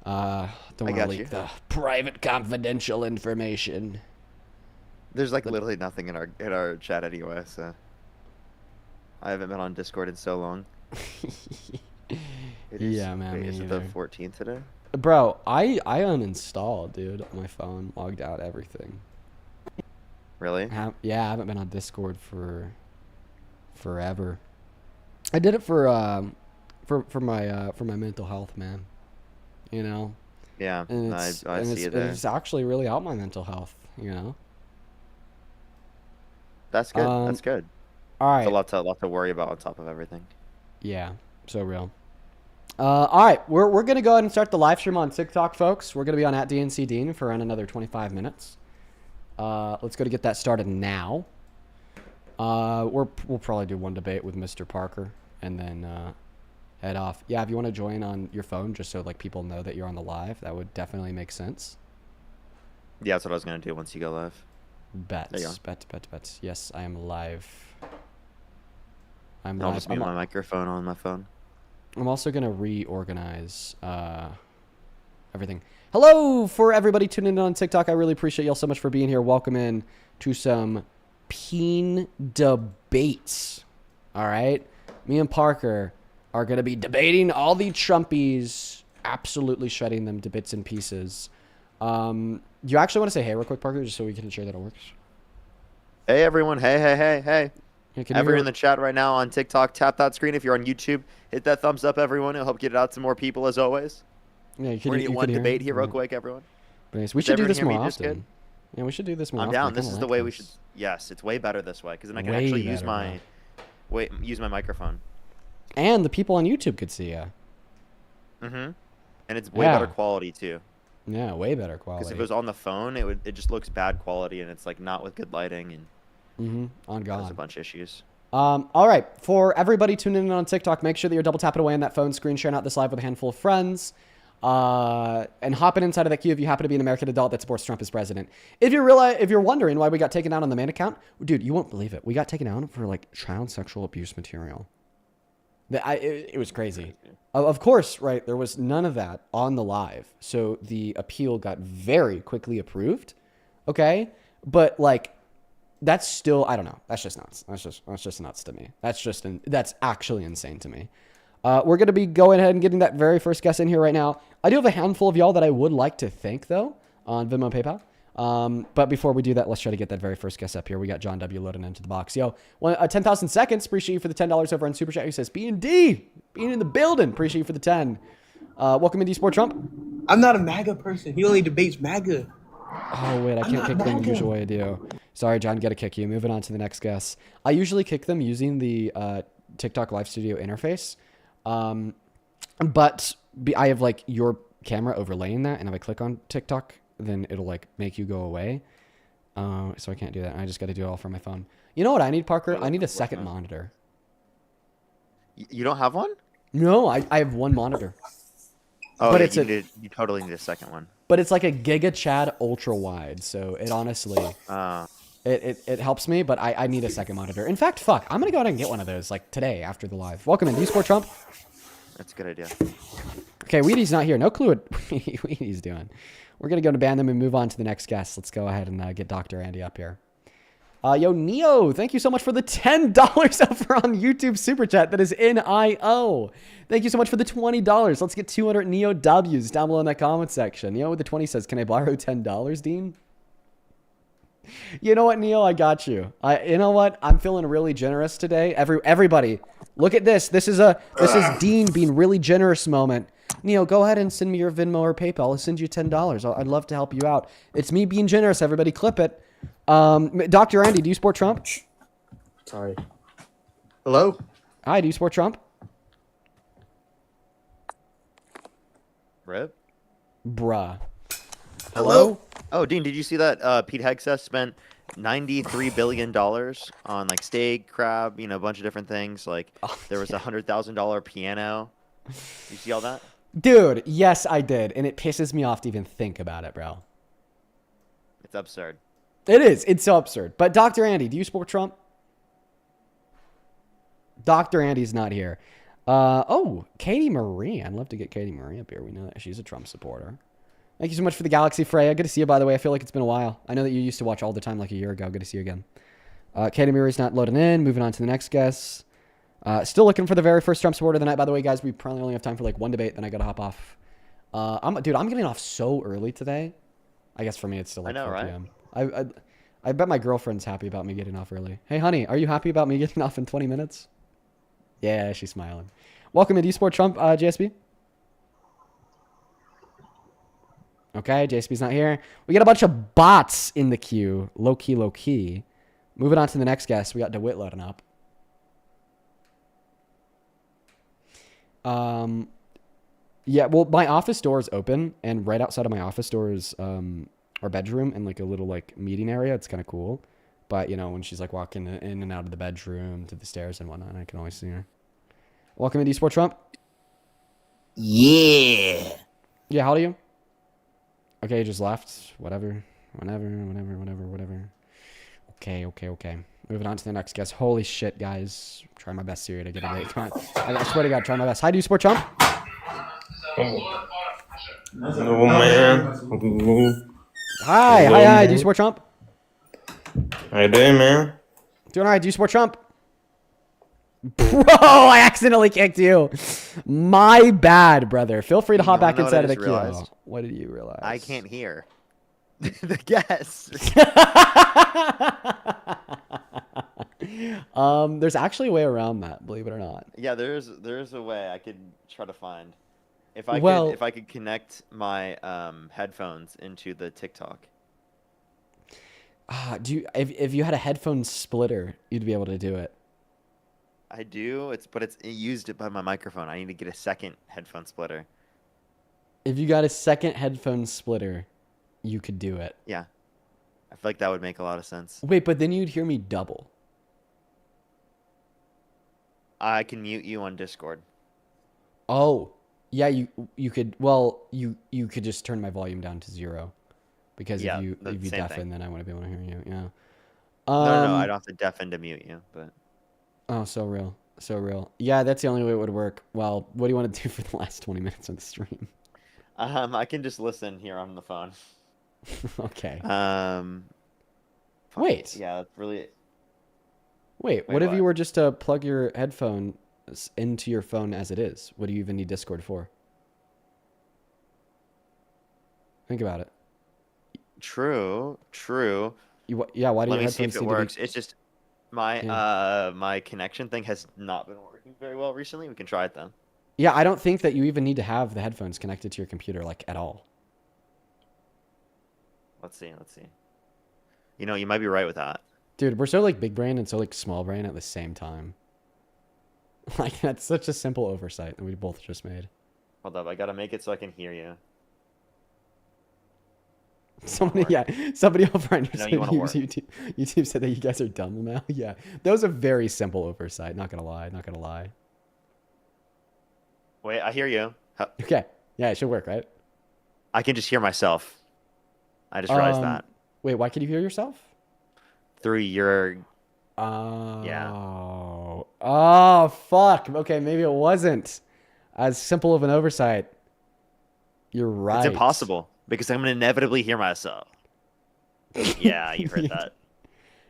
Don't want to leak the private confidential information. There's like literally nothing in our chat anyway, so I haven't been on Discord in so long. Yeah, man. Wait, is it the 14th today? Bro, I uninstalled, dude, on my phone, logged out everything. Really? Yeah, I haven't been on Discord for forever. I did it for my mental health, man. You know? Yeah, and I see it there. It's actually really helped my mental health, you know? That's good. That's good. All right. It's a lot to worry about on top of everything. Yeah, so real. All right, we're going to go ahead and start the live stream on TikTok, folks. We're going to be on @DNCDean for around another 25 minutes. Let's go to get that started now. We'll probably do one debate with Mr. Parker and then head off. Yeah, if you want to join on your phone just so like people know that you're on the live, that would definitely make sense. Yeah, that's what I was going to do once you go live. Bet. Yes, I am live. I'm I'll live. just mute my microphone on my phone. I'm also going to reorganize everything. Hello for everybody tuning in on TikTok. I really appreciate y'all so much for being here. Welcome in to some peen debates. All right? Me and Parker are going to be debating all the Trumpies, absolutely shredding them to bits and pieces. You actually want to say hey real quick, Parker, just so we can ensure that it works? Hey, everyone. Hey. Hey, Everyone in the chat right now on TikTok, tap that screen. If you're on YouTube, hit that thumbs up, everyone. It'll help get it out to more people, as always. Yeah, We're going to get one debate here real quick, everyone. Nice. We should do this more often. Yeah, we should do this more often. I'm down. This is the way we should. Yes, it's way better this way because then I can actually use my microphone. And the people on YouTube could see you. And it's way better quality too. Yeah, way better quality. Because if it was on the phone, it just looks bad quality and it's like not with good lighting and on God. There's a bunch of issues. All right, for everybody tuning in on TikTok, make sure that you're double tapping away on that phone screen, sharing out this live with a handful of friends, and hopping inside of that queue if you happen to be an American adult that supports Trump as president. If you're wondering why we got taken down on the main account, dude, you won't believe it. We got taken down for like child sexual abuse material. It was crazy. Of course, right? There was none of that on the live, so the appeal got very quickly approved. Okay, but like. That's still, I don't know. That's just nuts. That's just nuts to me. That's actually insane to me. We're going to be going ahead and getting that very first guest in here right now. I do have a handful of y'all that I would like to thank, though, on Venmo and PayPal. But before we do that, let's try to get that very first guest up here. We got John W. loading into the box. Yo, 10,000 seconds. Appreciate you for the $10 over on Super Chat. Who says, B&D, being in the building. Appreciate you for the 10. Welcome into Sport Trump. I'm not a MAGA person. He only debates MAGA. Oh, wait, I can't kick them the usual way I do. Sorry, John, gotta kick you. Moving on to the next guest. I usually kick them using the TikTok Live Studio interface. But I have like your camera overlaying that, and if I click on TikTok, then it'll like make you go away. So I can't do that. I just gotta do it all from my phone. You know what I need, Parker? I need a second monitor. You don't have one? No, I have one monitor. Oh, but yeah, you totally need a second one. But it's like a Giga Chad ultra wide, so it honestly it helps me. But I need a second monitor. In fact, fuck, I'm gonna go ahead and get one of those like today after the live. Welcome in, Sport Trump. That's a good idea. Okay, Weedy's not here. No clue what Weedy's doing. We're gonna go to ban them and move on to the next guest. Let's go ahead and get Dr. Andy up here. Yo, Neo, thank you so much for the $10 over on YouTube Super Chat. That is NIO. Thank you so much for the $20. Let's get 200 Neo W's down below in that comment section. Neo with the 20 says, can I borrow $10, Dean? You know what, Neo? I got you. You know what? I'm feeling really generous today. Everybody, look at this. This is Dean being really generous moment. Neo, go ahead and send me your Venmo or PayPal. I'll send you $10. I'd love to help you out. It's me being generous. Everybody clip it. Dr. Andy, do you support Trump? Sorry. Hello? Hi, do you support Trump? Rip? Bruh. Hello? Oh, Dean, did you see that Pete Hegseth spent $93 billion on like steak, crab, a bunch of different things. Like there was a $100,000 piano. You see all that? Dude, yes, I did. And it pisses me off to even think about it, bro. It's absurd. It is. It's so absurd. But Dr. Andy, do you support Trump? Dr. Andy's not here. Oh, Katie Marie. I'd love to get Katie Marie up here. We know that she's a Trump supporter. Thank you so much for the Galaxy, Freya. Good to see you, by the way. I feel like it's been a while. I know that you used to watch all the time like a year ago. Good to see you again. Katie Marie's not loading in. Moving on to the next guest. Still looking for the very first Trump supporter of the night, by the way, guys. We probably only have time for like one debate, then I got to hop off. I'm getting off so early today. I guess for me, it's still like 4 p.m. I bet my girlfriend's happy about me getting off early. Hey, honey, are you happy about me getting off in 20 minutes? Yeah, she's smiling. Welcome to D-Sport Trump, JSB. Okay, JSB's not here. We got a bunch of bots in the queue. Low key. Moving on to the next guest. We got DeWitt loading up. Yeah, well, my office door is open, and right outside of my office door is our bedroom and like a little like meeting area. It's kind of cool. But, when she's like walking in and out of the bedroom to the stairs and whatnot, I can always see her. Welcome to D-Sport Trump. Yeah. Yeah, how old are you? Okay, just left. Whatever. Okay. Moving on to the next guest. Holy shit, guys. Try my best, Siri, to get a date. Come on. I swear to God, try my best. Hi, do you support Trump? Oh man. Hi. Do you support Trump? How you doing, man? Doing all right. Do you support Trump? Bro, I accidentally kicked you. My bad, brother. Feel free to hop back inside of the queue. What did you realize? I can't hear the guess. There's actually a way around that, believe it or not. Yeah, there's a way I could try to find. If I could connect my headphones into the TikTok. If you had a headphone splitter, you'd be able to do it. I do. But it's used by my microphone. I need to get a second headphone splitter. If you got a second headphone splitter, you could do it. Yeah. I feel like that would make a lot of sense. Wait, but then you'd hear me double. I can mute you on Discord. Oh, yeah, you could. Well, you could just turn my volume down to 0, because if you deafen, then I wouldn't be able to hear you. Yeah. No, I don't have to deafen to mute you, but. Oh, so real. Yeah, that's the only way it would work. Well, what do you want to do for the last 20 minutes of the stream? I can just listen here on the phone. Okay. Wait. Yeah, that's really. Wait, what if you were just to plug your headphone into your phone as it is? What do you even need Discord for? Think about it. True. Why do Let your me headphones see if it need to be- works. It's just my my connection thing has not been working very well recently. We can try it then. Yeah, I don't think that you even need to have the headphones connected to your computer, like, at all. Let's see. You know, you might be right with that. Dude, we're so, like, big brain and so, like, small brain at the same time. Like, that's such a simple oversight that we both just made. Hold up, I gotta make it so I can hear you. Somebody over on No, you wanna work. YouTube said that you guys are dumb now. Yeah, that was a very simple oversight. Not gonna lie. Wait, I hear you. Okay, yeah, it should work, right? I can just hear myself. I just realized that. Wait, why can you hear yourself? Through your. Yeah. Oh, fuck. Okay, maybe it wasn't as simple of an oversight. You're right. It's impossible because I'm gonna inevitably hear myself. Yeah, you heard that.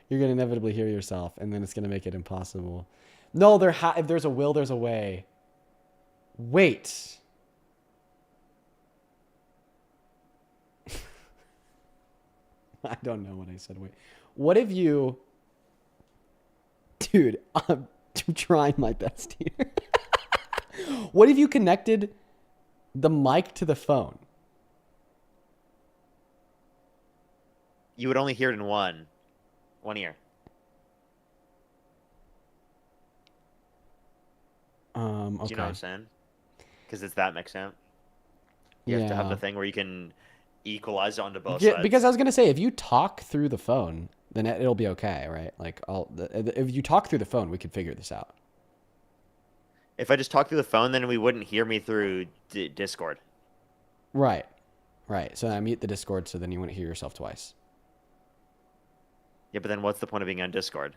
You're gonna inevitably hear yourself, and then it's gonna make it impossible. No, if there's a will, there's a way. Wait. I don't know what I said. Wait. What if you... Dude, I'm trying my best here. What if you connected the mic to the phone? You would only hear it in one ear. Okay. Do you know what I'm saying? Because it's that mixed out. You have to have the thing where you can equalize it onto both sides. Because I was gonna say, if you talk through the phone, then it'll be okay, right? Like, if you talk through the phone, we could figure this out. If I just talk through the phone, then we wouldn't hear me through Discord. Right. So I mute the Discord, so then you wouldn't hear yourself twice. Yeah, but then what's the point of being on Discord?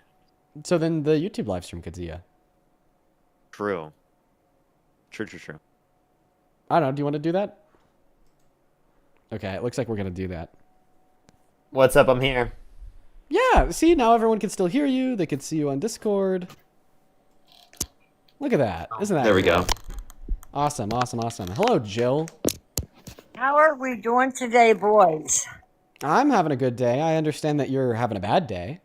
So then the YouTube live stream could see you. True. I don't know. Do you want to do that? Okay, it looks like we're going to do that. What's up? I'm here. Yeah, see, now everyone can still hear you. They can see you on Discord. Look at that. Isn't that There we cool? go. Awesome. Hello, Jill. How are we doing today, boys? I'm having a good day. I understand that you're having a bad day.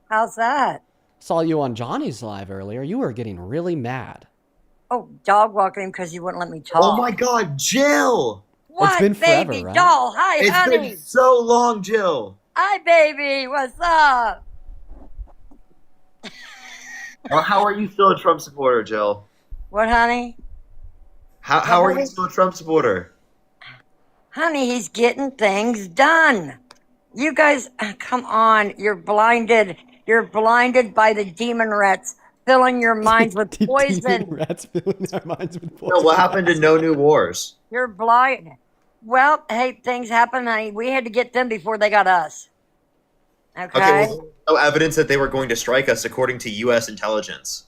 How's that? Saw you on Johnny's live earlier. You were getting really mad. Oh, dog walking because you wouldn't let me talk. Oh my God, Jill! What, It's been forever, baby right? doll? Hi, It's honey. been so long, Jill. Hi, baby. What's up? Well, how are you still a Trump supporter, Jill? What, honey? How are you still a Trump supporter? Honey, he's getting things done. You guys, come on. You're blinded. You're blinded by the demon rats filling your minds with poison. Rats filling our minds with poison. No, what happened to No New Wars? You're blind. Well, hey, things happen, honey. We had to get them before they got us. Okay. well, no evidence that they were going to strike us, according to U.S. intelligence.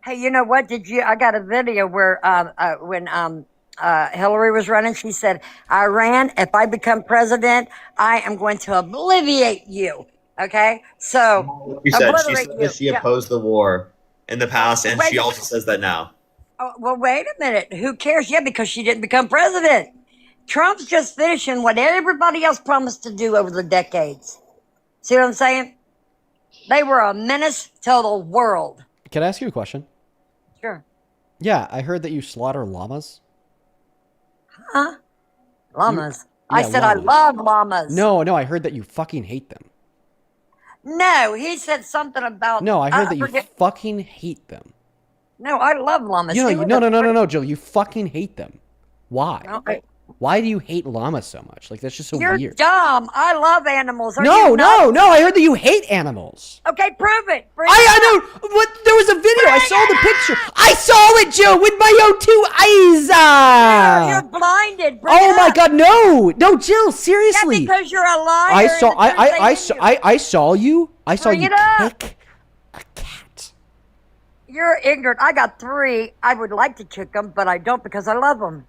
Hey, you know what? I got a video where when Hillary was running, she said, "Iran, if I become president, I am going to obliviate you." Okay, so She said obliterate you. that she opposed the war in the past, and she also says that now. Oh, well, wait a minute. Who cares? Yeah, because she didn't become president. Trump's just finishing what everybody else promised to do over the decades. See what I'm saying? They were a menace to the world. Can I ask you a question? Sure. Yeah, I heard that you slaughter llamas. Huh? Llamas. Yeah, I said llamas. I love llamas. No, I heard that you fucking hate them. No, he said something about. No, I heard that you forget- fucking hate them. No, I love llamas. No, Jill, you fucking hate them. Why? No, Why do you hate llamas so much? Like, that's just so You're weird. dumb. I love animals. Are No, you no, nuts? no, I heard that you hate animals. Okay, prove it. I know. What? There was a video. I saw the picture. I saw it, Jill, with my own 2 eyes. You're blinded. Bring Oh it my up. God, no, Jill, seriously. Yeah, because you're a liar. I saw. and the truth ain't in you. I saw you. I saw Bring you it up. kick. You're ignorant. I got 3. I would like to kick them, but I don't because I love them.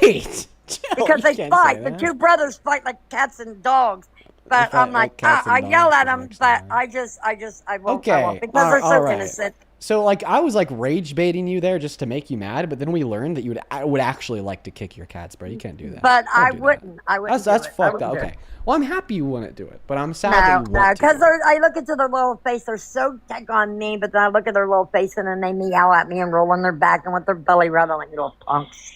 Wait. Because they can't fight. say The that. 2 brothers fight like cats and dogs. But fight I'm like like, cats and I yell dogs, at them, but I won't. Okay. I won't because they're so all right. innocent. So, like, I was like rage baiting you there just to make you mad, but then we learned that you would actually like to kick your cats, bro. You can't do that. But Don't I do that. wouldn't. I wouldn't. That's do it. I fucked wouldn't up. do Okay. it. Well, I'm happy you wouldn't do it, but I'm sad No, that you want to. because I look into their little face. They're so tech on me, but then I look at their little face and then they meow at me and roll on their back and with their belly rubbing like little punks.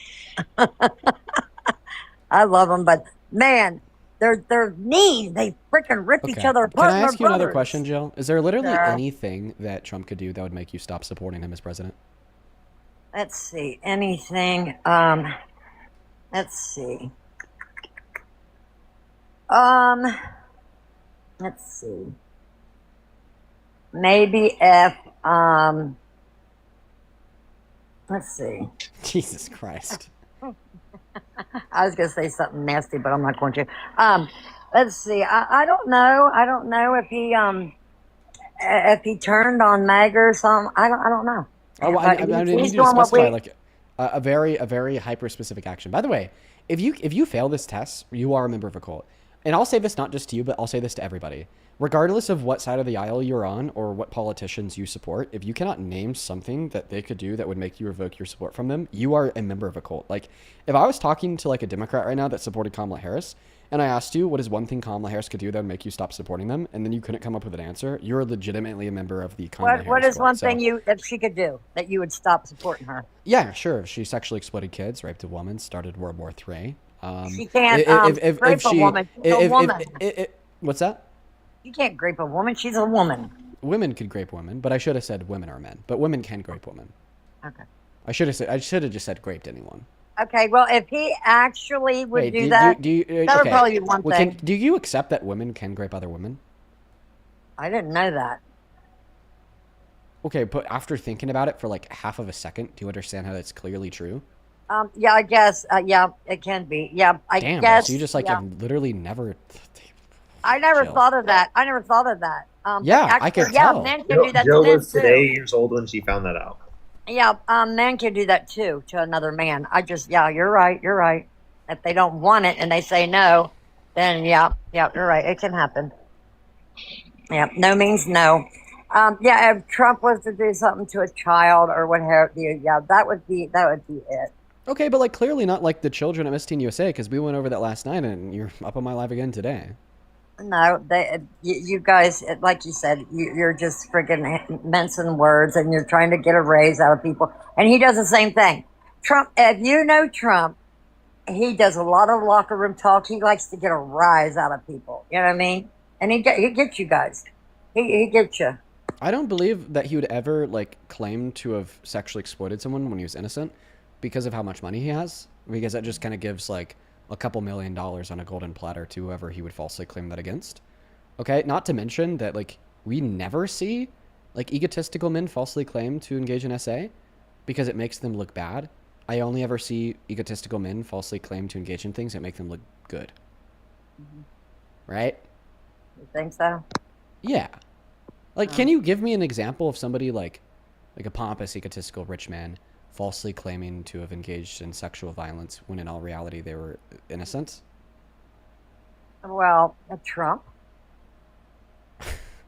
I love them, but man, they're mean. They freaking rip each other apart. Can I and ask they're you another brothers. question, Jill? Is there literally Sure. anything that Trump could do that would make you stop supporting him as president? Let's see. Anything. Let's see. Let's see. Maybe if let's see. Jesus Christ. I was gonna say something nasty, but I'm not going to. Let's see. I don't know. I don't know if he turned on MAGA or something. I don't know. Oh, I But need he's you to doing what specify we- like a very hyper specific action. By the way, if you fail this test, you are a member of a cult. And I'll say this not just to you, but I'll say this to everybody. Regardless of what side of the aisle you're on or what politicians you support, if you cannot name something that they could do that would make you revoke your support from them, you are a member of a cult. Like, if I was talking to like a Democrat right now that supported Kamala Harris, and I asked you what is one thing Kamala Harris could do that would make you stop supporting them, and then you couldn't come up with an answer, you're legitimately a member of the Kamala Harris What is cult. one So- thing that she could do that you would stop supporting her? Yeah, sure. She sexually exploited kids, raped a woman, started World War III. She can't rape a woman. She's a woman. What's that? You can't grape a woman. She's a woman. Women could grape women, but I should have said women are men. But women can grape women. Okay. I should have just said graped anyone. Okay. Well, if he actually would Wait, do that, that would okay. probably be one Well, thing. do you accept that women can grape other women? I didn't know that. Okay, but after thinking about it for like half of a second, do you understand how that's clearly true? Yeah, I guess. Yeah, it can be. Yeah, I Damn, guess. so you just like yeah. have literally never. I never Jill. thought of that. I never thought of that. Yeah, I could yeah, tell. men can do that Jill to men was too. today years old when she found that out. Yeah, men can do that too to another man. Yeah, you're right. You're right. If they don't want it and they say no, then yeah, you're right. It can happen. Yeah, no means no. Yeah, if Trump was to do something to a child or whatever, yeah, that would be it. Okay, but like clearly not like the children at Miss Teen USA, because we went over that last night and you're up on my live again today. No, you guys, like you said, you're just friggin' mincing words and you're trying to get a raise out of people. And he does the same thing. Trump, if you know Trump, he does a lot of locker room talk. He likes to get a rise out of people. You know what I mean? And he gets you guys. He gets you. I don't believe that he would ever like claim to have sexually exploited someone when he was innocent because of how much money he has. Because that just kind of gives like a couple $1 million on a golden platter to whoever he would falsely claim that against. Okay, not to mention that like we never see like egotistical men falsely claim to engage in SA because it makes them look bad. I only ever see egotistical men falsely claim to engage in things that make them look good. Mm-hmm. Right? You think so? Yeah. Like, can you give me an example of somebody like a pompous, egotistical rich man falsely claiming to have engaged in sexual violence when in all reality they were innocent? Well, Trump.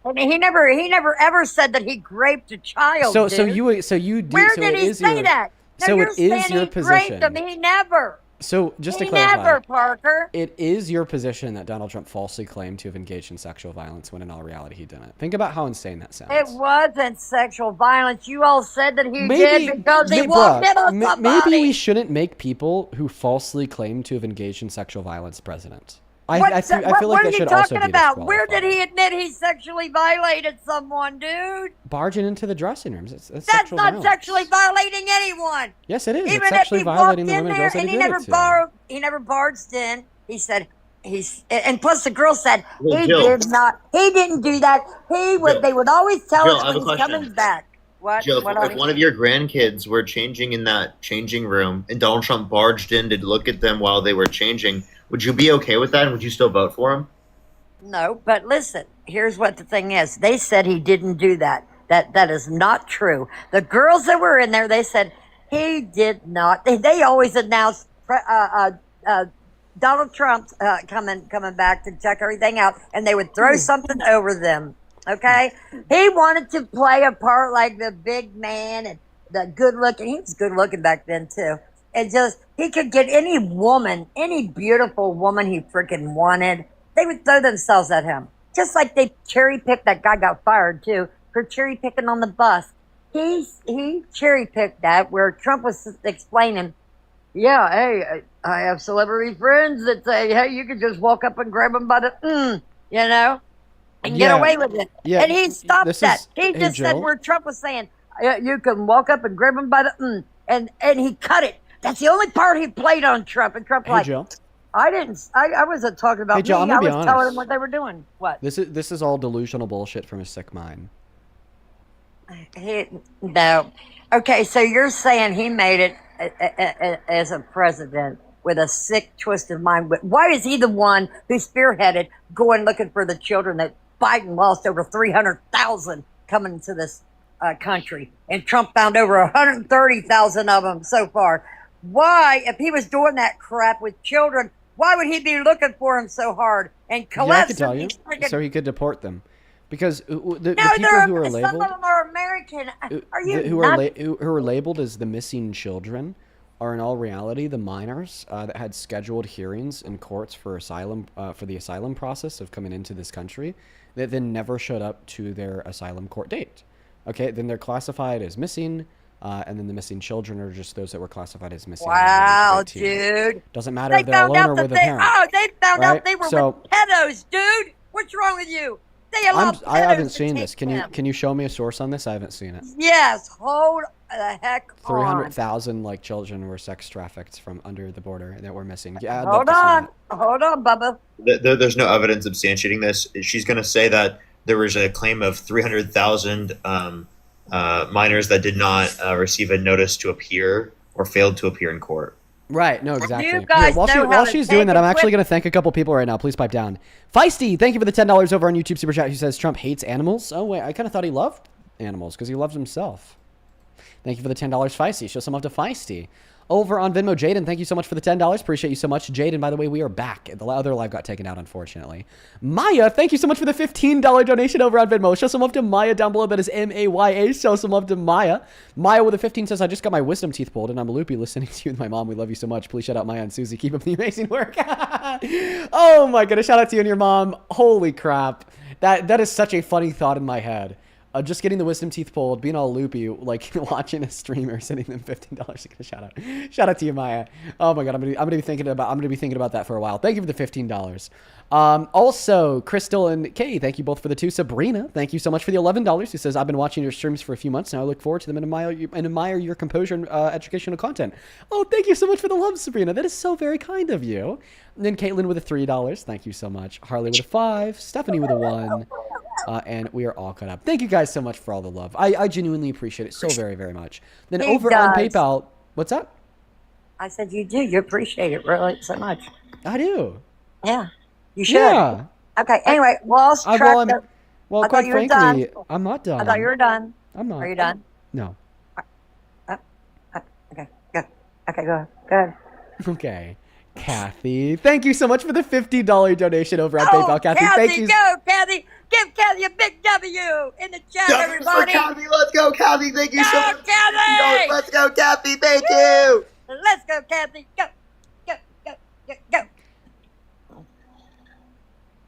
I mean, he never ever said that he raped a child. So dude. you do. Where so did it he is say your, that? No, so you're it is saying your he position. raped him. He never. So just to He clarify, never, Parker. it is your position that Donald Trump falsely claimed to have engaged in sexual violence when in all reality he didn't. Think about how insane that sounds. It wasn't sexual violence. You all said that he Maybe did because he may- walked bruh, in on ma- somebody. maybe we shouldn't make people who falsely claim to have engaged in sexual violence president. I feel like what are that you should also talking be about? Where disqualified. did he admit he sexually violated someone, dude? Barging into the dressing rooms. That's That's sexual not violence. sexually violating anyone. Yes, it is. Even It's sexually if he violating the walked in women and there girls that and he he did never it to. he never barged in. He said and plus the girl said Well, he Jill. did not. He didn't do that. He would. Jill. They would always tell Jill, us I have when a he's question. coming back. What? Jill, What if one of your grandkids were changing in that changing room and Donald Trump barged in to look at them while they were changing, would you be okay with that? And would you still vote for him? No, but listen, here's what the thing is. They said he didn't do that. That is not true. The girls that were in there, they said he did not. They always announced Donald Trump coming back to check everything out, and they would throw something over them. Okay, he wanted to play a part like the big man and the good looking. He was good looking back then too. And just he could get any woman, any beautiful woman he freaking wanted. They would throw themselves at him. Just like they cherry picked, that guy got fired too for cherry picking on the bus. He cherry picked that where Trump was explaining, yeah, hey, I have celebrity friends that say, hey, you can just walk up and grab them by the, you know, and get away with it. Yeah, And he stopped that. He hey, just said Jill. where Trump was saying, you can walk up and grab them by the, and he cut it. That's the only part he played on Trump. And Trump Hey, Jill. I wasn't talking about Hey, Jill, me. I'm I gonna was be telling honest. them what they were doing. What? This is all delusional bullshit from a sick mind. No. Okay, so you're saying he made it as a president with a sick, twisted mind. But why is he the one who spearheaded going looking for the children that Biden lost over 300,000 coming to this country, and Trump found over 130,000 of them so far? Why, if he was doing that crap with children, why would he be looking for them so hard and Yeah, I collapse could tell them? you. He's freaking- So he could deport them. Because the No, people who are some labeled of them are American. Are you who nuts? are labeled as the missing children are in all reality the minors that had scheduled hearings in courts for asylum for the asylum process of coming into this country that then never showed up to their asylum court date. Okay, then they're classified as missing, and then the missing children are just those that were classified as missing. Wow, under the age of 18. dude. Doesn't matter They if they're found alone out or that with a they, parent. they found out right? they were So, with pedos, dude. What's wrong with you? They allowed I pedos haven't to seen take this. Can them. you show me a source on this? I haven't seen it. Yes, hold the heck on. 300,000 like children were sex trafficked from under the border that were missing. Yeah, I'd love Hold to see on. that. Hold on, Bubba. There's no evidence substantiating this. She's going to say that there was a claim of 300,000 minors that did not receive a notice to appear or failed to appear in court. Right, no, exactly. You guys while know how while to she's take doing that, a I'm actually quick- going to thank a couple people right now. Please pipe down. Feisty, thank you for the $10 over on YouTube Super Chat who says Trump hates animals. Oh, wait, I kind of thought he loved animals because he loves himself. Thank you for the $10, Feisty. Show some love to Feisty. Over on Venmo, Jaden, thank you so much for the $10. Appreciate you so much. Jaden, by the way, we are back. The other live got taken out, unfortunately. Maya, thank you so much for the $15 donation over on Venmo. Show some love to Maya down below. That is M-A-Y-A. Show some love to Maya. Maya with a 15 says, I just got my wisdom teeth pulled, and I'm loopy listening to you and my mom. We love you so much. Please shout out Maya and Susie. Keep up the amazing work. Oh, my goodness. Shout out to you and your mom. Holy crap. That is such a funny thought in my head. Just getting the wisdom teeth pulled, being all loopy, like watching a streamer, sending them $15. Shout out to you, Maya. Oh my god, I'm gonna be thinking about that for a while. Thank you for the $15. Also, Crystal and Kay, thank you both for the 2. Sabrina, thank you so much for the $11. Who says I've been watching your streams for a few months now. I look forward to them and admire your composure and educational content. Oh, thank you so much for the love, Sabrina. That is so very kind of you. And then Caitlin with a $3. Thank you so much. Harley with a 5. Stephanie with a 1. And we are all caught up. Thank you guys so much for all the love. I genuinely appreciate it so very, very much. Then He over on does. PayPal, what's that? I said you do. You appreciate it really so much. I do. Yeah, you should. Yeah. Okay. Anyway, lost track. Well, I thought quite you were frankly, done. I'm not done. I thought you were done. I'm not. Are you done? No. Okay, go. Okay, go ahead. Okay. Kathy, thank you so much for the $50 donation over on PayPal. Kathy, thank you. Go, Kathy. Give Kathy a big W in the chat, everybody. Kathy, let's go, Kathy. Thank you so Go, much. Kathy. Let's go, Kathy. Thank you. Let's go, Kathy. Go, go, go, go, go.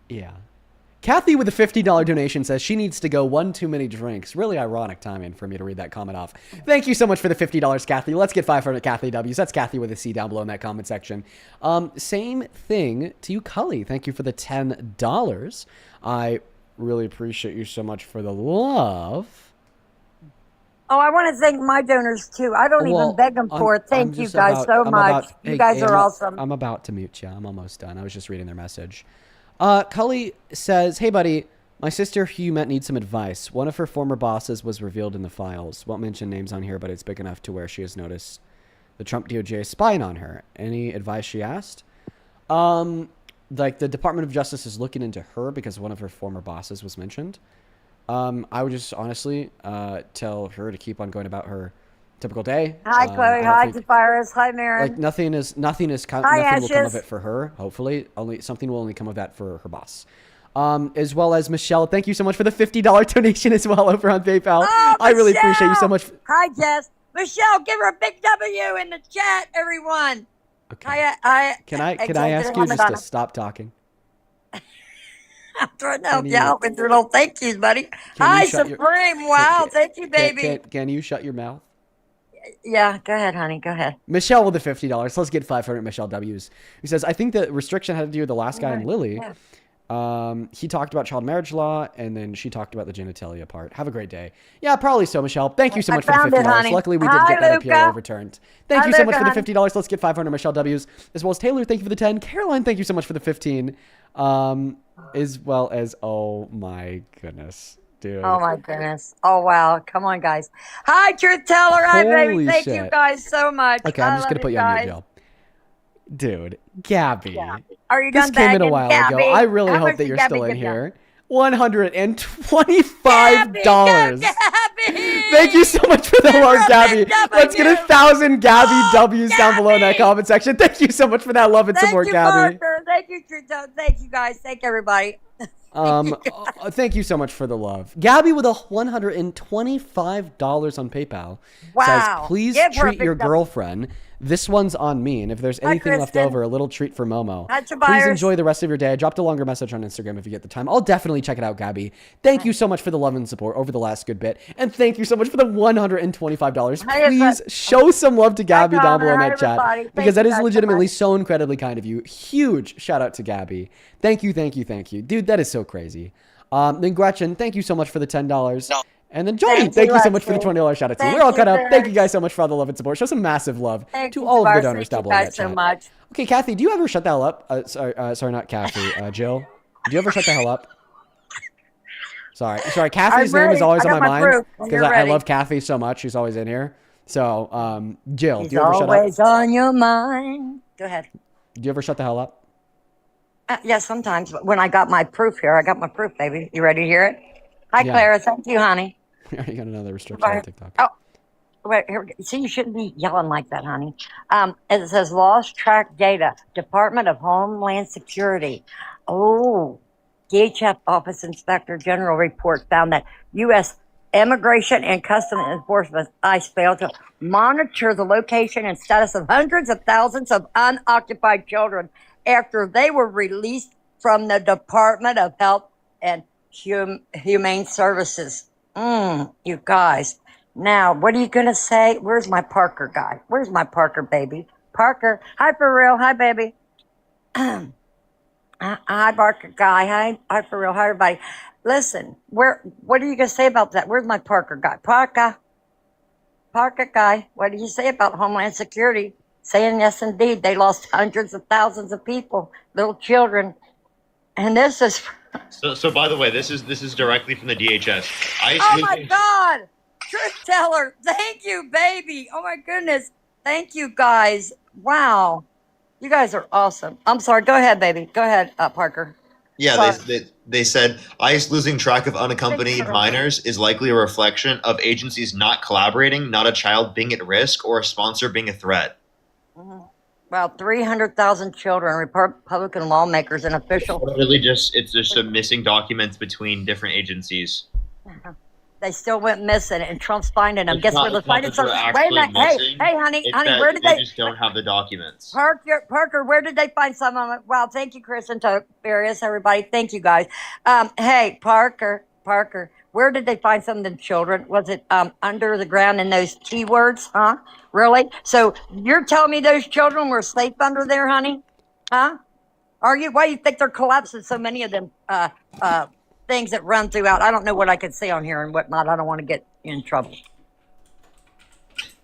Yeah. Kathy with a $50 donation says she needs to go one too many drinks. Really ironic timing for me to read that comment off. Thank you so much for the $50, Kathy. Let's get 500 Kathy W's. That's Kathy with a C down below in that comment section. Same thing to you, Cully. Thank you for the $10. I really appreciate you so much for the love. Oh, I want to thank my donors too. I don't even beg them for it. Thank you guys so much. You guys are awesome. I'm about to mute you. I'm almost done. I was just reading their message. Cully says, hey, buddy, my sister who you met needs some advice. One of her former bosses was revealed in the files. Won't mention names on here, but it's big enough to where she has noticed the Trump DOJ spying on her. Any advice, she asked? Like, the Department of Justice is looking into her because one of her former bosses was mentioned. I would just honestly tell her to keep on going about her typical day. Hi, Chloe. Hi, Tafirus. Hi, Maren. Like nothing will come of it for her. Hopefully, something will only come of that for her boss. As well as Michelle, thank you so much for the $50 donation as well over on PayPal. Oh, I really appreciate you so much. Hi, Jess. Michelle, give her a big W in the chat, everyone. Okay. Can I ask you just to stop talking? I'm trying to help you out with your little thank yous, buddy. Hi, Supreme. Wow, thank you, baby. Can you shut your mouth? Yeah, go ahead, honey. Go ahead. Michelle with the $50. Let's get 500 Michelle W's. He says, I think the restriction had to do with the last guy in Lily. He talked about child marriage law, and then she talked about the genitalia part. Have a great day. Yeah, probably so, Michelle. Thank you so much for the $50. Luckily, we did get that appeal overturned. Thank you so much for the $50. Let's get 500 Michelle W's. As well as Taylor, thank you for the 10. Caroline, thank you so much for the 15. As well as, oh my goodness. Dude. Oh my goodness. Oh wow. Come on, guys. Hi, Truth Teller. Hi, baby. Thank you guys so much. Okay, I'm just gonna put you on mute, Jill. Dude, Gabby. Yeah. Are you this came in a while ago. I really hope that you're still in here. $125. Thank you so much for the love, Gabby. Let's get 1,000 Gabby W's down below in that comment section. Thank you so much for that love and support, Gabby. Thank you, Truth Teller. Thank you, guys. Thank everybody. Thank you so much for the love. Gabby with $125 on PayPal says, please treat your girlfriend. This one's on me. And if there's anything left over, a little treat for Momo. Please enjoy the rest of your day. I dropped a longer message on Instagram if you get the time. I'll definitely check it out, Gabby. Thank you so much for the love and support over the last good bit. And thank you so much for the $125. Please show some love to Gabby down below in that chat. Because that is legitimately so incredibly kind of you. Huge shout out to Gabby. Thank you, thank you, thank you. Dude, that is so crazy. Then Gretchen, thank you so much for the $10. And then Johnny, thank you so much for the $20 shout out to you. We're all cut up. Thank you guys so much for all the love and support. Show some massive love to all of the donors down below that chat. So much. Okay, Kathy, do you ever shut the hell up? Sorry, not Kathy. Jill, do you ever shut the hell up? Sorry. Kathy's name is always on my mind because I love Kathy so much. She's always in here. So, Jill, do you ever shut up? Always on your mind. Go ahead. Do you ever shut the hell up? Yeah, sometimes. But when I got my proof here, I got my proof, baby. You ready to hear it? Hi, Clara. Thank you, honey. You got another restriction on TikTok. Oh, wait, here we go. See, you shouldn't be yelling like that, honey. It says lost track data, Department of Homeland Security. Oh, DHS Office Inspector General report found that U.S. Immigration and Customs Enforcement, ICE, failed to monitor the location and status of hundreds of thousands of unoccupied children after they were released from the Department of Health and Humane Services. You guys. Now, what are you going to say? Where's my Parker guy? Where's my Parker, baby? Parker. Hi, for real. Hi, baby. Hi, Parker guy. Hi, for real. Hi, everybody. Listen, what are you going to say about that? Where's my Parker guy? Parker guy. What do you say about Homeland Security? Saying yes, indeed. They lost hundreds of thousands of people, little children. And this is... So by the way, this is directly from the DHS. Oh my God! Truth Teller, thank you, baby. Oh my goodness, thank you guys. Wow, you guys are awesome. I'm sorry. Go ahead, baby. Go ahead, Parker. Yeah, But they said ICE losing track of unaccompanied minors is likely a reflection of agencies not collaborating, not a child being at risk, or a sponsor being a threat. about 300,000 children, Republican lawmakers, and officials. It's just a missing documents between different agencies. They still went missing, and Trump's finding them. It's Guess not- where they're it's not finding that some? they're Wait a actually minute. Hey, missing. hey, honey, It's honey, that where did they they? just don't have the documents. Parker, where did they find some of them? Wow, thank you, Chris and Tiberius, everybody. Thank you, guys. Hey, Parker, where did they find some of the children? Was it under the ground in those T words? Huh? Really? So you're telling me those children were safe under there, honey? Huh? Are you? Why do you think they're collapsing so many of them things that run throughout? I don't know what I could say on here and whatnot. I don't want to get in trouble.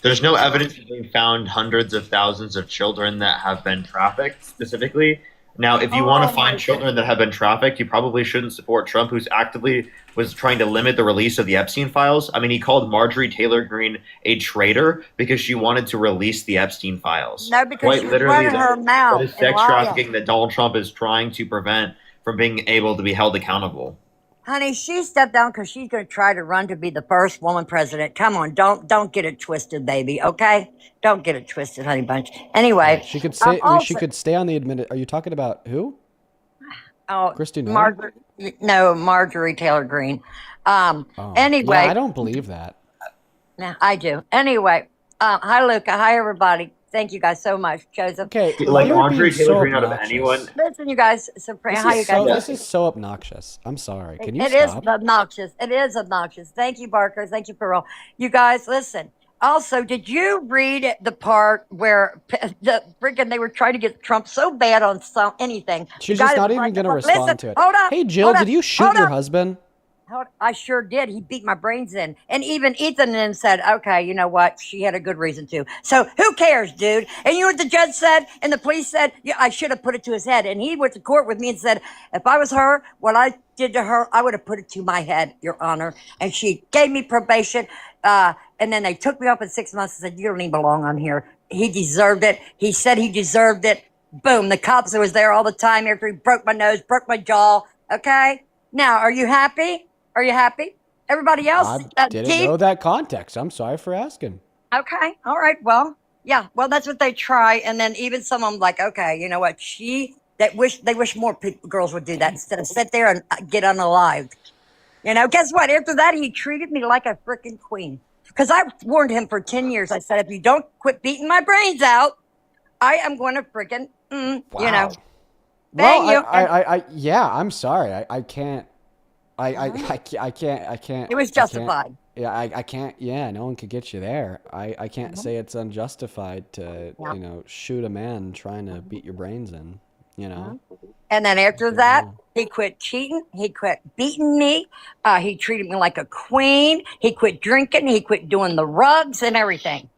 There's no evidence that they found hundreds of thousands of children that have been trafficked specifically. Now, if you want to find children that have been trafficked, you probably shouldn't support Trump, who's actively was trying to limit the release of the Epstein files. I mean, he called Marjorie Taylor Greene a traitor because she wanted to release the Epstein files. No, because Quite she was literally, running her mouth that is and sex lying. trafficking that Donald Trump is trying to prevent from being able to be held accountable. Honey, she stepped down because she's going to try to run to be the first woman president. Come on, don't get it twisted, baby. Okay, don't get it twisted, honey bunch. Anyway, She could say she could stay on the Are you talking about who? Oh, Christy Nolan? Marjorie Taylor Greene. Oh. Anyway, Yeah, I don't believe that. No, I do. Anyway, hi Luca, hi everybody. Thank you guys so much, Joseph. Okay, Like you're Marjorie being Taylor so Greene out of obnoxious. anyone. Listen, you guys. So, how you guys? This is so obnoxious. I'm sorry. Can you It is stop? obnoxious. It is obnoxious. Thank you, Barker. Thank you, Pearl. You guys, listen. Also, did you read the part where they were trying to get Trump so bad on anything? She's The guy just that not was even like, going to listen, respond to it. Hold up. Hey, Jill, hold did up, you shoot hold your up. husband? I sure did. He beat my brains in. And even Ethan then said, okay, you know what? She had a good reason to. So who cares, dude? And you know what the judge said? And the police said, yeah, I should have put it to his head. And he went to court with me and said, if I was her, what I did to her, I would have put it to my head, Your Honor. And she gave me probation. And then they took me up in 6 months and said, you don't even belong on here. He deserved it. He said he deserved it. Boom. The cops that was there all the time after he broke my nose, broke my jaw. Okay. Now, are you happy? Are you happy? Everybody else? I didn't know that context. I'm sorry for asking. Okay. All right. Well, yeah. Well, that's what they try. And then even some of them like, okay, you know what? They wish more girls would do that instead of sit there and get unalived. You know, guess what? After that, he treated me like a freaking queen. Because I warned him for 10 years. I said, if you don't quit beating my brains out, I am going to freaking, you know. Well, yeah, I'm sorry. I can't. I can't. It was justified. Yeah, I can't. Yeah, no one could get you there. I can't say it's unjustified to, you know, shoot a man trying to beat your brains in, you know. And then after that, he quit cheating. He quit beating me. He treated me like a queen. He quit drinking. He quit doing the rugs and everything.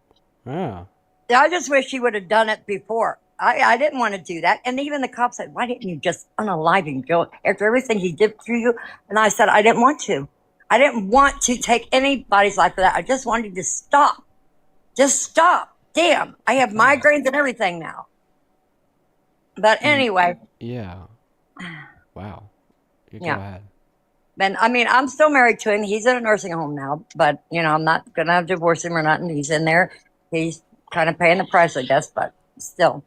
Yeah. I just wish he would have done it before. I didn't want to do that. And even the cops said, why didn't you just unalive him, Joe, after everything he did to you? And I said, I didn't want to. I didn't want to take anybody's life for that. I just wanted to stop. Just stop. Damn. I have migraines and everything now. But anyway. Yeah. Wow. You go Yeah. ahead. And I mean, I'm still married to him. He's in a nursing home now, but you know, I'm not going to divorce him or nothing. He's in there. He's kind of paying the price, I guess, but still.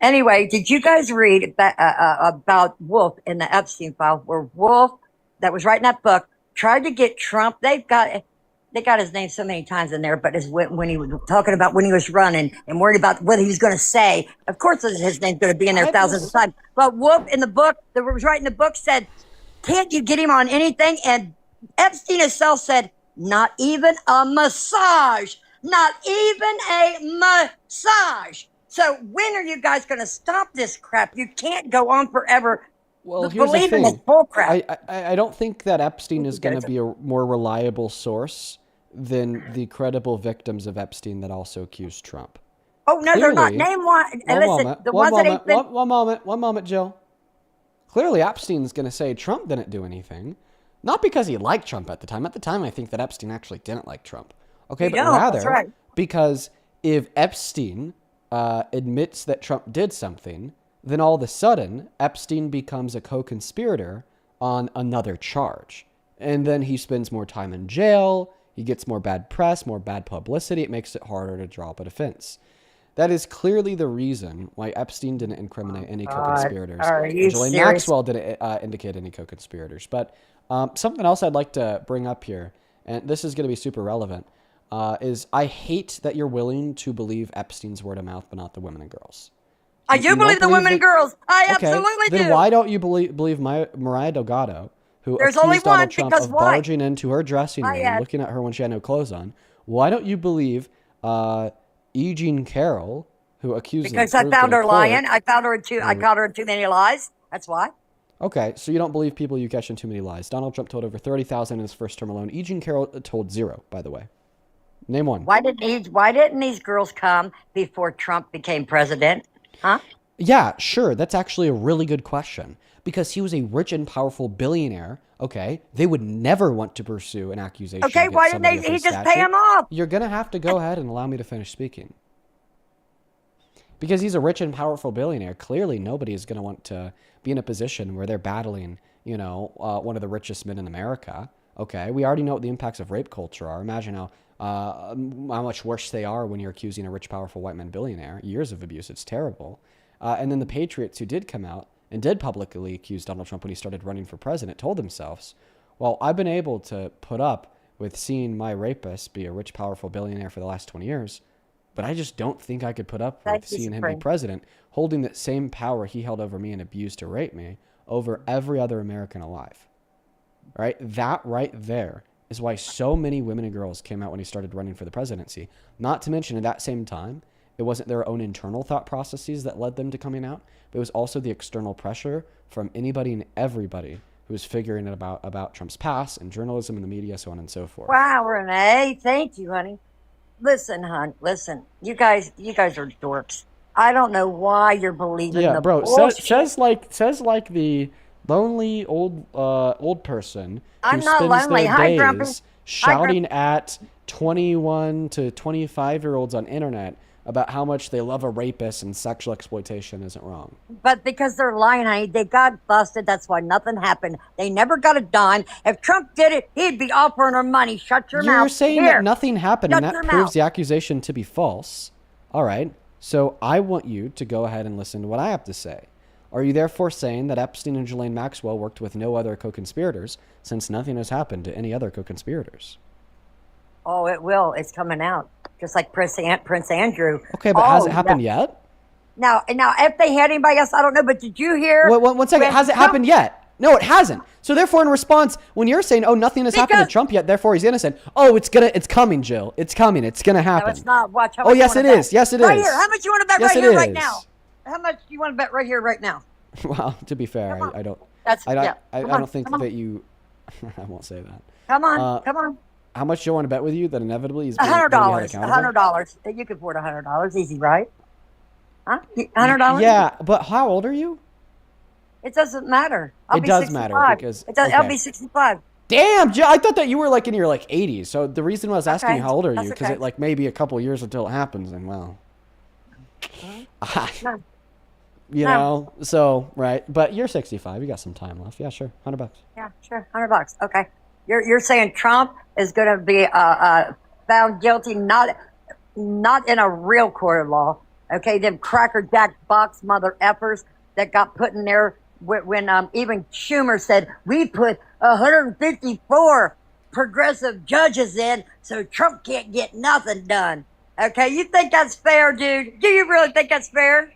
Anyway, did you guys read about Wolf in the Epstein file, where Wolf, that was writing that book, tried to get Trump? They got his name so many times in there, but when he was talking about when he was running and worried about what he was going to say, of course his name's going to be in there thousands of times. But Wolf in the book that was writing the book said, can't you get him on anything? And Epstein himself said, not even a massage. Not even a massage. So when are you guys going to stop this crap? You can't go on forever. Well, here's the believing thing. this bull crap. I don't think that Epstein is going to be a more reliable source than the credible victims of Epstein that also accused Trump. Oh, no, they're not. Name one. And listen, the ones that ain't been... One moment, Jill. Clearly, Epstein's going to say Trump didn't do anything. Not because he liked Trump at the time. At the time, I think that Epstein actually didn't like Trump. Okay, but rather because if Epstein admits that Trump did something, Then all of a sudden, Epstein becomes a co-conspirator on another charge. And then he spends more time in jail. He gets more bad press, more bad publicity. It makes it harder to draw up a defense. That is clearly the reason why Epstein didn't incriminate any co-conspirators. Are you And Ghislaine serious? Maxwell didn't indicate any co-conspirators. But something else I'd like to bring up here, and this is going to be super relevant, is I hate that you're willing to believe Epstein's word of mouth, but not the women and girls. I You do don't believe the women and that- girls. I Okay, absolutely then do. why don't you believe Mariah Delgado, who There's accused only Donald one, Trump because of why? barging into her dressing room and looking at her when she had no clothes on? Why don't you believe E. Jean Carroll, who accused Because them I found her truthfully in lying. court? I found her in I caught her in too many lies. That's why. Okay, so you don't believe people you catch in too many lies. Donald Trump told over 30,000 in his first term alone. E. Jean Carroll told 0, by the way. Name one. Why didn't these girls come before Trump became president? Huh? Yeah, sure. That's actually a really good question. Because he was a rich and powerful billionaire, okay? They would never want to pursue an accusation. Okay, against why didn't somebody of he his just pay stature. him off? You're going to have to go ahead and allow me to finish speaking. Because he's a rich and powerful billionaire, clearly nobody is going to want to be in a position where they're battling, one of the richest men in America. Okay, we already know what the impacts of rape culture are. Imagine how much worse they are when you're accusing a rich, powerful white man billionaire. Years of abuse, it's terrible. And then the patriots who did come out and did publicly accuse Donald Trump when he started running for president told themselves, well, I've been able to put up with seeing my rapist be a rich, powerful billionaire for the last 20 years, but I just don't think I could put up with seeing him be president, holding that same power he held over me and abused to rape me over every other American alive. All right? That right there is why so many women and girls came out when he started running for the presidency. Not to mention, at that same time, it wasn't their own internal thought processes that led them to coming out, but it was also the external pressure from anybody and everybody who was figuring it about Trump's past and journalism and the media, so on and so forth. Wow, Renee. Thank you, honey. Listen, hon. Listen. You guys are dorks. I don't know why you're believing Yeah, the bro. bullshit. Says like the lonely old person who I'm not spends lonely. their Hi, Grumpy. days Hi, shouting at 21 to 25-year-olds on internet about how much they love a rapist and sexual exploitation isn't wrong. But because they're lying, honey, they got busted. That's why nothing happened. They never got a dime. If Trump did it, he'd be offering her money. Shut your mouth. You're saying Here. that nothing happened, Shut and your that proves mouth. the accusation to be false. All right. So I want you to go ahead and listen to what I have to say. Are you therefore saying that Epstein and Ghislaine Maxwell worked with no other co-conspirators, since nothing has happened to any other co-conspirators? Oh, it will. It's coming out. Just like Prince Andrew. Okay, but has it happened yet? Now, if they had anybody else, I don't know. But did you hear? Wait, one second. when Has it Trump- happened yet? No, it hasn't. So therefore, in response, when you're saying, "Oh, nothing has happened to Because- Trump yet," therefore he's innocent. Oh, it's coming, Jill. It's coming. It's gonna happen. No, it's not. Watch. How Oh, much you yes, wanna it bet? is. Yes, it right is. here. How much you want to bet Yes, right it here, right is. now? How much do you want to bet right here, right now? Well, to be fair, I don't. That's I yeah. I Come on, don't think come on. that you. I won't say that. Come on, come on. How much do you want to bet with you that inevitably he's $100. accountable? $100. You can afford $100. Easy, right? Huh? $100. Yeah, but how old are you? It doesn't matter. I'll It be does 65. matter because- it does, I'll okay. be 65. Damn, Jill, I thought that you were like in your like 80s. So the reason I was asking Okay, you how old are that's you because okay. it like maybe a couple years until it happens, and well, No. you No. know. So right, but you're 65. You got some time left. Yeah, sure, $100. Yeah, sure. $100. Okay. You're saying Trump is going to be found guilty, not in a real court of law. Okay, them crackerjack box mother effers that got put in there when even Schumer said we put 154 progressive judges in, so Trump can't get nothing done. Okay, you think that's fair, dude? Do you really think that's fair?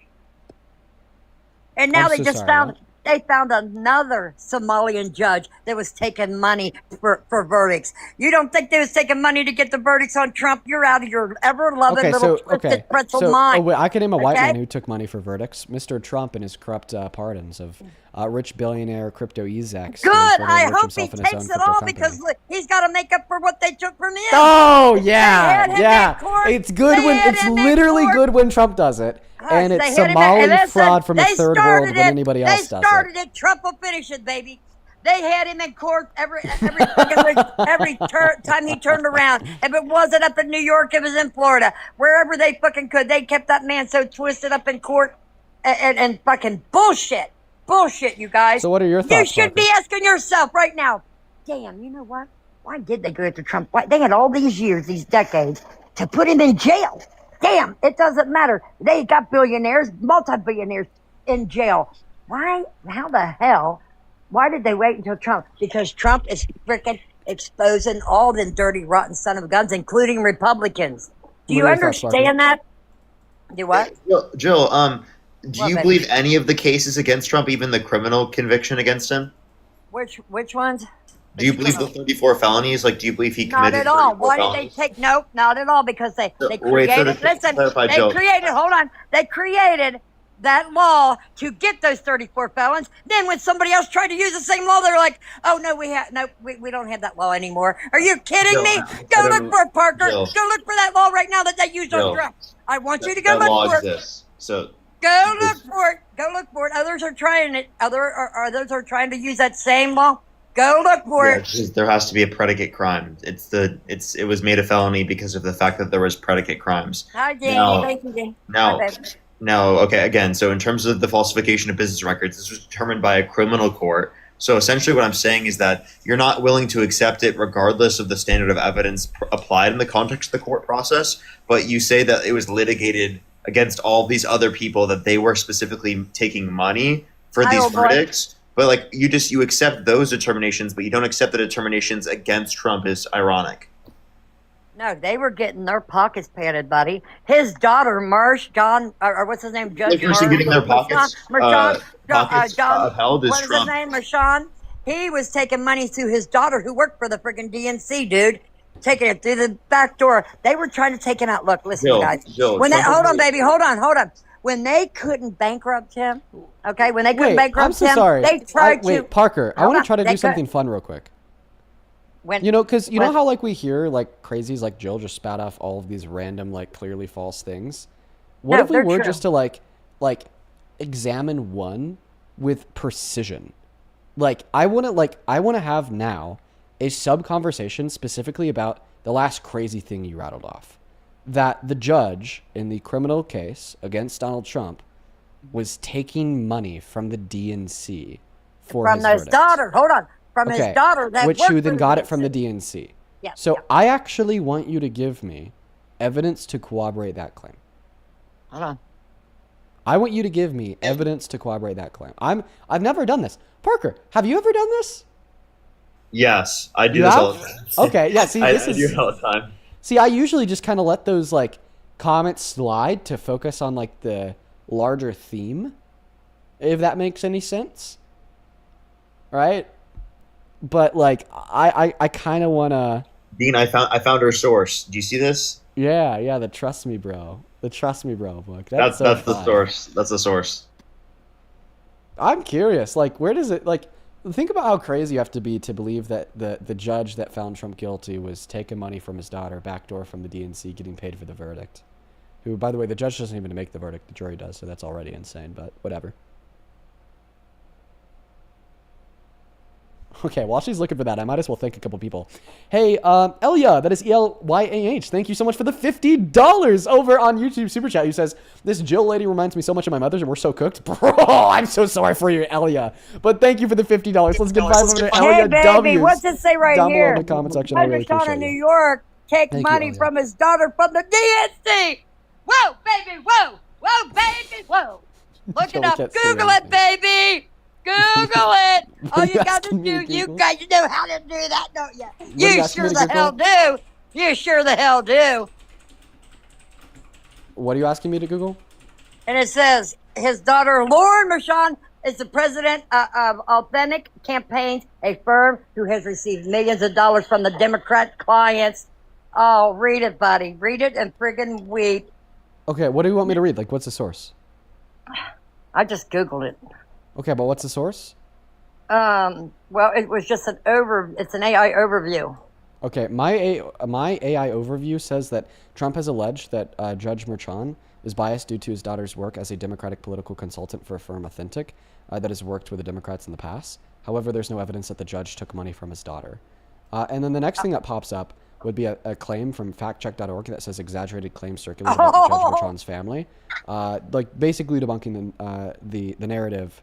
And now I'm they so just sorry, found what? they found another Somalian judge that was taking money for verdicts. You don't think they was taking money to get the verdicts on Trump? You're out of your ever-loving Okay, little so twisted pretzel so mind. wait, I can name a white okay? man who took money for verdicts. Mr. Trump and his corrupt pardons of rich billionaire crypto execs. Good. I hope he himself in his takes own it crypto all company. because look, he's got to make up for what they took from him. Oh They had yeah, him yeah. in court. It's good They when had it's him in literally court. good when Trump does it, and They it's had him in- Somali and listen, fraud from a they third world started when it. anybody else They does started it. it. Trump will finish it, baby. They had him in court every time he turned around. If it wasn't up in New York, it was in Florida. Wherever they fucking could. They kept that man so twisted up in court. and fucking bullshit. Bullshit, you guys. So what are your You thoughts, should be asking yourself right now, damn, you know what? Why did they go after Trump? Why? They had all these years, these decades, to put him in jail. Damn, it doesn't matter. They got billionaires, multi-billionaires in jail. Why? How the hell? Why did they wait until Trump? Because Trump is freaking exposing all the dirty, rotten son of guns, including Republicans. Do you understand that? Do what? Jill, do What, you baby? believe any of the cases against Trump, even the criminal conviction against him? Which ones? Do you believe the 34 felonies? Like, do you believe he Not committed at all. 34 Why did felonies? they take? Nope, not at all. Because they Wait, so created. to Listen, clarify, they Jill. created. Hold on. They created that law to get those 34 felons. Then when somebody else tried to use the same law, they're like, "Oh no, we don't have that law anymore." Are you kidding Jill, me? I Go don't- look for it, Parker. Jill. Go look for that law right now that they used on Jill, Trump. I want you to go that law look for it. exists. So Go look for it. Go look for it. Others are trying it. Others are trying to use that same law. Go look for yeah, it. it's just, there has to be a predicate crime. It was made a felony because of the fact that there was predicate crimes. Hi, Dean. Now- Thank you, Dean. now- Hi, baby. No, okay, again, so in terms of the falsification of business records, this was determined by a criminal court. So essentially what I'm saying is that you're not willing to accept it regardless of the standard of evidence applied in the context of the court process, but you say that it was litigated against all these other people, that they were specifically taking money for these verdicts. But like you accept those determinations, but you don't accept the determinations against Trump is ironic. No, they were getting their pockets padded, buddy. His daughter, or what's his name? Judge The person getting their pockets upheld is what is Trump. his name? Marshawn. He was taking money to his daughter who worked for the freaking DNC, dude. Taking it through the back door. They were trying to take him out. Look, listen, Jill, guys. Jill, When they, Trump hold is- on, baby. Hold on. When they couldn't bankrupt him, okay? When they couldn't Wait, bankrupt I'm so him, sorry. they tried to. Wait, Parker, I Hold want on, to try to they do could- something fun real quick. When, You know, because you know when- how like we hear like crazies like Jill just spat off all of these random like clearly false things. What No, if we they're were true. just to like examine one with precision? Like I want to have now a sub conversation specifically about the last crazy thing you rattled off, that the judge in the criminal case against Donald Trump was taking money from the DNC for from his his verdict. daughter. Hold on. From Okay, his daughter that which worked who for then the got it DNC. from the DNC. Yeah, So I actually want you to give me evidence to corroborate that claim. Hold on. I want you to give me evidence to corroborate that claim. I've never done this. Parker, have you ever done this? Yes, I do You this have? all the time. Okay, yeah, see, I this do is- it all the time. See, I usually just kind of let those like comments slide to focus on like the larger theme, if that makes any sense. Right? But like I kind of want to. Dean, I found her source. Do you see this? Yeah, the Trust Me Bro book. That's so the fun. source. That's the source. I'm curious, like, where does it, like, think about how crazy you have to be to believe that the judge that found Trump guilty was taking money from his daughter, backdoor from the DNC, getting paid for the verdict. Who, by the way, the judge doesn't even make the verdict, the jury does, so that's already insane, but whatever. Okay, while she's looking for that, I might as well thank a couple people. Hey, Elia, that is E-L-Y-A-H. Thank you so much for the $50 over on YouTube Super Chat. Who says, this Jill lady reminds me so much of my mother's and we're so cooked. Bro, I'm so sorry for you, Elia. But thank you for the $50. Let's get 500 Elia Hey, baby, W's. what's it say right down here? below in the comment section. I really Sean appreciate in New you. York take Thank you, money Elia. from his daughter from the DNC. Whoa, baby, whoa, baby, whoa. Look it Joey up. can't see Google it, baby. Google it. All you got to asking me do, to you Google? guys know how to do that, don't you? are you You asking me sure to the hell Google? do. You sure the hell do. What are you asking me to Google? And it says his daughter, Lauren Mershon, is the president of Authentic Campaigns, a firm who has received millions of dollars from the Democrat clients. Oh, read it, buddy. Read it and friggin' weep. Okay, what do you want me to read? Like, what's the source? I just Googled it. Okay, but what's the source? Well, it was just it's an AI overview. Okay, my AI overview says that Trump has alleged that Judge Merchan is biased due to his daughter's work as a Democratic political consultant for a firm Authentic that has worked with the Democrats in the past. However, there's no evidence that the judge took money from his daughter. And then the next thing that pops up, would be a claim from factcheck.org that says exaggerated claims circulated about Judge Bertrand's family, like basically debunking the narrative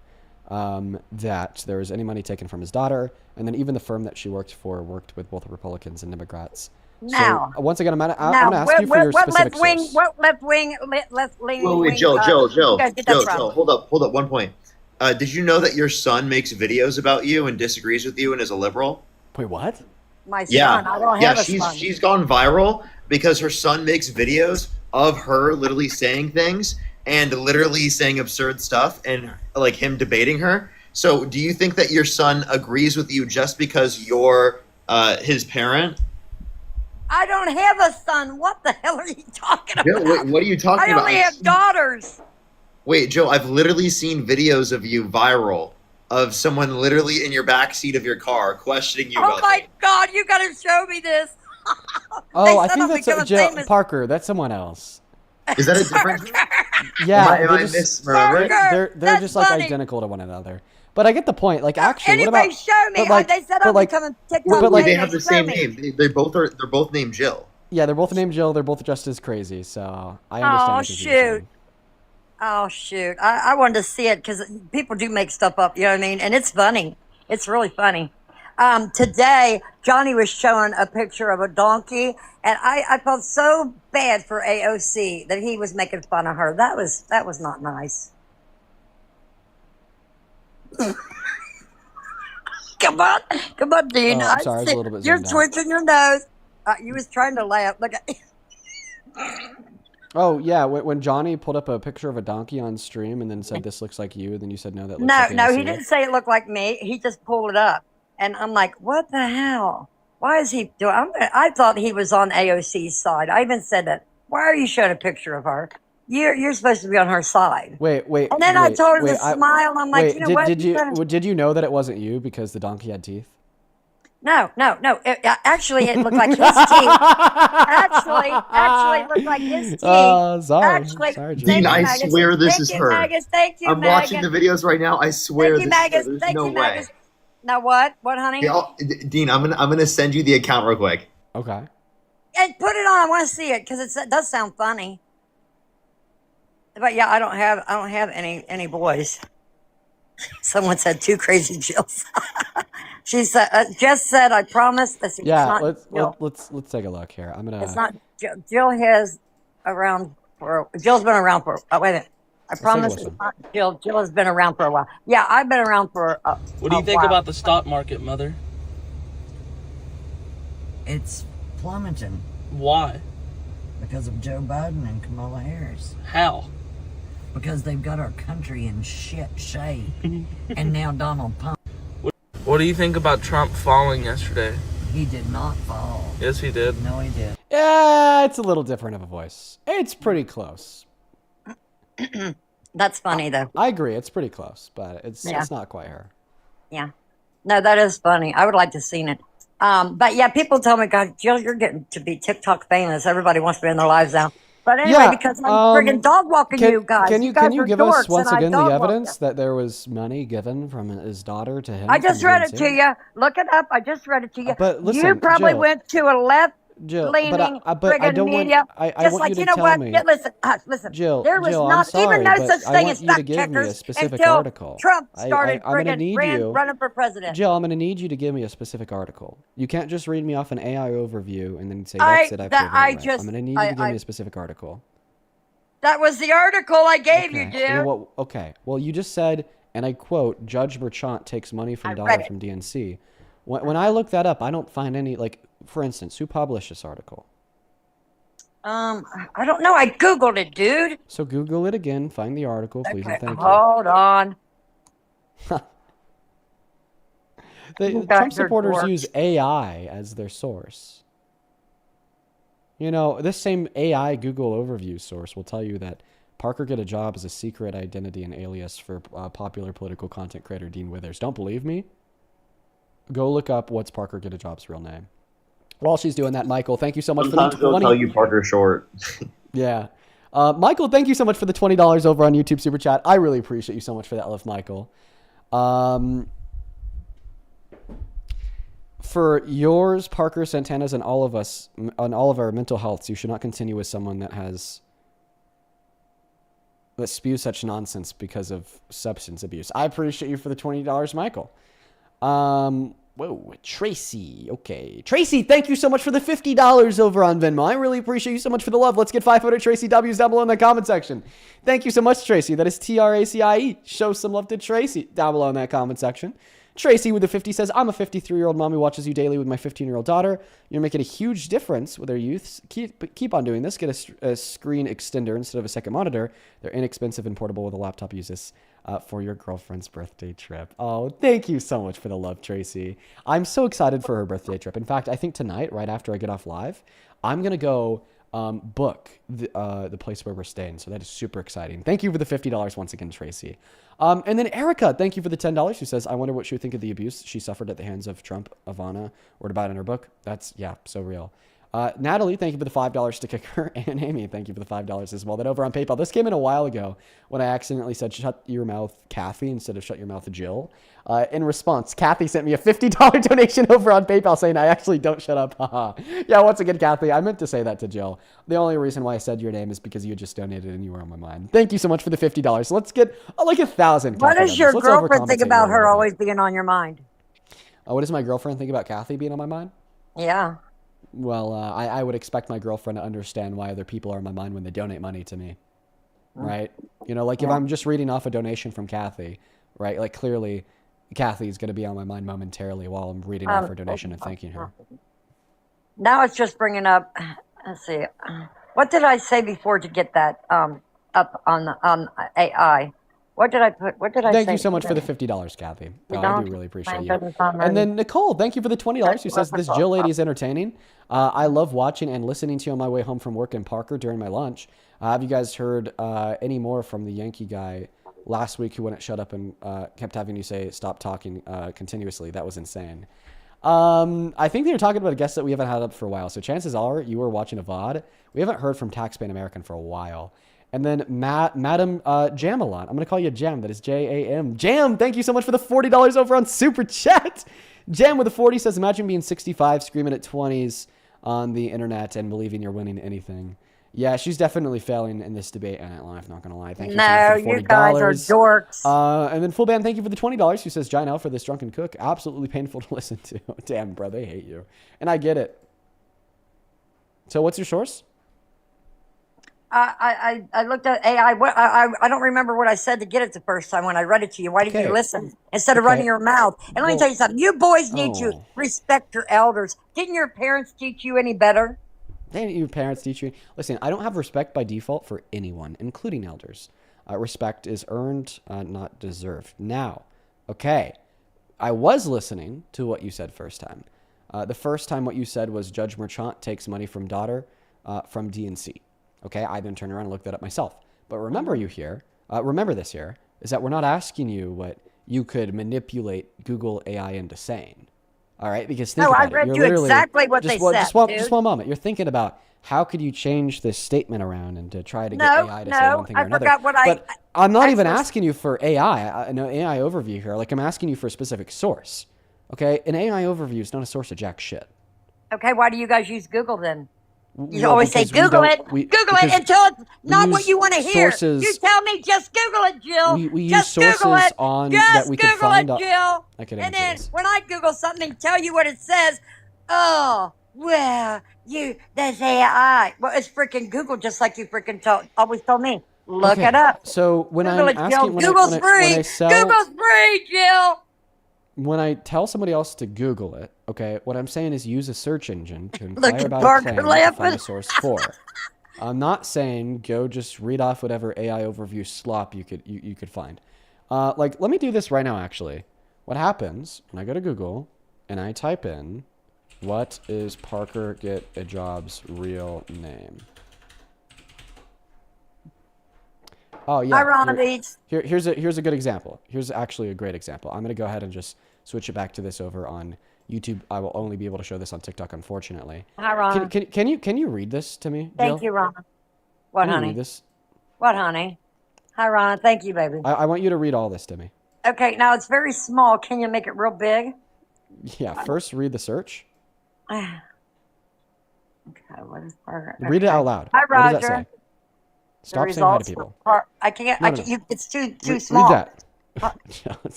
that there was any money taken from his daughter, and then even the firm that she worked for worked with both Republicans and Democrats. Now, so once again, I'm gonna ask you for your specific source. What left wing? Wait, Jill, hold up 1 point. Did you know that your son makes videos about you and disagrees with you and is a liberal? Wait, what? My son, I don't have a son. She's gone viral because her son makes videos of her literally saying things and literally saying absurd stuff and like him debating her. So do you think that your son agrees with you just because you're his parent? I don't have a son. What the hell are you talking about? Jill, wait, what are you talking about? I only have daughters. Wait, Joe, I've literally seen videos of you viral of someone literally in your backseat of your car questioning you Oh about my God, you gotta show me this. Oh, I think that's Jill Parker. That's someone else. Is that a different? Yeah, Am I misremembering? they're just like identical to one another. But I get the point. Like, actually, Anyway, what about? show me. They said I'm becoming TikTok. But like, they have the same name. They're both named Jill. Yeah, they're both named Jill. They're both just as crazy. So I understand. Oh shoot. Oh shoot. I wanted to see it because people do make stuff up. You know what I mean? And it's funny. It's really funny. Today, Johnny was showing a picture of a donkey, and I felt so bad for AOC that he was making fun of her. That was not nice. Come on, Dean. Oh, I'm sorry, I was a little bit You're zoned out. twitching your nose. You was trying to laugh. Look at. Oh yeah, when Johnny pulled up a picture of a donkey on stream and then said this looks like you, and then you said no, that looks like No, AOC. he didn't say it looked like me. He just pulled it up, and I'm like, what the hell? Why is he doing? I thought he was on AOC's side. I even said that. Why are you showing a picture of her? You're supposed to be on her side. Wait. And then I told her to smile. I'm like, you know what? Did you know that it wasn't you because the donkey had teeth? No. Actually, it looked like his teeth. Actually, it looked like his teeth. Sorry. Actually, Sorry, Joe. Dean, I swear this is her. Thank you, I'm watching the videos right now. I swear this is her. There's no way. Now what? What, honey? Dean, I'm gonna send you the account real quick. Okay. And put it on. I want to see it because it does sound funny. But yeah, I don't have any boys. Someone said 2 crazy Jills. She said, just said, I promise. Yeah, let's take a look here. I'm gonna. It's not Jill has around for. Jill's been around for. Wait a minute. I promise it's not Jill. Jill has been around for a while. Yeah, I've been around for. What do you think about the stock market, Mother? It's plummeting. Why? Because of Joe Biden and Kamala Harris. How? Because they've got our country in shit shape. And now Donald Trump. What do you think about Trump falling yesterday? He did not fall. Yes, he did. No, he did. Yeah, it's a little different of a voice. It's pretty close. That's funny though. I agree, it's pretty close, but it's not quite her. Yeah. No, that is funny. I would like to have seen it. But yeah, people tell me, God, Jill, you're getting to be TikTok famous. Everybody wants to be in their lives now. But anyway, because I'm friggin' dog walking you guys. Can you guys are give dorks, us once and I again the dog walk evidence that there was money given from his daughter to him? I just from read it DNC? to you. Look it up. I just read it to you. But listen, you probably Jill, went to a Jill, left-leaning but I friggin' don't media. want. I just want like, you to you know tell what? me. Yeah, listen. Jill, there was Jill, not I'm sorry, even no but such I thing want as you to fact give me a checkers specific until article. Trump started I'm gonna need you. running for president. Jill, I'm going to need you to give me a specific article. You can't just read me off an AI overview and then say that's it. I'm going to need you to give me a specific article. That was the article I gave you, You dude. know what? Okay. Well, you just said, and I quote, Judge Bertrand takes money from daughter from DNC. When I look that up, I don't find any, like, for instance, who published this article? I don't know. I Googled it, dude. So Google it again, find the article, please, and thank you. Hold on. Trump supporters use AI as their source. You know, this same AI Google overview source will tell you that Parker Get a Job is a secret identity and alias for popular political content creator Dean Withers. Don't believe me? Go look up what's Parker Get a Job's real name. While she's doing that, Michael, thank you so much Sometimes for the 20. they'll tell you Parker Short. Yeah. Michael, thank you so much for the $20 over on YouTube Super Chat. I really appreciate you so much for that, love, Michael. For yours, Parker, Santana's, and all of us, on all of our mental healths, you should not continue with someone that spews such nonsense because of substance abuse. I appreciate you for the $20, Michael. Whoa, Tracy. Okay. Tracy, thank you so much for the $50 over on Venmo. I really appreciate you so much for the love. Let's get 500 Tracy W's down below in the comment section. Thank you so much, Tracy. That is TRACIE. Show some love to Tracy down below in that comment section. Tracy with the 50 says, I'm a 53-year-old mom who watches you daily with my 15-year-old daughter. You're making a huge difference with our youth. Keep on doing this. Get a screen extender instead of a second monitor. They're inexpensive and portable with a laptop. Use this for your girlfriend's birthday trip. Oh, thank you so much for the love, Tracy. I'm so excited for her birthday trip. In fact, I think tonight, right after I get off live, I'm going to go book the place where we're staying. So that is super exciting. Thank you for the $50 once again, Tracy. And then Erica, thank you for the $10. She says, I wonder what she would think of the abuse she suffered at the hands of Trump. Ivana wrote about it in her book. That's, yeah, so real. Natalie, thank you for the $5 to kick her. And Amy, thank you for the $5 as well. That over on PayPal. This came in a while ago when I accidentally said, shut your mouth, Kathy, instead of shut your mouth, Jill. In response, Kathy sent me a $50 donation over on PayPal saying, I actually don't shut up. Haha. Yeah, once again, Kathy, I meant to say that to Jill. The only reason why I said your name is because you just donated and you were on my mind. Thank you so much for the $50. So let's get like 1,000. What does your girlfriend think about her always being on your mind? What does my girlfriend think about Kathy being on my mind? Yeah. Well, I would expect my girlfriend to understand why other people are on my mind when they donate money to me, right? You know, like if I'm just reading off a donation from Kathy, right? Like clearly Kathy is going to be on my mind momentarily while I'm reading off her donation and thanking her. Now it's just bringing up, let's see, what did I say before to get that up on AI? What did I put? What did I say? Thank you so much for the $50, Kathy. I do really appreciate you. And then Nicole, thank you for the $20. Who says, this Jill lady is entertaining. I love watching and listening to you on my way home from work in Parker during my lunch. Have you guys heard any more from the Yankee guy last week who wouldn't shut up and kept having you say, stop talking continuously? That was insane. I think they were talking about a guest that we haven't had up for a while. So chances are you were watching a VOD. We haven't heard from Taxpaying American for a while. And then Madam Jamalon. I'm going to call you Jam. That is Jam. Jam, thank you so much for the $40 over on Super Chat. Jam with a 40 says, imagine being 65, screaming at 20s on the internet and believing you're winning anything. Yeah, she's definitely failing in this debate and at life, not going to lie. Thank you so much for the $40. You guys are dorks. And then Full Band, thank you for the $20. Who says, Gino for this drunken cook. Absolutely painful to listen to. Damn, bro, they hate you. And I get it. So what's your source? I looked at AI. I don't remember what I said to get it the first time when I read it to you. Why didn't you listen instead of running your mouth? And let me tell you something. You boys need to respect your elders. Didn't your parents teach you any better? Didn't your parents teach you? Listen, I don't have respect by default for anyone, including elders. Respect is earned, not deserved. Now, okay, I was listening to what you said first time. The first time what you said was Judge Merchant takes money from daughter from DNC. Okay, I then turned around and looked that up myself. But remember remember this here, is that we're not asking you what you could manipulate Google AI into saying. All right, because think about it. I read you exactly what they said, just one moment. You're thinking about how could you change this statement around and to try to get AI to say one thing or another. But I'm not even asking you for AI, an AI overview here. Like I'm asking you for a specific source. Okay, an AI overview is not a source of jack shit. Okay, why do you guys use Google then? You always say Google it until it's not what you want to hear. You tell me just Google it, Jill. We use sources that we can find. Jill. And then when I Google something, tell you what it says. Oh, well, that's AI. Well, it's freaking Google, just like you freaking always told me. Look it up. So when I'm asking, Google's free. Google's free, Jill. When I tell somebody else to Google it, okay, what I'm saying is use a search engine to inquire about a claim to find a source for. I'm not saying go just read off whatever AI overview slop you could find. Like, let me do this right now, actually. What happens when I go to Google and I type in, what is Parker Get a Job's real name? Oh, yeah. Here's a good example. Here's actually a great example. I'm going to go ahead and just switch it back to this over on YouTube. I will only be able to show this on TikTok, unfortunately. Hi, Ron. Can you read this to me, Jill? Thank you, Ron. What, honey? Read this? What, honey? Hi, Ron. Thank you, baby. I want you to read all this to me. Okay, now it's very small. Can you make it real big? Yeah, first read the search. Okay, what is Parker? Read it out loud. Hi, What does that Roger. say? Stop saying hi to people. I can't. No, I no. can't. It's too Read small. that.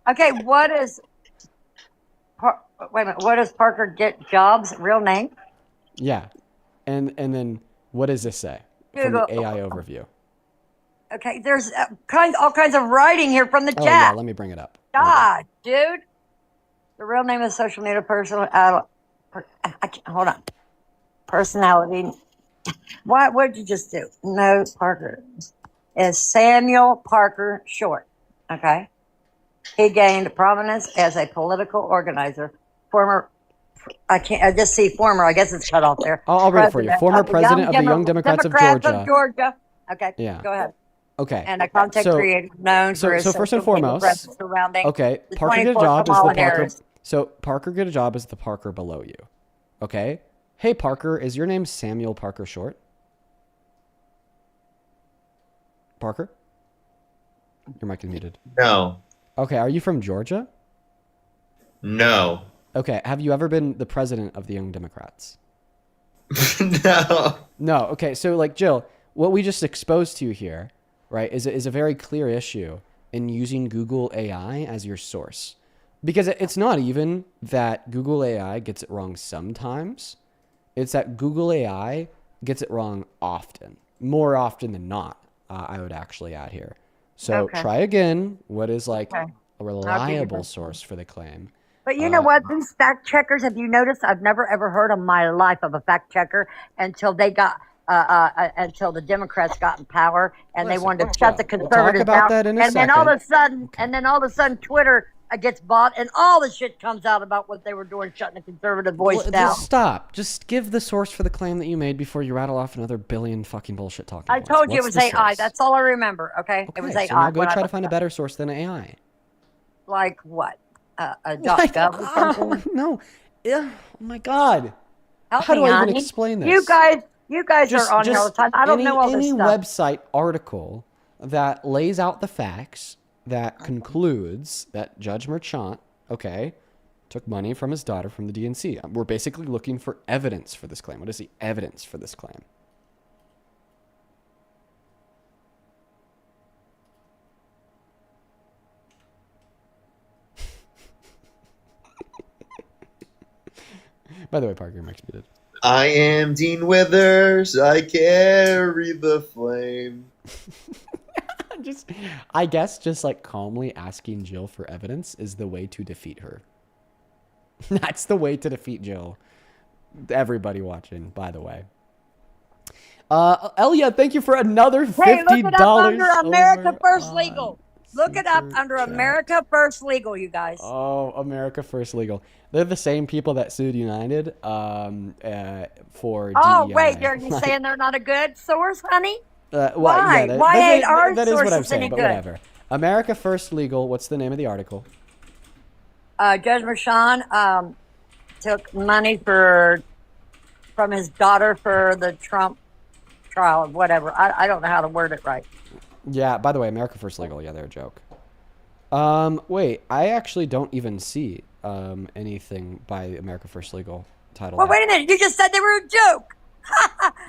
Okay, what is? Wait a minute. What does Parker get jobs? Real name? Yeah, and then what does this say from the AI overview? Okay, there's all kinds of writing here from the Oh chat. yeah, let me bring it up. God, dude. The real name is social media person. Hold on. Personality. What did you just do? No, Parker is Samuel Parker Short. Okay. He gained prominence as a political organizer. I just see former. I guess it's cut off there. I'll read it for you. Former president of the Young Democrats of Georgia. Okay. Yeah. Go ahead. Okay. And a content creator known for his first and social media foremost, presence surrounding okay, the Parker get a 24 job as the Kamala Parker. Harris. So Parker get a job as the Parker below you. Okay. Hey Parker, is your name Samuel Parker Short? Parker? Your mic is muted. No. Okay, are you from Georgia? No. Okay, have you ever been the president of the Young Democrats? No. No. Okay, so like Jill, what we just exposed to you here, right, is a very clear issue in using Google AI as your source. Because it's not even that Google AI gets it wrong sometimes. It's that Google AI gets it wrong often. More often than not, I would actually add here. So try again. What is like a reliable source for the claim? But you know what? These fact checkers, have you noticed? I've never ever heard in my life of a fact checker until they got until the Democrats got in power and they wanted to shut the conservatives about down. that in a And then all of second. a sudden, Twitter gets bought and all the shit comes out about what they were doing, shutting the conservative voice down. Just stop. Just give the source for the claim that you made before you rattle off another billion fucking bullshit talking. I told you it was AI. That's all I remember. Okay, it was AI. So now go try to find a better source than AI. Like what? A Like, .gov or something? No. Yeah. Oh my God. Help How do me, I even honey. explain this? You guys are on here all the time. I don't know all this any stuff. website article that lays out the facts that concludes that Judge Merchant, took money from his daughter from the DNC. We're basically looking for evidence for this claim. What is the evidence for this claim? By the way, Parker, your mic's muted. I am Dean Withers. I carry the flame. I guess just like calmly asking Jill for evidence is the way to defeat her. That's the way to defeat Jill. Everybody watching, by the way. Elia, thank you for another $50. Hey, look it up under America First Legal. Look it up under America First Legal, you guys. Oh, America First Legal. They're the same people that sued United for Oh, DEI. wait, you're saying they're not a good source, honey? Why? Why? Yeah, Why ain't our that is what I'm sources saying, any but good? whatever. America First Legal, what's the name of the article? Judge Mershon took money from his daughter for the Trump trial or whatever. I don't know how to word it right. Yeah, by the way, America First Legal, yeah, they're a joke. Wait, I actually don't even see anything by America First Legal titled. Well, wait a minute. You just said they were a joke.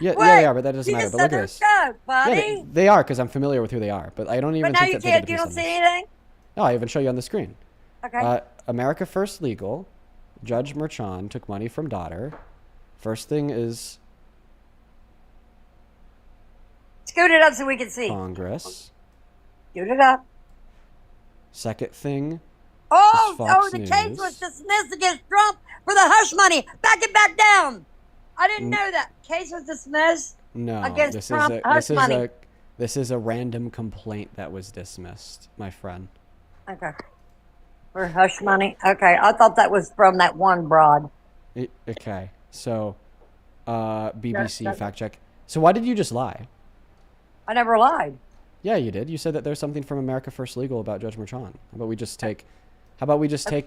Yeah, but that doesn't matter. You just But look said at they're this. a joke, buddy. Yeah, they are, because I'm familiar with who they are. But I don't even But now think you that they're going can't. to You be don't something. see anything? No, I even show you on the screen. Okay. America First Legal, Judge Merchant took money from daughter. First thing is Scoot it up so we can see. Congress. Scoot it up. Second thing. Oh, is Fox the News. case was dismissed against Trump for the hush money. Back it back down. I didn't know that. Case was dismissed No, against this Trump. is Hush money. this is a random complaint that was dismissed, my friend. Okay. For hush money. Okay, I thought that was from that one broad. Okay, so BBC fact check. So why did you just lie? I never lied. Yeah, you did. You said that there's something from America First Legal about Judge Merchant. How about we just take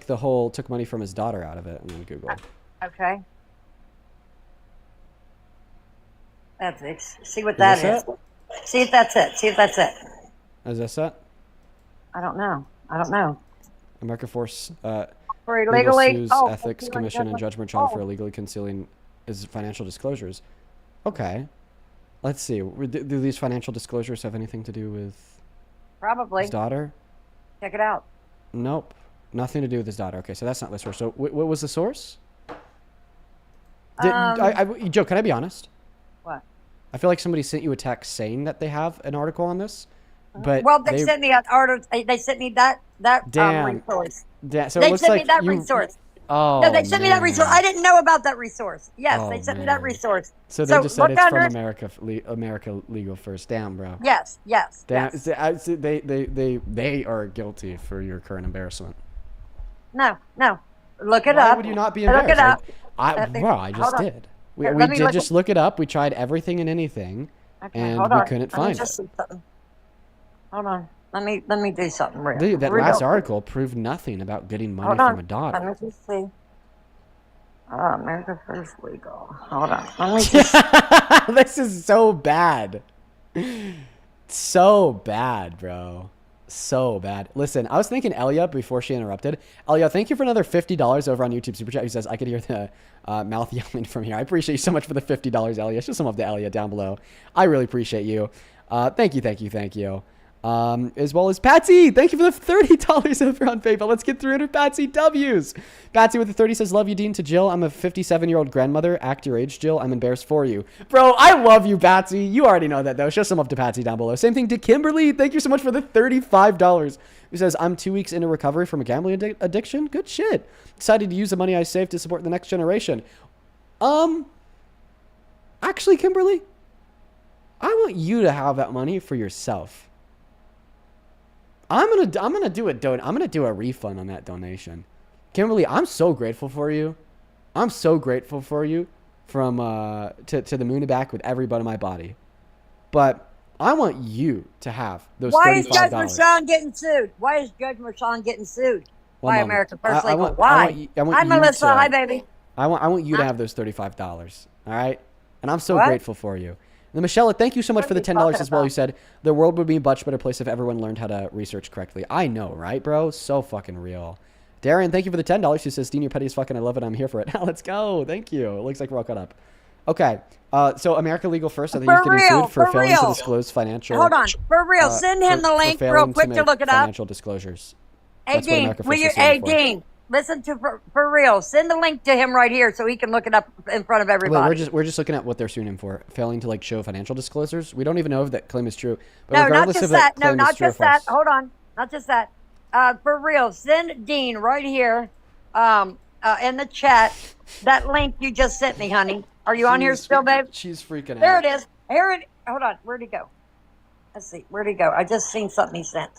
the whole took money from his daughter out of it and then Google. Okay. That's it. See what that is. See if that's it. See if that's it. Is this it? I don't know. I don't know. America Force. For Legal illegally. sues, Oh, ethics concealing commission, and judgment. judgment trial for Oh. illegally concealing his financial disclosures. Okay. Let's see. Do these financial disclosures have anything to do with Probably. his daughter? Check it out. Nope. Nothing to do with his daughter. Okay, so that's not the source. So what was the source? Joe, can I be honest? What? I feel like somebody sent you a text saying that they have an article on this, but Well, they sent me an article. They sent me that Damn. resource. So They it looks sent like me that you, resource. Oh, No, they sent me that resource. man. I didn't know about that resource. Yes, Oh, they sent me man. that resource. So they just said look it's under from it. America Legal First. Damn, bro. Yes, yes, Damn, yes. they are guilty for your current embarrassment. No. Look it Why up. would you not be Look embarrassed? it up. I just Hold on. did. We Let me did look just look it up. We tried everything and anything, Okay, and hold we on. couldn't Let me find just it. see something. Hold on. Let me do something real. Dude, that real last quick. article proved nothing about getting money Hold on. from a daughter. Let me just see. America First Legal. Hold on. Let me just. This is so bad. So bad, bro. So bad. Listen, I was thanking Elia before she interrupted. Elia, thank you for another $50 over on YouTube Super Chat. Who says, I could hear the mouth yelling from here. I appreciate you so much for the $50, Elia. Show some love to Elia down below. I really appreciate you. Thank you. As well as Patsy, thank you for the $30 over on PayPal. Let's get 300 Patsy W's. Patsy with the 30 says, love you, Dean. To Jill, I'm a 57-year-old grandmother. Act your age, Jill. I'm embarrassed for you. Bro, I love you, Patsy. You already know that, though. Show some love to Patsy down below. Same thing to Kimberly. Thank you so much for the $35. Who says, I'm 2 weeks into recovery from a gambling addiction. Good shit. Decided to use the money I saved to support the next generation. Actually, Kimberly, I want you to have that money for yourself. I'm gonna do a refund on that donation. Kimberly, I'm so grateful for you. I'm so grateful for you from to the moon and back with every bone in my body. But I want you to have those Why is $35. Judge Mershon getting sued? Why is Judge Mershon getting sued? One By moment. America First Legal. I want Why? you Melissa. to- Hi, baby. I want you to have those $35. All right? And I'm so What? grateful for you. And Michelle, thank you so much What for are the you $10 talking as well. about? You said the world would be a much better place if everyone learned how to research correctly. I know, right, bro? So fucking real. Darren, thank you for the $10. She says, Dean, you're petty as fucking. I love it. I'm here for it. Let's go. Thank you. It looks like we're all caught up. Okay. So America Legal First, I think he's getting sued for failing to disclose financial. Hold on. For real. Send him the for link real failing quick to make look it up. Financial disclosures. Hey, That's what Dean. America Will First you, is suing for. Dean, listen to for real. Send the link to him right here so he can look it up in front of Wait, everybody. we're just looking at what they're suing him for, failing to show financial disclosures. We don't even know if that claim is true. But No, not regardless just if that. No, claim is not true or just that. false- Hold on. Not just that. For real. Send Dean right here in the chat that link you just sent me, honey. Are you on here still, babe? She's freaking There out. it is. Hold on. Where'd he go? Let's see. Where'd he go? I just seen something he sent.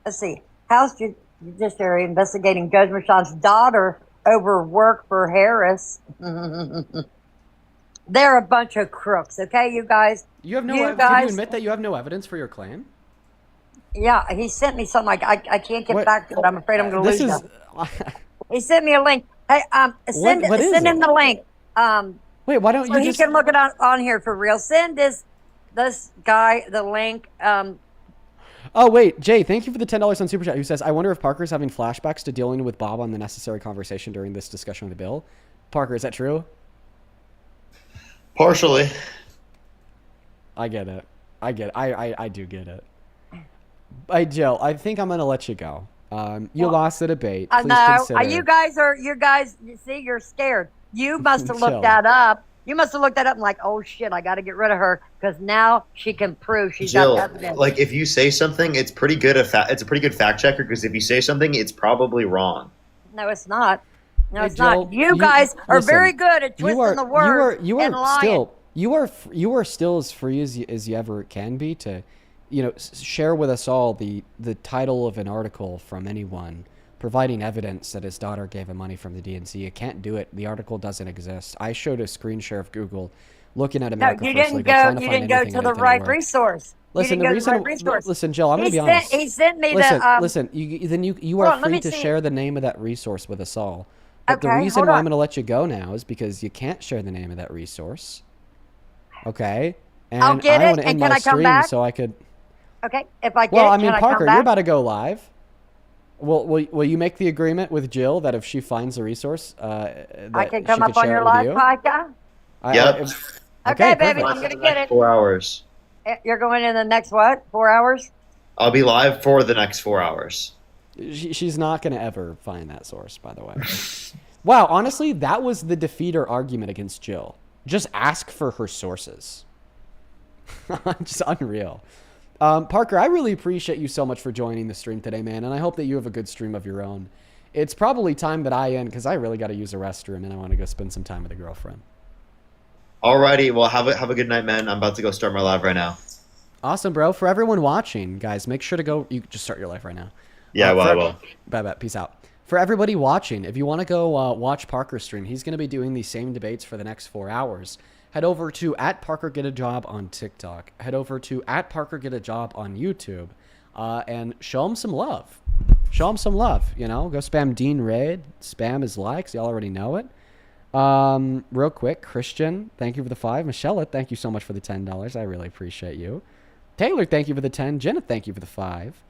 Let's see. House Judiciary investigating Judge Mershon's daughter over work for Harris. They're a bunch of crooks, okay, you guys? You have no. You Can guys- you admit that you have no evidence for your claim? Yeah, he sent me something like I can't get back to it. I'm afraid I'm going to lose This is. them. He sent me a link. Hey, send what is send him it? the link. Wait, why don't So you he just? can look it on here for real. Send this guy the link. Oh wait, Jay, thank you for the $10 on Super Chat. Who says, I wonder if Parker's having flashbacks to dealing with Bob on the necessary conversation during this discussion of the bill. Parker, is that true? Partially. I get it. I do get it. Hey, Jill, I think I'm gonna let you go. You lost the debate. I Please know. consider. You guys. You see, you're scared. You must have Chill. looked that up. You must have looked that up and like, oh shit, I got to get rid of her because now she can prove she's Jill, got evidence. like if you say something, it's pretty good. It's a pretty good fact checker because if you say something, it's probably wrong. No, it's not. No, Hey, it's Jill, not. You guys are listen, very good at twisting the words and lying. You are still as free as you ever can be to, share with us all the title of an article from anyone providing evidence that his daughter gave him money from the DNC. You can't do it. The article doesn't exist. I showed a screen share of Google looking at America No, you First didn't Legal, trying to go. You find didn't go anything to and the it didn't right work. resource. Listen, you the didn't go to reason, the right resource. listen, Jill, I'm gonna be honest. He sent me listen, you Hold are on, let free me to see. share the name of that resource with us all. But the Okay, reason hold why on. I'm gonna let you go now is because you can't share the name of that resource. Okay? And I'll get I it, want to and end can my I come stream back? so I could. Okay, if I get Well, it, I mean, can I Parker, come back? you're about to go live. Will you make the agreement with Jill that if she finds a resource, that I can she come could up on share your it with live you? podcast? Yep. Okay, baby, perfect. I'm gonna get it. 4 hours. You're going in the next what? 4 hours? I'll be live for the next 4 hours. She's not going to ever find that source, by the way. Wow, honestly, that was the defeater argument against Jill. Just ask for her sources. Just unreal. Parker, I really appreciate you so much for joining the stream today, man, and I hope that you have a good stream of your own. It's probably time that I end because I really got to use a restroom and I want to go spend some time with a girlfriend. Alrighty, well, have a good night, man. I'm about to go start my live right now. Awesome, bro. For everyone watching, guys, make sure to go. You just start your live right now. Yeah, I will. Bye. Peace out. For everybody watching, if you want to go watch Parker's stream, he's going to be doing these same debates for the next 4 hours. Head over to @ParkerGetAJob on TikTok. Head over to @ParkerGetAJob on YouTube, and show him some love. Show him some love. You know, go spam Dean Raid, spam his likes. Y'all already know it. Real quick, Christian, thank you for the 5. Michelle, thank you so much for the $10. I really appreciate you. Taylor, thank you for the 10. Jenna, thank you for the 5.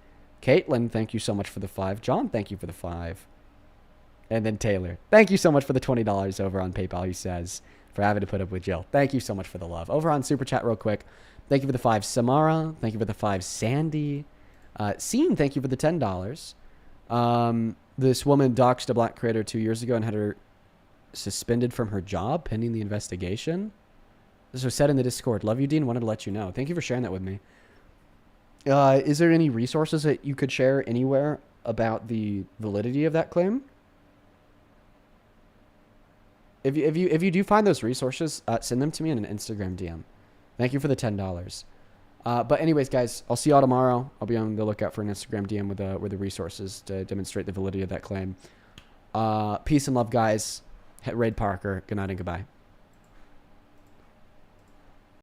Caitlin, thank you so much for the 5. John, thank you for the 5. And then Taylor, thank you so much for the $20 over on PayPal, he says, for having to put up with Jill. Thank you so much for the love. Over on Super Chat real quick, thank you for the 5. Samara, thank you for the 5. Sandy. Scene, thank you for the $10. This woman doxed a black creator 2 years ago and had her suspended from her job pending the investigation. This was said in the Discord. Love you, Dean. Wanted to let you know. Thank you for sharing that with me. Is there any resources that you could share anywhere about the validity of that claim? If you do find those resources, send them to me in an Instagram DM. Thank you for the $10. But anyways, guys, I'll see y'all tomorrow. I'll be on the lookout for an Instagram DM with the resources to demonstrate the validity of that claim. Peace and love, guys. Raid Parker. Good night and goodbye.